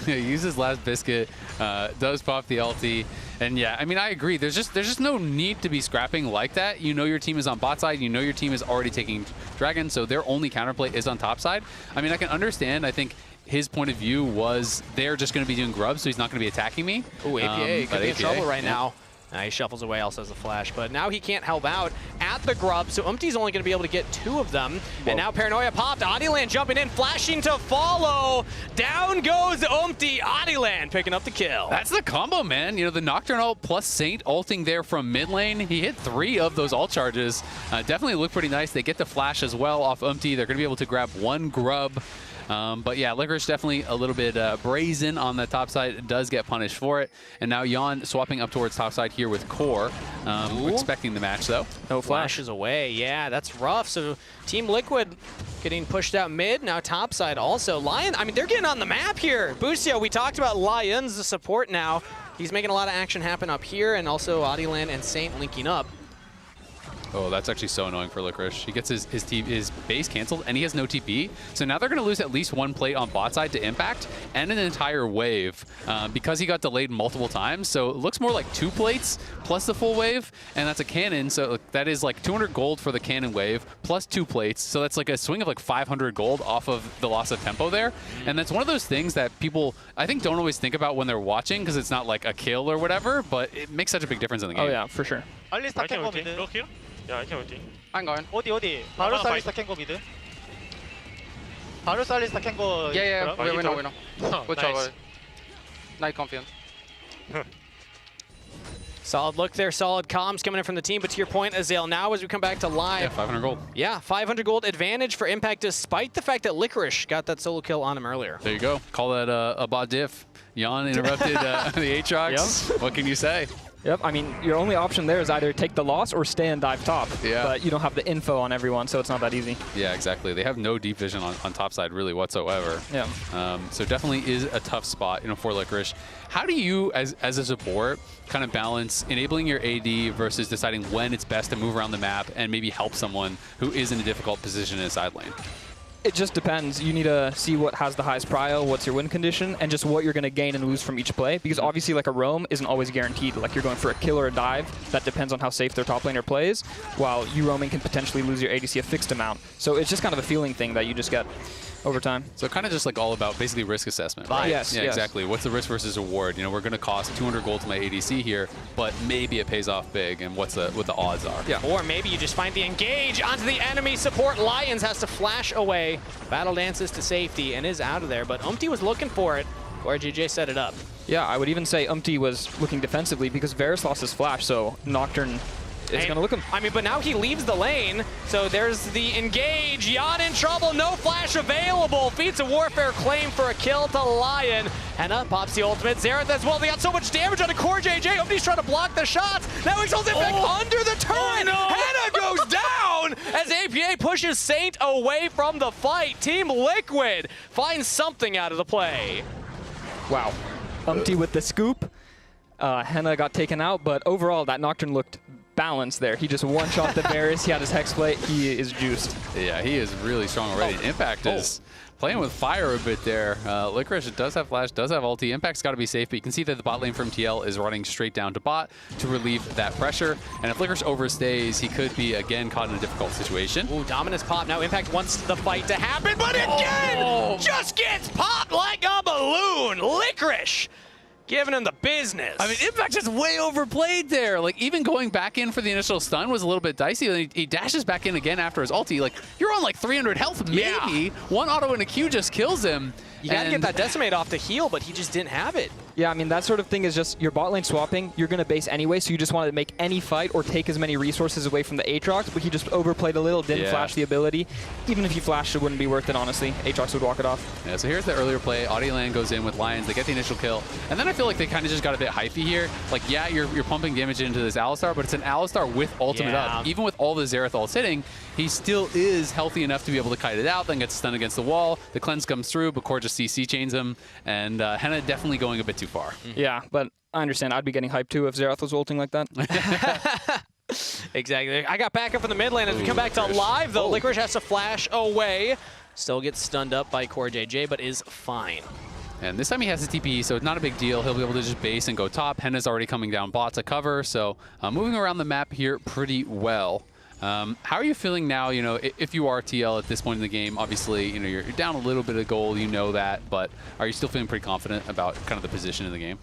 He uses last biscuit, does pop the ulti, and yeah, I mean, I agree. There's just no need to be scrapping like that. Your team is on bot side. Your team is already taking Dragon, so their only counterplay is on top side. I mean, I can understand. I think his point of view was they're just going to be doing grubs, so he's not going to be attacking me. Ooh, APA could be in trouble right now. He shuffles away, also has a flash, but now he can't help out at the grub, so Umti's only going to be able to get 2 of them. Whoa. And now Paranoia popped. Adiland jumping in, flashing to follow. Down goes Umti. Adiland picking up the kill. That's the combo, man. The Nocturne ult plus Saint ulting there from mid lane. He hit 3 of those ult charges. Definitely look pretty nice. They get the flash as well off Umti. They're going to be able to grab 1 grub. But yeah, Licorice definitely a little bit brazen on the top side, does get punished for it. And now Jan swapping up towards top side here with Core. Expecting the match though. No flashes away. Yeah, that's rough. So Team Liquid getting pushed out mid. Now top side also. Lyon, I mean, they're getting on the map here. Boostio, we talked about Lyon's the support now. He's making a lot of action happen up here, and also Adiland and Saint linking up. Oh, that's actually so annoying for Licorice. He gets his base canceled, and he has no TP. So now they're going to lose at least 1 plate on bot side to Impact and an entire wave because he got delayed multiple times. So it looks more like 2 plates plus the full wave, and that's a cannon. So that is like 200 gold for the cannon wave plus 2 plates. So that's like a swing of like 500 gold off of the loss of tempo there. And that's one of those things that people, I think, don't always think about when they're watching because it's not like a kill or whatever, but it makes such a big difference in the game. Oh, yeah, for sure. 알리스타 캔거 미드. Go here? Yeah, I can ulti. I'm going. 어디? 바루스 알리스타 캔거 미드. 바루스 알리스타 캔거. Yeah, we know. Good job. Nice confidence. Solid look there, solid comms coming in from the team, but to your point, Azael, now as we come back to live. Yeah, 500 gold. Yeah, 500 gold advantage for Impact, despite the fact that Licorice got that solo kill on him earlier. There you go. Call that a bot diff. Jan interrupted the Aatrox. Yep. What can you say? Yep, I mean, your only option there is either take the loss or stay and dive top. Yeah. But you don't have the info on everyone, so it's not that easy. Yeah, exactly. They have no deep vision on top side really whatsoever. Yeah. So definitely is a tough spot, for Licorice. How do you, as a support, kind of balance enabling your AD versus deciding when it's best to move around the map and maybe help someone who is in a difficult position in a side lane? It just depends. You need to see what has the highest prio, what's your win condition, and just what you're going to gain and lose from each play. Because obviously, like a roam isn't always guaranteed. Like you're going for a kill or a dive. That depends on how safe their top laner plays. While you roaming can potentially lose your ADC a fixed amount. So it's just kind of a feeling thing that you just get. over time. So kind of just like all about basically risk assessment, right? Yes, yeah, yes. exactly. What's the risk versus reward? You know, we're going to cost 200 gold to my ADC here, but maybe it pays off big, and what the odds are. Yeah. Or maybe you just find the engage onto the enemy support. Lions has to flash away, battle dances to safety, and is out of there. But Umpty was looking for it, where JJ set it up. Yeah, I would even say Umpty was looking defensively because Varus lost his flash, so Nocturne is going to look him. I mean, but now he leaves the lane, so there's the engage. Jan in trouble, no flash available. Feats of Warfare claim for a kill to Lyon. Henna pops the ultimate. Xerath as well. They got so much damage on the core JJ. Umpty's trying to block the shots. Now Exalt's back under the turret. no. Henna goes down as APA pushes Saint away from the fight. Team Liquid finds something out of the play. Wow. Umpty with the scoop. Henna got taken out, but overall that Nocturne looked balanced there. He just one-shot the Varus. He had his Hex Plate. He is juiced. Yeah, he is really strong already. Impact is playing with fire a bit there. Licorice does have flash, does have ulti. Impact's got to be safe, but you can see that the bot lane from TL is running straight down to bot to relieve that pressure. And if Licorice overstays, he could be again caught in a difficult situation. Ooh, Dominus pop. Now Impact wants the fight to happen, but again, just gets popped like a balloon. Licorice giving him the business. I mean, Impact just way overplayed there. Like, even going back in for the initial stun was a little bit dicey. And he dashes back in again after his ulti. Like, you're on like 300 health, maybe. Yeah. One auto and a Q just kills him. You gotta get that Decimate off to heal, but he just didn't have it. Yeah, I mean, that sort of thing is just your bot lane swapping. You're going to base anyway, so you just wanted to make any fight or take as many resources away from the Aatrox, but he just overplayed a little, didn't flash the ability. Even if you flashed, it wouldn't be worth it, honestly. Aatrox would walk it off. Yeah, so here's the earlier play. Audioland goes in with Lions. They get the initial kill. And then I feel like they kind of just got a bit hypey here. Like, yeah, you're pumping damage into this Alistar, but it's an Alistar with ultimate up. Even with all the Xerath ults hitting, he still is healthy enough to be able to kite it out, then gets stunned against the wall. The cleanse comes through, but Core just CC chains him. And Henna definitely going a bit too far. Yeah, but I understand. I'd be getting hyped too if Xerath was ulting like that. Exactly. I got back up in the mid lane. As we come back to live, though, Licorice has to flash away. Still gets stunned up by Core JJ, but is fine. And this time he has his TP, so it's not a big deal. He'll be able to just base and go top. Henna's already coming down bot to cover, so moving around the map here pretty well. How are you feeling now, you know, if you are TL at this point in the game? Obviously, you know, you're down a little bit of gold, you know that, but are you still feeling pretty confident about kind of the position in the game?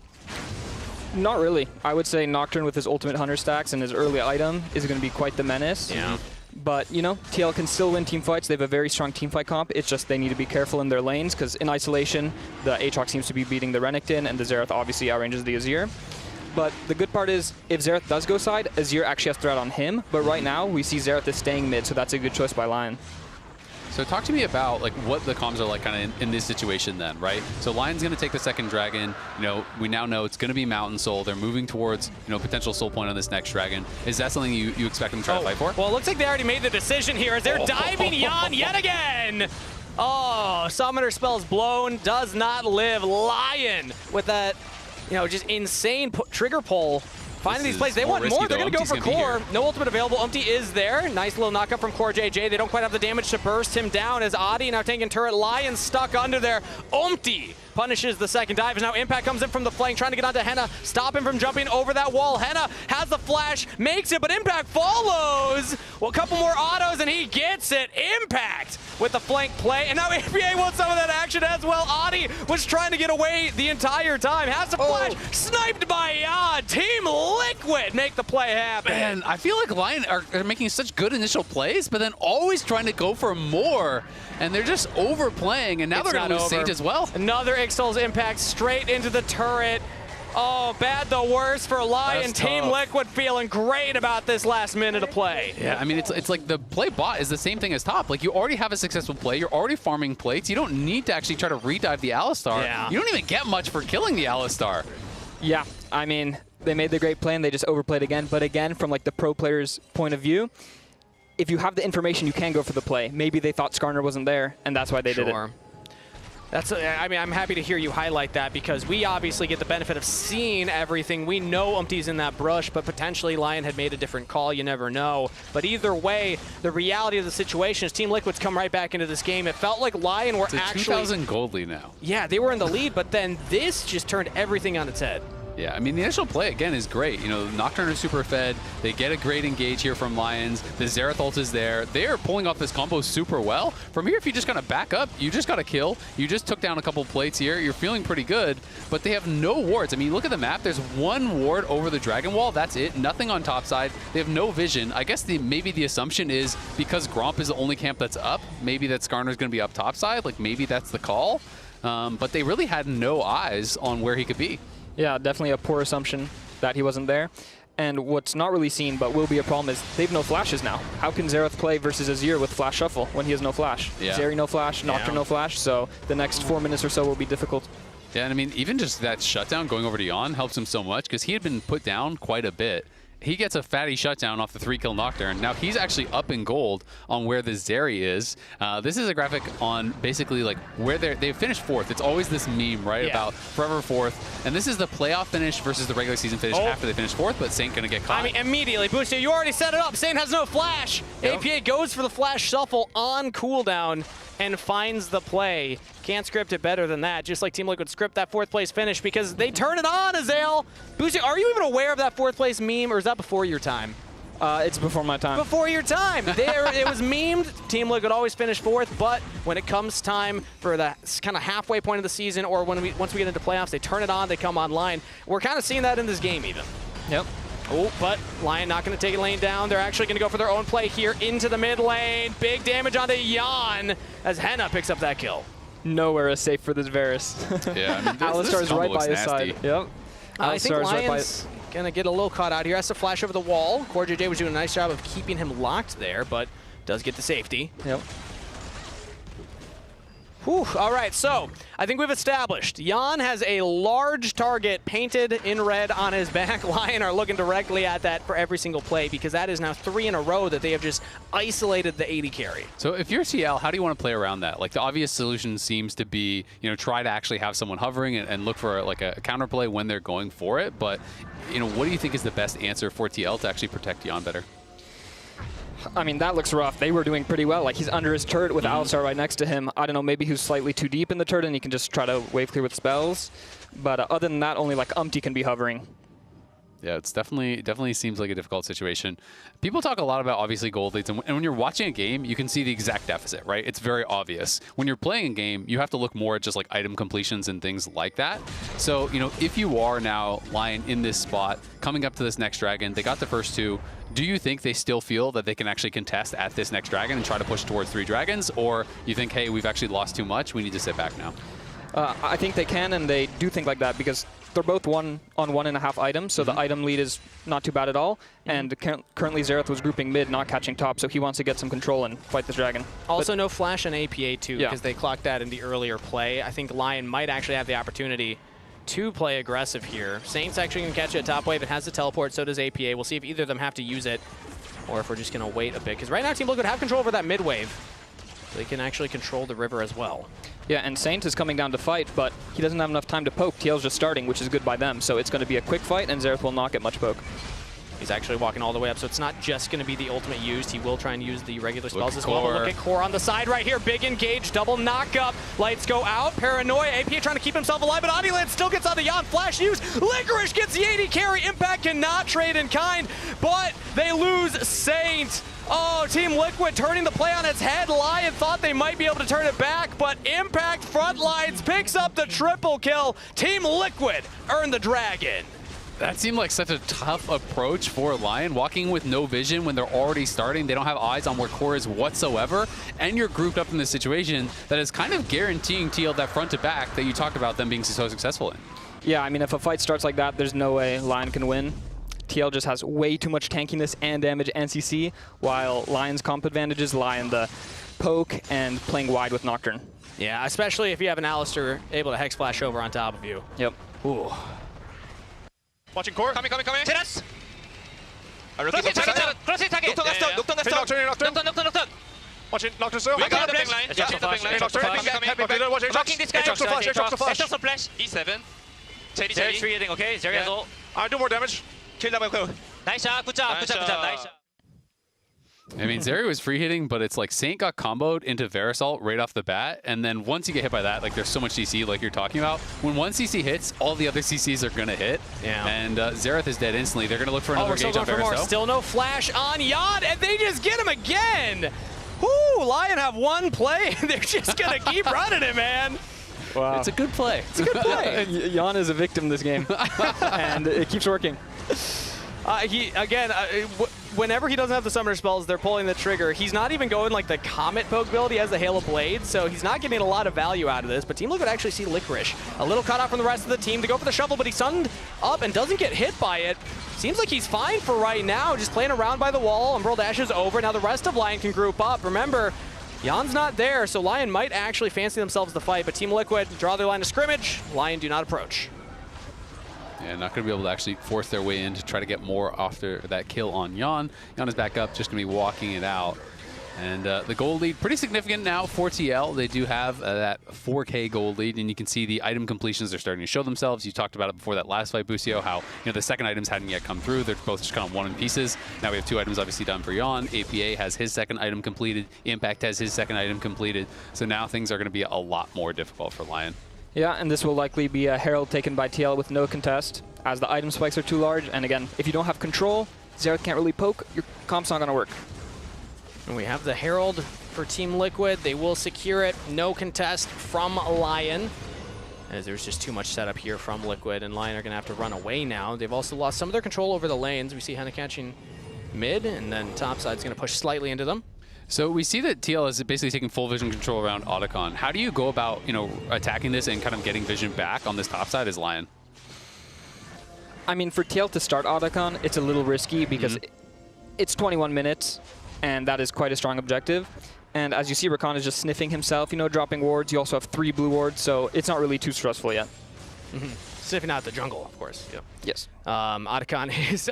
Not really. I would say Nocturne with his ultimate hunter stacks and his early item is going to be quite the menace. Yeah. But, you know, TL can still win team fights. They have a very strong team fight comp. It's just they need to be careful in their lanes because in isolation, the Aatrox seems to be beating the Renekton and the Xerath obviously outranges the Azir. But the good part is, if Xerath does go side, Azir actually has threat on him. But right now, we see Xerath is staying mid, so that's a good choice by Lion. So talk to me about like what the comms are like kind of in this situation then, right? So Lion's going to take the second dragon. You know, we now know it's going to be Mountain Soul. They're moving towards, you know, potential soul point on this next dragon. Is that something you expect them to try to fight for? Well, it looks like they already made the decision here as they're diving Jan yet again. Oh, Summoner spells blown, does not live. Lion with that, you know, just insane trigger pull. Finding these plays, they want more. They're going to go for Core. No ultimate available. Umpty is there. Nice little knockup from Core JJ. They don't quite have the damage to burst him down as Adi now taking turret. Lion stuck under there. Umpty punishes the second dive as now Impact comes in from the flank, trying to get onto Henna, stop him from jumping over that wall. Henna has the flash, makes it, but Impact follows. Well, a couple more autos and he gets it. Impact with the flank play, and now APA wants some of that action as well. Adi was trying to get away the entire time, has the flash, sniped by Yad. Team Liquid make the play happen. Man, I feel like Lion are making such good initial plays, but then always trying to go for more, and they're just overplaying, and now they're going to lose Saint as well. Another Ixtal's Impact straight into the turret. Oh, bad the worst for Lion. Team Liquid feeling great about this last minute of play. Yeah, I mean, it's like the play bot is the same thing as top. Like, you already have a successful play. You're already farming plates. You don't need to actually try to redive the Alistar. Yeah. You don't even get much for killing the Alistar. Yeah, I mean, they made the great play and they just overplayed again. But again, from like the pro player's point of view, if you have the information, you can go for the play. Maybe they thought Skarner wasn't there, and that's why they did it. That's, I mean, I'm happy to hear you highlight that because we obviously get the benefit of seeing everything. We know Umpty's in that brush, but potentially Lion had made a different call. You never know. But either way, the reality of the situation is Team Liquid's come right back into this game. It felt like Lion were it's a actually 2,000 gold lead now. Yeah, they were in the lead, but then this just turned everything on its head. Yeah, I mean, the initial play, again, is great. You know, Nocturne is super fed. They get a great engage here from Lions. The Xerath ult is there. They are pulling off this combo super well. From here, if you just kind of back up, you just got a kill. You just took down a couple plates here. You're feeling pretty good, but they have no wards. I mean, look at the map. There's one ward over the Dragon Wall. That's it. Nothing on top side. They have no vision. I guess maybe the assumption is because Gromp is the only camp that's up, maybe that Skarner's going to be up top side. Like, maybe that's the call. But they really had no eyes on where he could be. Yeah, definitely a poor assumption that he wasn't there. And what's not really seen, but will be a problem, is they have no flashes now. How can Xerath play versus Azir with flash shuffle when he has no flash? Yeah. Zeri no flash, Nocturne no flash, so the next 4 minutes or so will be difficult. Yeah, and I mean, even just that shutdown going over to Yon helps him so much because he had been put down quite a bit. He gets a fatty shutdown off the 3-kill Nocturne. Now he's actually up in gold on where the Zeri is. This is a graphic on basically like where they've finished 4th. It's always this meme, right, about forever 4th. And this is the playoff finish versus the regular season finish after they finish 4th, but Saint gonna get caught. I mean, immediately, Boosty, you already set it up. Saint has no flash. Yep. APA goes for the flash shuffle on cooldown and finds the play. Can't script it better than that, just like Team Liquid script that 4th place finish because they turn it on, Azael. Boosty, are you even aware of that 4th place meme, or is that before your time? It's before my time. Before your time. It was memed. Team Liquid always finish 4th, but when it comes time for the kind of halfway point of the season, or once we get into playoffs, they turn it on, they come online. We're kind of seeing that in this game even. Yep. Oh, but Lyon not going to take a lane down. They're actually going to go for their own play here into the mid lane. Big damage onto Yon as Henna picks up that kill. Nowhere is safe for this Varus. Yeah, I mean, Alistar is right by his side. Yep. I think Alistar is Lion's going to get a little caught out here. Has to flash over the wall. CoreJJ was doing a nice job of keeping him locked there, but does get the safety. Yep. Whew. All right, so I think we've established Yon has a large target painted in red on his back. Lyon are looking directly at that for every single play because that is now 3 in a row that they have just isolated the AD carry. So if you're TL, how do you want to play around that? Like the obvious solution seems to be, you know, try to actually have someone hovering and look for like a counterplay when they're going for it. But, you know, what do you think is the best answer for TL to actually protect Yon better? I mean, that looks rough. They were doing pretty well. Like, he's under his turret with Alistar right next to him. I don't know, maybe he's slightly too deep in the turret and he can just try to wave clear with spells. But other than that, only like Umpty can be hovering. Yeah, it's definitely seems like a difficult situation. People talk a lot about obviously gold leads, and when you're watching a game, you can see the exact deficit, right? It's very obvious. When you're playing a game, you have to look more at just like item completions and things like that. So, you know, if you are now Lyon in this spot, coming up to this next dragon, they got the first 2. Do you think they still feel that they can actually contest at this next dragon and try to push towards 3 dragons? Or you think, hey, we've actually lost too much, we need to sit back now? I think they can, and they do think like that because they're both 1 on 1.5 items, so the item lead is not too bad at all. And currently Xerath was grouping mid, not catching top, so he wants to get some control and fight this dragon. Also, no flash on APA too, because they clocked that in the earlier play. I think Lyon might actually have the opportunity to play aggressive here. Saint's actually going to catch it at top wave. It has the teleport, so does APA. We'll see if either of them have to use it, or if we're just going to wait a bit. Because right now, Team Liquid have control over that mid wave. They can actually control the river as well. Yeah, and Saint is coming down to fight, but he doesn't have enough time to poke. TL's just starting, which is good by them. So it's going to be a quick fight, and Xerath will not get much poke. He's actually walking all the way up, so it's not just going to be the ultimate used. He will try and use the regular spells as well. But look at Core on the side right here. Big engage, double knock up. Lights go out. Paranoia. APA trying to keep himself alive, but Adiland still gets on the Yon. Flash use. Licorice gets the AD carry. Impact cannot trade in kind, but they lose Saint. Oh, Team Liquid turning the play on its head. Lyon thought they might be able to turn it back, but Impact Frontlines picks up the triple kill. Team Liquid earn the dragon. That seemed like such a tough approach for Lyon, walking with no vision when they're already starting. They don't have eyes on where Core is whatsoever, and you're grouped up in this situation that is kind of guaranteeing TL that front to back that you talked about them being so successful in. Yeah, I mean, if a fight starts like that, there's no way Lyon can win. TL just has way too much tankiness and damage and CC, while Lyon's comp advantages lie in the poke and playing wide with Nocturne. Yeah, especially if you have an Alistar able to Hex Flash over on top of you. Yep. Ooh. Watching Core. Coming. Terrace. Crossing target. Nocturne. Watching Nocturne still. We got the back line. Blocking this guy. Estral flash. E7. Zeri 3 hitting, okay? Zeri has ult. I do more damage. Nice shot, good job. Nice shot. I mean, Zeri was free hitting, but it's like Saint got comboed into Verisalt right off the bat, and then once you get hit by that, like there's so much CC like you're talking about. When one CC hits, all the other CCs are gonna hit. Yeah. And Xerath is dead instantly. They're gonna look for another gauge on Verisalt. Still no flash on Yon, and they just get him again. Whoo! Lyon have one play, and they're just gonna keep running it, man. Wow. It's a good play. It's a good play. Jan is a victim this game, and it keeps working. Whenever he doesn't have the summoner spells, they're pulling the trigger. He's not even going like the Comet poke build. He has the Hail of Blade, so he's not getting a lot of value out of this. But Team Liquid actually see Licorice a little cut off from the rest of the team to go for the shuffle, but he's sunned up and doesn't get hit by it. Seems like he's fine for right now, just playing around by the wall. Umbral Dash is over. Now the rest of Lyon can group up. Remember, Jan's not there, so Lyon might actually fancy themselves the fight, but Team Liquid draw their line of scrimmage. Lyon do not approach. Yeah, not going to be able to actually force their way in to try to get more after that kill on Jan. Jan is back up, just going to be walking it out. And the gold lead, pretty significant now for TL. They do have that 4K gold lead, and you can see the item completions are starting to show themselves. You talked about it before that last fight, Bucio, how the second items hadn't yet come through. They're both just kind of one in pieces. Now we have 2 items obviously done for Jan. APA has his second item completed. Impact has his second item completed. So now things are going to be a lot more difficult for Lyon. Yeah, and this will likely be a Herald taken by TL with no contest, as the item spikes are too large. And again, if you don't have control, Xerath can't really poke, your comp's not going to work. And we have the Herald for Team Liquid. They will secure it. No contest from Lyon, as there's just too much setup here from Liquid, and Lyon are going to have to run away now. They've also lost some of their control over the lanes. We see Henna catching mid, and then topside's going to push slightly into them. So we see that TL is basically taking full vision control around Otacon. How do you go about, attacking this and kind of getting vision back on this top side as Lyon? I mean, for TL to start Otacon, it's a little risky because it's 21 minutes, and that is quite a strong objective. And as you see, Rakan is just sniffing himself, dropping wards. You also have 3 blue wards, so it's not really too stressful yet. Sniffing out the jungle, of course. Yep. Yes. Otacon is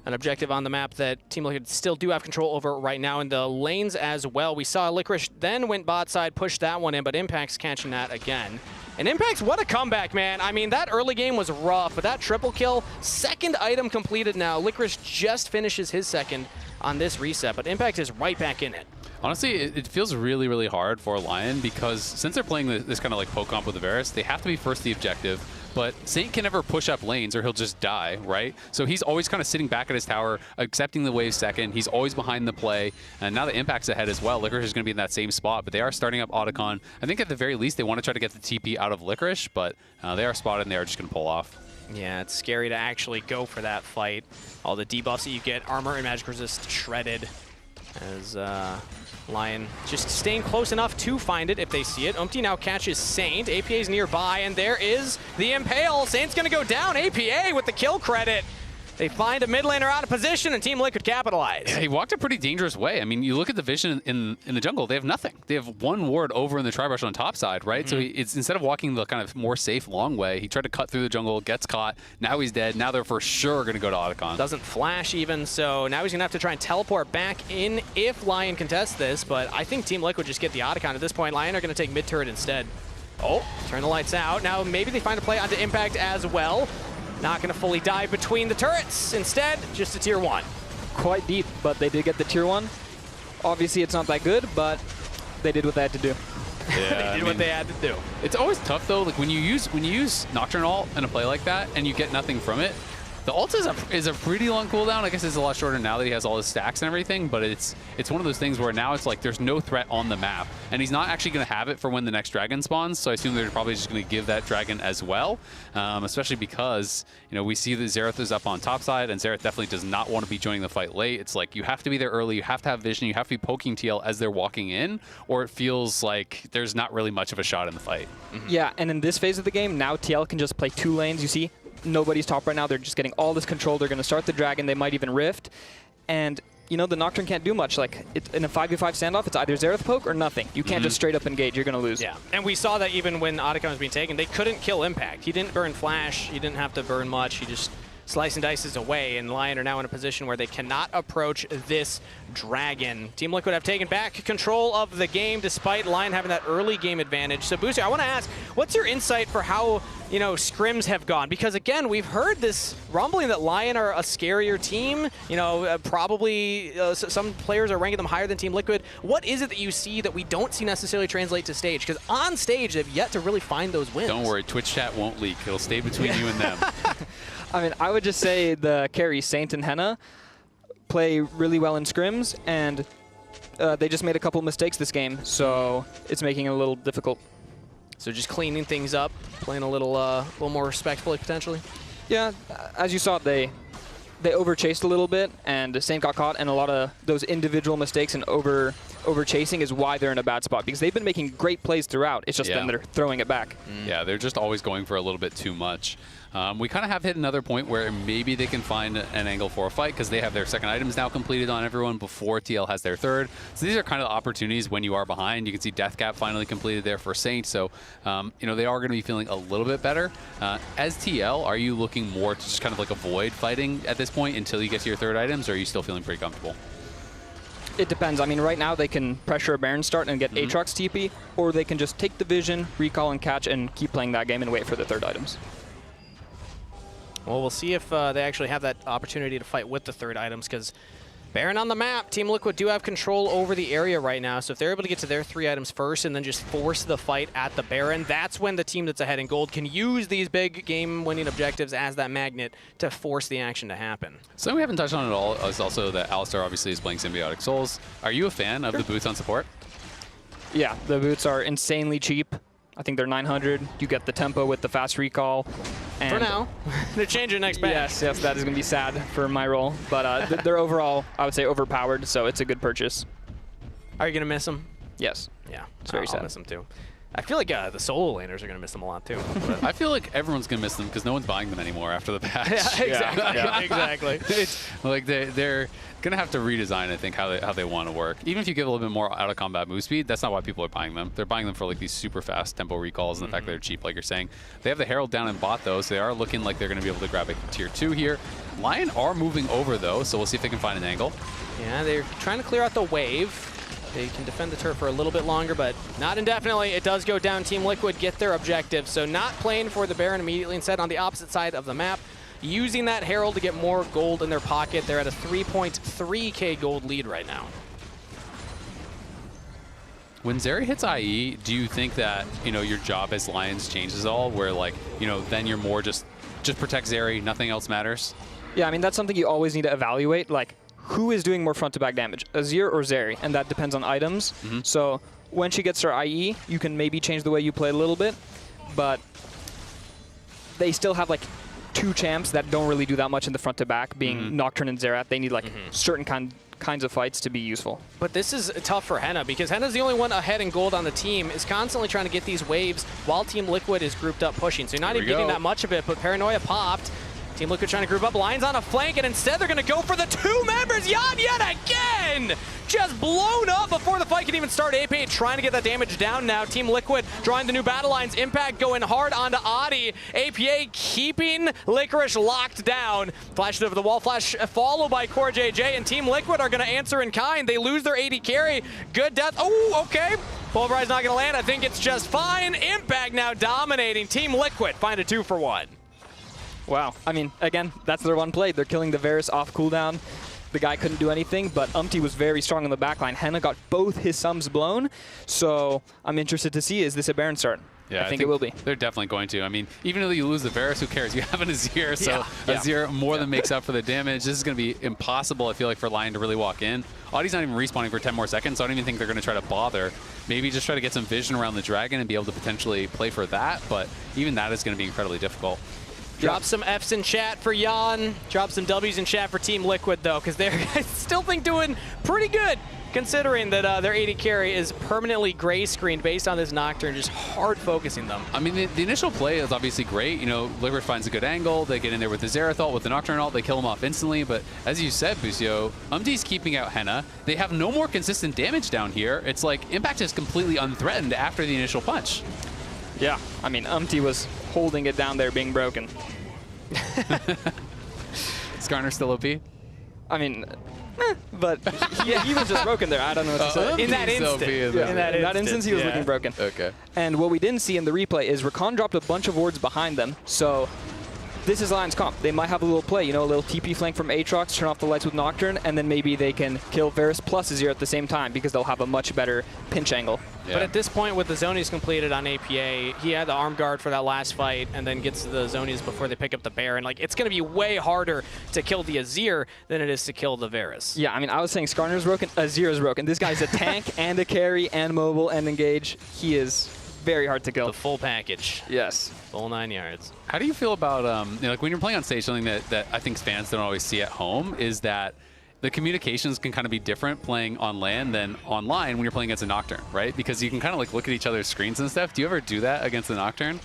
an objective on the map that Team Liquid still do have control over right now in the lanes as well. We saw Licorice then went bot side, pushed that one in, but Impact's catching that again. And Impact's, what a comeback, man. I mean, that early game was rough, but that triple kill, second item completed now. Licorice just finishes his second on this reset, but Impact is right back in it. Honestly, it feels really, really hard for Lyon because since they're playing this kind of like poke comp with the Varus, they have to be first the objective. But Saint can never push up lanes or he'll just die, right? So he's always kind of sitting back at his tower, accepting the wave second. He's always behind the play. And now the Impact's ahead as well. Licorice is going to be in that same spot, but they are starting up Otacon. I think at the very least, they want to try to get the TP out of Licorice, but they are spotted and they are just going to pull off. Yeah, it's scary to actually go for that fight. All the debuffs that you get, armor and magic resist shredded, as Lyon just staying close enough to find it if they see it. Umpty now catches Saint. APA's nearby, and there is the Impale. Saint's going to go down. APA with the kill credit. They find a mid laner out of position, and Team Liquid capitalize. Yeah, he walked a pretty dangerous way. I mean, you look at the vision in the jungle, they have nothing. They have 1 ward over in the tri-brush on top side, right? So it's instead of walking the kind of more safe long way, he tried to cut through the jungle, gets caught. Now he's dead. Now they're for sure going to go to Otacon. Doesn't flash even, so now he's going to have to try and teleport back in if Lyon contests this, but I think Team Liquid just get the Otacon at this point. Lyon are going to take mid turret instead. Oh, turn the lights out. Now maybe they find a play onto Impact as well. Not going to fully dive between the turrets. Instead, just a tier 1. Quite deep, but they did get the tier 1. Obviously, it's not that good, but they did what they had to do. Yeah, they did what they had to do. It's always tough though. Like when you use Nocturne ult in a play like that, and you get nothing from it. The ult is a pretty long cooldown. I guess it's a lot shorter now that he has all his stacks and everything, but it's one of those things where now it's like there's no threat on the map, and he's not actually going to have it for when the next dragon spawns, so I assume they're probably just going to give that dragon as well, especially because we see that Xerath is up on top side, and Xerath definitely does not want to be joining the fight late. It's like you have to be there early, you have to have vision, you have to be poking TL as they're walking in, or it feels like there's not really much of a shot in the fight. Yeah, and in this phase of the game, now TL can just play 2 lanes, you see? Nobody's top right now. They're just getting all this control. They're going to start the dragon. They might even rift. And, the Nocturne can't do much. Like, in a 5v5 standoff, it's either Xerath poke or nothing. You can't just straight up engage. You're going to lose. Yeah, and we saw that even when Otacon was being taken, they couldn't kill Impact. He didn't burn flash. He didn't have to burn much. He just Slice and Dice is away, and Lyon are now in a position where they cannot approach this dragon. Team Liquid have taken back control of the game despite Lyon having that early game advantage. So Booster, I want to ask, what's your insight for how, you know, scrims have gone? Because again, we've heard this rumbling that Lyon are a scarier team. You know, probably some players are ranking them higher than Team Liquid. What is it that you see that we don't see necessarily translate to stage? Because on stage, they've yet to really find those wins. Don't worry, Twitch chat won't leak. It'll stay between you and them. I mean, I would just say the carries, Saint and Henna, play really well in scrims, and they just made a couple mistakes this game, so it's making it a little difficult. So just cleaning things up, playing a little more respectfully, potentially? Yeah, as you saw, they over-chased a little bit, and Saint got caught, and a lot of those individual mistakes and over-chasing is why they're in a bad spot, because they've been making great plays throughout. It's just then they're throwing it back. Yeah, they're just always going for a little bit too much. We kind of have hit another point where maybe they can find an angle for a fight because they have their second items now completed on everyone before TL has their third. So these are kind of the opportunities when you are behind. You can see Death Cap finally completed there for Saint. So, you know, they are going to be feeling a little bit better. As TL, are you looking more to just kind of like avoid fighting at this point until you get to your third items, or are you still feeling pretty comfortable? It depends. I mean, right now they can pressure a Baron start and get Aatrox TP, or they can just take the vision, recall and catch, and keep playing that game and wait for the third items. Well, we'll see if they actually have that opportunity to fight with the third items, because Baron on the map, Team Liquid do have control over the area right now, so if they're able to get to their 3 items first and then just force the fight at the Baron, that's when the team that's ahead in gold can use these big game-winning objectives as that magnet to force the action to happen. Something we haven't touched on at all is also that Alistar obviously is playing Symbiotic Souls. Are you a fan of the boots on support? Yeah, the boots are insanely cheap. I think they're 900. You get the tempo with the fast recall. And for now. They're changing next patch. Yes, that is going to be sad for my role. But they're overall, I would say, overpowered, so it's a good purchase. Are you going to miss them? Yes. Yeah, it's very sad. I'll miss them too. I feel like the solo laners are going to miss them a lot too. I feel like everyone's going to miss them because no one's buying them anymore after the patch. Yeah, exactly. Yeah. Exactly. It's like they're going to have to redesign, I think, how they want to work. Even if you give a little bit more out of combat move speed, that's not why people are buying them. They're buying them for like these super fast tempo recalls and the fact that they're cheap, like you're saying. They have the Herald down in bot though, so they are looking like they're going to be able to grab a tier 2 here. Lyon are moving over though, so we'll see if they can find an angle. Yeah, they're trying to clear out the wave. They can defend the turret for a little bit longer, but not indefinitely. It does go down. Team Liquid get their objective, so not playing for the Baron immediately. Instead, on the opposite side of the map, using that Herald to get more gold in their pocket. They're at a 3.3k gold lead right now. When Zeri hits IE, do you think that, you know, your job as Lions changes at all, where like, you know, then you're more just protect Zeri, nothing else matters? Yeah, I mean, that's something you always need to evaluate. Like, who is doing more front-to-back damage, Azir or Zeri? And that depends on items. So when she gets her IE, you can maybe change the way you play a little bit, but they still have like 2 champs that don't really do that much in the front-to-back, being Nocturne and Xerath. They need like certain kinds of fights to be useful. But this is tough for Henna, because Henna's the only one ahead in gold on the team, is constantly trying to get these waves while Team Liquid is grouped up pushing. So you're not even getting that much of it, but Paranoia popped. Team Liquid trying to group up. Lion's on a flank, and instead they're going to go for the 2 members. Yan yet again! Just blown up before the fight can even start. AP trying to get that damage down now. Team Liquid drawing the new battle lines. Impact going hard onto Adi. APA keeping Licorice locked down. Flashed over the wall flash, followed by Core JJ, and Team Liquid are going to answer in kind. They lose their AD carry. Good death. Oh, okay. Pulverize not going to land. I think it's just fine. Impact now dominating. Team Liquid find a 2 for 1. Wow. I mean, again, that's their one play. They're killing the Varus off cooldown. The guy couldn't do anything, but Umti was very strong in the backline. Henna got both his sums blown, so I'm interested to see, is this a Baron start? Yeah, I think it will be. They're definitely going to. I mean, even though you lose the Varus, who cares? You have an Azir, so Azir more than makes up for the damage. This is going to be impossible, I feel like, for Lyon to really walk in. Adi's not even respawning for 10 more seconds, so I don't even think they're going to try to bother. Maybe just try to get some vision around the dragon and be able to potentially play for that, but even that is going to be incredibly difficult. Drop some Fs in chat for Jan. Drop some Ws in chat for Team Liquid, though, because they're still doing pretty good, considering that their AD carry is permanently gray screened based on this Nocturne, just hard focusing them. I mean, the initial play is obviously great. You know, Licorice finds a good angle. They get in there with the Xerath ult, with the Nocturne ult. They kill him off instantly. But as you said, Busio, Umti's keeping out Henna. They have no more consistent damage down here. It's like Impact is completely unthreatened after the initial punch. Yeah, I mean, Umti was holding it down there being broken. Skarner's still OP? I mean, but he was just broken there. I don't know what to say. In that instant. In that instance, he was looking broken. Okay. And what we didn't see in the replay is Rakan dropped a bunch of wards behind them. So this is Lion's comp. They might have a little play, you know, a little TP flank from Aatrox, turn off the lights with Nocturne, and then maybe they can kill Varus plus Azir at the same time because they'll have a much better pinch angle. Yeah. But at this point, with the Zonies completed on APA, he had the arm guard for that last fight and then gets the Zonies before they pick up the Baron. Like, it's going to be way harder to kill the Azir than it is to kill the Varus. Yeah, I mean, I was saying Skarner's broken, Azir's broken. This guy's a tank and a carry and mobile and engage. He is very hard to kill. The full package. Yes. Full 9 yards. How do you feel about, you know, like when you're playing on stage, something that I think fans don't always see at home is that the communications can kind of be different playing on LAN than online when you're playing against a Nocturne, right? Because you can kind of like look at each other's screens and stuff. Do you ever do that against the Nocturne?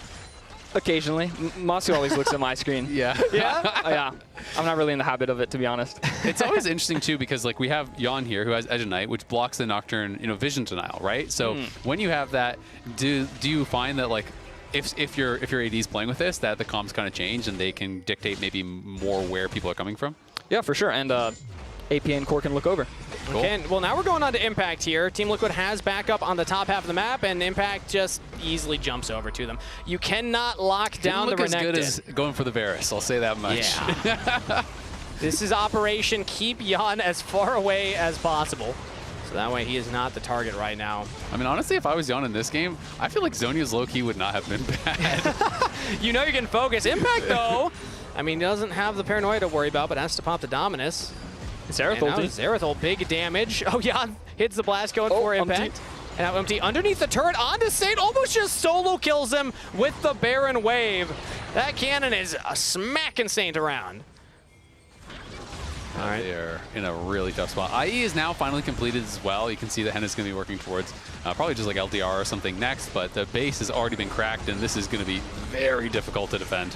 Occasionally. Masu always looks at my screen. Yeah. Yeah? Yeah. I'm not really in the habit of it, to be honest. It's always interesting, too, because like we have Jan here who has Edge of Night, which blocks the Nocturne, you know, vision denial, right? So when you have that, do you find that like if your AD is playing with this, that the comms kind of change and they can dictate maybe more where people are coming from? Yeah, for sure. And AP and Core can look over. Cool. Okay, well, now we're going on to Impact here. Team Liquid has backup on the top half of the map, and Impact just easily jumps over to them. You cannot lock down the Renekton. Didn't look as good as going for the Varus, I'll say that much. Yeah. This is Operation Keep Jan as far away as possible. So that way he is not the target right now. I mean, honestly, if I was Jan in this game, I feel like Zhonya's low-key would not have been bad. You know you can focus. Impact, though, I mean, doesn't have the paranoia to worry about, but has to pop the Dominus. Zerath ulti. Zerath big damage. Oh, yeah, hits the blast going for Impact. And now Empty underneath the turret onto Saint, almost just solo kills him with the Baron Wave. That cannon is smacking Saint around. All right. They're in a really tough spot. IE is now finally completed as well. You can see that Henna's going to be working towards probably just like LDR or something next, but the base has already been cracked, and this is going to be very difficult to defend.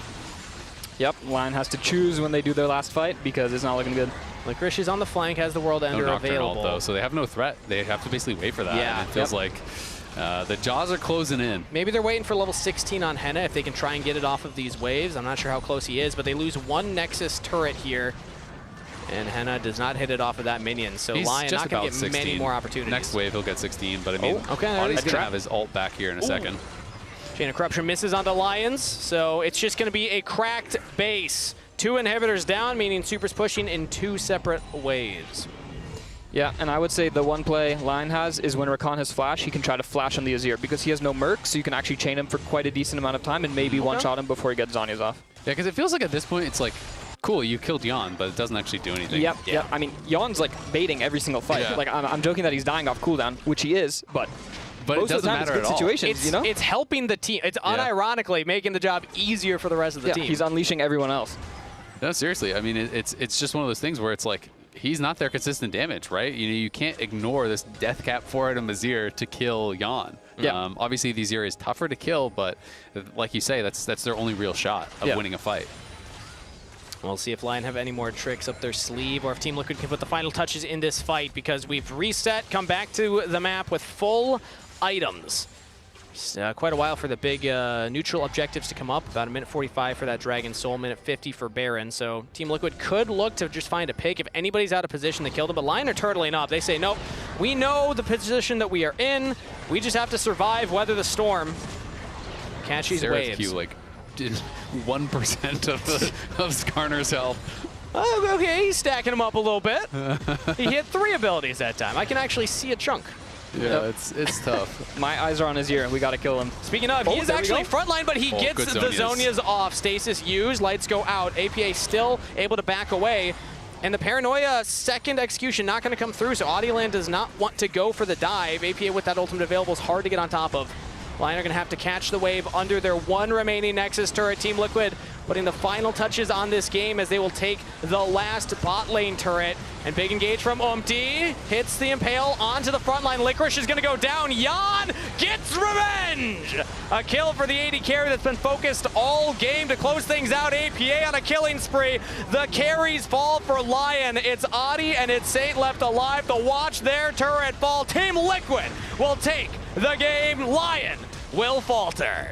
Yep, Lion has to choose when they do their last fight because it's not looking good. Licorice is on the flank, has the World Ender available. Ult, though, so they have no threat. They have to basically wait for that. Yeah. And it feels like the jaws are closing in. Maybe they're waiting for level 16 on Henna if they can try and get it off of these waves. I'm not sure how close he is, but they lose one Nexus turret here. And Henna does not hit it off of that minion, so He's Lion just not going to about get 16. many more opportunities. Next wave, he'll get 16, but I mean, okay, Audie's going to have his ult back here in a second. Chain of Corruption misses onto Lions, so it's just going to be a cracked base. 2 inhibitors down, meaning Super's pushing in 2 separate waves. Yeah, and I would say the one play Lion has is when Rakan has flash, he can try to flash on the Azir because he has no merc, so you can actually chain him for quite a decent amount of time and maybe one-shot him before he gets Zhonya's off. Yeah, because it feels like at this point it's like, cool, you killed Jan, but it doesn't actually do anything. Yep, yeah. I mean, Jan's like baiting every single fight. Yeah. Like, I'm joking that he's dying off cooldown, which he is, but it doesn't matter at all. Situations, you know? It's helping the team. It's unironically making the job easier for the rest of the team. He's unleashing everyone else. No, seriously. I mean, it's just one of those things where it's like, he's not their consistent damage, right? You know, you can't ignore this death cap 4-item Azir to kill Jan. Yeah. Obviously, the Azir is tougher to kill, but like you say, that's their only real shot of winning a fight. We'll see if Lion have any more tricks up their sleeve or if Team Liquid can put the final touches in this fight because we've reset, come back to the map with full items. It's quite a while for the big neutral objectives to come up. About a minute 45 for that Dragon Soul, minute 50 for Baron. So Team Liquid could look to just find a pick. If anybody's out of position, they kill them. But Lion are turtling up. They say, nope, we know the position that we are in. We just have to survive, weather the storm. Catch these waves. Q, like, did 1% of Skarner's health. Oh, okay, he's stacking them up a little bit. He hit 3 abilities that time. I can actually see a chunk. Yeah, it's tough. My eyes are on his ear. We got to kill him. Speaking of, he is actually frontline, but he gets the Zhonya's off. Stasis used, lights go out. APA still able to back away. And the Paranoia second execution not going to come through, so Audioland does not want to go for the dive. APA with that ultimate available is hard to get on top of. Lion are going to have to catch the wave under their 1 remaining Nexus turret. Team Liquid putting the final touches on this game as they will take the last bot lane turret. And big engage from Umti. Hits the Impale onto the front line. Licorice is going to go down. Jan gets revenge! A kill for the AD carry that's been focused all game to close things out. APA on a killing spree. The carries fall for Lion. It's Audi and it's Saint left alive to watch their turret fall. Team Liquid will take the game. Lion will falter.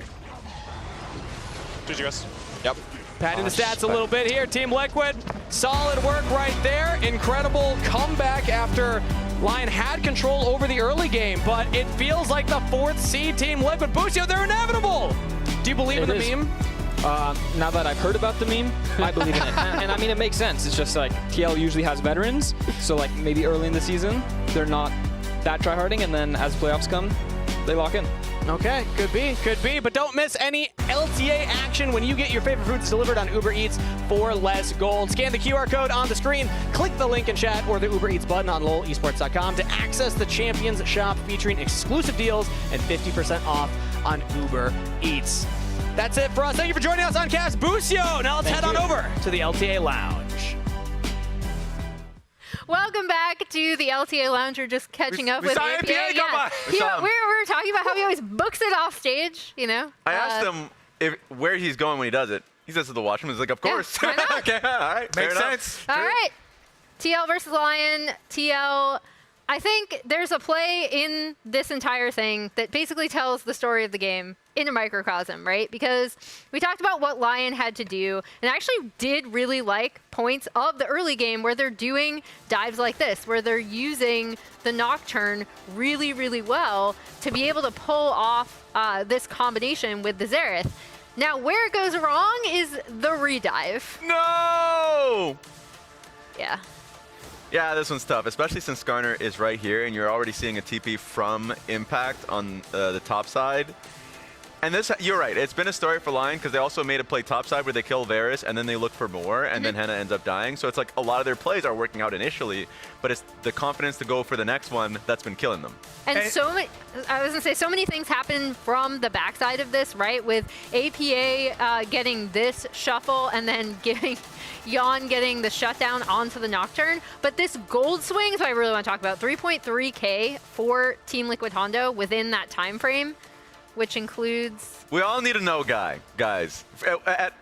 GG guys. Yep. Padding the stats a little bit here. Team Liquid, solid work right there. Incredible comeback after Lyon had control over the early game, but it feels like the 4th seed Team Liquid. Busio, they're inevitable. Do you believe in the meme? Now that I've heard about the meme, I believe in it. And I mean, it makes sense. It's just like TL usually has veterans, so like maybe early in the season, they're not that tryharding, and then as playoffs come, they lock in. Okay, could be, but don't miss any LTA action when you get your favorite foods delivered on Uber Eats for less gold. Scan the QR code on the screen, click the link in chat or the Uber Eats button on lolesports.com to access the Champions Shop featuring exclusive deals and 50% off on Uber Eats. That's it for us. Thank you for joining us on Cast Busio. Now let's head on over to the LTA Lounge. Welcome back to the LTA Lounge. We're just catching up with saw APA. APA come by. We were talking about how he always books it off stage, you know? I asked him where he's going when he does it. He says to the watchman, he's like, of course. Why not? Okay, all right. Makes sense. All right. TL versus Lyon. TL, I think there's a play in this entire thing that basically tells the story of the game in a microcosm, right? Because we talked about what Lyon had to do, and I actually did really like points of the early game where they're doing dives like this, where they're using the Nocturne really, really well to be able to pull off this combination with the Xerath. Now, where it goes wrong is the redive. No! Yeah. Yeah, this one's tough, especially since Skarner is right here, and you're already seeing a TP from Impact on the top side. And this, you're right, it's been a story for Lyon because they also made a play topside where they kill Varus and then they look for more, and then Henna ends up dying. So it's like a lot of their plays are working out initially, but it's the confidence to go for the next one that's been killing them. And so many, I was gonna say, so many things happen from the backside of this, right? With APA getting this shuffle and then giving Yon getting the shutdown onto the Nocturne. But this gold swing is what I really want to talk about. 3.3K for Team Liquid Hondo within that time frame, which includes... We all need a no guy, guys.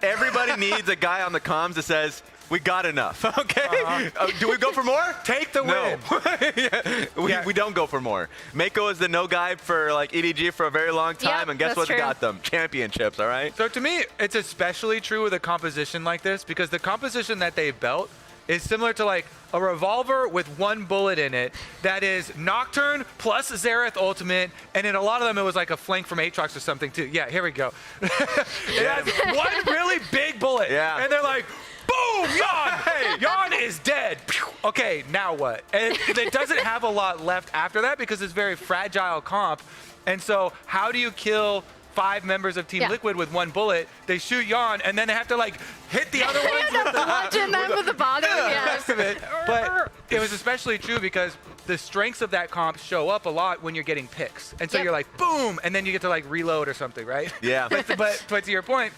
Everybody needs a guy on the comms that says, we got enough, okay? Do we go for more? Take the win. We don't go for more. Mako is the no guy for like EDG for a very long time, Yep, and guess that's what? true. They got them. Championships, all right? So to me, it's especially true with a composition like this because the composition that they built is similar to like a revolver with one bullet in it that is Nocturne plus Xerath ultimate, and in a lot of them it was like a flank from Aatrox or something too. Yeah, here we go. It has one really big bullet, and they're like, boom, Yon! Hey, Yon is dead. Okay, now what? And it doesn't have a lot left after that because it's very fragile comp. And so how do you kill 5 members of Team Liquid with one bullet? They shoot Yon, and then they have to like hit the other ones with the bludgeon them with the bottom, rest of it. But it was especially true because the strengths of that comp show up a lot when you're getting picks. And so you're like, boom, and then you get to like reload or something, right? Yeah. But to your point,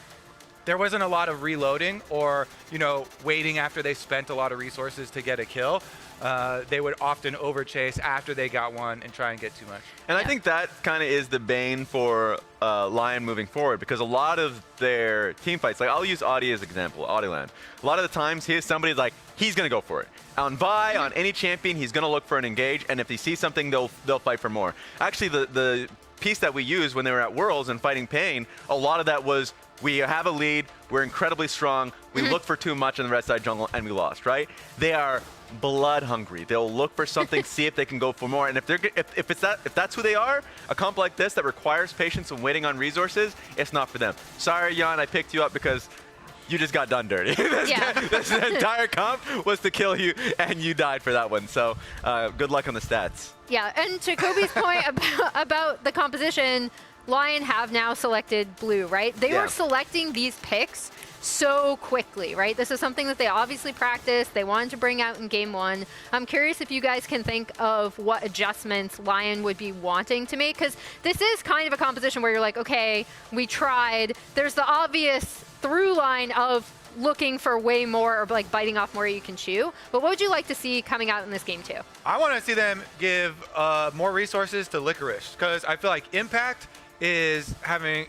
there wasn't a lot of reloading or, you know, waiting after they spent a lot of resources to get a kill. They would often overchase after they got one and try and get too much. And I think that kind of is the bane for Lyon moving forward because a lot of their team fights, like I'll use Audi as an example, Audiland. A lot of the times somebody's like, he's going to go for it. On Vi, on any champion, he's going to look for an engage, and if he sees something, they'll fight for more. Actually, the piece that we used when they were at Worlds and fighting Pain, a lot of that was we have a lead, we're incredibly strong, we look for too much in the red side jungle, and we lost, right? They are blood hungry. They'll look for something, see if they can go for more. And if that's who they are, a comp like this that requires patience and waiting on resources, it's not for them. Sorry, Yon, I picked you up because you just got done dirty. This entire comp was to kill you, and you died for that one. So good luck on the stats. Yeah, and to Kobe's point about the composition, Lyon have now selected blue, right? They were selecting these picks so quickly, right? This is something that they obviously practiced. They wanted to bring out in game 1. I'm curious if you guys can think of what adjustments Lyon would be wanting to make, because this is kind of a composition where you're like, okay, we tried. There's the obvious through line of looking for way more or like biting off more you can chew. But what would you like to see coming out in this game too? I want to see them give more resources to Licorice because I feel like Impact is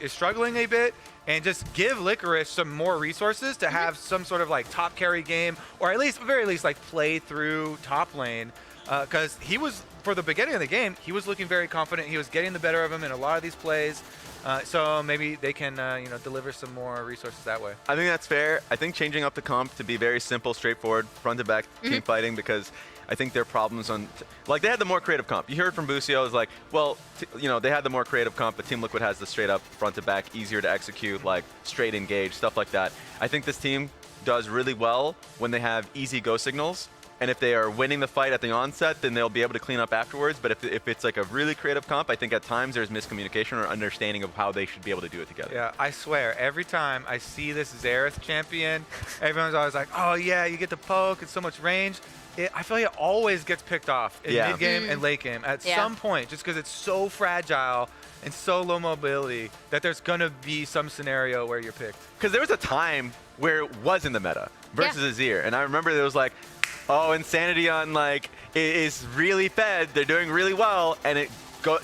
struggling a bit, and just give Licorice some more resources to have some sort of like top carry game, or at least, very least, like play through top lane. Because he was, for the beginning of the game, he was looking very confident. He was getting the better of him in a lot of these plays. So maybe they can, deliver some more resources that way. I think that's fair. I think changing up the comp to be very simple, straightforward, front to back team fighting, because I think their problems on, like they had the more creative comp. You heard from Busio, it was like, well, they had the more creative comp, but Team Liquid has the straight up front to back, easier to execute, like straight engage, stuff like that. I think this team does really well when they have easy go signals. And if they are winning the fight at the onset, then they'll be able to clean up afterwards. But if it's like a really creative comp, I think at times there's miscommunication or understanding of how they should be able to do it together. Yeah, I swear, every time I see this Xerath champion, everyone's always like, oh yeah, you get the poke, it's so much range. I feel like it always gets picked off in mid-game and late game at some point, just because it's so fragile and so low mobility that there's going to be some scenario where you're picked. Because there was a time where it was in the meta versus Azir. And I remember there was like, oh, Insanity on like is really fed. They're doing really well, and it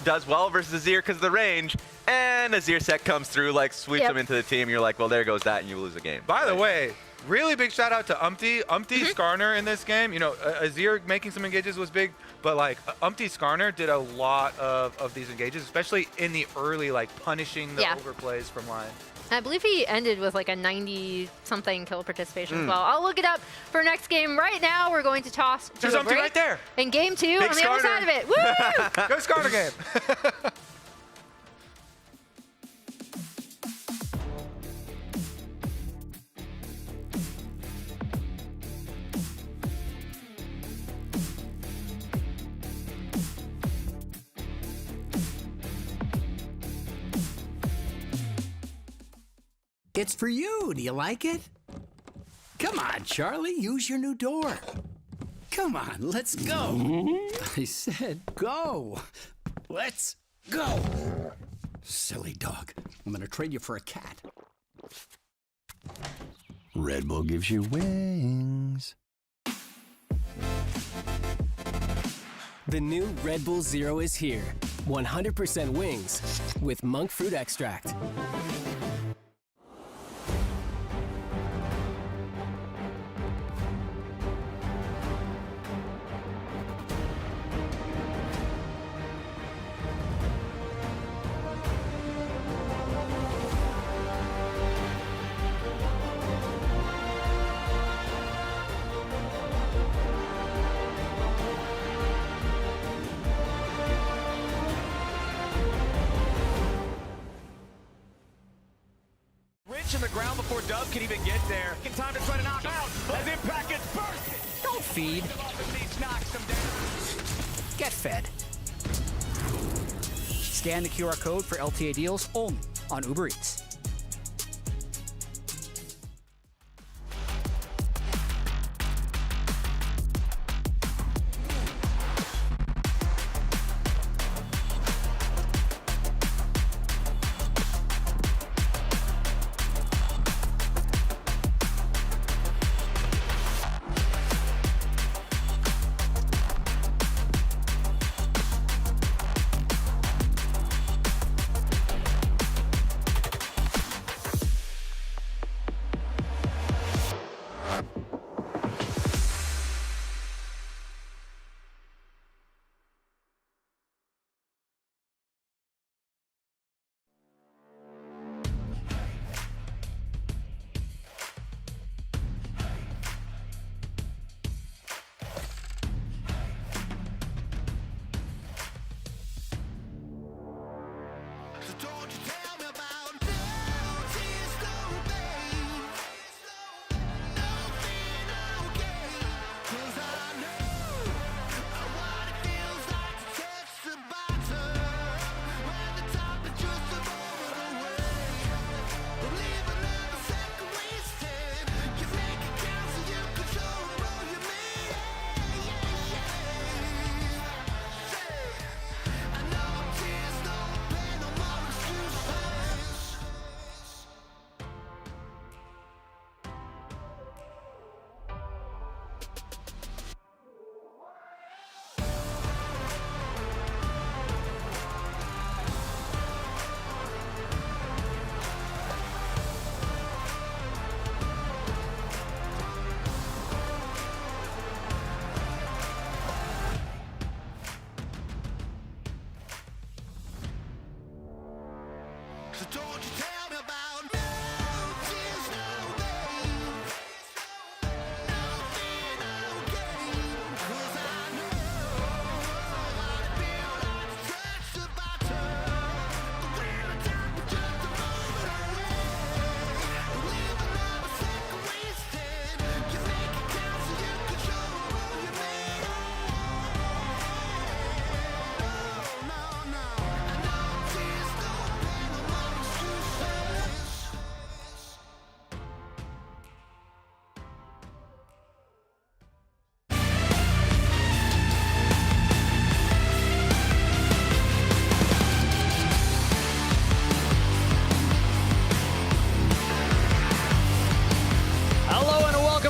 does well versus Azir because of the range. And Azir set comes through, like sweeps them into the team. You're like, well, there goes that, and you lose a game. By the way, really big shout out to Umpty. Umpty Skarner in this game. Azir making some engages was big, but like Umpty Skarner did a lot of these engages, especially in the early, like punishing the overplays from Lyon. I believe he ended with like a 90-something kill participation as well. I'll look it up for next game. Right now, we're going to toss to There's a Umpty break right there. in game 2 Big on the other Skarner. side of it. Woo! Go Skarner game. It's for you. Do you like it? Come on, Charlie. Use your new door. Come on, let's go. I said go. Let's go. Silly dog. I'm gonna trade you for a cat. Red Bull gives you wings. The new Red Bull Zero is here. 100% wings with monk fruit extract. In the ground before Dove can even get there. In time to try to knock out as Impact gets bursted. Don't feed. Get fed. Scan the QR code for LTA deals only on Uber Eats.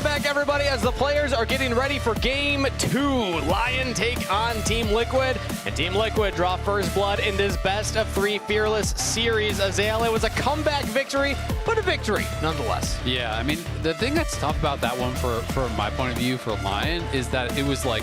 Welcome back, everybody, as the players are getting ready for Game 2. Lyon take on Team Liquid, and Team Liquid draw first blood in this best-of-3 Fearless series. Azale, it was a comeback victory, but a victory nonetheless. Yeah, I mean, the thing that's tough about that one from my point of view for Lyon is that it was like,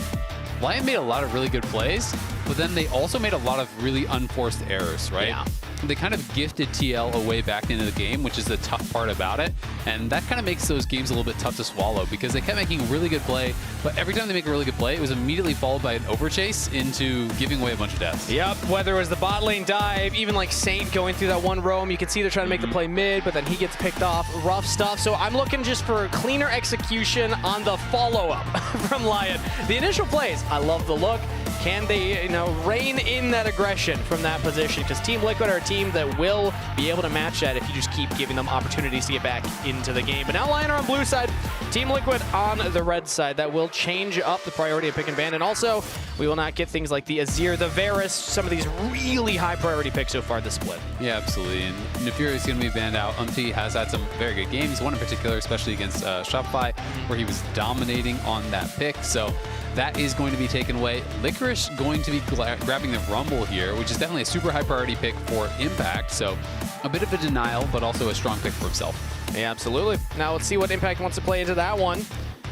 Lyon made a lot of really good plays, but then they also made a lot of really unforced errors, right? Yeah. They kind of gifted TL away back into the game, which is the tough part about it. And that kind of makes those games a little bit tough to swallow because they kept making a really good play, but every time they make a really good play, it was immediately followed by an overchase into giving away a bunch of deaths. Yep, whether it was the bot lane dive, even like Saint going through that one roam, you can see they're trying to make the play mid, but then he gets picked off. Rough stuff. So I'm looking just for cleaner execution on the follow-up from Lyon. The initial plays, I love the look. Can they, rein in that aggression from that position? Because Team Liquid are a team that will be able to match that if you just keep giving them opportunities to get back into the game. But now Lyon are on blue side, Team Liquid on the red side. That will change up the priority of pick and ban. And also, we will not get things like the Azir, the Varus, some of these really high priority picks so far this split. Yeah, absolutely. And Furia is going to be banned out. Has had some very good games, one in particular, especially against Shopify, where he was dominating on that pick. So that is going to be taken away. Licorice going to be grabbing the Rumble here, which is definitely a super high priority pick for Impact. So a bit of a denial, but also a strong pick for himself. Yeah, absolutely. Now let's see what Impact wants to play into that one.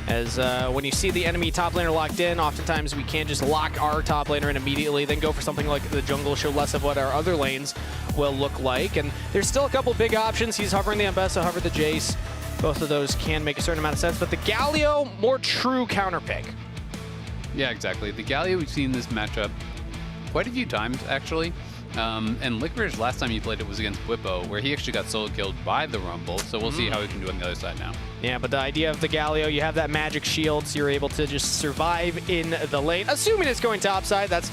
As when you see the enemy top laner locked in, oftentimes we can't just lock our top laner in immediately, then go for something like the jungle, show less of what our other lanes will look like. And there's still a couple big options. He's hovering the Ambessa, hover the Jace. Both of those can make a certain amount of sense, but the Galio, more true counter pick. Yeah, exactly. The Galio, we've seen this matchup quite a few times, actually. And Licorice, last time he played it was against Whippo, where he actually got solo killed by the Rumble. So we'll see how he can do on the other side now. Yeah, but the idea of the Galio, you have that magic shield, so you're able to just survive in the lane. Assuming it's going topside, that's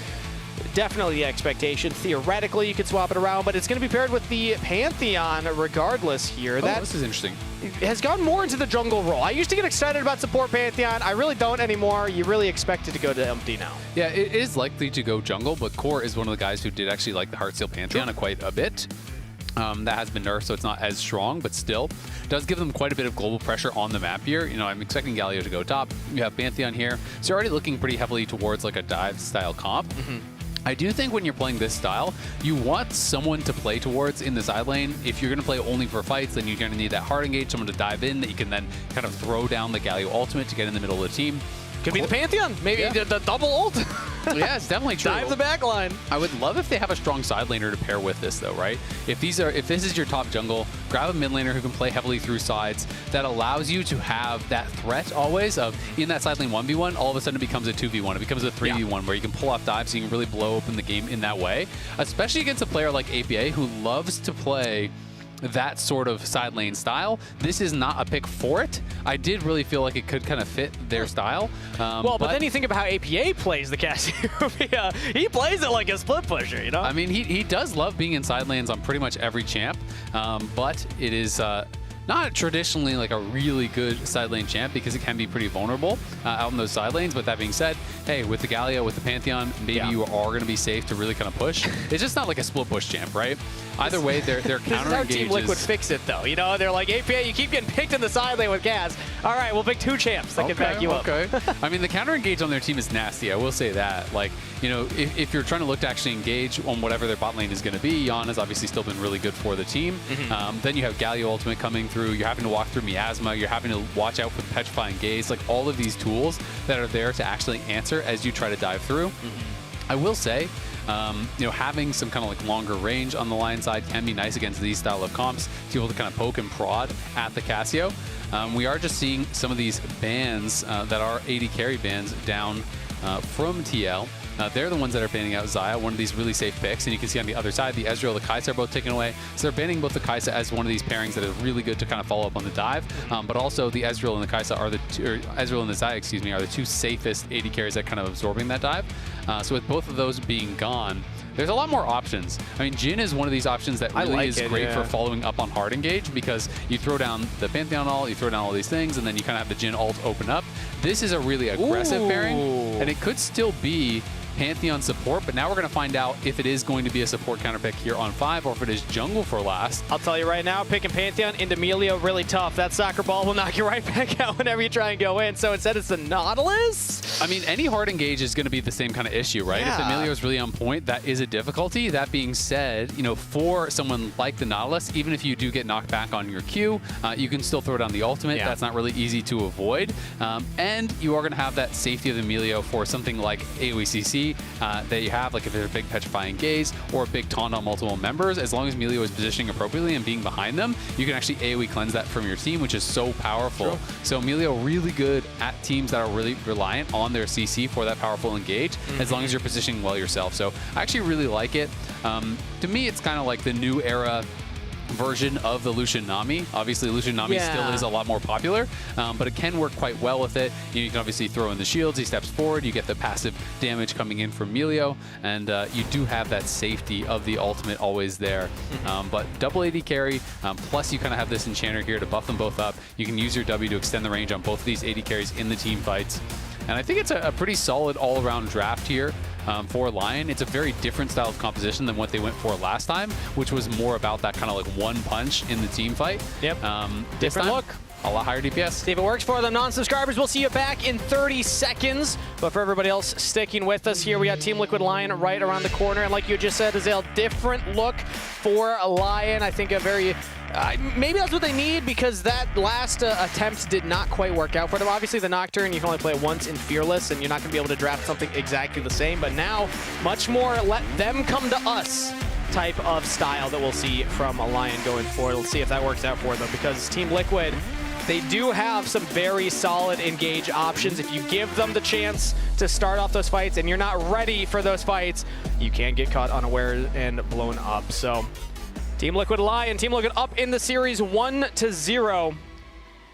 definitely the expectation. Theoretically, you could swap it around, but it's going to be paired with the Pantheon regardless here. This is interesting. Has gone more into the jungle role. I used to get excited about support Pantheon. I really don't anymore. You really expect it to go to empty now. Yeah, it is likely to go jungle, but Core is one of the guys who did actually like the Heartsteel Pantheon quite a bit. That has been nerfed, so it's not as strong, but still does give them quite a bit of global pressure on the map here. I'm expecting Galio to go top. You have Pantheon here, so you're already looking pretty heavily towards like a dive style comp. I do think when you're playing this style, you want someone to play towards in the side lane. If you're going to play only for fights, then you're going to need that hard engage, someone to dive in that you can then kind of throw down the Galio ultimate to get in the middle of the team. Could be the Pantheon. Maybe the double ult. Yeah, it's definitely true. Dive the back line. I would love if they have a strong side laner to pair with this, though, right? If this is your top jungle, grab a mid laner who can play heavily through sides. That allows you to have that threat always of in that side lane 1v1, all of a sudden it becomes a 2v1. It becomes a 3v1 where you can pull off dives, so you can really blow open the game in that way. Especially against a player like APA who loves to play that sort of side lane style. This is not a pick for it. I did really feel like it could kind of fit their style. But then you think about how APA plays the Cassiopeia. He plays it like a split pusher, I mean, he does love being in side lanes on pretty much every champ, but it is not traditionally like a really good side lane champ because it can be pretty vulnerable out in those side lanes. But that being said, hey, with the Galio, with the Pantheon, maybe you are going to be safe to really kind of push. It's just not like a split push champ, right? Either way, they're counter engages. This is how Team Liquid fix it, though. They're like, APA, you keep getting picked in the side lane with gas. All right, we'll pick 2 champs that can back you up. I mean, the counter engage on their team is nasty. I will say that. Like, if you're trying to look to actually engage on whatever their bot lane is going to be, Yon has obviously still been really good for the team. Then you have Galio ultimate coming through. You're having to walk through Miasma. You're having to watch out for the Petrifying Gaze. Like, all of these tools that are there to actually answer as you try to dive through. I will say, having some kind of like longer range on the Lyon side can be nice against these style of comps to be able to kind of poke and prod at the Cassio. We are just seeing some of these bans that are 80 carry bans down from TL. They're the ones that are banning out Xayah, one of these really safe picks. And you can see on the other side, the Ezreal and the Kai'Sa are both taken away. So they're banning both the Kai'Sa as one of these pairings that is really good to kind of follow up on the dive. But also the Ezreal and the Kai'Sa are Ezreal and the Xayah, are the 2 safest 80 carries that kind of absorbing that dive. So with both of those being gone, there's a lot more options. I mean, Jhin is one of these options that really is great for following up on hard engage because you throw down the Pantheon ult, you throw down all these things, and then you kind of have the Jhin ult open up. This is a really aggressive pairing, and it could still be Pantheon support, but now we're going to find out if it is going to be a support counter pick here on 5 or if it is jungle for last. I'll tell you right now, picking Pantheon into Melio really tough. That soccer ball will knock you right back out whenever you try and go in. So instead it's the Nautilus? I mean, any hard engage is going to be the same kind of issue, right? Yeah. If Emilio is really on point, that is a difficulty. That being said, you know, for someone like the Nautilus, even if you do get knocked back on your Q, you can still throw down the ultimate. Yeah. That's not really easy to avoid. And you are going to have that safety of Emilio for something like AoE CC that you have, like if there's a big Petrifying Gaze or a big taunt on multiple members. As long as Emilio is positioning appropriately and being behind them, you can actually AoE cleanse that from your team, which is so powerful. True. So Emilio really good at teams that are really reliant on their CC for that powerful engage, as long as you're positioning well yourself. So I actually really like it. To me, it's kind of like the new era version of the Lucian Nami. Obviously, Lucian Nami still is a lot more popular, but it can work quite well with it. You can obviously throw in the shields, he steps forward, you get the passive damage coming in from Melio, and you do have that safety of the ultimate always there. But double AD carry, plus you kind of have this enchanter here to buff them both up. You can use your W to extend the range on both of these AD carries in the team fights. And I think it's a pretty solid all-around draft here for Lyon. It's a very different style of composition than what they went for last time, which was more about that kind of like one punch in the team fight. Yep. Different look. A lot higher DPS. See if it works for them. Non-subscribers, we'll see you back in 30 seconds. But for everybody else sticking with us here, we got Team Liquid Lyon right around the corner. And like you just said, Azale, different look for Lyon. I think a very... maybe that's what they need, because that last attempt did not quite work out for them. Obviously, the Nocturne, you can only play it once in Fearless, and you're not going to be able to draft something exactly the same. But now, much more let them come to us type of style that we'll see from a Lyon going forward. Let's see if that works out for them, because Team Liquid, they do have some very solid engage options. If you give them the chance to start off those fights and you're not ready for those fights, you can get caught unaware and blown up. So Team Liquid Lyon, Team Liquid up in the series 1-0.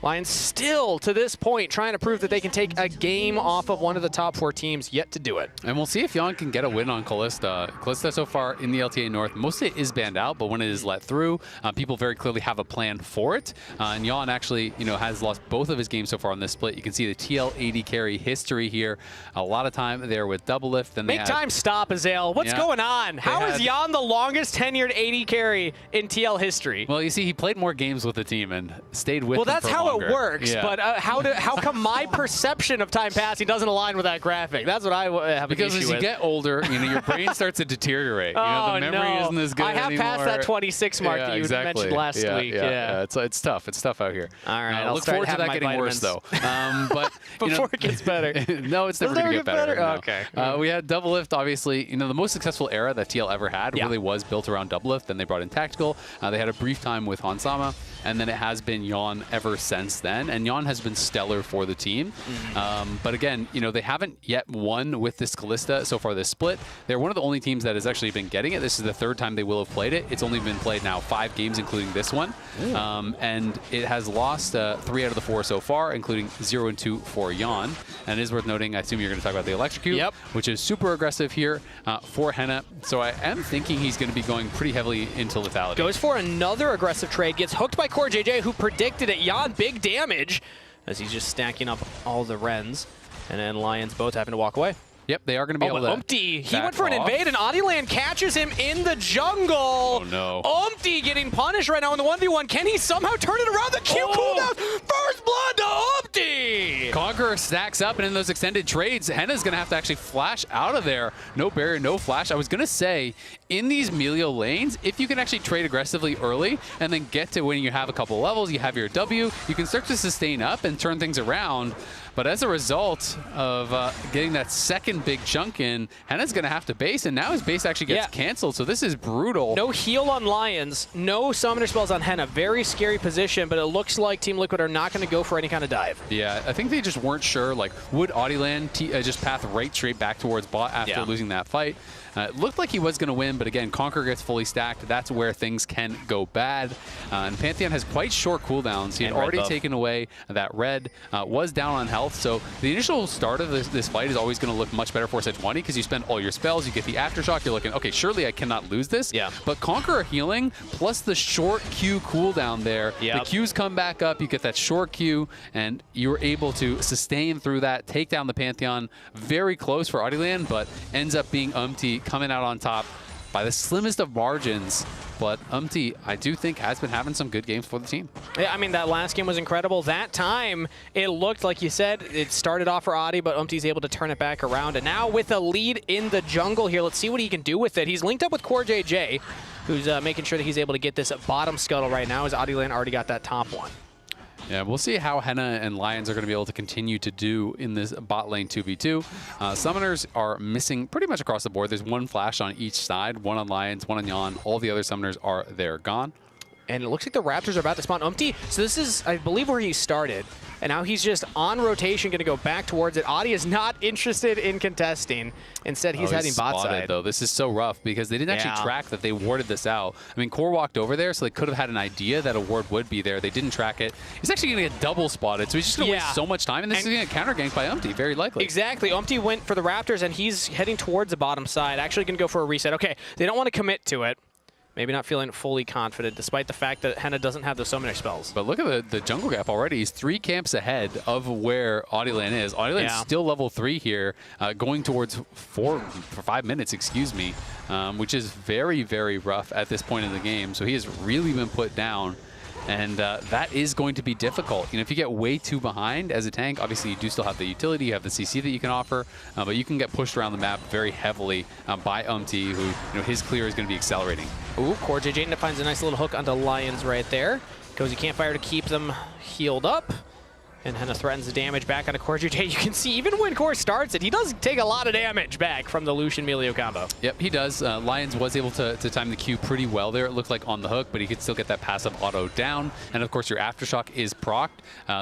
Lyon still, to this point, trying to prove that they can take a game off of one of the top 4 teams, yet to do it. And we'll see if Jan can get a win on Kalista. Kalista so far in the LTA North, most of it is banned out, but when it is let through, people very clearly have a plan for it. And Jan actually, has lost both of his games so far on this split. You can see the TL AD carry history here. A lot of time there with double lift. Then Make time stop, Azale. What's going on? How is Jan the longest tenured AD carry in TL history? Well, you see, he played more games with the team and stayed with them that's for how longer. it works, but how come my perception of time passing doesn't align with that graphic? That's what I have an issue with. Because as you get older, your brain starts to deteriorate. Oh, the memory isn't as good anymore. I have passed that 26 mark that you mentioned last week. Yeah. It's tough. It's tough out here. All right, I'll look start forward to that having getting my worse, though. vitamins. But Before it gets better. No, it's never going to get better. No. Okay. We had double lift, obviously. The most successful era that TL ever had really was built around double lift. Then they brought in tactical. They had a brief time with Hansama, and then it has been Jan ever since then. And Jan has been stellar for the team. But again, they haven't yet won with this Kalista so far this split. They're one of the only teams that has actually been getting it. This is the 3rd time they will have played it. It's only been played now 5 games, including this one. And it has lost 3 out of the 4 so far, including 0-2 for Jan. And it is worth noting, I assume you're going to talk about the Electrocute, which is super aggressive here for Henna. So I am thinking he's going to be going pretty heavily into lethality. Goes for another aggressive trade, gets hooked by Core JJ, who predicted it. Jan, big damage, as he's just stacking up all the Rens. And then Lions both having to walk away. Yep, they are going to be able to Umpty, he went for an invade, and Adiland catches him in the jungle. Oh, no. Umpty getting punished right now in the 1v1. Can he somehow turn it around? The Q cooldown. First blood to Umpty. Conqueror stacks up, and in those extended trades, Henna's going to have to actually flash out of there. No barrier, no flash. I was going to say, in these Melio lanes, if you can actually trade aggressively early and then get to when you have a couple levels, you have your W, you can start to sustain up and turn things around. But as a result of getting that second big chunk in, Henna's going to have to base, and now his base actually gets canceled, so this is brutal. No heal on Lions, no summoner spells on Henna. Very scary position, but it looks like Team Liquid are not going to go for any kind of dive. Yeah, I think they just weren't sure, would Adiland just path right straight back towards bot after losing that fight? It looked like he was going to win, but again, Conqueror gets fully stacked. That's where things can go bad. And Pantheon has quite short cooldowns. He had already taken away that red, was down on health. So the initial start of this fight is always going to look much better for Sejuani because you spend all your spells, you get the Aftershock, you're looking, okay, surely I cannot lose this. Yeah. But Conqueror healing plus the short Q cooldown there, the Qs come back up, you get that short Q, and you're able to sustain through that, take down the Pantheon. Very close for Audieland, but ends up being coming out on top by the slimmest of margins. But I do think, has been having some good games for the team. Yeah, I mean, that last game was incredible. That time, it looked, like you said, it started off for Audi, but Umti's able to turn it back around. And now with a lead in the jungle here, let's see what he can do with it. He's linked up with Core JJ, who's making sure that he's able to get this bottom scuttle right now, as Audieland already got that top one. Yeah, we'll see how Henna and Lions are going to be able to continue to do in this bot lane 2v2. Summoners are missing pretty much across the board. There's one flash on each side, one on Lions, one on Yon. All the other summoners are there, gone. And it looks like the Raptors are about to spawn Umti. So this is, I believe, where he started. And now he's just on rotation, going to go back towards it. Audi is not interested in contesting. Instead, he's heading bot side. Though. This is so rough because they didn't actually track that they warded this out. I mean, Core walked over there, so they could have had an idea that a ward would be there. They didn't track it. He's actually going to get double spotted, so he's just going to waste so much time. And this is going to get counter ganked by Umti, very likely. Exactly. Umti went for the Raptors, and he's heading towards the bottom side. Actually going to go for a reset. Okay, they don't want to commit to it. Maybe not feeling fully confident, despite the fact that Henna doesn't have the summoner spells. But look at the jungle gap already. He's 3 camps ahead of where Audieland is. Audieland's still level 3 here, going towards 5 minutes, excuse me, which is very, very rough at this point in the game. So he has really been put down. And that is going to be difficult. You know, if you get way too behind as a tank, obviously you do still have the utility, you have the CC that you can offer, but you can get pushed around the map very heavily by Umti, who, you know, his clear is going to be accelerating. Ooh, Core JJ finds a nice little hook onto Lions right there. Goes, you can't fire to keep them healed up. And Henna threatens the damage back onto Core JJ. You can see, even when Core starts it, he does take a lot of damage back from the Lucian Melio combo. Yep, he does. Lions was able to time the Q pretty well there. It looked like on the hook, but he could still get that passive auto down. And of course, your Aftershock is procced.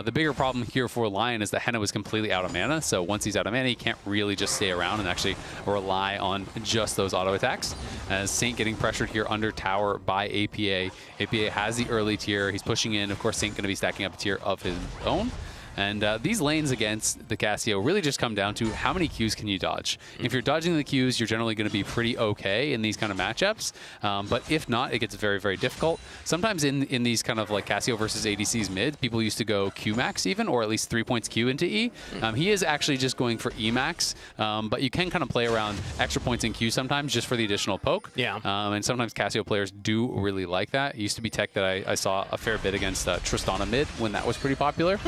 The bigger problem here for Lion is that Henna was completely out of mana. So once he's out of mana, he can't really just stay around and actually rely on just those auto attacks. As Saint getting pressured here under tower by APA. APA has the early tier. He's pushing in. Of course, Saint going to be stacking up a tier of his own. And these lanes against the Casio really just come down to how many Qs can you dodge. If you're dodging the Qs, you're generally going to be pretty okay in these kind of matchups. But if not, it gets very, very difficult. Sometimes in these kind of like Casio versus ADC's mid, people used to go Q max even, or at least 3 points Q into E. He is actually just going for E max, but you can kind of play around extra points in Q sometimes just for the additional poke. Yeah. And sometimes Casio players do really like that. It used to be tech that I saw a fair bit against Tristana mid when that was pretty popular.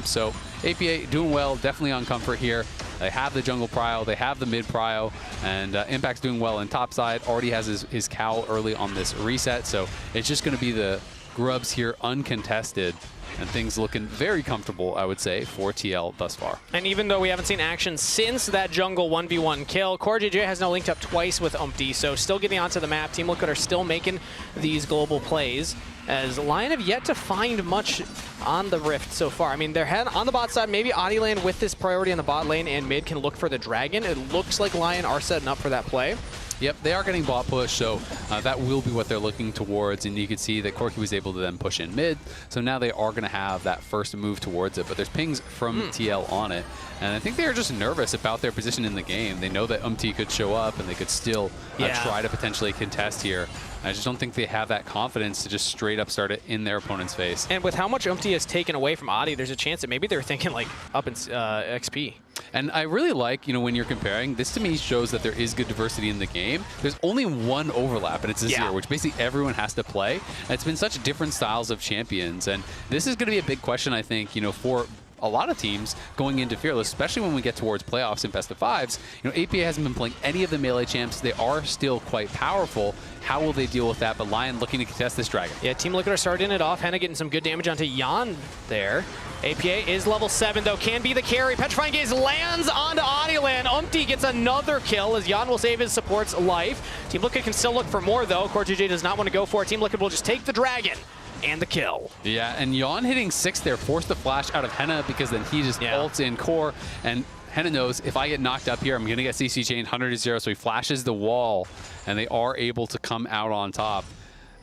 So APA doing well, definitely on comfort here. They have the jungle prio, they have the mid prio, and Impact's doing well in top side. Already has his cowl early on this reset, so it's just going to be the grubs here uncontested. And things looking very comfortable, I would say, for TL thus far. And even though we haven't seen action since that jungle 1v1 kill, Core JJ has now linked up twice with Umti, so still getting onto the map. Team Liquid are still making these global plays, as Lion have yet to find much on the Rift so far. I mean, they're on the bot side, maybe Audieland with this priority on the bot lane and mid can look for the dragon. It looks like Lion are setting up for that play. Yep, they are getting bot push, so that will be what they're looking towards. And you can see that Corki was able to then push in mid, so now they are going to have that first move towards it. But there's pings from TL on it, and I think they are just nervous about their position in the game. They know that Umti could show up, and they could still try to potentially contest here. I just don't think they have that confidence to just straight up start it in their opponent's face. And with how much Umti has taken away from Audi, there's a chance that maybe they're thinking like up in XP. And I really like, you know, when you're comparing, this to me shows that there is good diversity in the game. There's only one overlap, and it's a 0, which basically everyone has to play. And it's been such different styles of champions. And this is going to be a big question, I think, you know, for a lot of teams going into Fearless, especially when we get towards playoffs and best of fives. You know, APA hasn't been playing any of the melee champs. They are still quite powerful. How will they deal with that? But Lion looking to contest this dragon. Yeah, Team Liquid are starting it off. Henna getting some good damage onto Yon there. APA is level 7, though. Can be the carry. Petrifying Gaze lands onto Audieland. Umti gets another kill as Yon will save his support's life. Team Liquid can still look for more, though. Core JJ does not want to go for it. Team Liquid will just take the dragon and the kill. Yeah, and Yon hitting 6 there forced the flash out of Henna because then he just ults in Core. And Henna knows if I get knocked up here, I'm going to get CC chained 100-0, so he flashes the wall, and they are able to come out on top.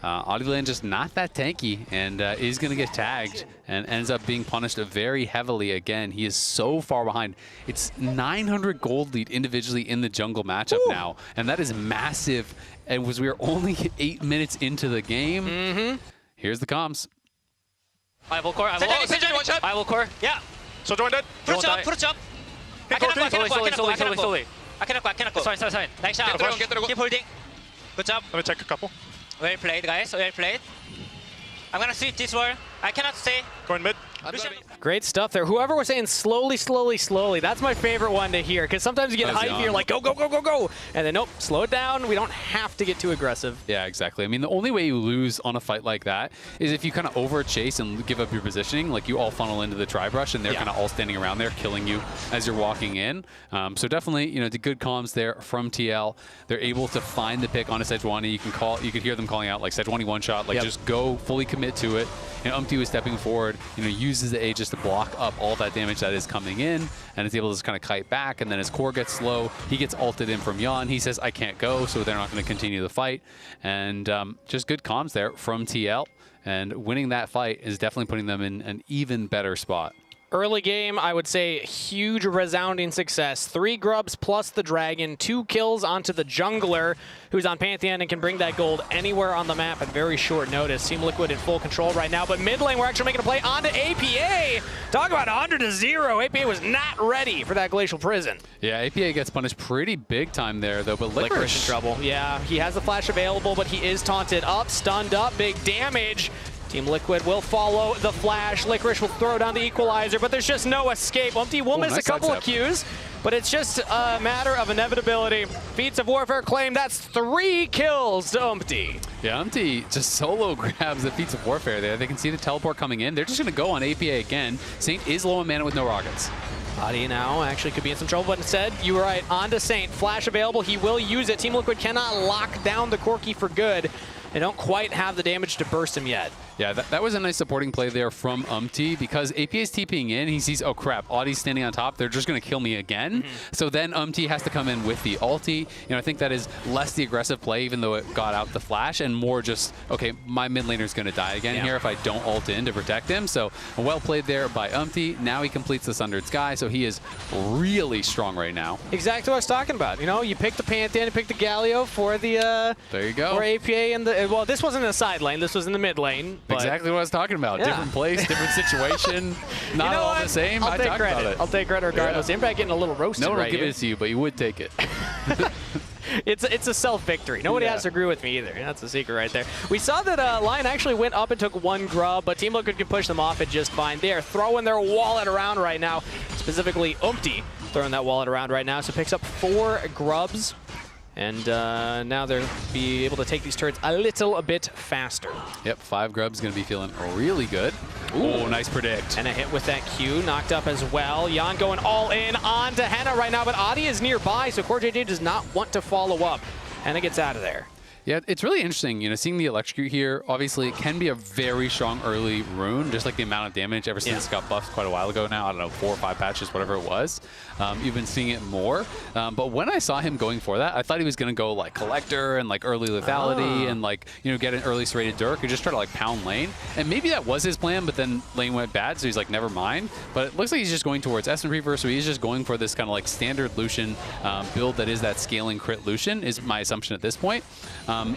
Adilan just not that tanky, and is going to get tagged and ends up being punished very heavily again. He is so far behind. It's 900 gold lead individually in the jungle matchup now, and that is massive. And we are only 8 minutes into the game. Here's the comms. I will core. I will core. Yeah. So join that. Put jump. I cannot go. I cannot go. Sorry. Nice shot. Keep holding. Good job. Let me take a couple. Well played, guys. Well played. I'm gonna sweep this wall. I cannot stay. Going mid. Great stuff there. Whoever was saying slowly, that's my favorite one to hear, because sometimes you get hype, you're like, go, and then nope, slow it down. We don't have to get too aggressive. Yeah, exactly. I mean, the only way you lose on a fight like that is if you kind of over chase and give up your positioning, like you all funnel into the tri-brush and they're kind of all standing around there killing you as you're walking in. So definitely, you know, the good comms there from TL. They're able to find the pick on a Sejuani. You can hear them calling out like Sejuani one shot, like just go fully commit to it. And Umti was stepping forward, you know, uses the A just to block up all that damage that is coming in, and is able to just kind of kite back. And then as core gets slow, he gets ulted in from Yon. He says, I can't go, so they're not going to continue the fight. And just good comms there from TL. And winning that fight is definitely putting them in an even better spot. Early game, I would say huge resounding success. 3 grubs plus the dragon, 2 kills onto the jungler, who's on Pantheon and can bring that gold anywhere on the map at very short notice. Team Liquid in full control right now, but mid lane, we're actually making a play onto APA. Talk about 100-0. APA was not ready for that Glacial Prison. Yeah, APA gets punished pretty big time there, though, but Licorice in trouble. Yeah, he has the flash available, but he is taunted up, stunned up, big damage. Team Liquid will follow the flash. Licorice will throw down the equalizer, but there's just no escape. Umti will miss a couple of Qs, but it's just a matter of inevitability. Feats of Warfare claim that's 3 kills to Umti. Yeah, Umti just solo grabs the Feats of Warfare there. They can see the teleport coming in. They're just going to go on APA again. Saint is low on mana with no rockets. Adi now actually could be in some trouble, but instead, you were right, onto Saint. Flash available, he will use it. Team Liquid cannot lock down the Corki for good. They don't quite have the damage to burst him yet. Yeah, that was a nice supporting play there from Umti, because AP is TPing in. He sees, oh crap, Audie's standing on top. They're just going to kill me again. So then Umti has to come in with the ulti. You know, I think that is less the aggressive play, even though it got out the flash, and more just, okay, my mid laner's going to die again here if I don't ult in to protect him. So well played there by Umti. Now he completes the Sundered Sky, so he is really strong right now. Exactly what I was talking about. You know, you pick the Pantheon, you pick the Galio for the there you go. For APA and the well, this wasn't in the side lane, this was in the mid lane. But exactly what I was talking about. Different place, different situation, not all the same. I'll take talked credit. about it. I'll take credit regardless. Impact getting a little roasted. No one will right give here. it to you, but you would take it. It's a self-victory. Nobody has to agree with me either. That's the secret right there. We saw that Lyon actually went up and took 1 grub, but Team Liquid can push them off it just fine. They are throwing their wallet around right now, specifically Umti throwing that wallet around right now. So picks up 4 grubs. And now they'll be able to take these turrets a little bit faster. Yep, 5 grubs going to be feeling really good. Ooh, nice predict. And a hit with that Q, knocked up as well. Yon going all in onto Henna right now, but Adi is nearby, so CoreJJ does not want to follow up. Henna gets out of there. Yeah, it's really interesting, you know, seeing the Electrocute here. Obviously, it can be a very strong early rune, just like the amount of damage ever since it got buffed quite a while ago now. I don't know, 4 or 5 patches, whatever it was. You've been seeing it more. But when I saw him going for that, I thought he was going to go like Collector and like early lethality and like, you know, get an early serrated Dirk and just try to like pound lane. And maybe that was his plan, but then lane went bad, so he's like, never mind. But it looks like he's just going towards Essence Reaver, so he's just going for this kind of like standard Lucian build that is that scaling crit Lucian, is my assumption at this point.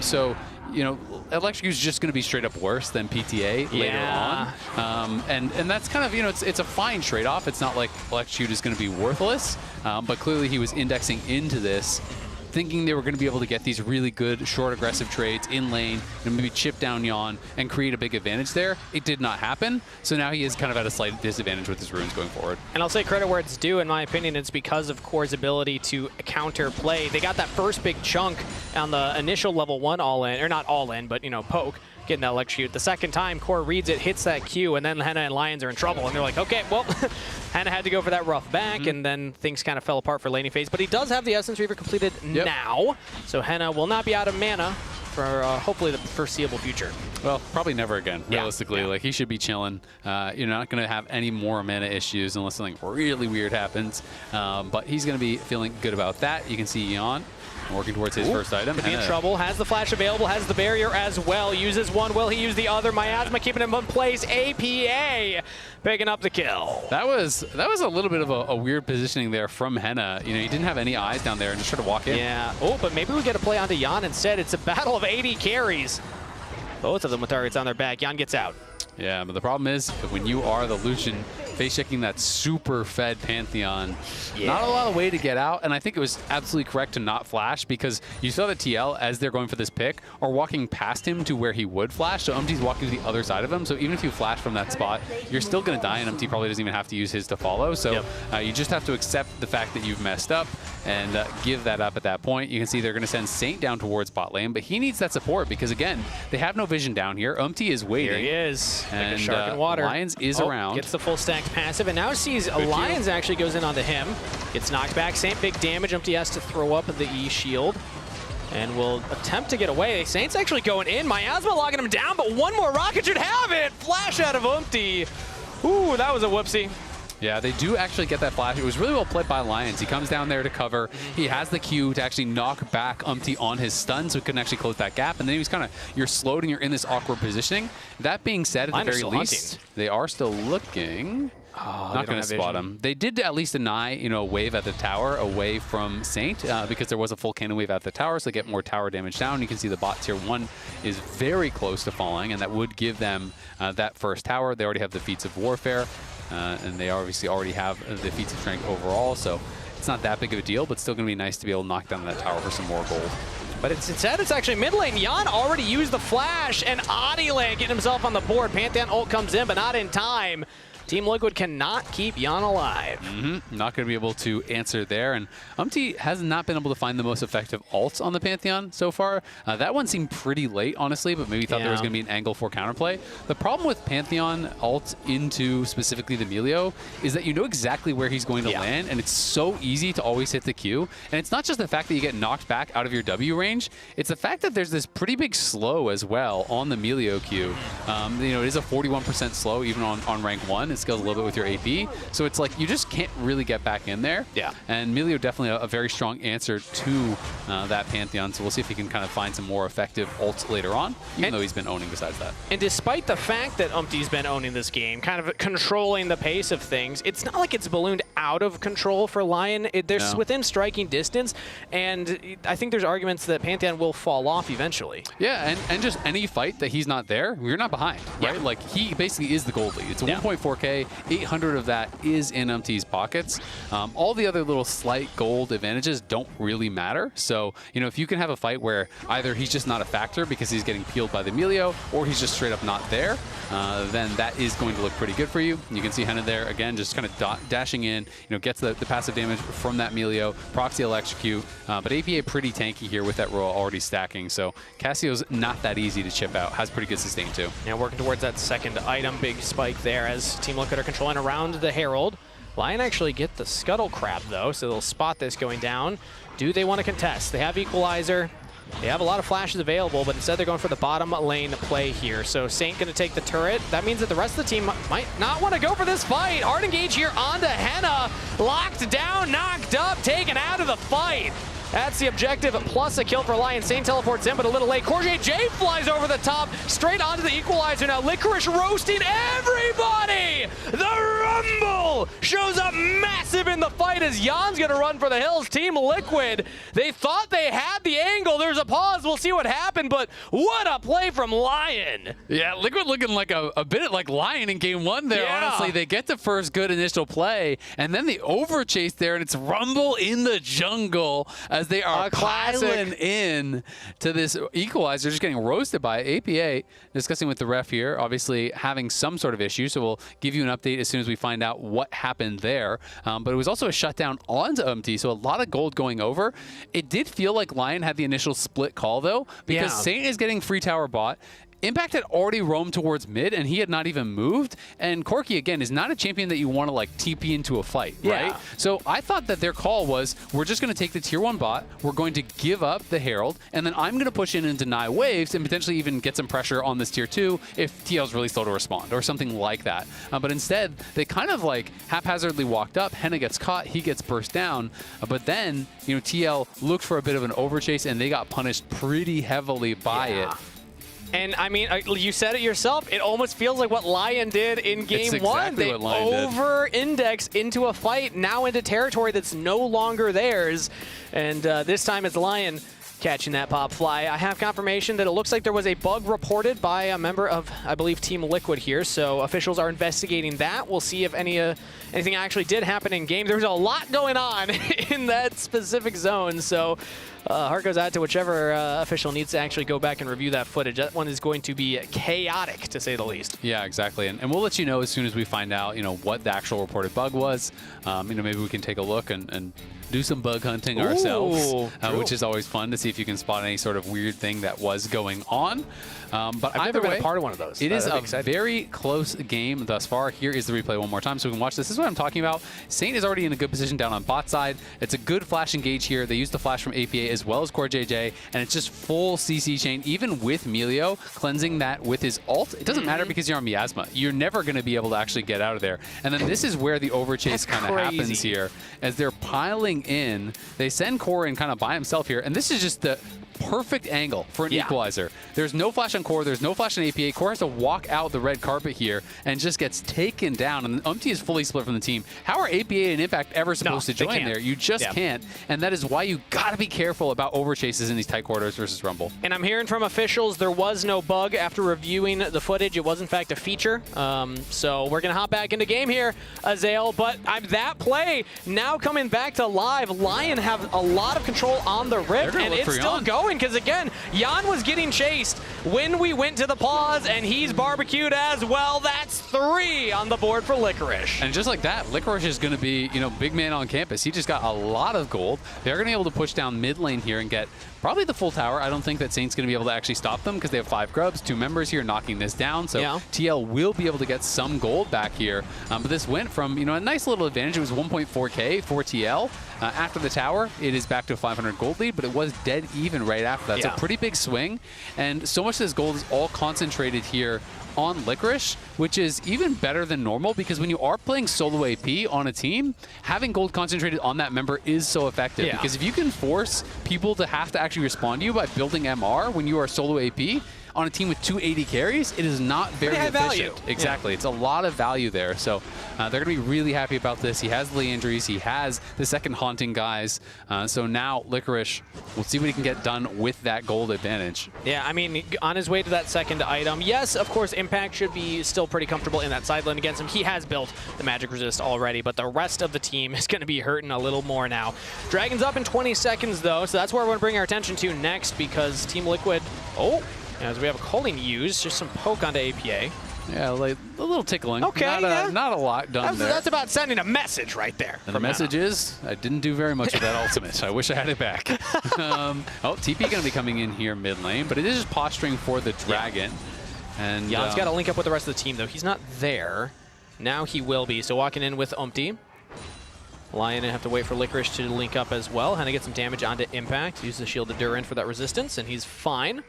So, you know, Electrocute is just going to be straight up worse than PTA later on. And that's kind of, you know, it's a fine trade-off. It's not like Electrocute is going to be worthless, but clearly he was indexing into this, thinking they were going to be able to get these really good short aggressive trades in lane and maybe chip down Yon and create a big advantage there. It did not happen, so now he is kind of at a slight disadvantage with his runes going forward. And I'll say credit where it's due, in my opinion. It's because of Core's ability to counter play. They got that first big chunk on the initial level 1 all-in, or not all-in, but, you know, poke, getting that Electrocute. The second time, Core reads it, hits that Q, and then Henna and Lions are in trouble, and they're like, okay, well, Henna had to go for that rough back, and then things kind of fell apart for laning phase. But he does have the Essence Reaver completed now, so Henna will not be out of mana for hopefully the foreseeable future. Well, probably never again, realistically. Like, he should be chilling. You're not going to have any more mana issues unless something really weird happens. But he's going to be feeling good about that. You can see Jan working towards his first item. Could be in trouble. Has the flash available, has the barrier as well. Uses one. Will he use the other? Miasma keeping him in place. APA picking up the kill. That was a little bit of a weird positioning there from Henna. You know, he didn't have any eyes down there and just tried to walk in. Yeah. Oh, but maybe we get a play onto Jan instead. It's a battle of 80 carries. Both of them with targets on their back. Jan gets out. Yeah, but the problem is when you are the Lucian face checking that super fed Pantheon, not a lot of way to get out. And I think it was absolutely correct to not flash because you saw the TL as they're going for this pick are walking past him to where he would flash. So Umti's walking to the other side of him. So even if you flash from that spot, you're still going to die, and Umti probably doesn't even have to use his to follow. So you just have to accept the fact that you've messed up and give that up at that point. You can see they're going to send Saint down towards bot lane, but he needs that support because, again, they have no vision down here. Umti is waiting. Here he is. And like a shark in water. Lions is around. Gets the full stack passive, and now sees Lions actually goes in onto him. Gets knocked back. Saint big damage. Umti has to throw up the E shield and will attempt to get away. Saint's actually going in. Miasma logging him down, but one more rocket should have it. Flash out of Umti. Ooh, that was a whoopsie. Yeah, they do actually get that flash. It was really well played by Lions. He comes down there to cover. He has the Q to actually knock back Umti on his stun, so he couldn't actually close that gap. And then he was kind of, you're slowed and you're in this awkward positioning. That being said, at the very least, they are still looking. Not going to spot him. They did at least deny, a wave at the tower away from Saint because there was a full cannon wave at the tower, so they get more tower damage down. You can see the bot tier 1 is very close to falling, and that would give them that first tower. They already have the feats of warfare, and they obviously already have the feats of strength overall, so it's not that big of a deal, but still going to be nice to be able to knock down that tower for some more gold. But instead, it's actually mid lane. Jan already used the flash, and Adile getting himself on the board. Pantheon ult comes in, but not in time. Team Liquid cannot keep Jan alive. Not going to be able to answer there. And Umti has not been able to find the most effective ults on the Pantheon so far. That one seemed pretty late, honestly, but maybe thought there was going to be an angle for counterplay. The problem with Pantheon ult into specifically the Melio is that you know exactly where he's going to land, and it's so easy to always hit the Q. And it's not just the fact that you get knocked back out of your W range, it's the fact that there's this pretty big slow as well on the Melio Q. It is a 41% slow even on rank 1. It scales a little bit with your AP, so it's like you just can't really get back in there. And Melio definitely a very strong answer to that Pantheon, so we'll see if he can kind of find some more effective ults later on, even though he's been owning besides that. And despite the fact that Umti's been owning this game, kind of controlling the pace of things, it's not like it's ballooned out of control for Lion. They're within striking distance, and I think there's arguments that Pantheon will fall off eventually. Yeah, and just any fight that he's not there, you're not behind, right? Like, he basically is the gold lead. It's a 1.4K, 800 of that is in Umti's pockets. All the other little slight gold advantages don't really matter. So, if you can have a fight where either he's just not a factor because he's getting peeled by the Melio, or he's just straight up not there, then that is going to look pretty good for you. You can see Henna there, again, just kind of dashing in, gets the passive damage from that Melio, proxy electrocute, but APA pretty tanky here with that roll already stacking, so Cassio's not that easy to chip out, has pretty good sustain too. Yeah, working towards that second item, big spike there as Team Liquid are controlling around the Herald. Lion actually get the Scuttle Crab though, so they'll spot this going down. Do they want to contest? They have Equalizer. They have a lot of flashes available, but instead they're going for the bottom lane play here. So Saint going to take the turret. That means that the rest of the team might not want to go for this fight. Hard engage here onto Henna. Locked down, knocked up, taken out of the fight. That's the objective, plus a kill for Lion. Saint teleports in, but a little late. Corget J flies over the top, straight onto the Equalizer now. Licorice roasting everybody! The Rumble shows up massive in the fight as Jan's gonna run for the hills. Team Liquid, they thought they had the angle. There's a pause, we'll see what happened, but what a play from Lion. Yeah, Liquid looking like a bit like Lion in game 1 there, honestly. They get the first good initial play, and then the overchase there, and it's Rumble in the jungle as they are piling in to this Equalizer, just getting roasted by APA. Discussing with the ref here, obviously having some sort of issue, so we'll give you an update as soon as we find out what happened there. But it was also a shutdown onto Umti, so a lot of gold going over. It did feel like Lion had the initial split call, though, because Saint is getting free tower bot. Impact had already roamed towards mid, and he had not even moved. And Corki, again, is not a champion that you want to like TP into a fight, right? So I thought that their call was, we're just going to take the tier 1 bot, we're going to give up the Herald, and then I'm going to push in and deny waves and potentially even get some pressure on this tier 2 if TL's really slow to respond or something like that. But instead, they kind of like haphazardly walked up. Henna gets caught, he gets burst down, but then, you know, TL looked for a bit of an overchase and they got punished pretty heavily by it. And I mean, you said it yourself, it almost feels like what Lyon did in game exactly one. They over-index into a fight, now into territory that's no longer theirs. And this time it's Lyon catching that pop fly. I have confirmation that it looks like there was a bug reported by a member of, I believe, Team Liquid here. So officials are investigating that. We'll see if anything actually did happen in game. There's a lot going on in that specific zone. So heart goes out to whichever official needs to actually go back and review that footage. That one is going to be chaotic, to say the least. Yeah, exactly. And we'll let you know as soon as we find out, you know, what the actual reported bug was. You know, maybe we can take a look and do some bug hunting ourselves, which is always fun to see if you can spot any sort of weird thing that was going on. But I've never been a part of one of those. It is a very close game thus far. Here is the replay one more time so we can watch this. This is what I'm talking about. Saint is already in a good position down on bot side. It's a good flash engage here. They use the flash from APA as well as Core JJ, and it's just full CC chain, even with Melio cleansing that with his ult. It doesn't matter because you're on Miasma. You're never going to be able to actually get out of there. And then this is where the overchase kind of happens here. As they're piling in, they send Core in kind of by himself here, and this is just the perfect angle for an equalizer. There's no flash on Core, there's no flash on APA. Core has to walk out the red carpet here and just gets taken down, and Umpty is fully split from the team. How are APA and Impact ever supposed to join there? You just can't, and that is why you gotta be careful about overchases in these tight quarters versus Rumble. And I'm hearing from officials there was no bug after reviewing the footage. It was in fact a feature. So we're gonna hop back into game here, Azael, but that play now coming back to live. Lyon have a lot of control on the Rift, and it's still going. Because again, Jan was getting chased when we went to the pause, and he's barbecued as well. That's 3 on the board for Licorice. And just like that, Licorice is going to be, you know, big man on campus. He just got a lot of gold. They're going to be able to push down mid lane here and get probably the full tower. I don't think that Saint's going to be able to actually stop them because they have 5 grubs, 2 members here knocking this down. So TL will be able to get some gold back here. But this went from, you know, a nice little advantage. It was 1.4K for TL. After the tower, it is back to a 500 gold lead, but it was dead even right after that. It's a pretty big swing. And so much of this gold is all concentrated here on Licorice, which is even better than normal because when you are playing solo AP on a team, having gold concentrated on that member is so effective. Because if you can force people to have to actually respond to you by building MR when you are solo AP on a team with 280 carries, it is not very efficient. Value. Exactly. It's a lot of value there. So they're going to be really happy about this. He has the injuries. He has the second haunting guys. So now Licorice, we'll see what he can get done with that gold advantage. Yeah, I mean, on his way to that second item, yes, of course, Impact should be still pretty comfortable in that side lane against him. He has built the magic resist already, but the rest of the team is going to be hurting a little more now. Dragon's up in 20 seconds, though, so that's where we're going to bring our attention to next because Team Liquid, as we have a calling used, just some poke onto APA. Yeah, like a little tickling. Okay, not a lot done there. That's about sending a message right there. And the message is, I didn't do very much with that ultimate. I wish I had it back. TP going to be coming in here mid lane, but it is just posturing for the dragon. And Jan's got to link up with the rest of the team, though. He's not there. Now he will be. So walking in with Umpty. Lyon have to wait for Licorice to link up as well. How to get some damage onto Impact. Use the shield of Durin for that resistance, and he's fine.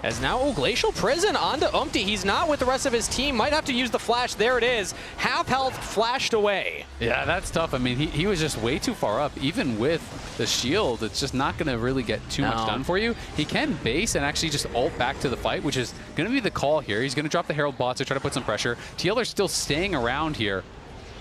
As now, Glacial Prison onto Umpty. He's not with the rest of his team. Might have to use the flash. There it is. Half health flashed away. Yeah, that's tough. I mean, he was just way too far up. Even with the shield, it's just not going to really get too much done for you. He can base and actually just ult back to the fight, which is going to be the call here. He's going to drop the Herald bot to try to put some pressure. TL are still staying around here.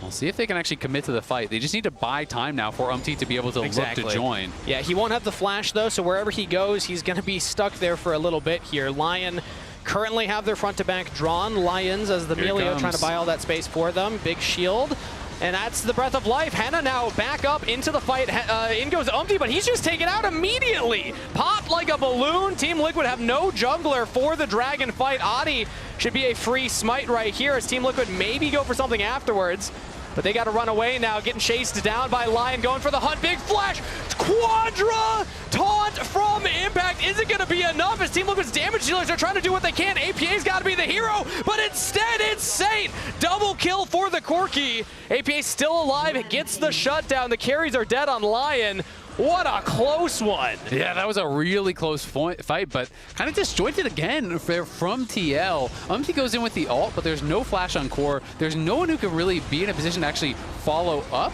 We'll see if they can actually commit to the fight. They just need to buy time now for Umpty to be able to look to join. Yeah, he won't have the flash, though, so wherever he goes, he's going to be stuck there for a little bit here. Lyon currently have their front-to-back drawn. Lions as the Melio trying to buy all that space for them. Big shield. And that's the breath of life. Henna now back up into the fight. In goes Umpty, but he's just taken out immediately. Popped like a balloon. Team Liquid have no jungler for the dragon fight. Adi should be a free smite right here as Team Liquid maybe go for something afterwards. But they got to run away now, getting chased down by Lyon, going for the hunt. Big flash! Quadra taunt from Impact isn't going to be enough as Team Liquid's damage dealers are trying to do what they can. APA's got to be the hero, but instead it's Saint. Double kill for the Corki. APA still alive, it gets the shutdown. The carries are dead on Lyon. What a close one. Yeah, that was a really close fight, but kind of disjointed again from TL. Umpty goes in with the ult, but there's no flash on core. There's no one who can really be in a position to actually follow up.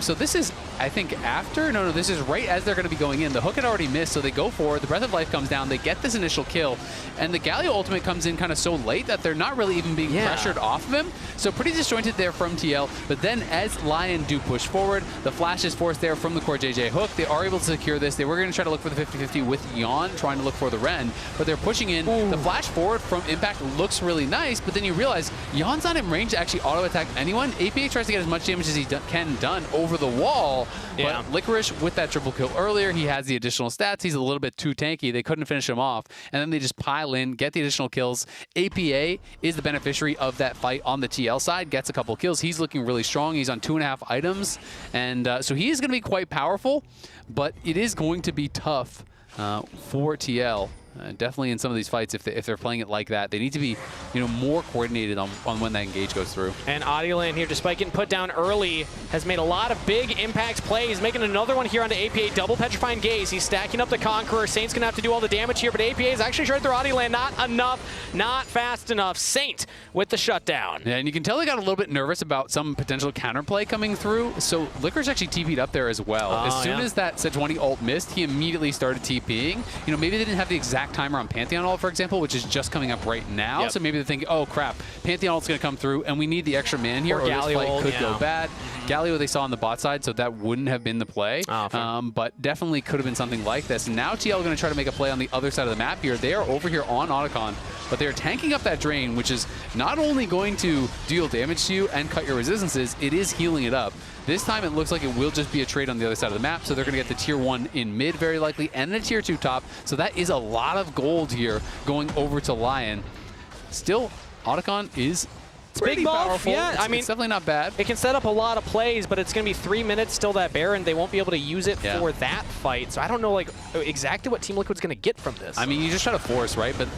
So this is, I think, after? No, this is right as they're going to be going in. The hook had already missed, so they go for it. The Breath of Life comes down. They get this initial kill, and the Galio ultimate comes in kind of so late that they're not really even being pressured off of him. So pretty disjointed there from TL, but then as Lyon do push forward, the flash is forced there from the core JJ hook. They are able to secure this. They were going to try to look for the 50-50 with Yon, trying to look for the Ren, but they're pushing in. Ooh. The flash forward from Impact looks really nice, but then you realize Yon's not in range to actually auto-attack anyone. APA tries to get as much damage as he can done over the wall, but Licorice with that triple kill earlier, he has the additional stats. He's a little bit too tanky. They couldn't finish him off, and then they just pile in, get the additional kills. APA is the beneficiary of that fight on the TL side, gets a couple kills. He's looking really strong. He's on 2.5 items, and so he is going to be quite powerful, but it is going to be tough for TL. Definitely in some of these fights, if they're playing it like that, they need to be, more coordinated on when that engage goes through. And Audioland here, despite getting put down early, has made a lot of big impact plays, making another one here onto APA. Double Petrifying Gaze. He's stacking up the Conqueror. Saint's going to have to do all the damage here, but APA is actually shredded through Audioland. Not enough, not fast enough. Saint with the shutdown. Yeah, and you can tell they got a little bit nervous about some potential counterplay coming through, so Licorice actually TP'd up there as well. As soon as that Sejuani ult missed, he immediately started TPing. Maybe they didn't have the exact timer on Pantheon ult, for example, which is just coming up right now. So maybe they're thinking, oh crap, Pantheon ult's going to come through, and we need the extra man here, or this fight could go bad. Galio they saw on the bot side, so that wouldn't have been the play, but definitely could have been something like this. And now TL going to try to make a play on the other side of the map here. They are over here on Otacon, but they're tanking up that drain, which is not only going to deal damage to you and cut your resistances, it is healing it up. This time it looks like it will just be a trade on the other side of the map, so they're going to get the tier 1 in mid very likely, and the tier 2 top, so that is a lot of gold here going over to Lyon. Still, Otacon is pretty powerful. Yeah, I mean, it's definitely not bad. It can set up a lot of plays, but it's going to be 3 minutes still that Baron. They won't be able to use it for that fight. So I don't know exactly what Team Liquid's going to get from this. I mean, you just try to force, right? But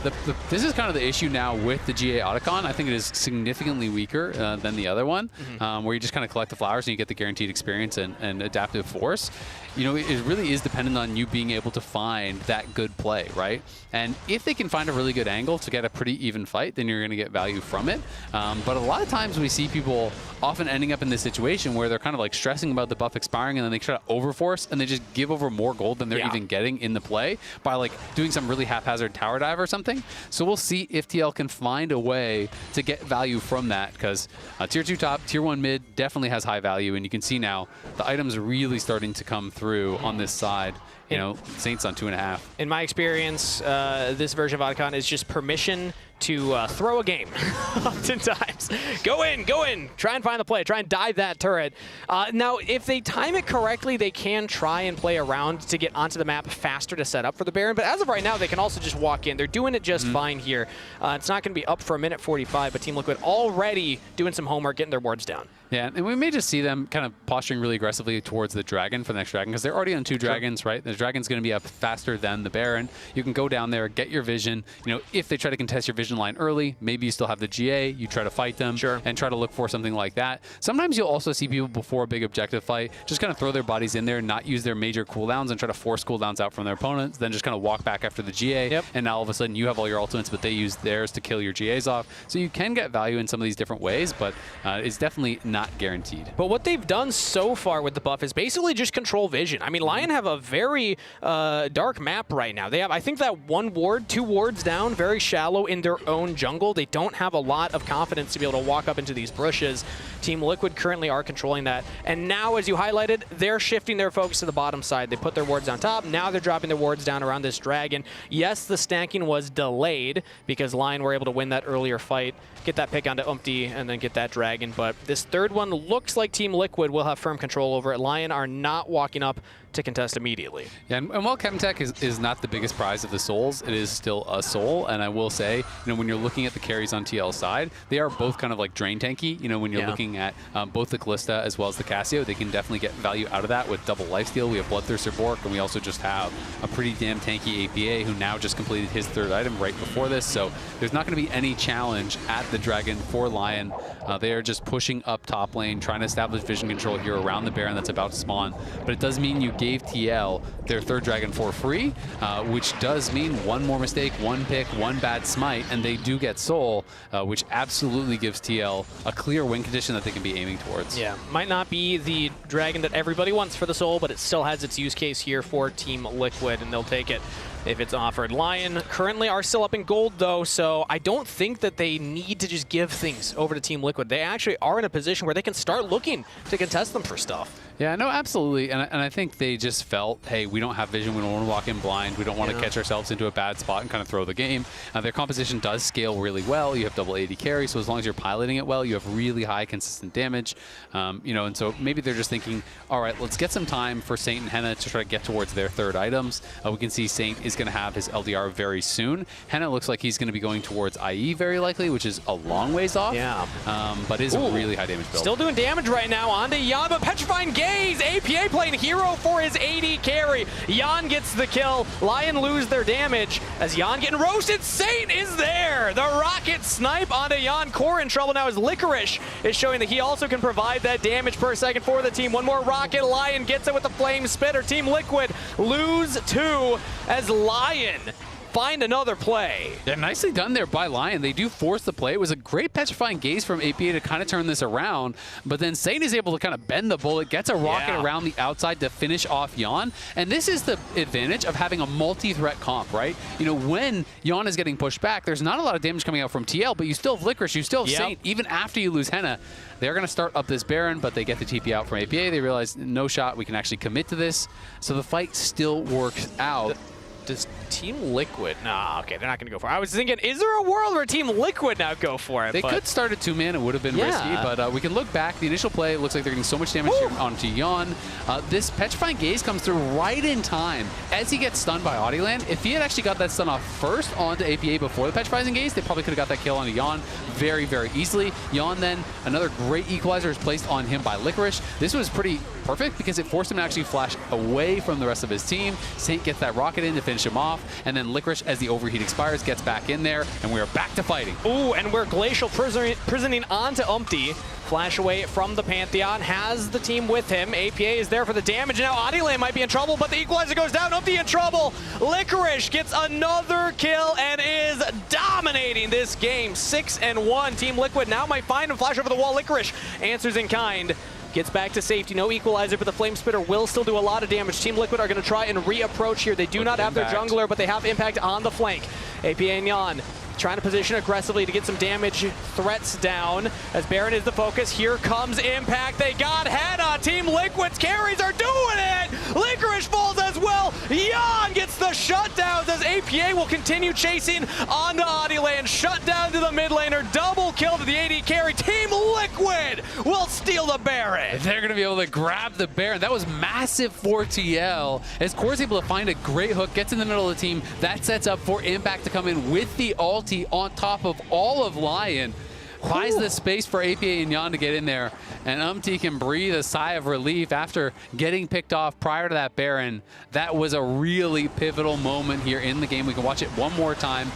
this is kind of the issue now with the GA Otacon. I think it is significantly weaker than the other one, where you just kind of collect the flowers and you get the guaranteed experience and adaptive force. It really is dependent on you being able to find that good play, right? And if they can find a really good angle to get a pretty even fight, then you're going to get value from it. But a lot of times we see people often ending up in this situation where they're kind of like stressing about the buff expiring, and then they try to overforce and they just give over more gold than they're even getting in the play by like doing some really haphazard tower dive or something. So we'll see if TL can find a way to get value from that, because tier 2 top, tier 1 mid definitely has high value, and you can see now the items really starting to come through on this side. Saints on 2.5. In my experience, this version of Otacon is just permission to throw a game. Oftentimes, go in, try and find the play, try and dive that turret. Now, if they time it correctly, they can try and play around to get onto the map faster to set up for the Baron, but as of right now, they can also just walk in. They're doing it just fine here. It's not going to be up for a minute 45, but Team Liquid already doing some homework, getting their wards down. Yeah, and we may just see them kind of posturing really aggressively towards the Dragon for the next Dragon, because they're already on 2 Dragons, right? The Dragon's going to be up faster than the Baron. You can go down there, get your vision. If they try to contest your vision line early, maybe you still have the GA, you try to fight them and try to look for something like that. Sometimes you'll also see people before a big objective fight just kind of throw their bodies in there, not use their major cooldowns, and try to force cooldowns out from their opponents, then just kind of walk back after the GA, and now all of a sudden you have all your ultimates, but they use theirs to kill your GAs off. So you can get value in some of these different ways, but it's definitely not guaranteed. But what they've done so far with the buff is basically just control vision. I mean, Lyon have a very dark map right now. They have, I think, that 1 ward, 2 wards down, very shallow in their own jungle. They don't have a lot of confidence to be able to walk up into these bushes. Team Liquid currently are controlling that. And now, as you highlighted, they're shifting their focus to the bottom side. They put their wards on top. Now they're dropping their wards down around this Dragon. Yes, the stanking was delayed because Lyon were able to win that earlier fight, get that pick onto Umpty, and then get that Dragon. But this third one looks like Team Liquid will have firm control over it. Lyon are not walking up to contest immediately. Yeah, and while Chemtech is not the biggest prize of the Souls, it is still a Soul. And I will say, when you're looking at the carries on TL's side, they are both kind of like drain tanky. When you're looking at both the Callista as well as the Casio, they can definitely get value out of that with double lifesteal. We have Bloodthirster Bork, and we also just have a pretty damn tanky APA who now just completed his 3rd item right before this. So there's not going to be any challenge at the Dragon for Lyon. They are just pushing up top lane, trying to establish vision control here around the Baron that's about to spawn. But it does mean you gave TL their 3rd Dragon for free, which does mean one more mistake, one pick, one bad smite, and they do get Soul, which absolutely gives TL a clear win condition that they can be aiming towards. Yeah, might not be the Dragon that everybody wants for the Soul, but it still has its use case here for Team Liquid, and they'll take it if it's offered. Lyon currently are still up in gold, though, so I don't think that they need to just give things over to Team Liquid. They actually are in a position where they can start looking to contest them for stuff. Yeah, no, absolutely. And I think they just felt, hey, we don't have vision. We don't want to walk in blind. We don't want to catch ourselves into a bad spot and kind of throw the game. Their composition does scale really well. You have double AD carry, so as long as you're piloting it well, you have really high consistent damage. And so maybe they're just thinking, all right, let's get some time for Saint and Henna to try to get towards their 3rd items. We can see Saint is going to have his LDR very soon. Henna looks like he's going to be going towards IE very likely, which is a long ways off. Yeah. But is a really high damage build. Still doing damage right now onto Jan, but Petrifying Gaze! APA playing hero for his AD carry. Jan gets the kill. Lyon lose their damage as Jan getting roasted. Saint is there! The rocket snipe onto Jan. Core in trouble now as Licorice is showing that he also can provide that damage per second for the team. One more rocket. Lyon gets it with the Flame Spitter. Team Liquid lose 2 as Lyon find another play. Yeah, nicely done there by Lyon. They do force the play. It was a great Petrifying Gaze from APA to kind of turn this around, but then Saint is able to kind of bend the bullet, gets a rocket around the outside to finish off Jan. And this is the advantage of having a multi-threat comp, right? When Jan is getting pushed back, there's not a lot of damage coming out from TL, but you still have Licorice, you still have Saint, even after you lose Henna. They're going to start up this Baron, but they get the TP out from APA. They realize, no shot, we can actually commit to this. So the fight still works out. Does Team Liquid? Nah, okay, they're not going to go for it. I was thinking, is there a world where Team Liquid now go for it? They could start at 2-man. It would have been risky, but we can look back. The initial play looks like they're getting so much damage onto Jan. This Petrifying Gaze comes through right in time as he gets stunned by Audieland. If he had actually got that stun off first onto APA before the Petrifying Gaze, they probably could have got that kill onto Jan very, very easily. Jan then, another great equalizer is placed on him by Licorice. This was pretty perfect because it forced him to actually flash away from the rest of his team. Saint gets that rocket in to finish him off, and then Licorice, as the overheat expires, gets back in there, and we are back to fighting. Ooh, and we're Glacial prisoning onto Umpty. Flash away from the Pantheon, has the team with him. APA is there for the damage. Now Audieland might be in trouble, but the equalizer goes down. Umpty in trouble. Licorice gets another kill and is dominating this game. 6-1. Team Liquid now might find him. Flash over the wall. Licorice answers in kind. Gets back to safety, no equalizer, but the Flame Spitter will still do a lot of damage. Team Liquid are going to try and reapproach here. They do not have their jungler, but they have impact on the flank. APA and Jan trying to position aggressively to get some damage threats down as Baron is the focus. Here comes Impact. They got Henna. Team Liquid's carries are doing it. Licorice falls as well. Jan gets the shutdowns as APA will continue chasing onto Audieland. Shut down to the mid laner. Double kill to the AD carry. Team Liquid will steal the Baron. They're going to be able to grab the Baron. That was massive for TL as Core's able to find a great hook, gets in the middle of the team. That sets up for Impact to come in with the ult on top of all of Lyon. Buys the space for APA and Jan to get in there, and Umpty can breathe a sigh of relief after getting picked off prior to that Baron. That was a really pivotal moment here in the game. We can watch it one more time.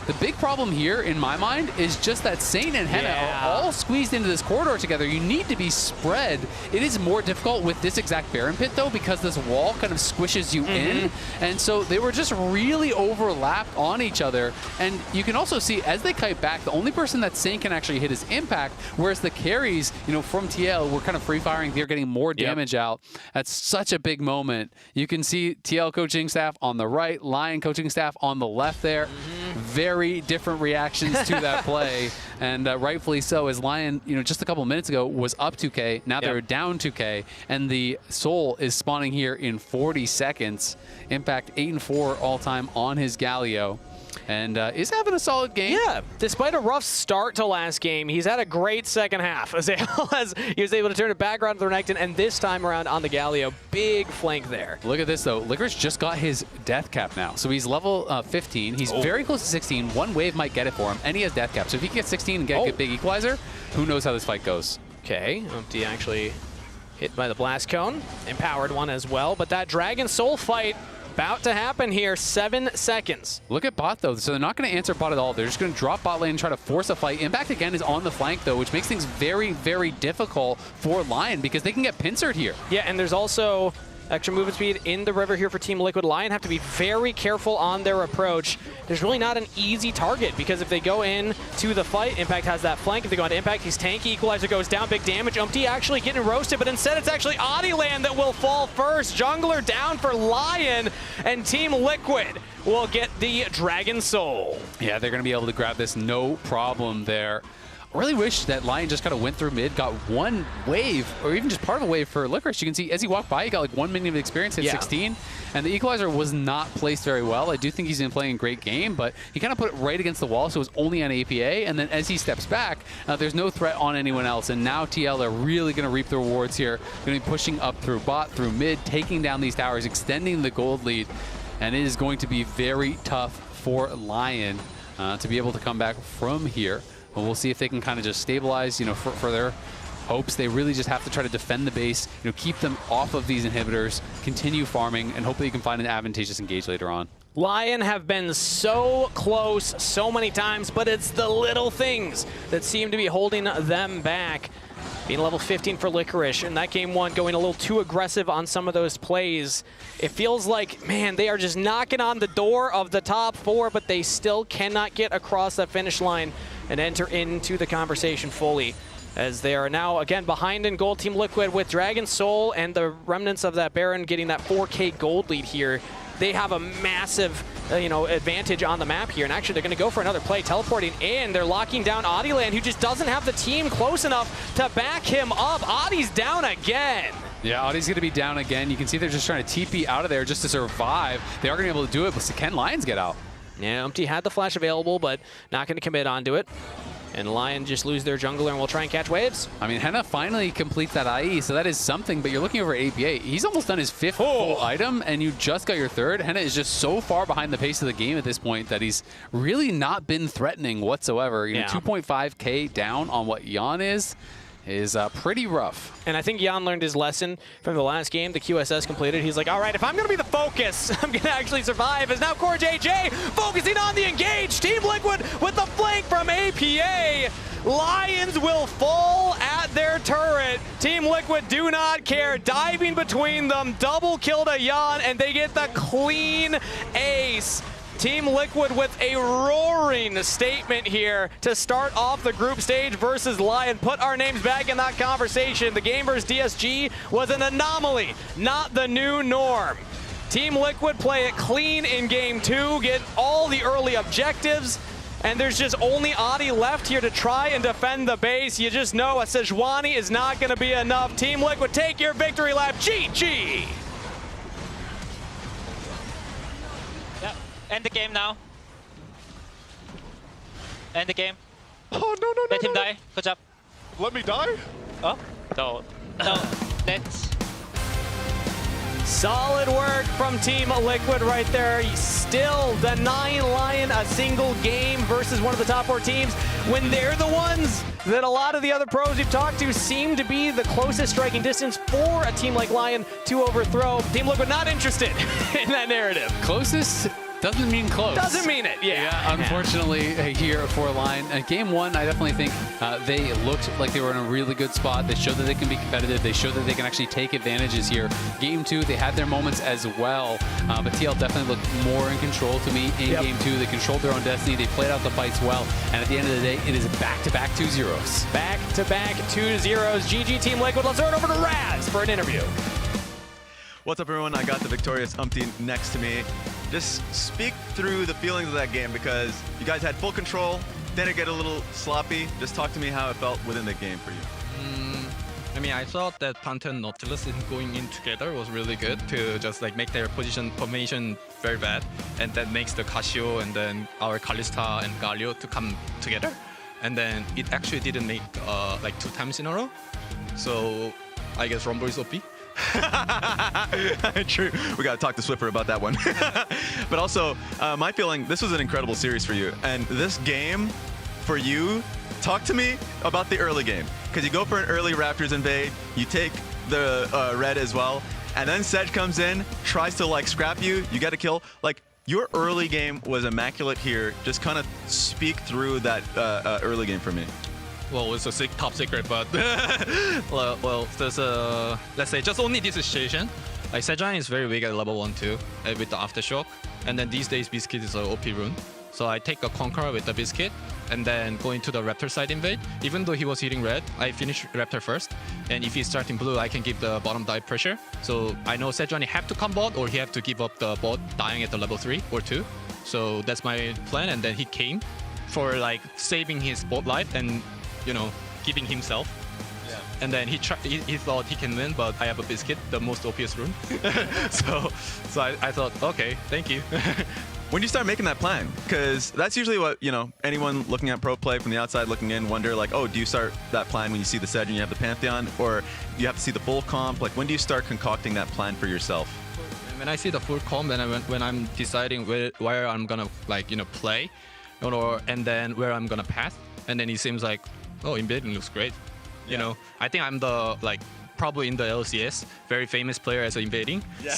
The big problem here, in my mind, is just that Saint and Henna are all squeezed into this corridor together. You need to be spread. It is more difficult with this exact Baron pit, though, because this wall kind of squishes you in. And so they were just really overlapped on each other. And you can also see, as they kite back, the only person that Saint can actually hit is Impact, whereas the carries, from TL were kind of free-firing. They're getting more damage out. That's such a big moment. You can see TL coaching staff on the right, Lyon coaching staff on the left there. Very different reactions to that play, and rightfully so, as Lyon, just a couple minutes ago was up 2K, now they're down 2K, and the Soul is spawning here in 40 seconds. Impact 8-4 all-time on his Galio. and is having a solid game. Yeah, despite a rough start to last game, he's had a great second half as he was able to turn it back around to the Renekton, and this time around on the Galio, big flank there. Look at this though, Licorice just got his death cap now, so he's level 15. He's very close to 16. One wave might get it for him, and he has death cap. So if he can get 16 and get a big equalizer, who knows how this fight goes. Okay, Umpty actually hit by the blast cone, empowered one as well, but that Dragon Soul fight about to happen here, 7 seconds. Look at bot though, so they're not going to answer bot at all. They're just going to drop bot lane and try to force a fight. Impact again is on the flank though, which makes things very, very difficult for Lyon because they can get pincered here. Yeah, and there's also extra movement speed in the river here for Team Liquid. Lyon have to be very careful on their approach. There's really not an easy target because if they go in to the fight, Impact has that flank. If they go into Impact, he's tanky. Equalizer goes down, big damage. Umpty actually getting roasted, but instead it's actually Adiland that will fall first. Jungler down for Lyon, and Team Liquid will get the Dragon Soul. Yeah, they're going to be able to grab this no problem there. I really wish that Lyon just kind of went through mid, got one wave, or even just part of a wave for Licorice. You can see as he walked by, he got like 1 minute of experience, hit 16, and the equalizer was not placed very well. I do think he's been playing a great game, but he kind of put it right against the wall, so it was only on APA, and then as he steps back, there's no threat on anyone else, and now TL are really going to reap the rewards here. Going to be pushing up through bot, through mid, taking down these towers, extending the gold lead, and it is going to be very tough for Lyon to be able to come back from here. But we'll see if they can kind of just stabilize, you know, for their hopes. They really just have to try to defend the base, you know, keep them off of these inhibitors, continue farming, and hopefully you can find an advantageous engage later on. Lyon have been so close so many times, but it's the little things that seem to be holding them back. Being level 15 for Licorice, and that game one going a little too aggressive on some of those plays. It feels like, man, they are just knocking on the door of the top 4, but they still cannot get across that finish line and enter into the conversation fully, as they are now again behind in gold. Team Liquid with Dragon Soul and the remnants of that Baron getting that 4K gold lead here. They have a massive advantage on the map here, and actually they're going to go for another play, teleporting in. They're locking down Adiland, who just doesn't have the team close enough to back him up. Adi's down again. Yeah, Adi's going to be down again. You can see they're just trying to TP out of there just to survive. They are going to be able to do it, but can Lions get out? Yeah, Umpty had the flash available, but not going to commit onto it. And Lyon just lose their jungler and will try and catch waves. I mean, Henna finally completes that IE, so that is something, but you're looking over at APA. He's almost done his 5th full item, and you just got your 3rd. Henna is just so far behind the pace of the game at this point that he's really not been threatening whatsoever. You know, 2.5K down on what Jan is pretty rough. And I think Jan learned his lesson from the last game the QSS completed. He's like, all right, if I'm going to be the focus, I'm going to actually survive. As now Core JJ focusing on the engage. Team Liquid with the flank from APA. Lions will fall at their turret. Team Liquid do not care. Diving between them, double kill to Jan, and they get the clean ace. Team Liquid with a roaring statement here to start off the group stage versus Lyon. Put our names back in that conversation. The game versus DSG was an anomaly, not the new norm. Team Liquid play it clean in game 2, get all the early objectives, and there's just only Adi left here to try and defend the base. You just know a Sejuani is not going to be enough. Team Liquid, take your victory lap. GG! End the game now. End the game. Oh, no. Let him die. Good job. Let me die? Oh? No. Let's... Solid work from Team Liquid right there. Still denying Lyon a single game versus one of the top 4 teams when they're the ones that a lot of the other pros we've talked to seem to be the closest striking distance for a team like Lyon to overthrow. Team Liquid not interested in that narrative. Closest doesn't mean close. Doesn't mean it, yeah. Unfortunately, here for Lyon. Game 1, I definitely think they looked like they were in a really good spot. They showed that they can be competitive. They showed that they can actually take advantages here. Game 2, they had their moments as well, but TL definitely looked more in control to me in Game 2. They controlled their own destiny. They played out the fights well, and at the end of the day, it is back-to-back 2-0s. Back-to-back 2-0s. GG Team Liquid. Let's turn it over to Raz for an interview. What's up, everyone? I got the victorious Umpty next to me. Just speak through the feelings of that game, because you guys had full control, then it get a little sloppy. Just talk to me how it felt within the game for you. I mean, I thought that Panther and Nautilus in going in together was really good to just like make their position formation very bad, and that makes the Casio and then our Kalista and Galio to come together, and then it actually didn't make like 2 times in a row. So I guess Rumble is OP. True. We got to talk to Swiffer about that one. But also, my feeling, this was an incredible series for you. And this game, for you, talk to me about the early game. Because you go for an early Raptors invade, you take the red as well, and then Sedge comes in, tries to like scrap you, you get a kill. Like, your early game was immaculate here. Just kind of speak through that early game for me. Well, it's a top secret, but well, there's a, let's say, just only this situation. Like, Sejuani is very weak at level 1-2 with the Aftershock, and then these days Biscuit is an OP rune. So I take a Conqueror with the Biscuit, and then go into the Raptor side invade. Even though he was hitting red, I finish Raptor first, and if he's starting blue, I can give the bottom dive pressure. So I know Sejuani have to come bot, or he have to give up the bot dying at the level 3 or 2. So that's my plan, and then he came for like saving his bot life and, you know, giving himself. Yeah. And then he thought he can win, but I have a Biscuit, the most OPS rune. so I thought, okay, thank you. When do you start making that plan? Because that's usually what, you know, anyone looking at pro play from the outside looking in wonder, like, oh, do you start that plan when you see the Sedge and you have the Pantheon? Or you have to see the full comp? Like, when do you start concocting that plan for yourself? When I see the full comp, and when I'm deciding where I'm gonna, like, you know, play, and then where I'm gonna pass, and then it seems like, oh, invading looks great. You know, I think I'm the, like, probably in the LCS, very famous player as invading. Yeah.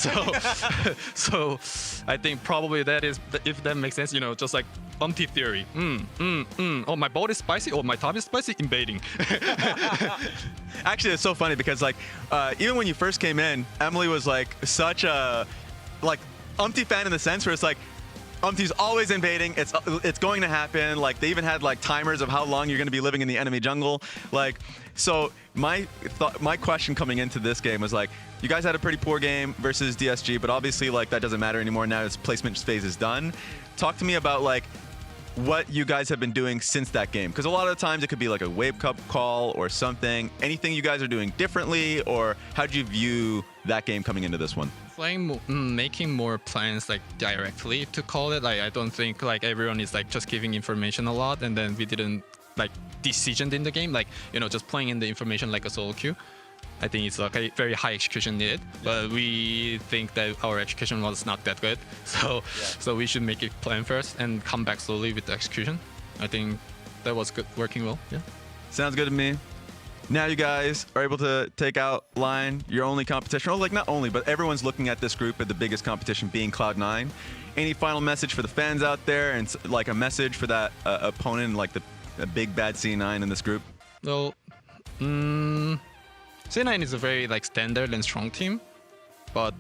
So I think probably that is, if that makes sense, you know, just like umpty theory. Oh, my bot is spicy. Oh, my top is spicy. Invading. Actually, it's so funny because like even when you first came in, Emily was like such a like umpty fan in the sense where it's like, Umpty's always invading. It's going to happen. Like, they even had like timers of how long you're going to be living in the enemy jungle. Like, so my question coming into this game was like, you guys had a pretty poor game versus DSG, but obviously like that doesn't matter anymore now. Its placement phase is done. Talk to me about like what you guys have been doing since that game, because a lot of the times it could be like a wave cup call or something. Anything you guys are doing differently, or how do you view that game coming into this one? Making more plans like directly to call it. Like, I don't think like everyone is like just giving information a lot, and then we didn't like decision in the game. Like, you know, just playing in the information like a solo queue. I think it's like a very high execution needed, but we think that our execution was not that good. So we should make a plan first and come back slowly with the execution. I think that was good, working well. Yeah. Sounds good to me. Now you guys are able to take out Lyon, your only competition. Well, like not only, but everyone's looking at this group at the biggest competition being Cloud9. Any final message for the fans out there, and like a message for that opponent, like the big bad C9 in this group? Well, C9 is a very like standard and strong team, but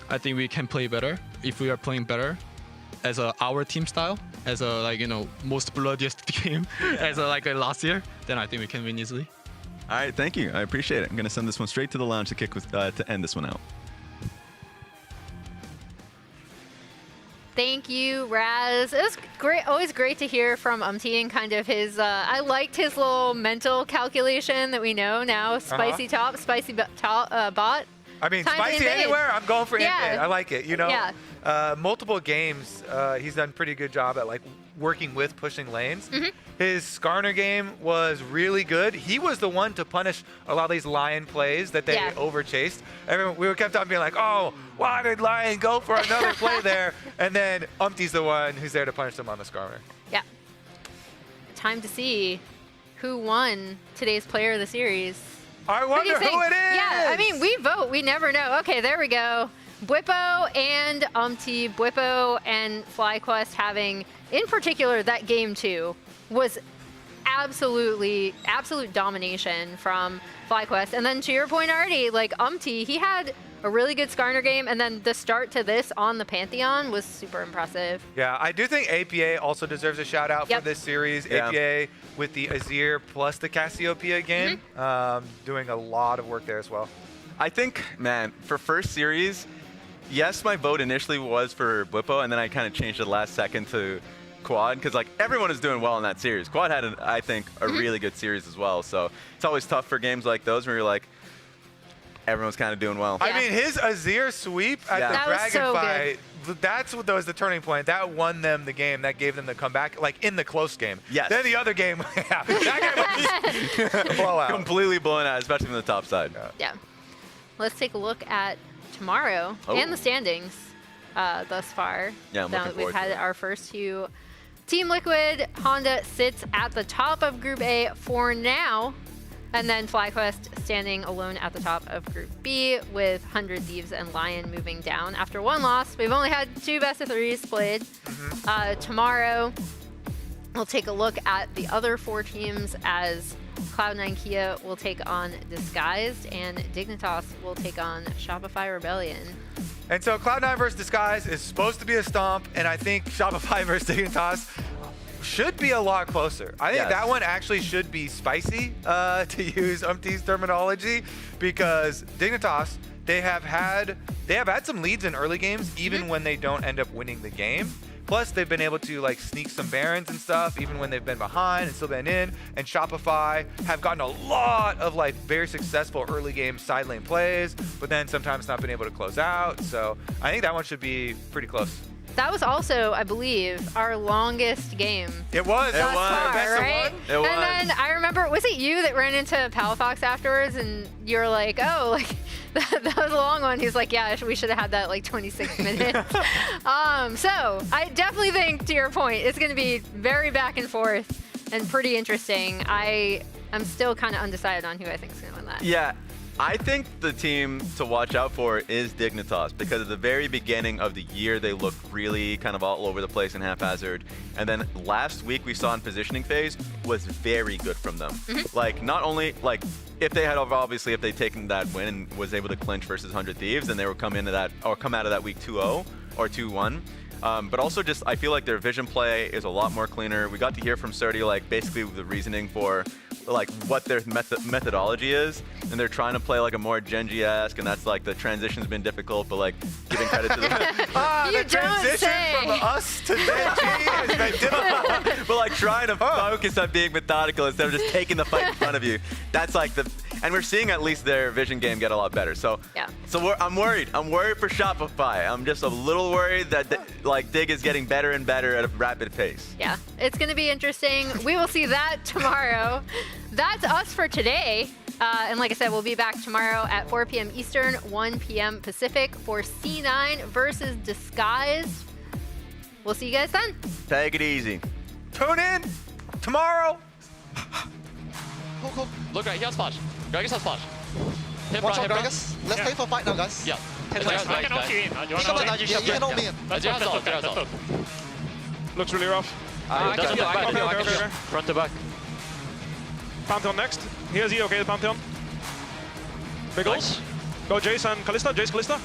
I think we can play better if we are playing better as our team style, as a like, you know, most bloodiest game, as like last year. Then I think we can win easily. All right, thank you. I appreciate it. I'm gonna send this one straight to the lounge to end this one out. Thank you, Raz. It was great, always great to hear from Umpty and kind of his, I liked his little mental calculation that we know now. Spicy top, spicy bot. I mean, spicy anywhere, I'm going for invade. I like it, you know? Yeah. Multiple games, he's done pretty good job at like working with pushing lanes. His Skarner game was really good. He was the one to punish a lot of these Lyon plays that they overchased. We kept on being like, oh, why did Lyon go for another play there? And then Umpty's the one who's there to punish them on the Skarner. Yeah. Time to see who won today's player of the series. I wonder who it is! Yeah, I mean, we vote. We never know. Okay, there we go. Bwipo and Umpty, Bwipo and FlyQuest having, in particular, that game 2 was absolute domination from FlyQuest. And then to your point already, like Umpty, he had a really good Skarner game, and then the start to this on the Pantheon was super impressive. Yeah, I do think APA also deserves a shout out for this series. APA with the Azir plus the Cassiopeia game, doing a lot of work there as well. I think, man, for first series, yes, my vote initially was for Bwipo, and then I kind of changed it last second to Quad, because like everyone is doing well in that series. Quad had, I think, a really good series as well. So it's always tough for games like those where you're like, everyone's kind of doing well. I mean, his Azir sweep at the That was Dragon so fight, that's what was the turning point. That won them the game. That gave them the comeback, like in the close game. Yes. Then the other game, that game was a blowout. Completely blown out, especially from the top side. Yeah. Let's take a look at tomorrow and the standings thus far. Yeah, I'm now looking that we've forward had to it. our first two. Team Liquid, Honda sits at the top of Group A for now. And then FlyQuest standing alone at the top of Group B with 100 Thieves and Lyon moving down after one loss. We've only had 2 best-of-3s played. Tomorrow, we'll take a look at the other 4 teams as Cloud9 Kia will take on Disguised and Dignitas will take on Shopify Rebellion. And so Cloud9 versus Disguise is supposed to be a stomp, and I think Shopify versus Dignitas should be a lot closer. I think that one actually should be spicy, to use Umpty's terminology, because Dignitas, they have had some leads in early games, even when they don't end up winning the game. Plus, they've been able to like sneak some Barons and stuff, even when they've been behind and still been in. And Shopify have gotten a lot of like very successful early game side lane plays, but then sometimes not been able to close out. So I think that one should be pretty close. That was also, I believe, our longest game. It was. Thus far, right? It was. And then I remember, was it you that ran into Palafox afterwards and you were like, oh, like that was a long one. He's like, yeah, we should have had that like 26 minutes. So I definitely think, to your point, it's going to be very back and forth and pretty interesting. I'm still kind of undecided on who I think is going to win that. Yeah. I think the team to watch out for is Dignitas, because at the very beginning of the year, they looked really kind of all over the place and haphazard. And then last week we saw in positioning phase was very good from them. Like, not only, like, if they had obviously, if they'd taken that win and was able to clinch versus 100 Thieves, then they would come into that, or come out of that week 2-0 or 2-1. But also just, I feel like their vision play is a lot more cleaner. We got to hear from Surdy, like, basically the reasoning for, like, what their methodology is. And they're trying to play, like, a more Genji-esque, and that's, like, the transition's been difficult, but, like, giving credit to the... the transition from us to Genji has been difficult. But, like, trying to focus on being methodical instead of just taking the fight in front of you. That's, like, the... And we're seeing at least their vision game get a lot better. So, I'm worried. I'm worried for Shopify. I'm just a little worried that, like, Dig is getting better and better at a rapid pace. Yeah, it's going to be interesting. We will see that tomorrow. That's us for today. And like I said, we'll be back tomorrow at 4 p.m. Eastern, 1 p.m. Pacific for C9 versus Disguised. We'll see you guys then. Take it easy. Tune in tomorrow. Cool. Look right, he has flash. Gragas has flash. Watch out, Gragas. Let's play for fight now, guys. Yeah. I can ult you in. Do you want to You can ult me in. Let's go. Looks really rough. I can front to back. Pantheon next. Here's E, okay, the Pantheon. Big ult. Go Jace and Kalista. Jace, Kalista.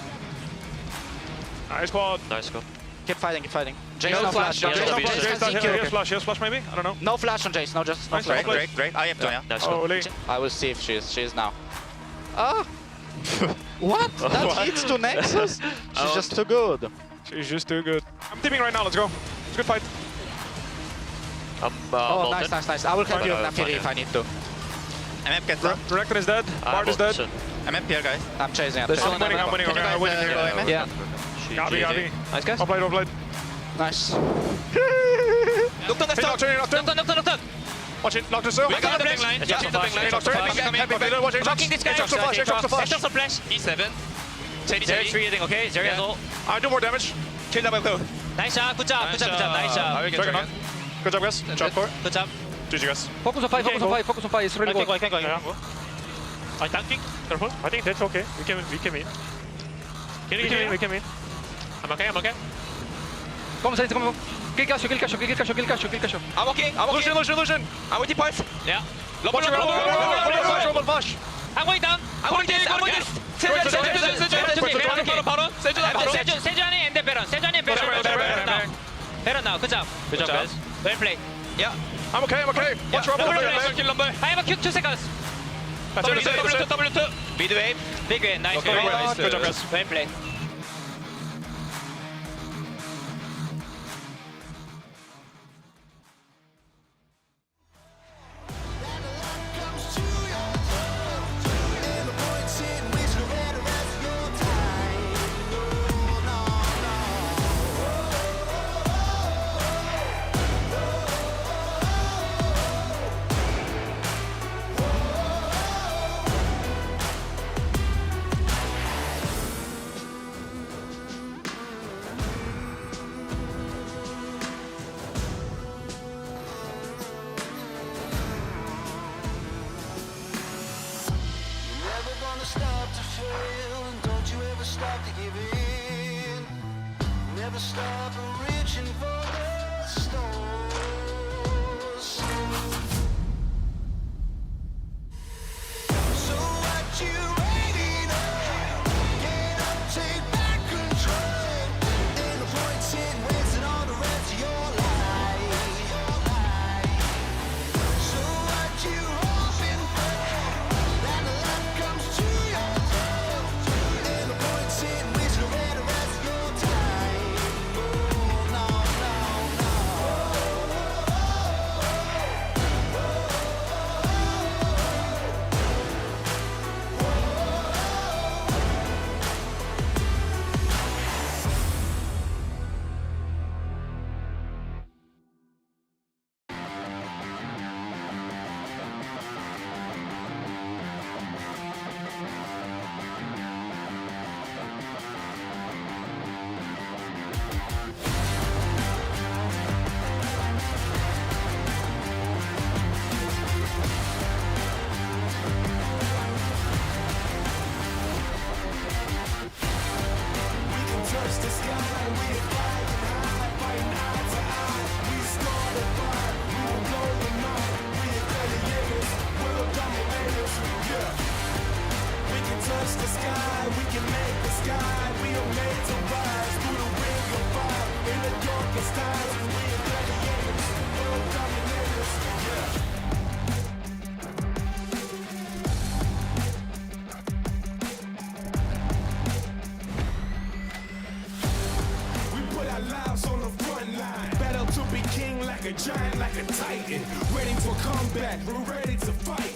Nice quad. Nice go. Keep fighting. Jace No no flash, flash. yeah. Here's flash maybe? I don't know. No flash on Jace, no just no Nice, flash. well Great. I have Tonya. Nice go. Holy. I will see if she is now. Ah! What? That hits to Nexus? She's just too good. She's just too good. I'm teaming right now, let's go. It's a good fight. Oh, nice. I will help you Nafiri if I need to. MF gets up. Renekton is dead. Bard is dead. MF here, guys. I'm chasing. I'm winning. Okay, I'm winning here. Go MF? Yeah. Gabi. Nice guys. Well played. Nice. Nocturne. Watch it, Nocturne still. We got the blink line. Watch it. Blocking this guy. Extra flash. Extra flash. E7. Zeri's freezing, okay? Zeri has ult. I do more damage. Kill double kill. Nice job. Good job. Nice job. Good job, guys. Jump for it. Good job. GG, guys. Focus on fight. It's really good. I can go. I tanking. Careful. I think that's okay. We can win. We can win. I'm okay. Come on. Kill Casio. I'm okay. Lucian. I'm with the points. Yeah. Watch it. Flash. I'm going down. I'm going this. 세주 안에 엔드 베런. 베런 now. Good job, guys. Well played. Yeah. I'm okay. Watch Rob. I have a Q 2 seconds. W2. Mid wave. Big win. Nice. Good job, guys. Well played. trail, and don't you ever stop to give in. Never stop reaching for the stars. So what you waiting on? Get up, take back control. Ain't no point in wasting all the rest of your life. So what you hoping for? That the luck comes to your door. Ain't no point in wasting away the rest of your time. Oh, no, no, no. Touch the sky, we are flying high, fighting eye to eye. We started fire, we will blow them up. We are gladiators, world dominators, yeah. We can touch the sky, we can make the sky. We are made to rise through the ring of fire. In the darkest times, we are gladiators, world dominators, yeah. We put our lives on the front line. Battle to be king like a giant, like a titan. Ready for combat, we're ready to fight.